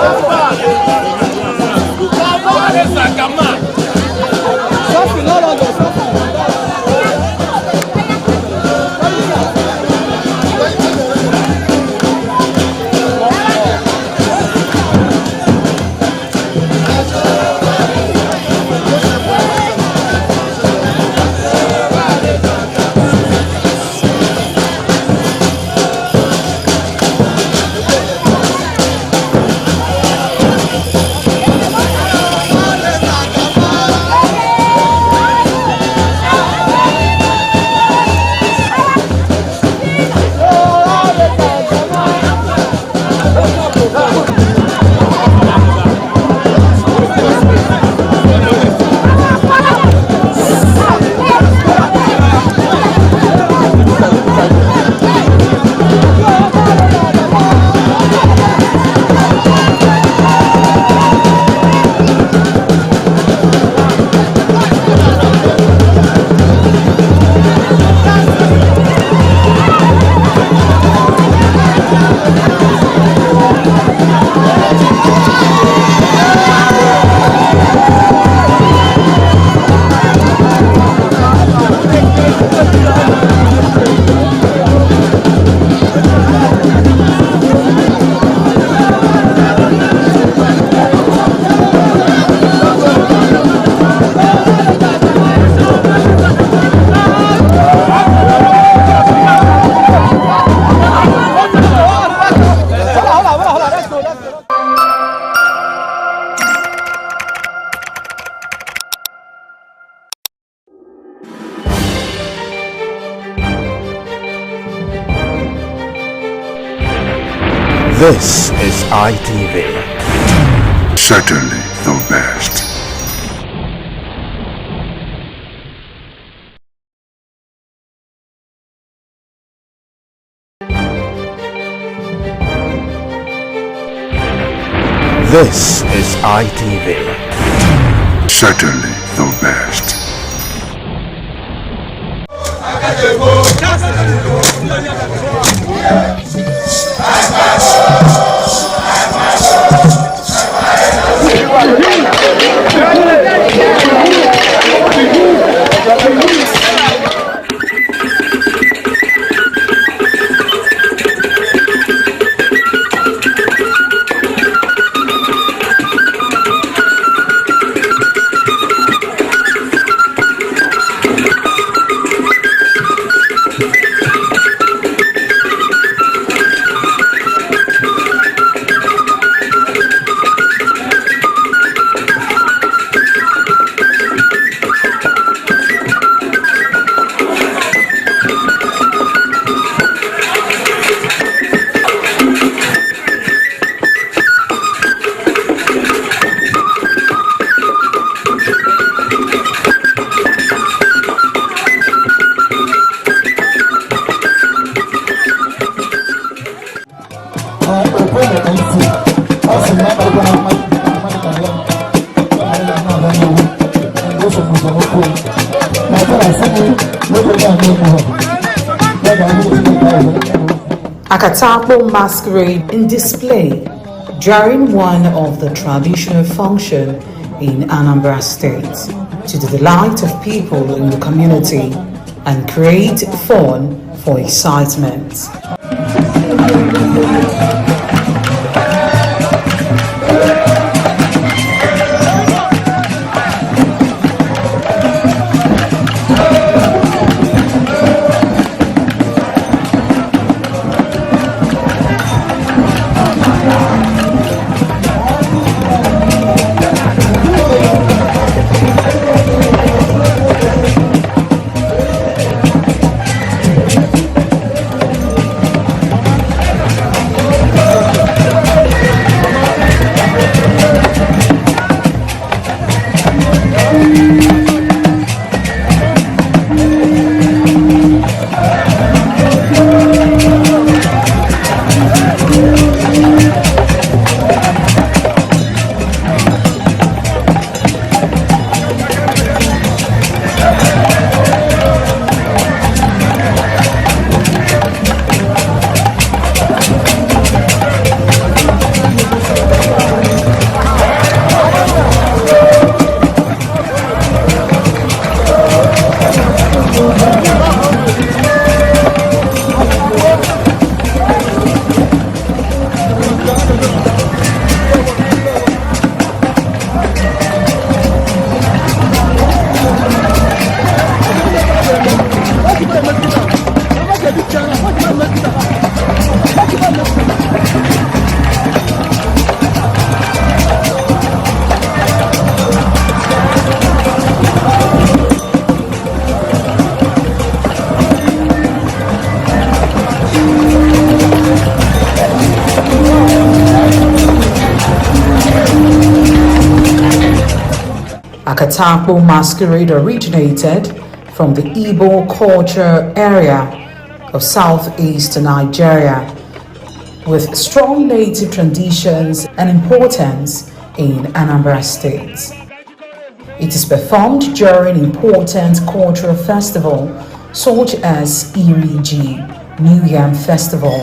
This is ITV. Certainly the best. This is ITV. Certainly the best. Akatappo masquerade in display during one of the traditional functions in Anambra State to the delight of people in the community and create fun for excitement. Akatapo masquerade originated from the Igbo culture area of southeast Nigeria, with strong native traditions and importance in Anambra State. It is performed during important cultural festivals such as Iri-Ji, New Yam Festival,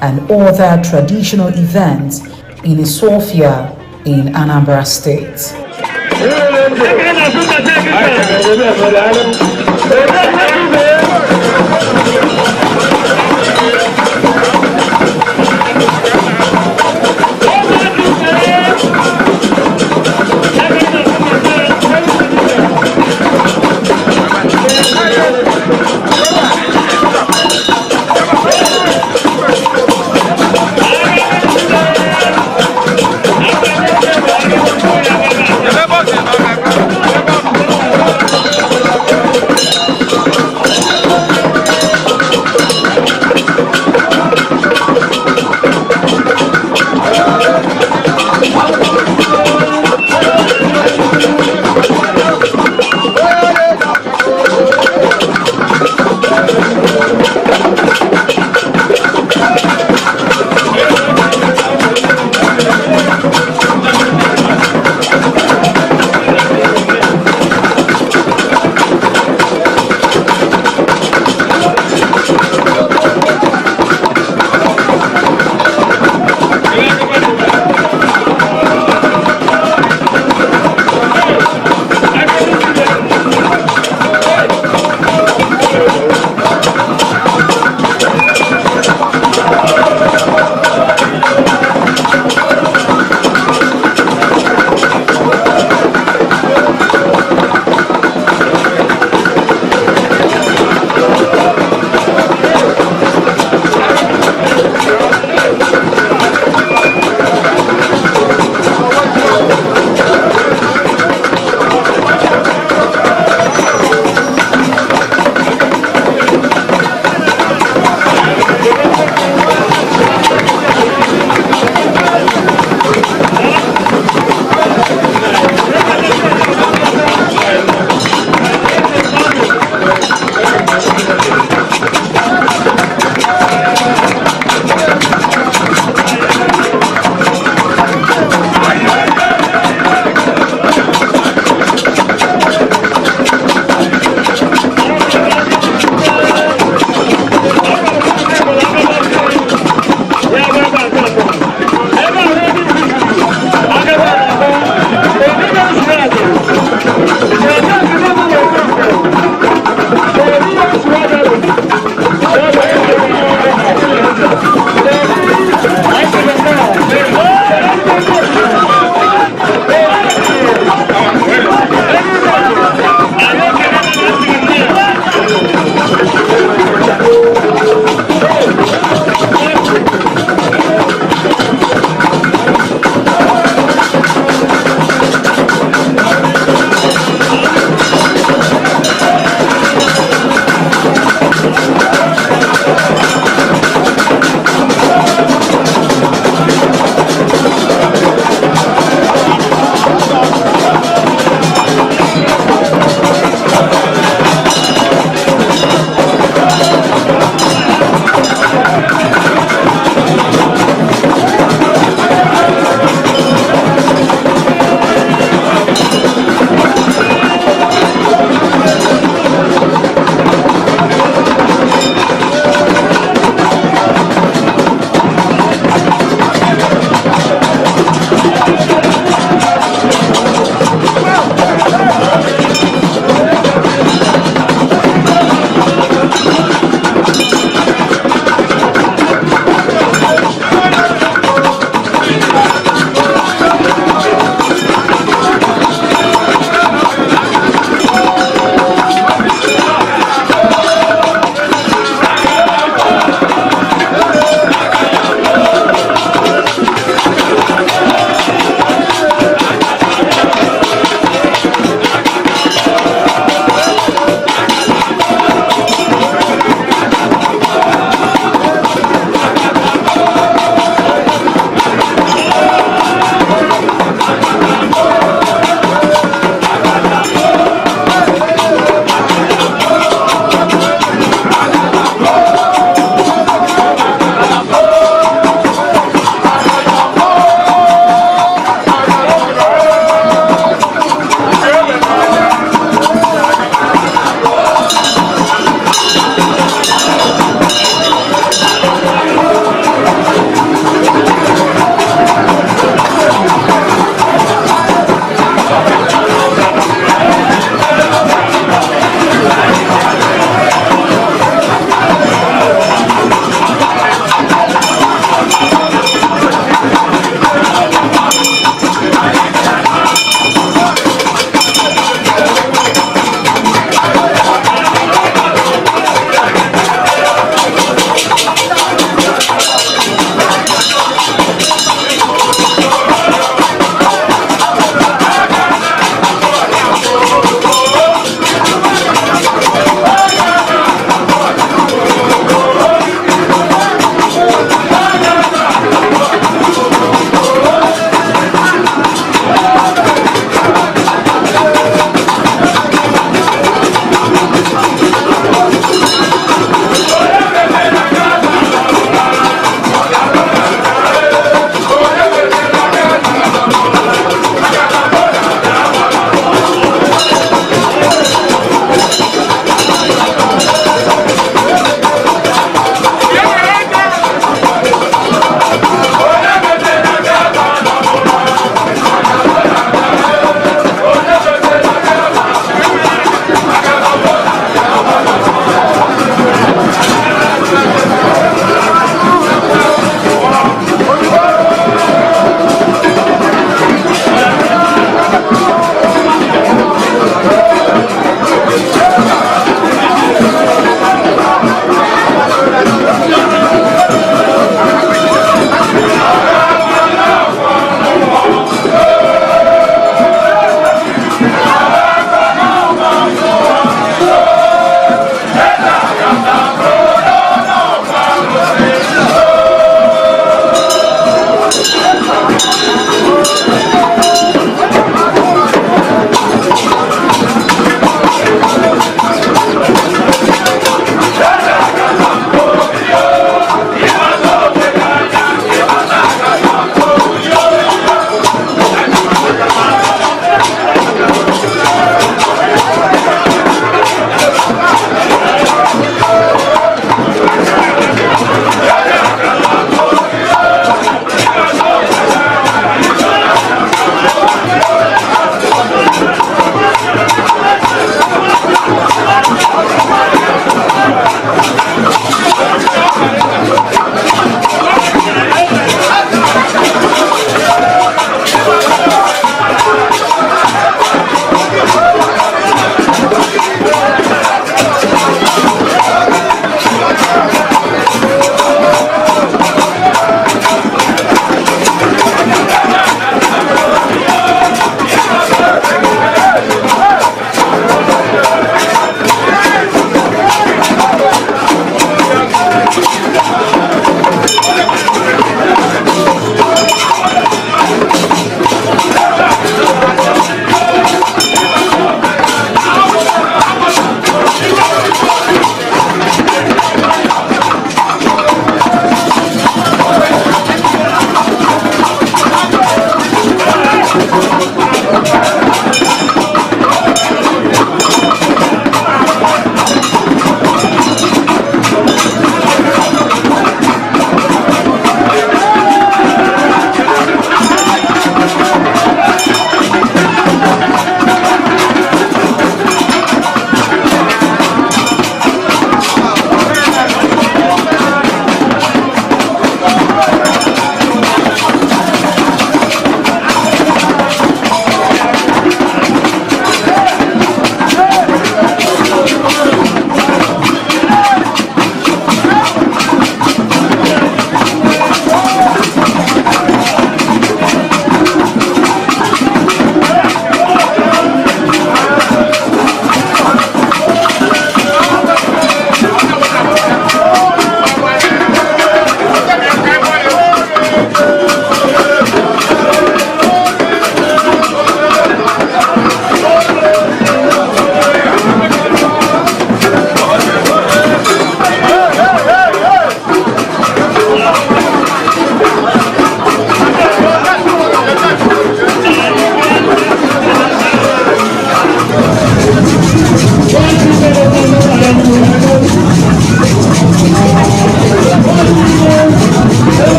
and other traditional events in Isofia in Anambra State.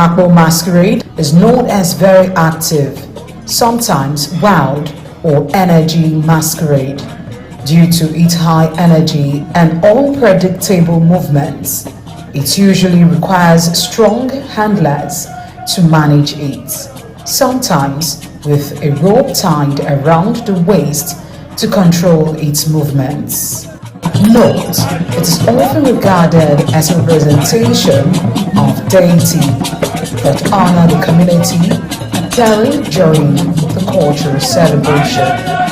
Akpo masquerade is known as very active, sometimes wild or energy masquerade. Due to its high energy and unpredictable movements, it usually requires strong handlers to manage it, sometimes with a rope tied around the waist to control its movements. Note, it is often regarded as a representation of deity that honor the community appearing during the cultural celebration.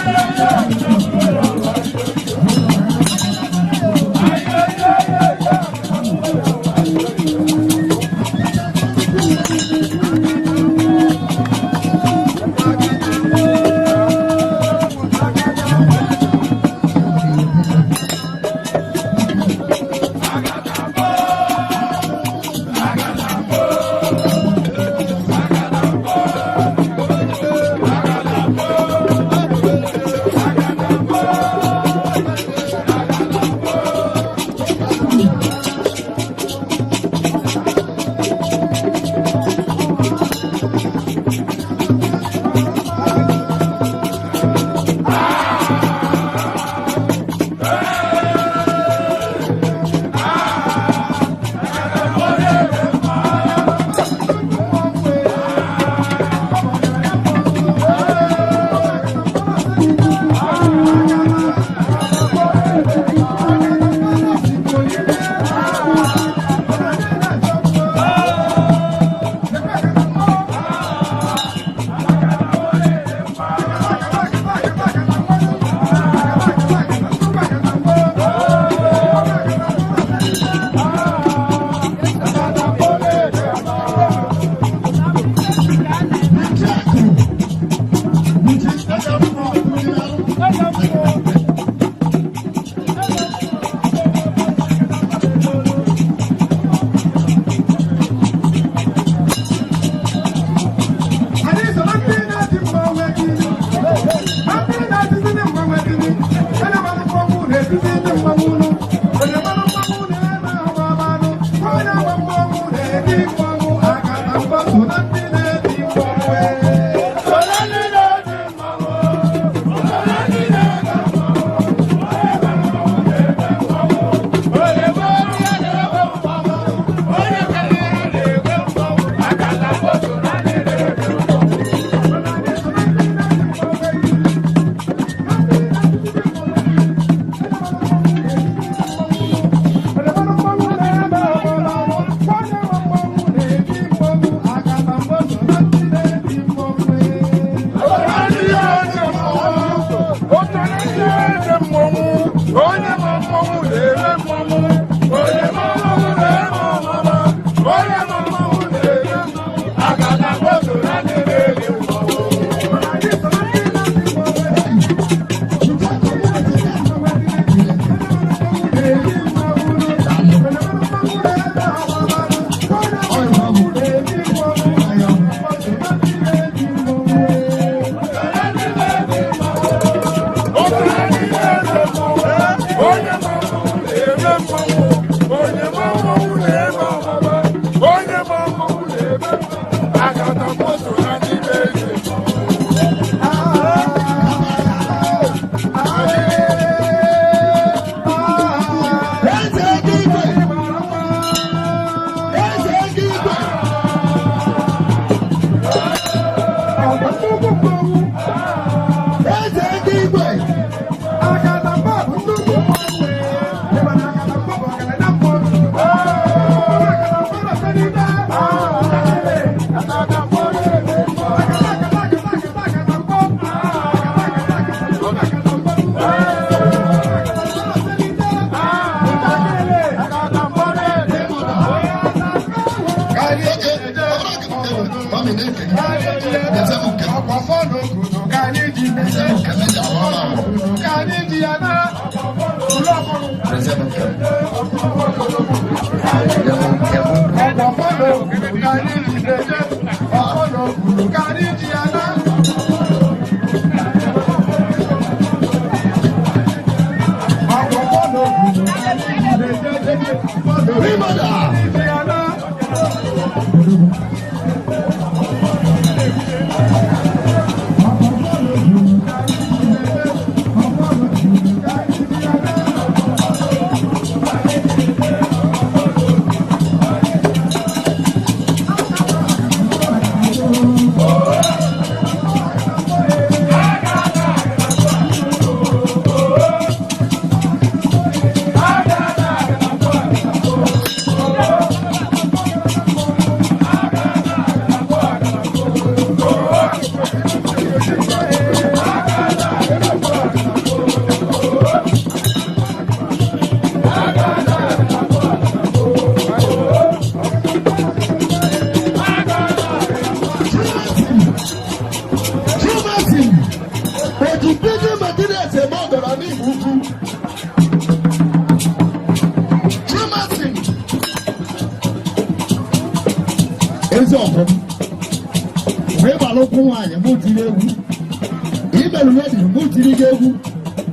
Email ready, move to the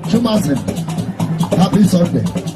Chumasen. Happy Sunday.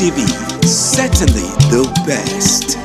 ITV, certainly the best.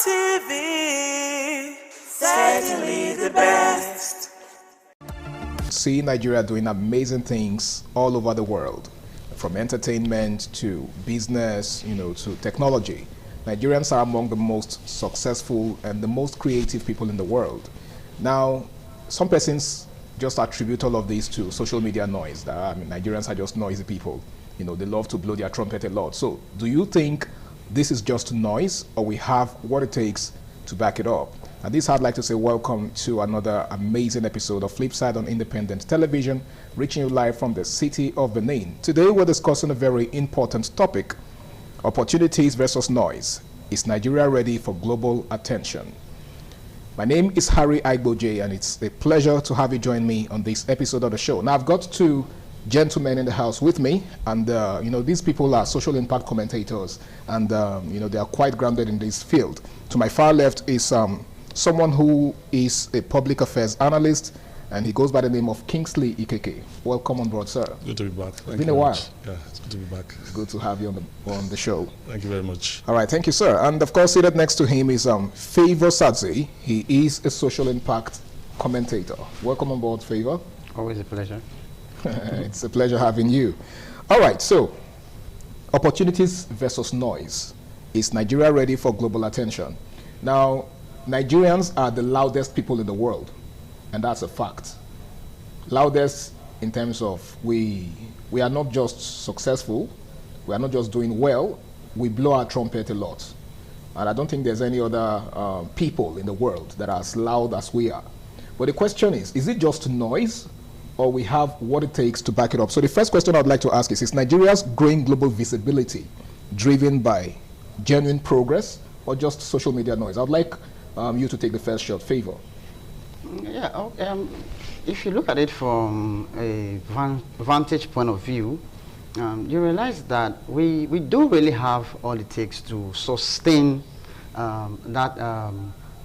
ITV, certainly the best. See Nigeria doing amazing things all over the world, from entertainment to business, to technology. Nigerians are among the most successful and the most creative people in the world. Now, some persons just attribute all of this to social media noise. Nigerians are just noisy people. They love to blow their trumpet a lot. So, do you think this is just noise, or we have what it takes to back it up? And this, I'd like to say welcome to another amazing episode of Flipside on Independent Television, reaching you live from the city of Benin. Today, we're discussing a very important topic: opportunities versus noise. Is Nigeria ready for global attention? My name is Harry Aigboje, and it's a pleasure to have you join me on this episode of the show. Now, I've got two gentlemen in the house with me, and these people are social impact commentators, and they are quite grounded in this field. To my far left is someone who is a public affairs analyst, and he goes by the name of Kingsley Ikeke. Welcome on board, sir. Good to be back. It's been a while. Yeah, it's good to be back. It's good to have you on the show. Thank you very much. All right, thank you, sir. And of course, seated next to him is Favor Sadzi. He is a social impact commentator. Welcome on board, Favor. Always a pleasure. It's a pleasure having you. All right, so opportunities versus noise. Is Nigeria ready for global attention? Now, Nigerians are the loudest people in the world, and that's a fact. Loudest in terms of we are not just successful, We are not just doing well, we blow our trumpet a lot. And I don't think there's any other people in the world that are as loud as we are. But the question is it just noise, or we have what it takes to back it up? So the first question I'd like to ask is Nigeria's growing global visibility driven by genuine progress or just social media noise? I'd like you to take the first shot. Favor. Yeah, if you look at it from a vantage point of view, you realize that we do really have all it takes to sustain that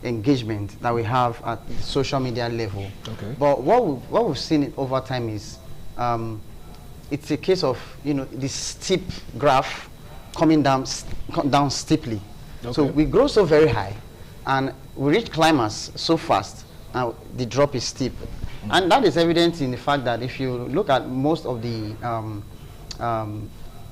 engagement that we have at the social media level. Okay. But what we've seen over time is it's a case of, you know, this steep graph coming down steeply. Okay. So we grow so very high and we reach climax so fast, the drop is steep. And that is evident in the fact that if you look at most of the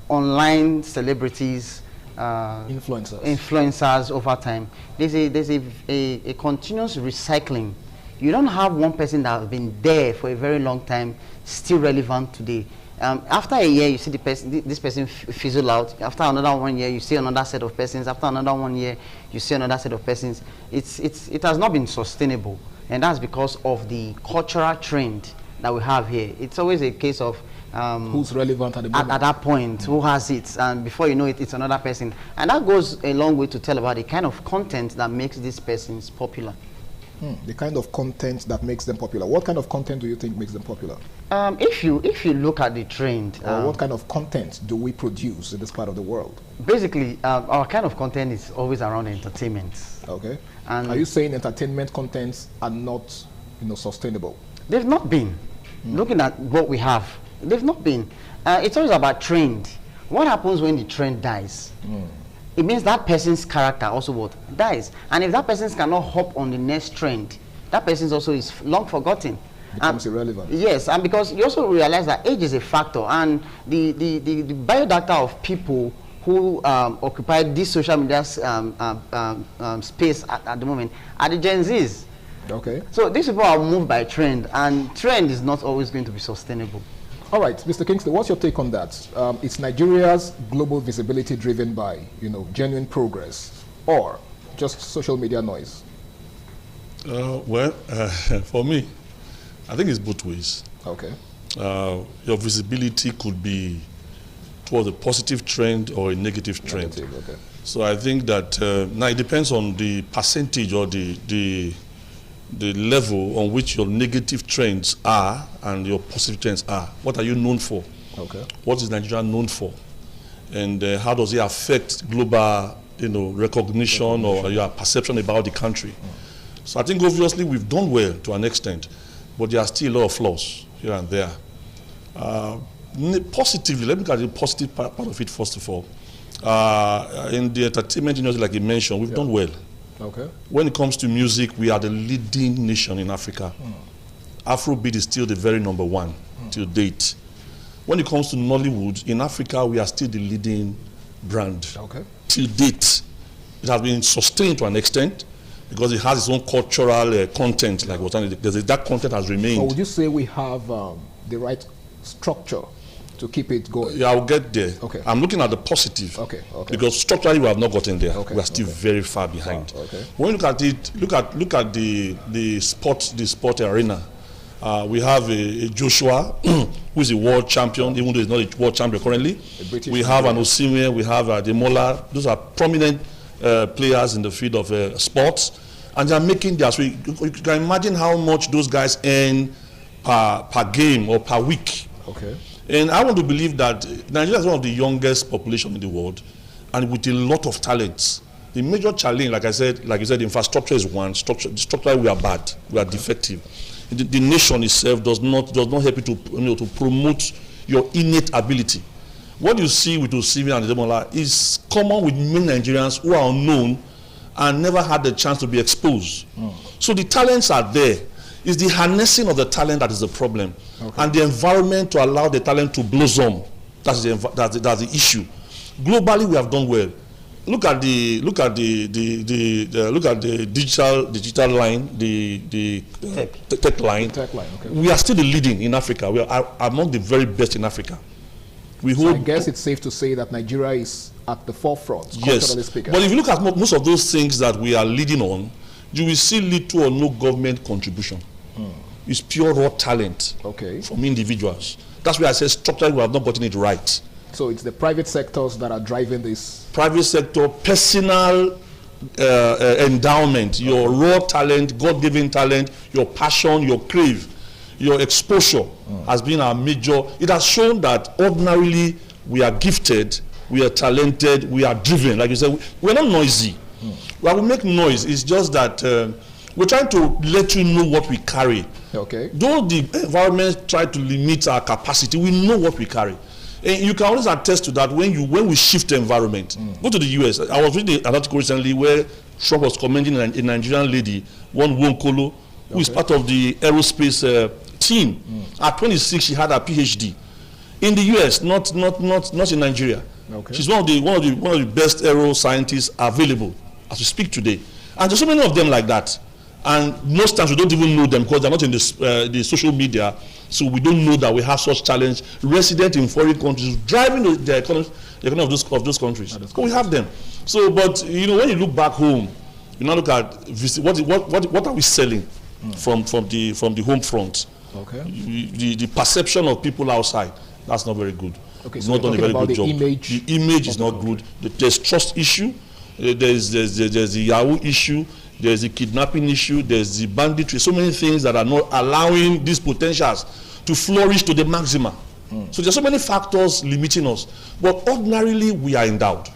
online celebrities, influencers over time, there's a continuous recycling. You don't have one person that has been there for a very long time still relevant today. After a year, you see this person fizzle out. After another 1 year, you see another set of persons. After another 1 year, you see another set of persons. It has not been sustainable, and that's because of the cultural trend that we have here. It's always a case of who's relevant at the moment. At that point, who has it, and before you know it, it's another person. And that goes a long way to tell about the kind of content that makes these persons popular. The kind of content that makes them popular. What kind of content do you think makes them popular? If you look at the trend, what kind of content do we produce in this part of the world? Basically, our kind of content is always around entertainment. Okay. And are you saying entertainment contents are not, sustainable? They've not been. Looking at what we have, they've not been. It's always about trend. What happens when the trend dies? It means that person's character also dies. And if that person cannot hop on the next trend, that person also is long forgotten. Becomes irrelevant. Yes, and because you also realize that age is a factor, and the biodata of people who occupy this social media space at the moment are the Gen Zs. Okay. So these people are moved by trend, and trend is not always going to be sustainable. All right, Mr. Kingsley, what's your take on that? Is Nigeria's global visibility driven by, genuine progress or just social media noise? For me, I think it's both ways. Okay. Your visibility could be towards a positive trend or a negative trend. Okay. So I think that now it depends on the percentage or the level on which your negative trends are and your positive trends are. What are you known for? Okay. What is Nigeria known for? And how does it affect global, recognition or your perception about the country? So I think obviously we've done well to an extent, but there are still a lot of flaws here and there. Positively, let me look at the positive part of it first of all. In the entertainment industry, like you mentioned, we've done well. Okay. When it comes to music, we are the leading nation in Africa. Afrobeat is still the very #1 till date. When it comes to Nollywood, in Africa, we are still the leading brand. Okay. Till date. It has been sustained to an extent because it has its own cultural content. Like that content has remained. So would you say we have the right structure to keep it going? Yeah, I'll get there. Okay. I'm looking at the positive. Okay. Because structurally we have not gotten there. Okay. We are still very far behind. Okay. When you look at it, look at the sport arena. We have a Joshua who is a world champion, even though he's not a world champion currently. We have an Osimhen, we have Ademola. Those are prominent players in the field of sports, and they are making their. So you can imagine how much those guys earn per game or per week. Okay. And I want to believe that Nigeria is one of the youngest population in the world, and with a lot of talents. The major challenge, like you said, infrastructure is one. Structurally, we are bad. We are defective. The nation itself does not help you to promote your innate ability. What you see with Osimhen and Ademola is common with many Nigerians who are unknown and never had the chance to be exposed. So the talents are there. It's the harnessing of the talent that is the problem, and the environment to allow the talent to blossom. That's the issue. Globally, we have done well. Look at the digital line, the tech line. Okay. We are still the leading in Africa. We are among the very best in Africa. We So I hold. guess it's safe to say that Nigeria is at the forefront, Yes, culturally speaking. but if you look at most of those things that we are leading on, you will see little or no government contribution. It's pure raw talent from individuals. That's why I say structurally we have not gotten it right. So it's the private sectors that are driving this. Private sector, personal endowment, your raw talent, God-given talent, your passion, your crave, your exposure has been our major. It has shown that ordinarily we are gifted, we are talented, we are driven. Like you said, we're not noisy. Well, we make noise. It's just that we're trying to let you know what we carry. Okay. Though the environment try to limit our capacity, we know what we carry. And you can always attest to that when we shift the environment. Go to the US. I was reading an article recently where Trump was commending a Nigerian lady, one Wonkolo, who is part of the aerospace team. At 26, she had her PhD in the US, not in Nigeria. Okay. She's one of the best aero scientists available as we speak today. And there's so many of them like that. And most times we don't even know them because they're not in the social media, so we don't know that we have such challenge. Resident in foreign countries driving the economy of those countries. But we have them. So, but you know, when you look back home, you now look at what are we selling from the home front? Okay. The perception of people outside, that's not very good. Okay, it's so not done a very good job. Image the image is not good. There's trust issue. There's the Yahoo issue. There's the kidnapping issue, there's the banditry, so many things that are not allowing these potentials to flourish to the maximum. So there's so many factors limiting us. But ordinarily, we are endowed.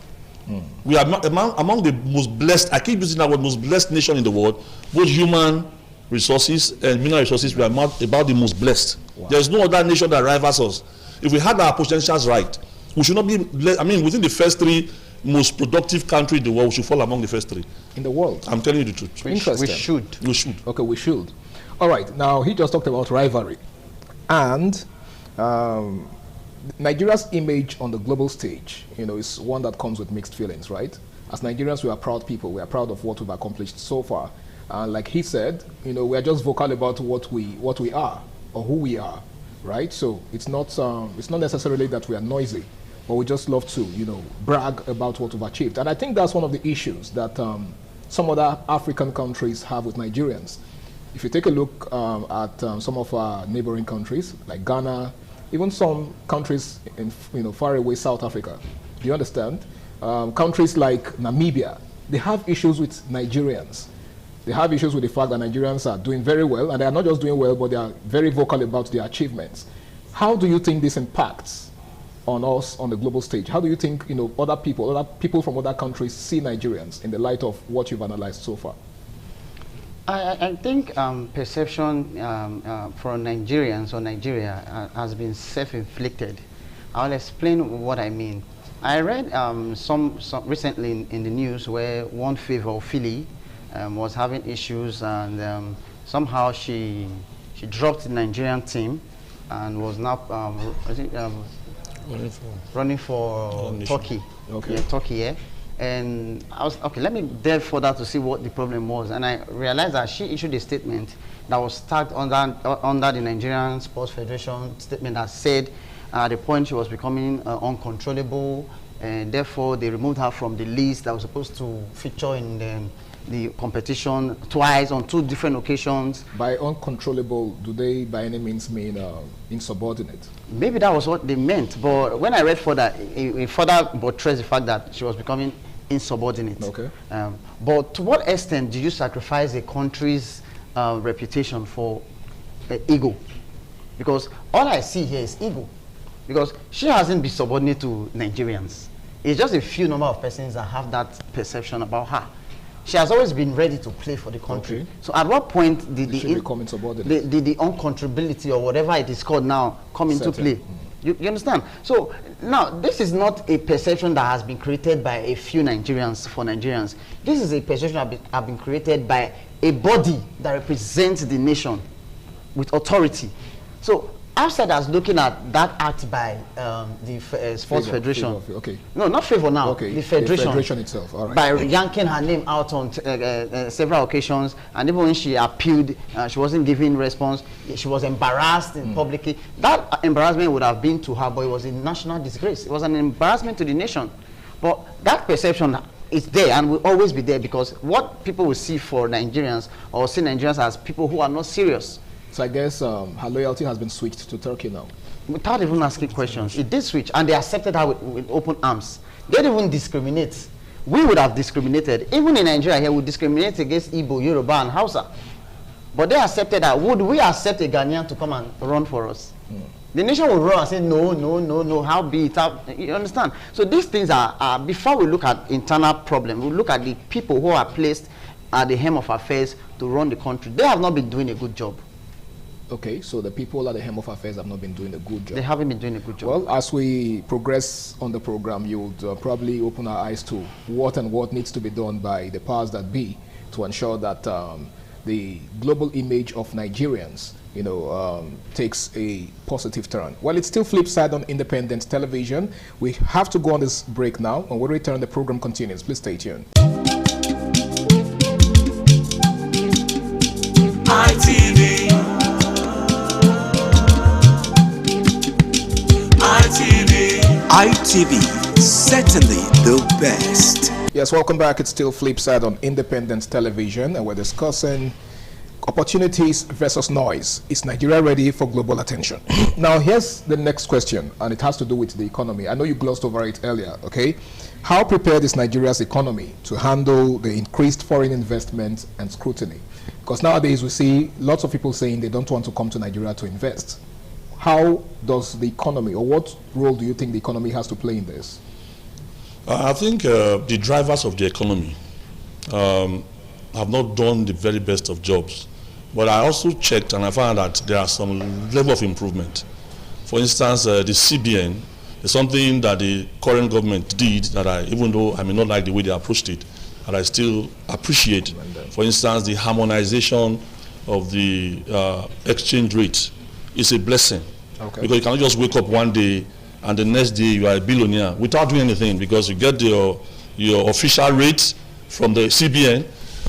We are among the most blessed, I keep using that word, most blessed nation in the world. Both human resources and mineral resources, we are about the most blessed. Wow. There's no other nation that rivals us. If we had our potentials right, we should not be, within the first three most productive country in the world, we should fall among the first three. In the world? I'm telling you the truth. Interesting. We should. Okay, we should. All right, now he just talked about rivalry. And Nigeria's image on the global stage, is one that comes with mixed feelings, right? As Nigerians, we are proud people. We are proud of what we've accomplished so far. And like he said, we are just vocal about what we are or who we are, right? So it's not necessarily that we are noisy, but we just love to, brag about what we've achieved. And I think that's one of the issues that some other African countries have with Nigerians. If you take a look at some of our neighboring countries, like Ghana, even some countries in far away South Africa, do you understand? Countries like Namibia, they have issues with Nigerians. They have issues with the fact that Nigerians are doing very well, and they are not just doing well, but they are very vocal about their achievements. How do you think this impacts on us on the global stage? How do you think other people from other countries see Nigerians in the light of what you've analyzed so far? I think perception for Nigerians or Nigeria has been self-inflicted. I'll explain what I mean. I read some recently in the news where one Favor Philly was having issues, and somehow she dropped the Nigerian team and was now running for Turkey. Okay. Yeah, Turkey, yeah. And I was, okay, let me delve further to see what the problem was. And I realized that she issued a statement that was tagged under the Nigerian Sports Federation statement that said at the point she was becoming uncontrollable, and therefore they removed her from the list that was supposed to feature in the competition twice on 2 different occasions. By uncontrollable, do they by any means mean insubordinate? Maybe that was what they meant, but when I read further, it further buttressed the fact that she was becoming insubordinate. Okay. But to what extent do you sacrifice a country's reputation for ego? Because all I see here is ego. Because she hasn't been subordinate to Nigerians. It's just a few number of persons that have that perception about her. She has always been ready to play for the country. Okay. So at what point did the uncontrollability or whatever it is called now come into play? You understand? So now this is not a perception that has been created by a few Nigerians for Nigerians. This is a perception that has been created by a body that represents the nation with authority. So outsiders looking at that act by the Sports Federation. Okay. No, not favor now. Okay. The Federation. The Federation itself. All right. By yanking her name out on several occasions, and even when she appealed, she wasn't giving response. She was embarrassed in publicly. That embarrassment would have been to her, but it was a national disgrace. It was an embarrassment to the nation. But that perception is there and will always be there, because what people will see for Nigerians, or see Nigerians as people who are not serious. So I guess her loyalty has been switched to Turkey now. Without even asking questions, it did switch, and they accepted her with open arms. They didn't even discriminate. We would have discriminated. Even in Nigeria here, we discriminate against Igbo, Yoruba, and Hausa. But they accepted that. Would we accept a Ghanaian to come and run for us? The nation will run and say, no, no, no, no, how be it? You understand? So these things are, before we look at internal problems, we look at the people who are placed at the helm of affairs to run the country. They have not been doing a good job. Okay, so the people at the helm of affairs have not been doing a good job. They haven't been doing a good job. Well, as we progress on the program, you would probably open our eyes to what needs to be done by the powers that be to ensure that the global image of Nigerians, takes a positive turn. Well, it's still flip side on independent television. We have to go on this break now, and when we return, the program continues. Please stay tuned. ITV. ITV, certainly the best. Yes, welcome back. It's still flip side on independent television, and we're discussing opportunities versus noise. Is Nigeria ready for global attention? Now, here's the next question, and it has to do with the economy. I know you glossed over it earlier, okay? How prepared is Nigeria's economy to handle the increased foreign investment and scrutiny? Because nowadays we see lots of people saying they don't want to come to Nigeria to invest. How does the economy, or what role do you think the economy has to play in this? I think the drivers of the economy have not done the very best of jobs. But I also checked and I found that there are some level of improvement. For instance, the CBN is something that the current government did that even though I may not like the way they approached it, that I still appreciate. For instance, the harmonization of the exchange rate is a blessing. Okay. Because you cannot just wake up one day and the next day you are a billionaire without doing anything, because you get your official rate from the CBN,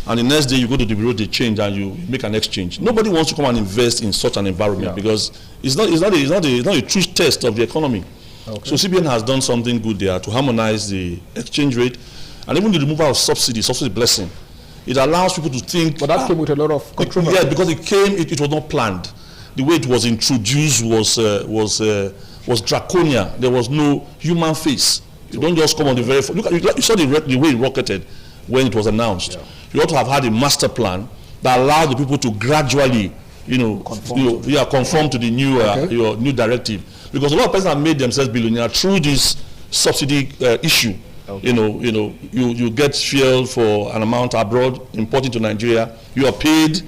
and the next day you go to the bureau de change and you make an exchange. Nobody wants to come and invest in such an environment because it's not a true test of the economy. Okay. So CBN has done something good there to harmonize the exchange rate, and even the removal of subsidy blessing. It allows people to think. But that came with a lot of controversy. Yeah, because it was not planned. The way it was introduced was draconian. There was no human face. You don't just come on the very first. You saw the way it rocketed when it was announced. Yeah. You ought to have had a master plan that allowed the people to gradually, conform to the new new directive. Because a lot of persons have made themselves billionaire through this subsidy issue. Okay. You get fuel for an amount abroad, imported to Nigeria. You are paid.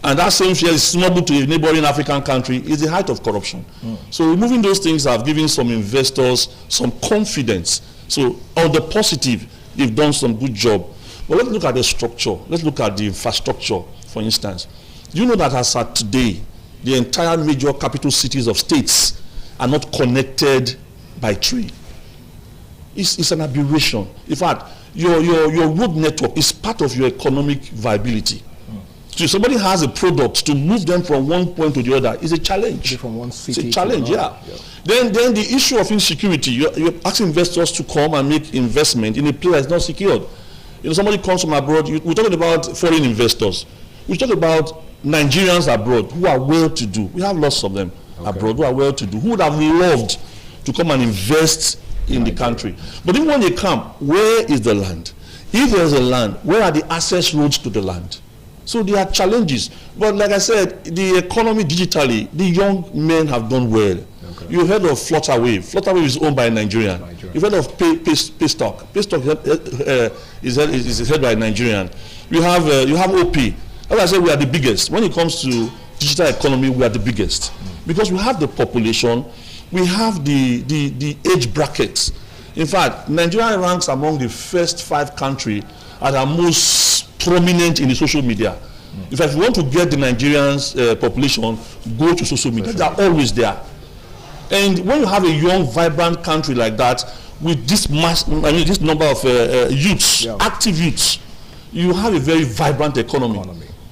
And that same fuel is smuggled to a neighboring African country. Is the height of corruption. So removing those things have given some investors some confidence. So on the positive, they've done some good job. But let's look at the structure. Let's look at the infrastructure, for instance. Do you know that as at today, the entire major capital cities of states are not connected by train? It's an aberration. In fact, your road network is part of your economic viability. So if somebody has a product, to move them from one point to the other is a challenge. From one city it's a challenge, yeah. Then the issue of insecurity, you're asking investors to come and make investment in a place that's not secured. Somebody comes from abroad, we're talking about foreign investors. We talk about Nigerians abroad who are well-to-do. We have lots of them abroad who are well-to-do, who would have loved to come and invest in the country. But even when they come, where is the land? If there's a land, where are the access roads to the land? So there are challenges. But like I said, the economy digitally, the young men have done well. Okay. You've heard of Flutterwave. Flutterwave is owned by a Nigerian. You've heard of Paystock. Paystock is held by a Nigerian. You have OP. As I said, we are the biggest. When it comes to digital economy, we are the biggest. Because we have the population, we have the age brackets. In fact, Nigeria ranks among the first 5 countries that are most prominent in the social media. In fact, if you want to get the Nigerians population, go to social media. They are always there. And when you have a young, vibrant country like that, with this this number of youths, active youths, you have a very vibrant economy.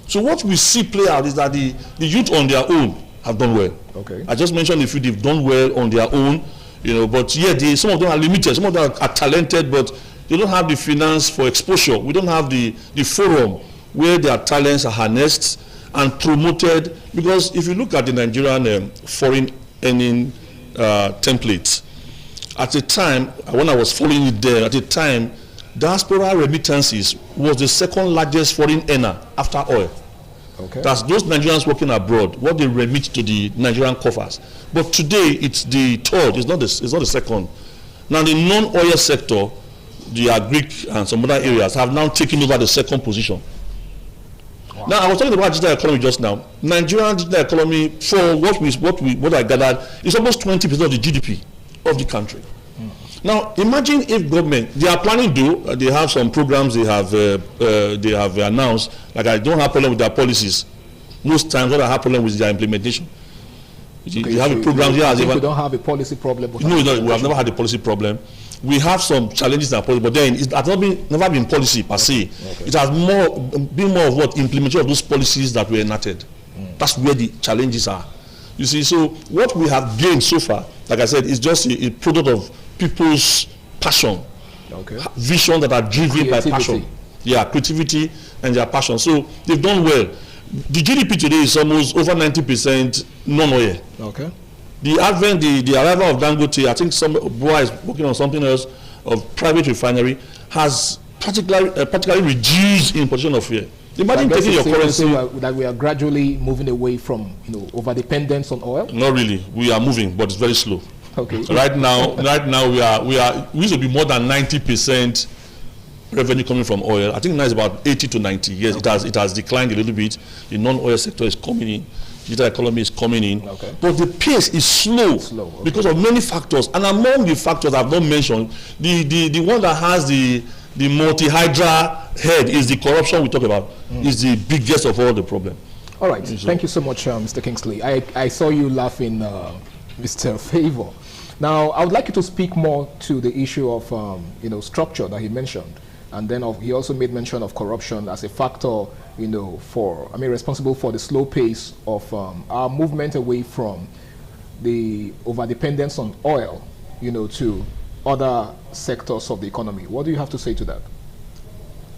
So what we see play out is that the youth on their own have done well. Okay. I just mentioned a few, they've done well on their own, but some of them are limited, some of them are talented, but they don't have the finance for exposure. We don't have the forum where their talents are harnessed and promoted, because if you look at the Nigerian foreign earning template, at the time, when I was following it there, at the time, diaspora remittances was the second largest foreign earner after oil. Okay. That's those Nigerians working abroad, what they remit to the Nigerian coffers. But today, it's the third, it's not the second. Now, the non-oil sector, the agric and some other areas have now taken over the second position. Wow. Now, I was talking about digital economy just now. Nigerian digital economy, for what I gathered, is almost 20% of the GDP of the country. Now, imagine if government, they are planning to, they have some programs they have announced, like I don't have problem with their policies. Most times what I have problem with their implementation. Okay, they have a program here. We don't have a policy problem. No, we have never had a policy problem. We have some challenges in our policy, but then it has never been policy per se. Okay. It has been more of what implementation of those policies that were enacted. That's where the challenges are. You see, so what we have gained so far, like I said, is just a product of people's passion, vision that are driven by passion. Yeah, creativity and their passion. So they've done well. The GDP today is almost over 90% non-oil. Okay. The arrival of Dangote, I think some boy is working on something else, of private refinery, has practically reduced importation of fuel. Imagine taking your currency. That we are gradually moving away from over dependence on oil. Not really. We are moving, but it's very slow. Okay. Right now we used to be more than 90% revenue coming from oil. I think now it's about 80 to 90. Yes, it has declined a little bit. The non-oil sector is coming in. Digital economy is coming in. Okay. But the pace is slow, because of many factors. And among the factors I've not mentioned, the one that has the multi-hydra head is the corruption we talk about. Is the biggest of all the problem. All right. Thank you so much, Mr. Kingsley. I saw you laughing, Mr. Favor. Now, I would like you to speak more to the issue of structure that he mentioned, and then he also made mention of corruption as a factor, responsible for the slow pace of our movement away from the overdependence on oil, to other sectors of the economy. What do you have to say to that?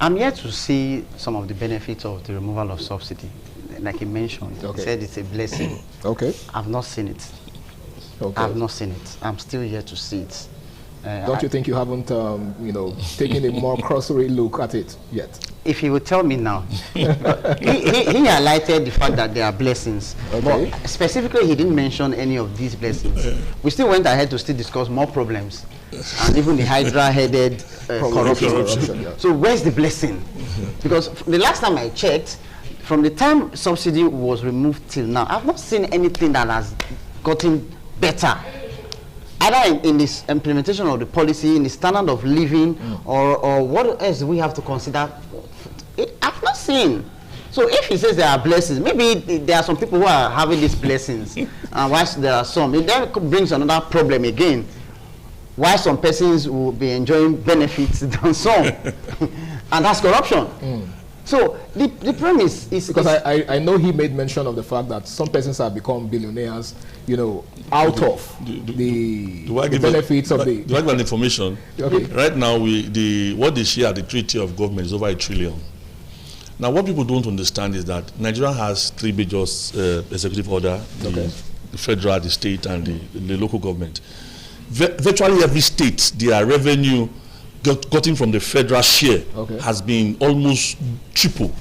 I'm yet to see some of the benefits of the removal of subsidy. Like he mentioned, he said it's a blessing. Okay. I've not seen it. Okay. I've not seen it. I'm still here to see it. Don't you think you haven't, taken a more cursory look at it yet? If he would tell me now. he highlighted the fact that there are blessings. Okay. But specifically, he didn't mention any of these blessings. We still went ahead to still discuss more problems. And even the Hydra-headed corruption. Yeah. So where's the blessing? Because the last time I checked, from the time subsidy was removed till now, I've not seen anything that has gotten better. Either in this implementation of the policy, in the standard of living, or what else do we have to consider? I've not seen. So if he says there are blessings, maybe there are some people who are having these blessings, and whilst there are some, it then brings another problem again. Why some persons will be enjoying benefits than some, and that's corruption. So the problem is because I know he made mention of the fact that some persons have become billionaires, out of the benefits of the. Do I give an information? Okay. Right now, what they share at the Treaty of Government is over $1 trillion. Now, what people don't understand is that Nigeria has 3 major executive order: the federal, the state, and the local government. Virtually every state, their revenue gotten from the federal share has been almost triple.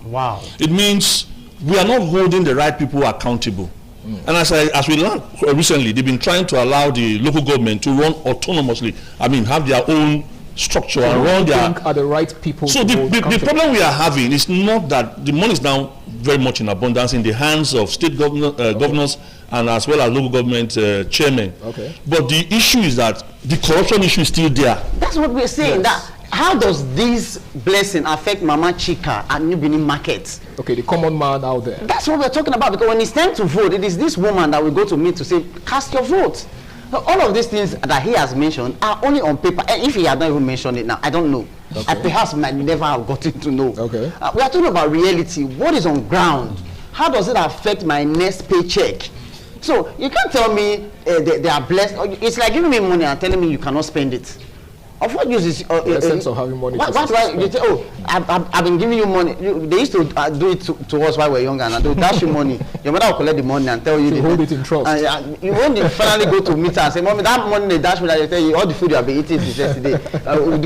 Wow. It means we are not holding the right people accountable. And as we learned recently, they've been trying to allow the local government to run autonomously. Have their own structure and run their. Are the right people? So the problem we are having is not that the money is now very much in abundance in the hands of state governors and as well as local government chairmen. Okay. But the issue is that the corruption issue is still there. That's what we're saying. Yes. That How does this blessing affect Mama Chika at New Benin Market? Okay, the common man out there. That's what we're talking about, because when it's time to vote, it is this woman that will go to meet to say, cast your vote. So all of these things that he has mentioned are only on paper. And if he had not even mentioned it now, I don't know. Okay. I perhaps might never have gotten to know. Okay. We are talking about reality. What is on ground? How does it affect my next paycheck? So you can't tell me they are blessed. It's like giving me money and telling me you cannot spend it. Of what use is the sense of having money? Why you say, oh, I've been giving you money? They used to do it to us while we were younger, and they would dash you money. Your mother will collect the money and tell you to hold it in trust. You won't finally go to meet her and say, "Mommy, that money they dash me, that they tell you all the food you have been eating since yesterday.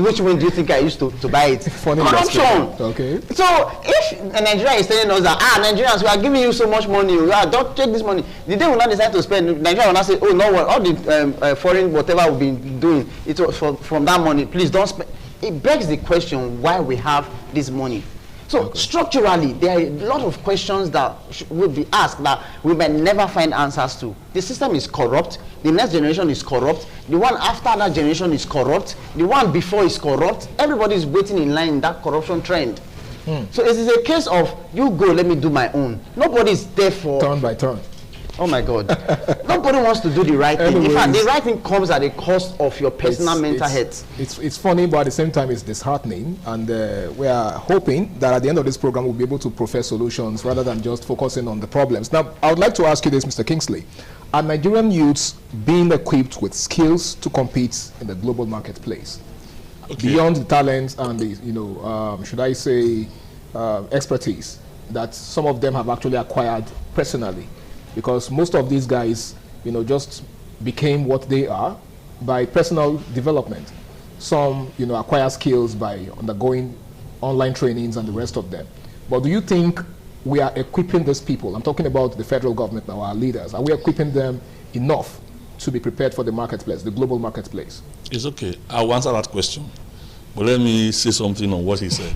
Which one do you think I used to buy it?" Funny. Corruption. Okay. So if Nigeria is telling us that Nigerians, we are giving you so much money, don't take this money. The day we not decide to spend, Nigeria will not say, "Oh no, all the foreign whatever we've been doing, it was from that money. Please don't spend." It begs the question why we have this money. So structurally, there are a lot of questions that will be asked that we may never find answers to. The system is corrupt. The next generation is corrupt. The one after that generation is corrupt. The one before is corrupt. Everybody is waiting in line in that corruption trend. So it is a case of you go, let me do my own. Nobody is there for turn by turn. Oh my God. Nobody wants to do the right thing. In fact, the right thing comes at the cost of your personal mental health. It's funny, but at the same time, it's disheartening. And we are hoping that at the end of this program, we'll be able to profess solutions rather than just focusing on the problems. Now, I would like to ask you this, Mr. Kingsley. Are Nigerian youths being equipped with skills to compete in the global marketplace? Okay. Beyond the talents and the, should I say, expertise that some of them have actually acquired personally? Because most of these guys, just became what they are by personal development. Some, acquire skills by undergoing online trainings and the rest of them. But do you think we are equipping these people? I'm talking about the federal government now, our leaders. Are we equipping them enough to be prepared for the marketplace, the global marketplace? It's okay. I'll answer that question. But let me say something on what he said.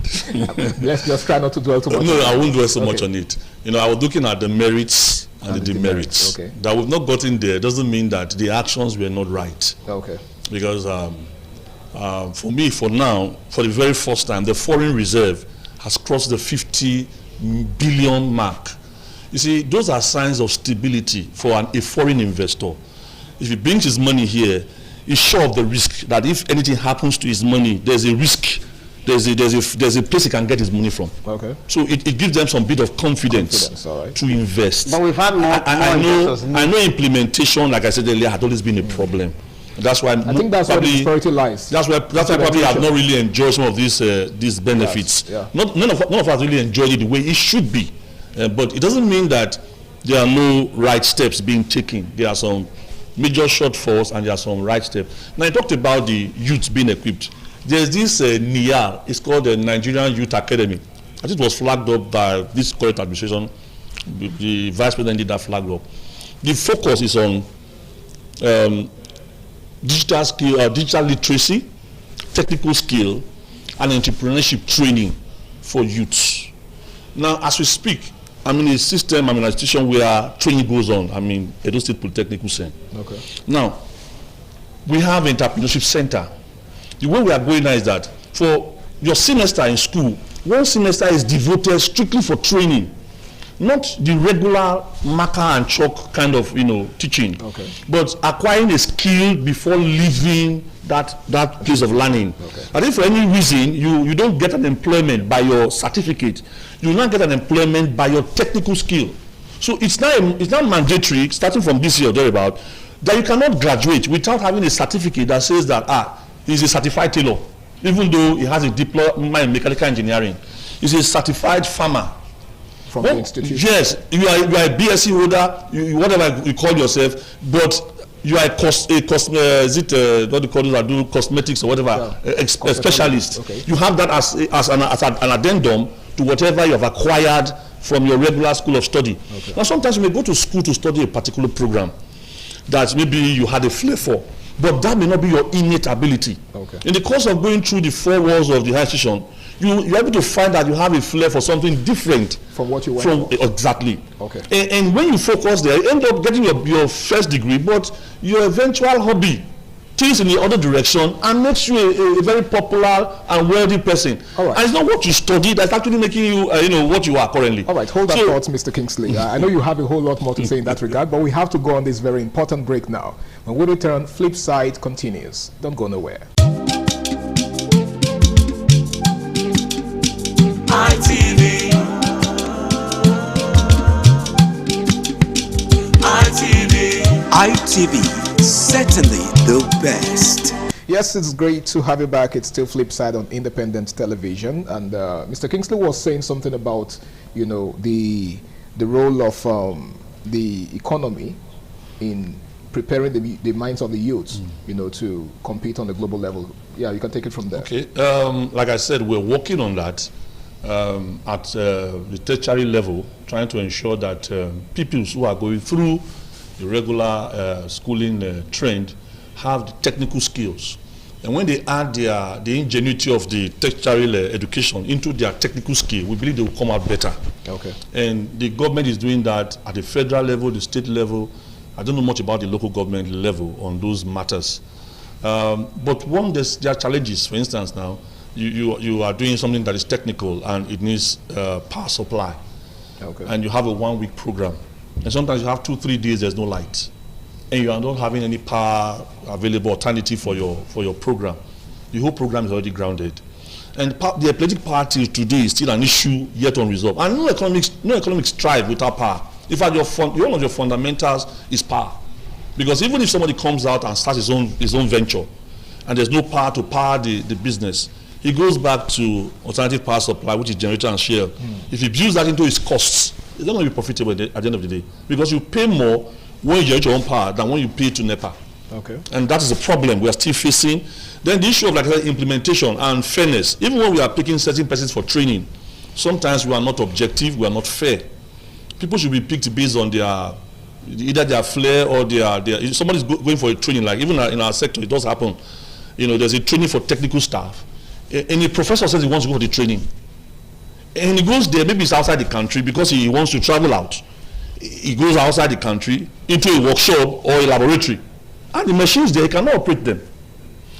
Let's just try not to dwell too much. No, I won't dwell so much on it. I was looking at the merits and the demerits. Okay. That we've not gotten there doesn't mean that the actions were not right. Okay. Because for me, for now, for the very first time, the foreign reserve has crossed the 50 billion mark. You see, those are signs of stability for a foreign investor. If he brings his money here, he's sure of the risk that if anything happens to his money, there's a risk. There's a place he can get his money from. Okay. So it gives them some bit of confidence to invest. But we've had more. I know implementation, like I said earlier, had always been a problem. That's why I think that's where the disparity lies. That's why probably have not really enjoyed some of these benefits. Yes, yeah. None of us really enjoyed it the way it should be. But it doesn't mean that there are no right steps being taken. There are some major shortfalls and there are some right steps. Now I talked about the youth being equipped. There's this NIA, it's called the Nigerian Youth Academy. I think it was flagged up by this current administration. The vice president did that flag up. The focus is on digital skill, digital literacy, technical skill, and entrepreneurship training for youths. Now, as we speak, I'm in a system, I'm in an institution where training goes on. I mean, Edo State Polytechnical Center. Okay. Now, we have an entrepreneurship center. The way we are going now is that for your semester in school, one semester is devoted strictly for training, not the regular marker and chalk kind of teaching, okay, but acquiring a skill before leaving that place of learning. Okay. And if for any reason you don't get an employment by your certificate, you will not get an employment by your technical skill. So it's not mandatory, starting from this year or thereabout, that you cannot graduate without having a certificate that says that he's a certified tailor, even though he has a diploma in mechanical engineering. He's a certified farmer. From the institution. Yes, you are a BSc holder, whatever you call yourself, but you are what do you call those that do cosmetics or whatever, a specialist. Okay. You have that as an addendum to whatever you have acquired from your regular school of study. Okay. Now sometimes you may go to school to study a particular program that maybe you had a flair for, but that may not be your innate ability. Okay. In the course of going through the four walls of the high institution, you're able to find that you have a flair for something different from what you went for. Exactly. Okay. And when you focus there, you end up getting your first degree, but your eventual hobby things in the other direction and makes you a very popular and wealthy person. All right. And it's not what you study that's actually making you, what you are currently. All right, hold that thought, Mr. Kingsley. I know you have a whole lot more to say in that regard, but we have to go on this very important break now. When we return, Flip Side continues. Don't go nowhere. ITV. ITV, certainly the best. Yes, it's great to have you back. It's still Flip Side on independent television. And Mr. Kingsley was saying something about, the role of the economy in preparing the minds of the youths, to compete on the global level. Yeah, you can take it from there. Okay. Like I said, we're working on that at the tertiary level, trying to ensure that people who are going through the regular schooling trend have the technical skills. And when they add the ingenuity of the tertiary education into their technical skill, we believe they will come out better. Okay. And the government is doing that at the federal level, the state level. I don't know much about the local government level on those matters. But there are challenges. For instance, now, you are doing something that is technical and it needs power supply. Okay. And you have a 1-week program. And sometimes you have 2-3 days there's no light, and you are not having any power available alternative for your program. The whole program is already grounded, and the epileptic party today is still an issue yet unresolved. And no economics thrive without power. In fact, one of your fundamentals is power, because even if somebody comes out and starts his own venture, and there's no power to power the business, he goes back to alternative power supply, which is generator and shell. If he builds that into his costs, it's not going to be profitable at the end of the day, because you pay more when you generate your own power than when you pay to NEPA. Okay. And that is a problem we are still facing. Then the issue of implementation and fairness. Even when we are picking certain persons for training, sometimes we are not objective, we are not fair. People should be picked based on either their flair or their somebody's going for a training, like even in our sector, it does happen. There's a training for technical staff. And the professor says he wants to go for the training. And he goes there, maybe it's outside the country because he wants to travel out. He goes outside the country into a workshop or a laboratory. And the machines there, he cannot operate them.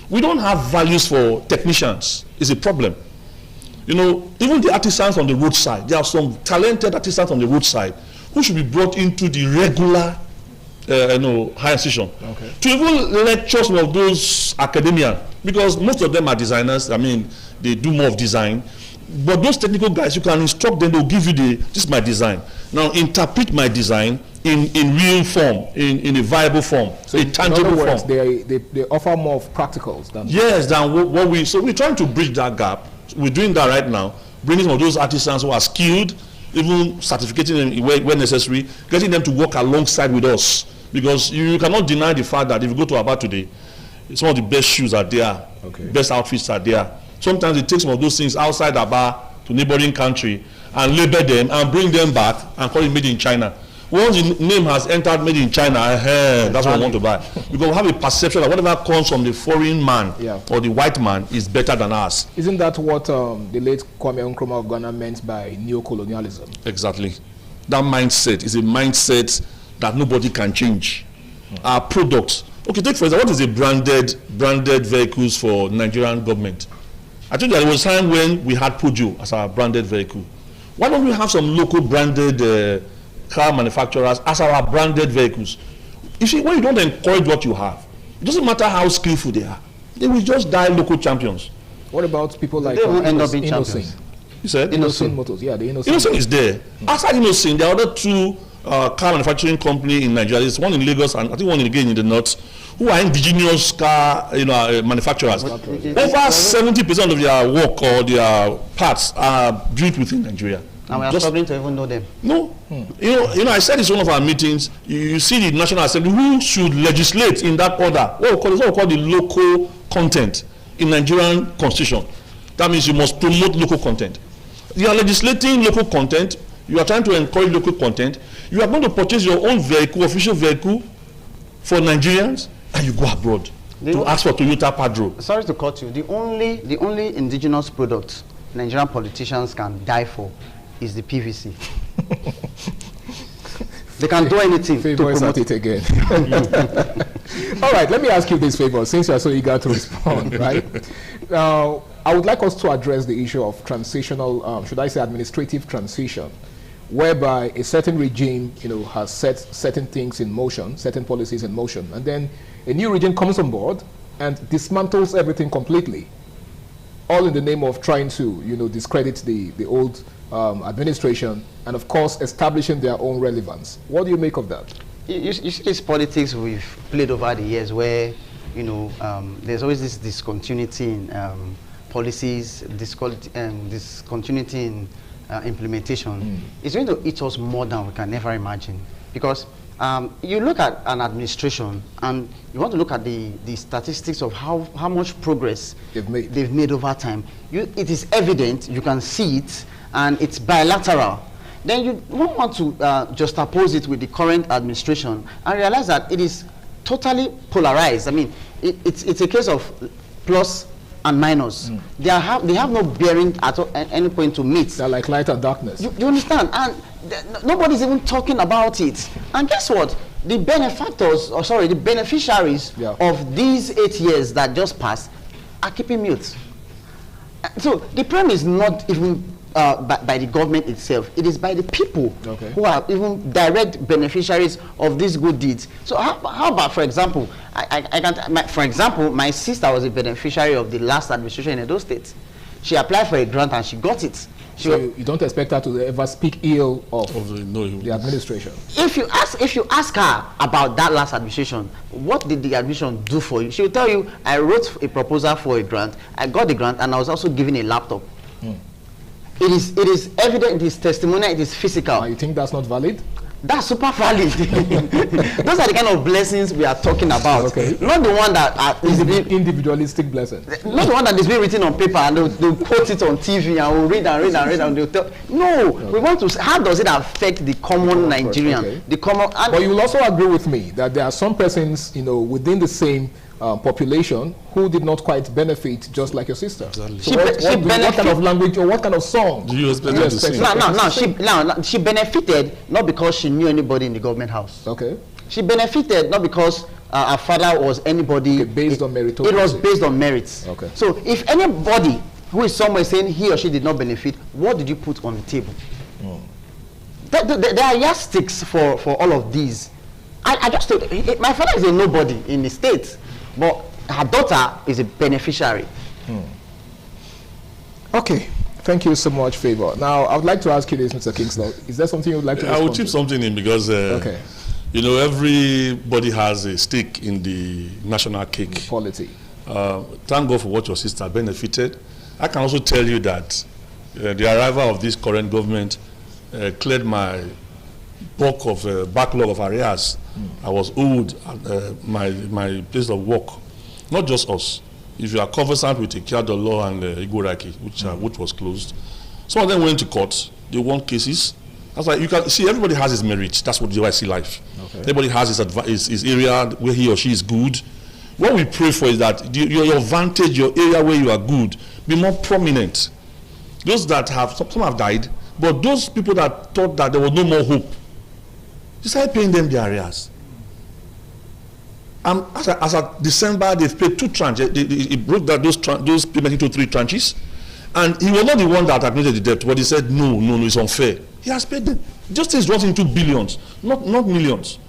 We don't have values for technicians. It's a problem. Even the artisans on the roadside, there are some talented artisans on the roadside who should be brought into the regular higher institution. Okay. To even lecture some of those academia, because most of them are designers. I mean, they do more of design. But those technical guys, you can instruct them, they'll give you this is my design. Now interpret my design in real form, in a viable form, so a tangible in other words, form. They offer more of practicals than so we're trying to bridge that gap. We're doing that right now, bringing some of those artisans who are skilled, even certificating them where necessary, getting them to work alongside with us. Because you cannot deny the fact that if you go to Aba today, some of the best shoes are there, best outfits are there. Sometimes it takes some of those things outside Aba to neighboring country and label them and bring them back and call it made in China. Once the name has entered made in China, that's what I want to buy. Because we have a perception that whatever comes from the foreign man or the white man is better than us. Isn't that what the late Kwame Nkrumah of Ghana meant by neo-colonialism? Exactly. That mindset is a mindset that nobody can change. Our products. Okay, take for example, what is the branded vehicles for Nigerian government? I think there was a time when we had Peugeot as our branded vehicle. Why don't we have some local branded car manufacturers as our branded vehicles? You see, when you don't encourage what you have, it doesn't matter how skillful they are. They will just die local champions. What about people like they will end up being champions? You said? Innocent Motors. Yeah, the Innocent. Innocent is there. Outside Innocent, there are other two car manufacturing company in Nigeria. There's one in Lagos and I think one again in the north, who are indigenous car manufacturers. Over 70% of their work or their parts are built within Nigeria. And we are struggling to even know them. No. I said it's one of our meetings. You see the National Assembly who should legislate in that order. What we call the local content in Nigerian constitution. That means you must promote local content. You are legislating local content. You are trying to encourage local content. You are going to purchase your own vehicle, official vehicle, for Nigerians, and you go abroad to ask for Toyota Padro. Sorry to cut you. The only indigenous product Nigerian politicians can die for is the PVC. They can do anything to Favor is promote at it again. All right, let me ask you this, Favor, since you are so eager to respond, right? Now, I would like us to address the issue of transitional, should I say administrative transition, whereby a certain regime, has set certain things in motion, certain policies in motion, and then a new regime comes on board and dismantles everything completely, all in the name of trying to, discredit the old administration, and of course establishing their own relevance. What do you make of that? You see this politics we've played over the years where, there's always this discontinuity in policies, discontinuity in implementation. It's going to eat us more than we can ever imagine. Because you look at an administration and you want to look at the statistics of how much progress they've made over time. It is evident, you can see it, and it's bilateral. Then you don't want to juxtapose it with the current administration and realize that it is totally polarized. I mean, it's a case of plus and minus. They have no bearing at any point to meet. They're like light and darkness. You understand? And nobody's even talking about it. And guess what? The the beneficiaries of these 8 years that just passed are keeping mute. So the problem is not even by the government itself. It is by the people who are even direct beneficiaries of these good deeds. So how about, for example, my sister was a beneficiary of the last administration in Edo State. She applied for a grant and she got it. So you don't expect her to ever speak ill of the administration? If you ask her about that last administration, what did the administration do for you? She will tell you, I wrote a proposal for a grant, I got the grant, and I was also given a laptop. It is evident, it is testimonial, it is physical. You think that's not valid? That's super valid. Those are the kind of blessings we are talking about. Not the one that is individualistic blessing. Not the one that is being written on paper and they'll quote it on TV and we'll read and they'll tell. No, we want to. How does it affect the common Nigerian? The common. But you will also agree with me that there are some persons, within the same population who did not quite benefit, just like your sister. Exactly. So what kind of language or what kind of song do you expect her to sing? She benefited not because she knew anybody in the government house. She benefited not because her father was anybody. Based on meritocracy. It was based on merits. So if anybody who is somewhere saying he or she did not benefit, what did you put on the table? There are yardsticks for all of these. I just told my father is a nobody in the state, but her daughter is a beneficiary. Okay, thank you so much, Favor. Now, I would like to ask you this, Mr. Kingsley. Is there something you would like to I will chip something in because, everybody has a stake in the national cake. Quality. Thank God for what your sister benefited. I can also tell you that the arrival of this current government cleared my backlog of arrears. I was owed my place of work. Not just us. If you are conversant with Ikiado Law and Igoraki, which was closed, some of them went to court. They won cases. That's why you can see everybody has his merit. That's what I see life. Everybody has his area where he or she is good. What we pray for is that your advantage, your area where you are good, be more prominent. Those that some have died, but those people that thought that there was no more hope, you started paying them their arrears. As of December, they've paid 2 tranches. He broke those payments into 3 tranches. And he was not the one that admitted the debt, but he said, no, it's unfair. He has paid them. Justice runs into billions, not millions.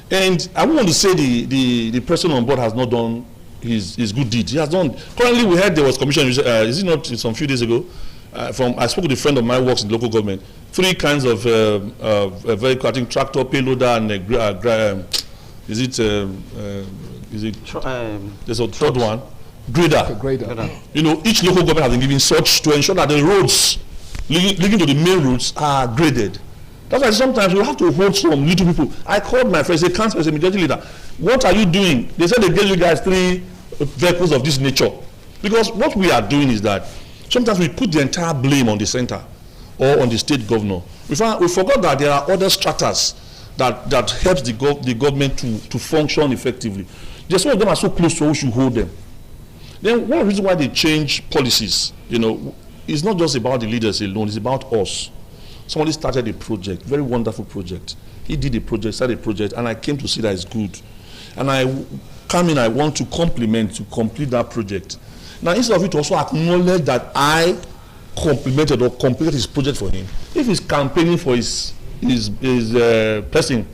And I want to say the person on board has not done his good deed. He has done. Currently, we heard there was commission, is it not some few days ago? I spoke with a friend of mine who works in local government. 3 kinds of vehicle, I think tractor, payloader, and there's a third one, grader. Each local government has been given such to ensure that the roads leading to the main routes are graded. That's why sometimes we have to hold some little people. I called my friend, a council, a majority leader. What are you doing? They said they gave you guys 3 vehicles of this nature. Because what we are doing is that sometimes we put the entire blame on the center or on the state governor. We forgot that there are other stratas that helps the government to function effectively. Just some of them are so close, so we should hold them. Then one reason why they change policies, it's not just about the leaders alone, it's about us. Somebody started a project, very wonderful project, He did a project, started a project, and I came to see that it's good. And I come in, I want to compliment to complete that project. Now, instead of it to also acknowledge that I complimented or completed his project for him, if he's campaigning for his person,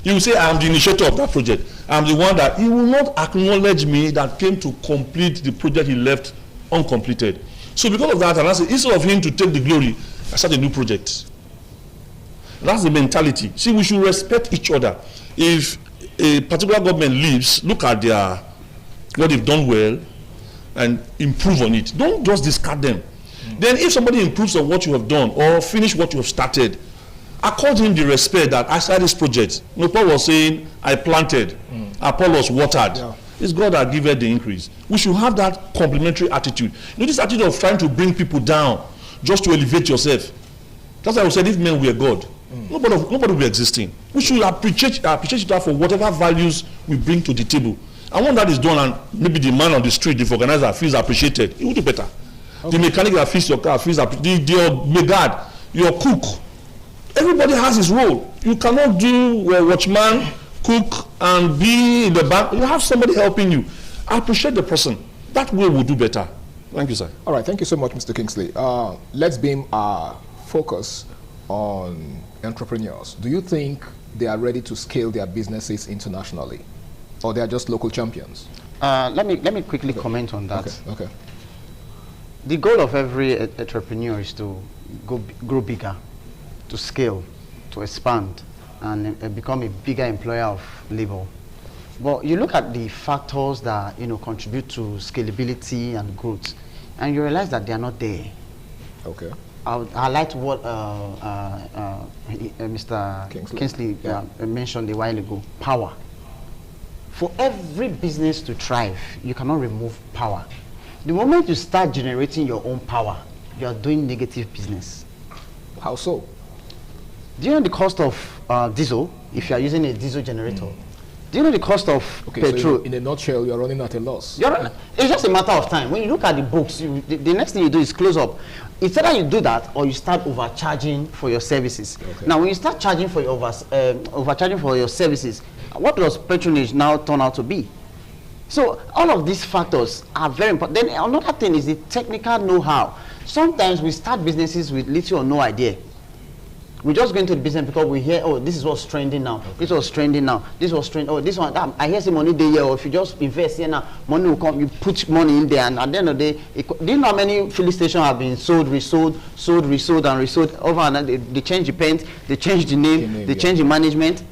he will say, I'm the initiator of that project. I'm the one that, he will not acknowledge me that came to complete the project he left uncompleted. So because of that, and I say, instead of him to take the glory, I start a new project. That's the mentality. See, we should respect each other. If a particular government leaves, look at what they've done well and improve on it. Don't just discard them. Then if somebody improves on what you have done or finish what you have started, accord him the respect that I started this project. Paul was saying, I planted, Apollos watered. Yeah. It's God that giveth the increase. We should have that complementary attitude. This attitude of trying to bring people down just to elevate yourself. That's why I said, if men were God, nobody will be existing. We should appreciate each other for whatever values we bring to the table. And when that is done, and maybe the man on the street, the organizer, feels appreciated, he will do better. Okay. The mechanic that fixes your car feels appreciated. Your megad, your cook. Everybody has his role. You cannot do watchman, cook, and be in the bank. You have somebody helping you. Appreciate the person. That way will do better. Thank you, sir. All right, thank you so much, Mr. Kingsley. Let's beam our focus on entrepreneurs. Do you think they are ready to scale their businesses internationally, or they are just local champions? Let me quickly comment on that. Okay. The goal of every entrepreneur is to grow bigger, to scale, to expand, and become a bigger employer of labor. But you look at the factors that contribute to scalability and growth, and you realize that they are not there. Okay. I highlight what Mr. Kingsley mentioned a while ago. Power. For every business to thrive, you cannot remove power. The moment you start generating your own power, you are doing negative business. How so? Do you know the cost of diesel if you are using a diesel generator? Do you know the cost of petrol? So in a nutshell, you are running at a loss. It's just a matter of time. When you look at the books, the next thing you do is close up. It's either you do that or you start overcharging for your services. Okay. Now, when you start charging for your overcharging for your services, what does patronage now turn out to be? So all of these factors are very important. Then another thing is the technical know-how. Sometimes we start businesses with little or no idea. We just go into the business because we hear, oh, this is what's trending now. Okay. This was trending now. This was trending. Oh, this one. I hear some money there. Or if you just invest here now, money will come. You put money in there, and at the end of the day, do you know how many filling stations have been sold, resold, and resold over and they change the paint, they change the name, they change the management.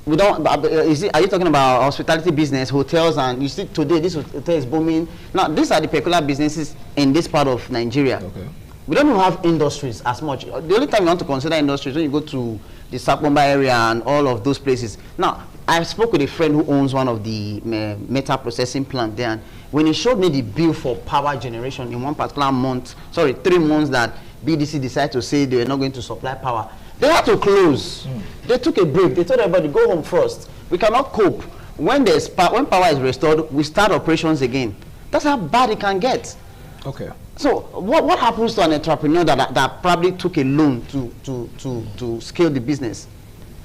We don't. Are you talking about hospitality business, hotels, and you see today this hotel is booming. Now these are the peculiar businesses in this part of Nigeria. Okay. We don't even have industries as much. The only time you want to consider industries when you go to the Sapomba area and all of those places. Now, I spoke with a friend who owns one of the metal processing plant there, and when he showed me the bill for power generation in one particular month, 3 months that BDC decided to say they were not going to supply power, they had to close. They took a break. They told everybody, go home first. We cannot cope. When power is restored, we start operations again. That's how bad it can get. Okay. So what happens to an entrepreneur that probably took a loan to scale the business?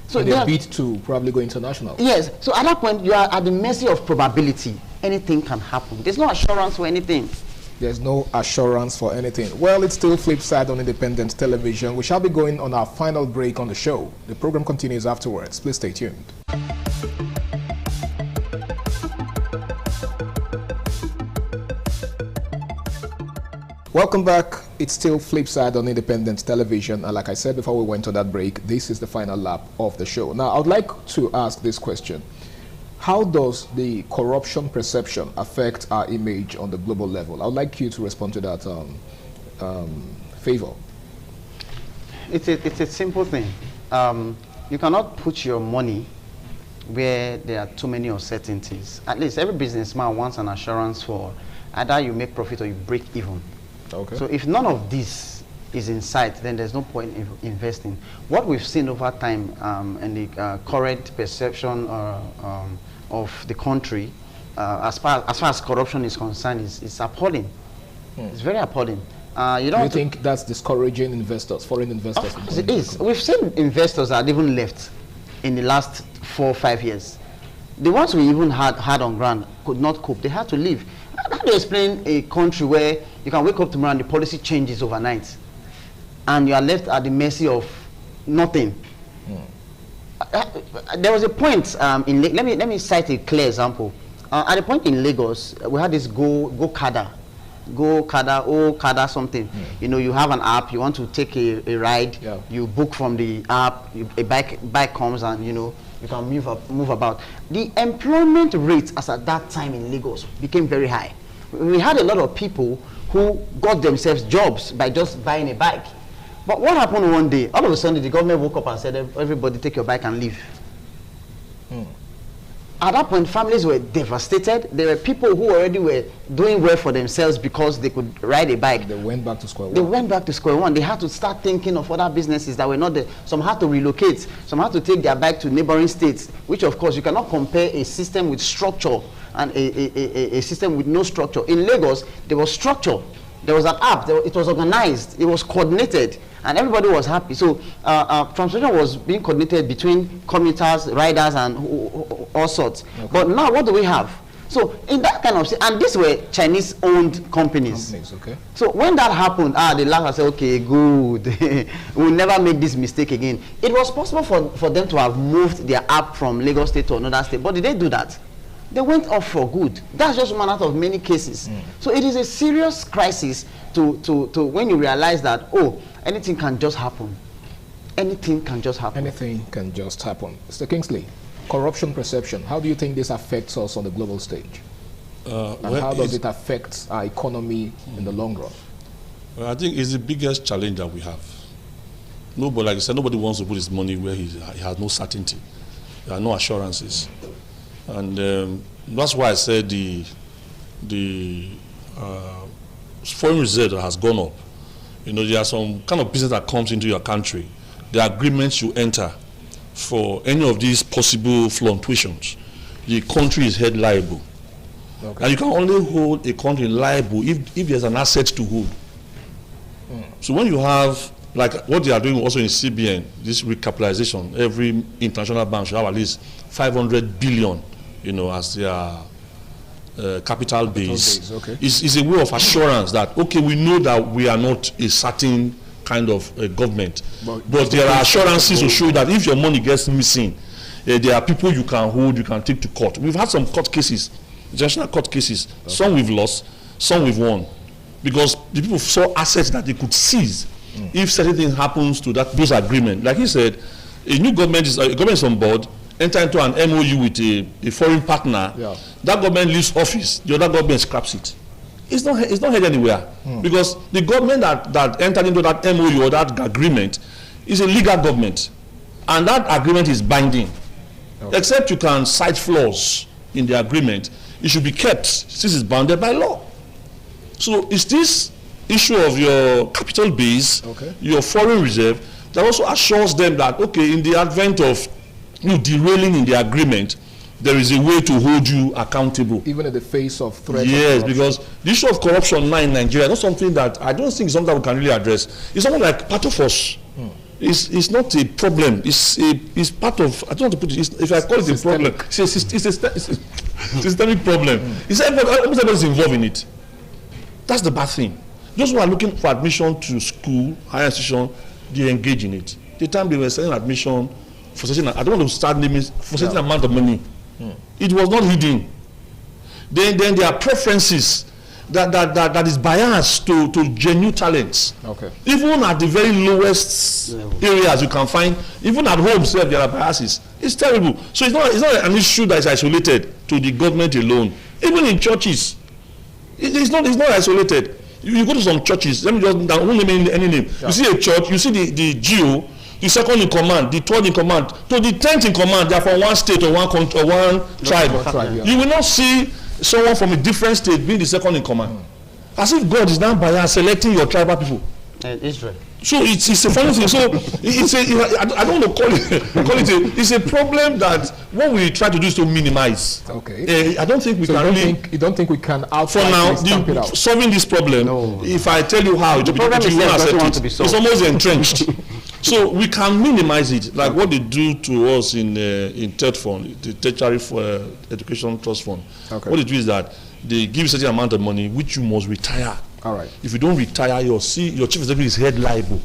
So they beat to probably go international. Yes. So at that point, you are at the mercy of probability. Anything can happen. There's no assurance for anything. There's no assurance for anything. Well, it's still Flipside on Independent Television. We shall be going on our final break on the show. The program continues afterwards. Please stay tuned. Welcome back. It's still Flipside on Independent Television, and like I said before we went on that break, this is the final lap of the show. Now, I would like to ask this question. How does the corruption perception affect our image on the global level? I would like you to respond to that favor. It's a simple thing. You cannot put your money where there are too many uncertainties. At least every businessman wants an assurance for either you make profit or you break even. Okay. So if none of this is in sight, then there's no point in investing. What we've seen over time and the current perception of the country as far as corruption is concerned is appalling. It's very appalling. Do you think that's discouraging investors, foreign investors? It is. We've seen investors that even left. in the last 4 or 5 years. The ones we even had on ground could not cope. They had to leave. How do you explain a country where you can wake up tomorrow and the policy changes overnight, and you are left at the mercy of nothing? There was a point let me cite a clear example. At a point in Lagos, we had this Go Kada something. You know, you have an app, you want to take a ride, you book from the app, a bike comes, and you know, you can move about. The employment rate as at that time in Lagos became very high. We had a lot of people who got themselves jobs by just buying a bike. But what happened one day? All of a sudden, the government woke up and said, everybody take your bike and leave. At that point, families were devastated. There were people who already were doing well for themselves because they could ride a bike. They went back to square one. They went back to square one. They had to start thinking of other businesses that were not there. Some had to relocate. Some had to take their bike to neighboring states, which of course you cannot compare a system with structure and a system with no structure. In Lagos, there was structure. There was an app. It was organized. It was coordinated. And everybody was happy. So transportation was being coordinated between commuters, riders, and all sorts. Okay. But now what do we have? So in that kind of, and these were Chinese-owned companies. Okay. So when that happened, they laughed and said, okay, good. We'll never make this mistake again. It was possible for them to have moved their app from Lagos State to another state, but did they do that? They went off for good. That's just one out of many cases. So it is a serious crisis to when you realize that, oh, anything can just happen. Anything can just happen. Anything can just happen. Mr. Kingsley, corruption perception. How do you think this affects us on the global stage? And how does it affect our economy in the long run? Well, I think it's the biggest challenge that we have. Nobody, like I said, nobody wants to put his money where he has no certainty. There are no assurances. And that's why I said the foreign reserve has gone up. You know, there are some kind of business that comes into your country. The agreements you enter for any of these possible fluctuations, the country is held liable. Okay. And you can only hold a country liable if there's an asset to hold. So when you have, like what they are doing also in CBN, this recapitalization, every international bank should have at least 500 billion, you know, as their capital base. Okay. Is a way of assurance that, okay, we know that we are not a certain kind of government, but there are assurances to show that if your money gets missing, there are people you can hold, you can take to court. We've had some court cases, international court cases. Okay. Some we've lost, some we've won, because the people saw assets that they could seize if certain thing happens to those agreements. Like he said, a new government is on board, enter into an MOU with a foreign partner. Yeah. That government leaves office, the other government scraps it. It's not headed anywhere, because the government that entered into that MOU or that agreement is a legal government, and that agreement is binding. Okay. Except you can cite flaws in the agreement, it should be kept since it's bounded by law. So it's this issue of your capital base, your foreign reserve, that also assures them that, okay, in the advent of derailing in the agreement, there is a way to hold you accountable. Even in the face of threats. Yes, because the issue of corruption now in Nigeria is not something that I don't think is something that we can really address. It's something like part of us. It's not a problem. It's part of, I don't want to put it, if I call it a problem, it's a systemic problem. It's almost everybody's involved in it. That's the bad thing. Those who are looking for admission to school, higher institution, they engage in it. The time they were selling admission for certain, I don't want to start naming, for certain amount of money. It was not hidden. Then there are preferences that is biased to genuine talents. Okay. Even at the very lowest areas you can find, even at home there are biases. It's terrible. So it's not an issue that is isolated to the government alone. Even in churches, it's not isolated. You go to some churches, let me just, I won't name any name. Yeah. You see a church, you see the GO, the second in command, the third in command, to the 10th in command, they are from one state or one country or one tribe. Yeah. You will not see someone from a different state being the second in command. As if God is now biased selecting your tribal people. Israel. So it's a funny thing. So I don't want to it's a problem that what we try to do is to minimize. Okay. I don't think we can really. You don't think we can for now solving this problem? No. If I tell you how, the problem is it's almost entrenched. So we can minimize it, like what they do to us in TED Fund, the Tertiary Education Trust Fund. What they do is that they give you a certain amount of money which you must retire. All right. If you don't retire, your chief executive is held liable.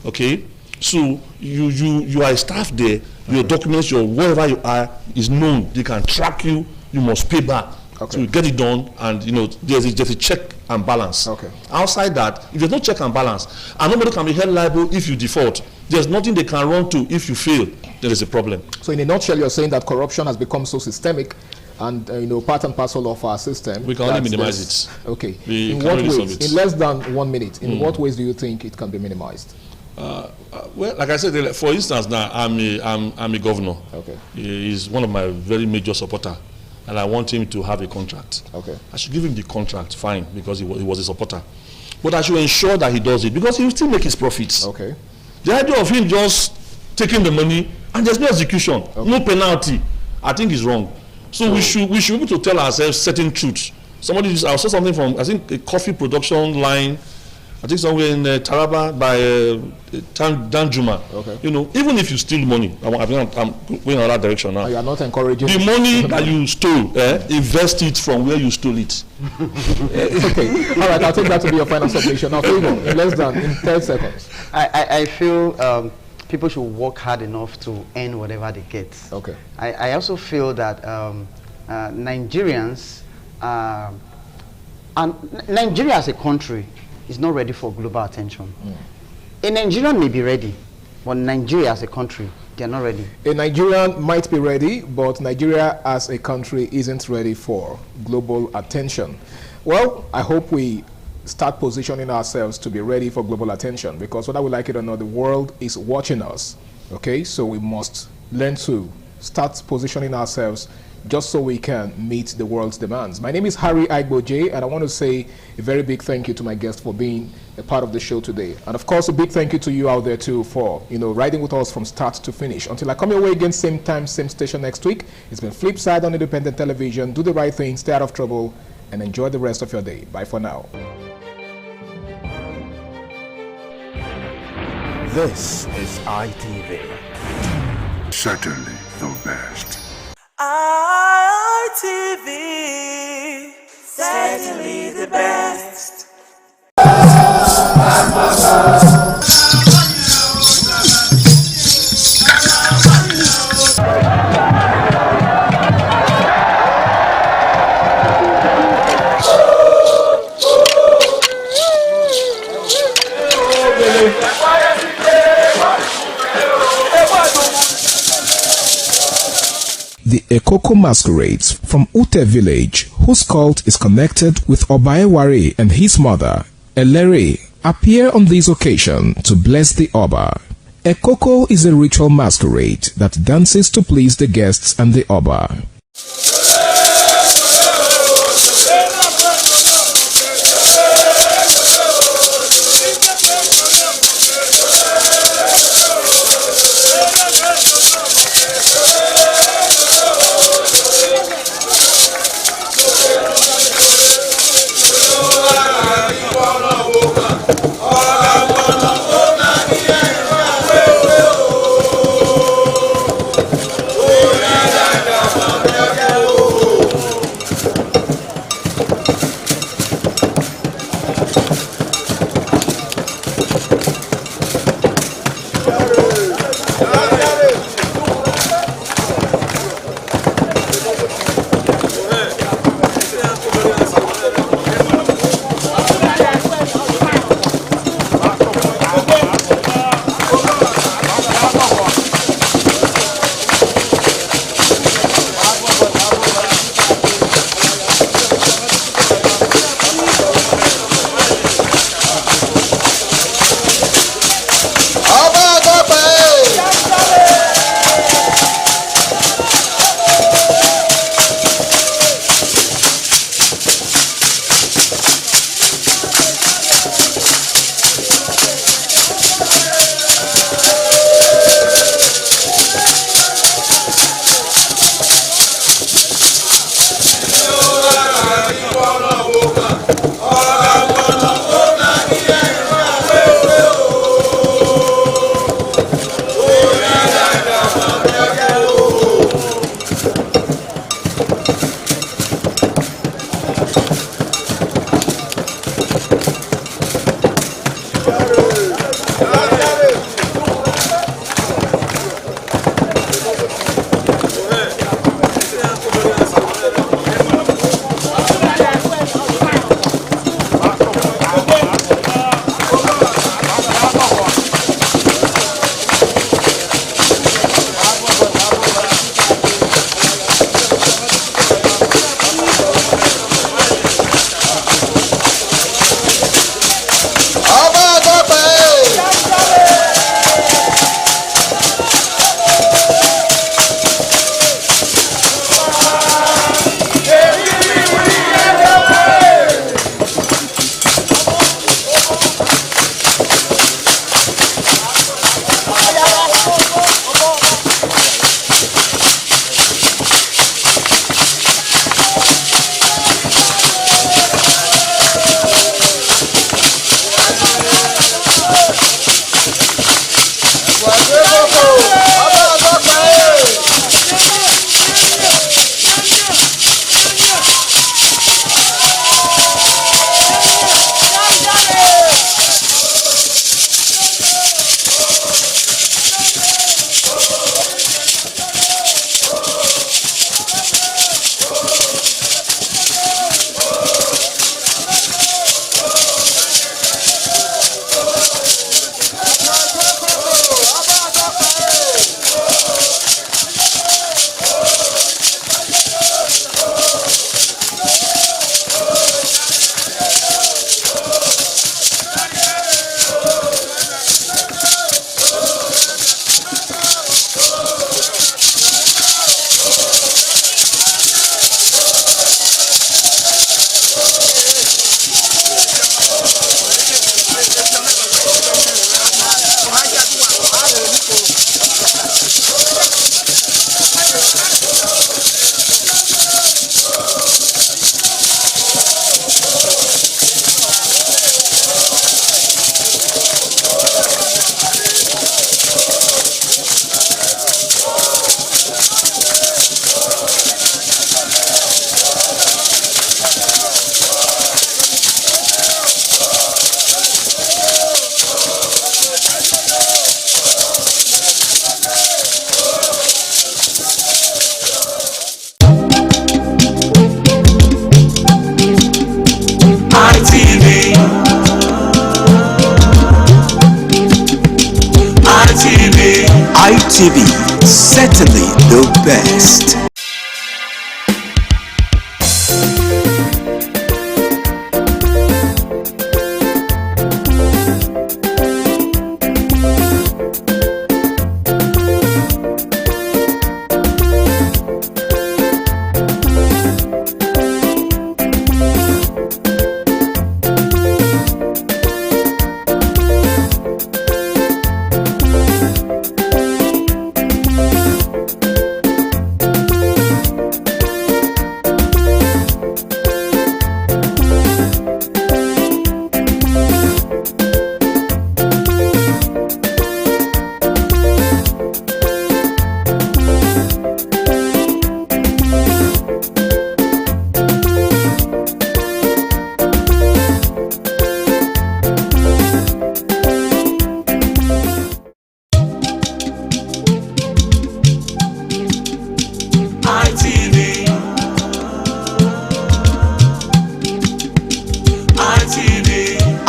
Okay. So you are a staff there. Your documents, your wherever you are, is known. They can track you. You must pay back. So you get it done, and there's a check and balance. Outside that, if there's no check and balance, and nobody can be held liable if you default, there's nothing they can run to if you fail. There is a problem. So in a nutshell, you're saying that corruption has become so systemic and part and parcel of our system. We can only minimize it. Okay. In what ways? In less than 1 minute, in what ways do you think it can be minimized? Well, like I said, for instance, now I'm a governor. Okay. He's one of my very major supporter, and I want him to have a contract. Okay. I should give him the contract, fine, because he was a supporter. But I should ensure that he does it, because he will still make his profits. Okay. The idea of him just taking the money and there's no execution, no penalty, I think is wrong. So we should be able to tell ourselves certain truths. I saw something from, I think, a coffee production line, I think somewhere in Taraba by Danjuma. Okay. Even if you steal money, I'm going in that direction now. You are not encouraging the money that you stole. Invest it from where you stole it. Okay. All right. I'll take that to be your final submission. Now, in less than 10 seconds. I feel people should work hard enough to earn whatever they get. Okay. I also feel that Nigerians and Nigeria as a country is not ready for global attention. A Nigerian may be ready, but Nigeria as a country, they are not ready. A Nigerian might be ready, but Nigeria as a country isn't ready for global attention. Well, I hope we start positioning ourselves to be ready for global attention, because whether we like it or not, the world is watching us. Okay, so we must learn to start positioning ourselves just so we can meet the world's demands. My name is Harry Aigboje, and I want to say a very big thank you to my guest for being a part of the show today. And of course, a big thank you to you out there too for, riding with us from start to finish. Until I come your way again, same time, same station next week. It's been Flipside on Independent Television. Do the right thing, stay out of trouble, and enjoy the rest of your day. Bye for now. This is ITV. Certainly the best. ITV, certainly the best. The Ekoko masquerades from Ute village, whose cult is connected with Obaeware and his mother, Elere, appear on this occasion to bless the Oba. Ekoko is a ritual masquerade that dances to please the guests and the Oba. Oh, ITV, certainly the best.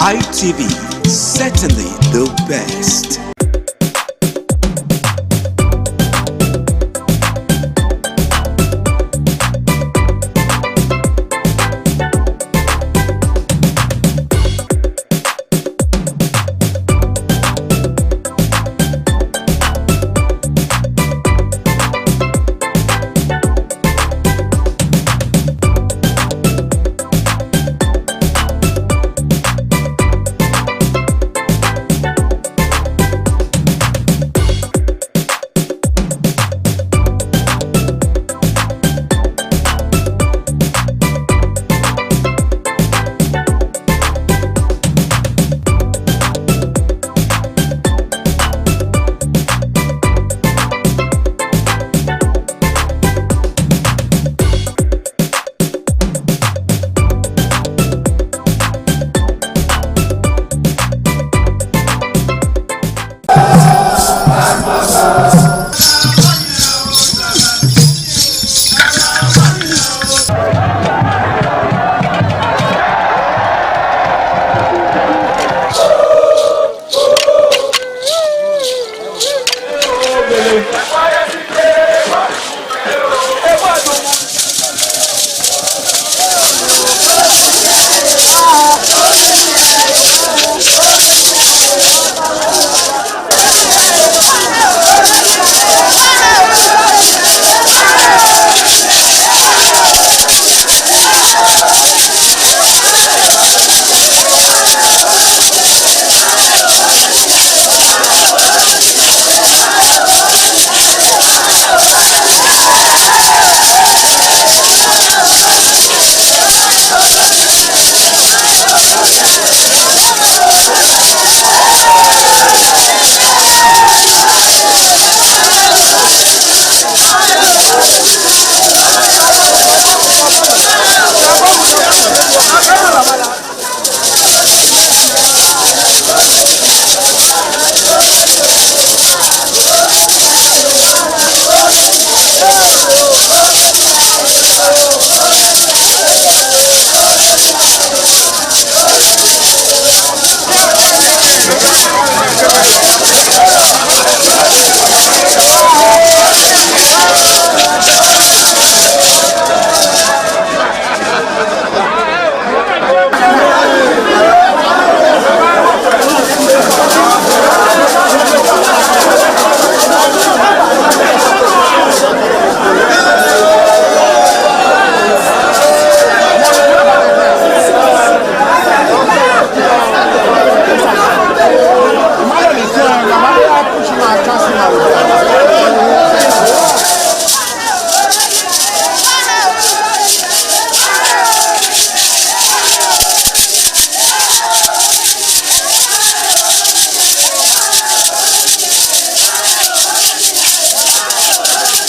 ITV, certainly the best.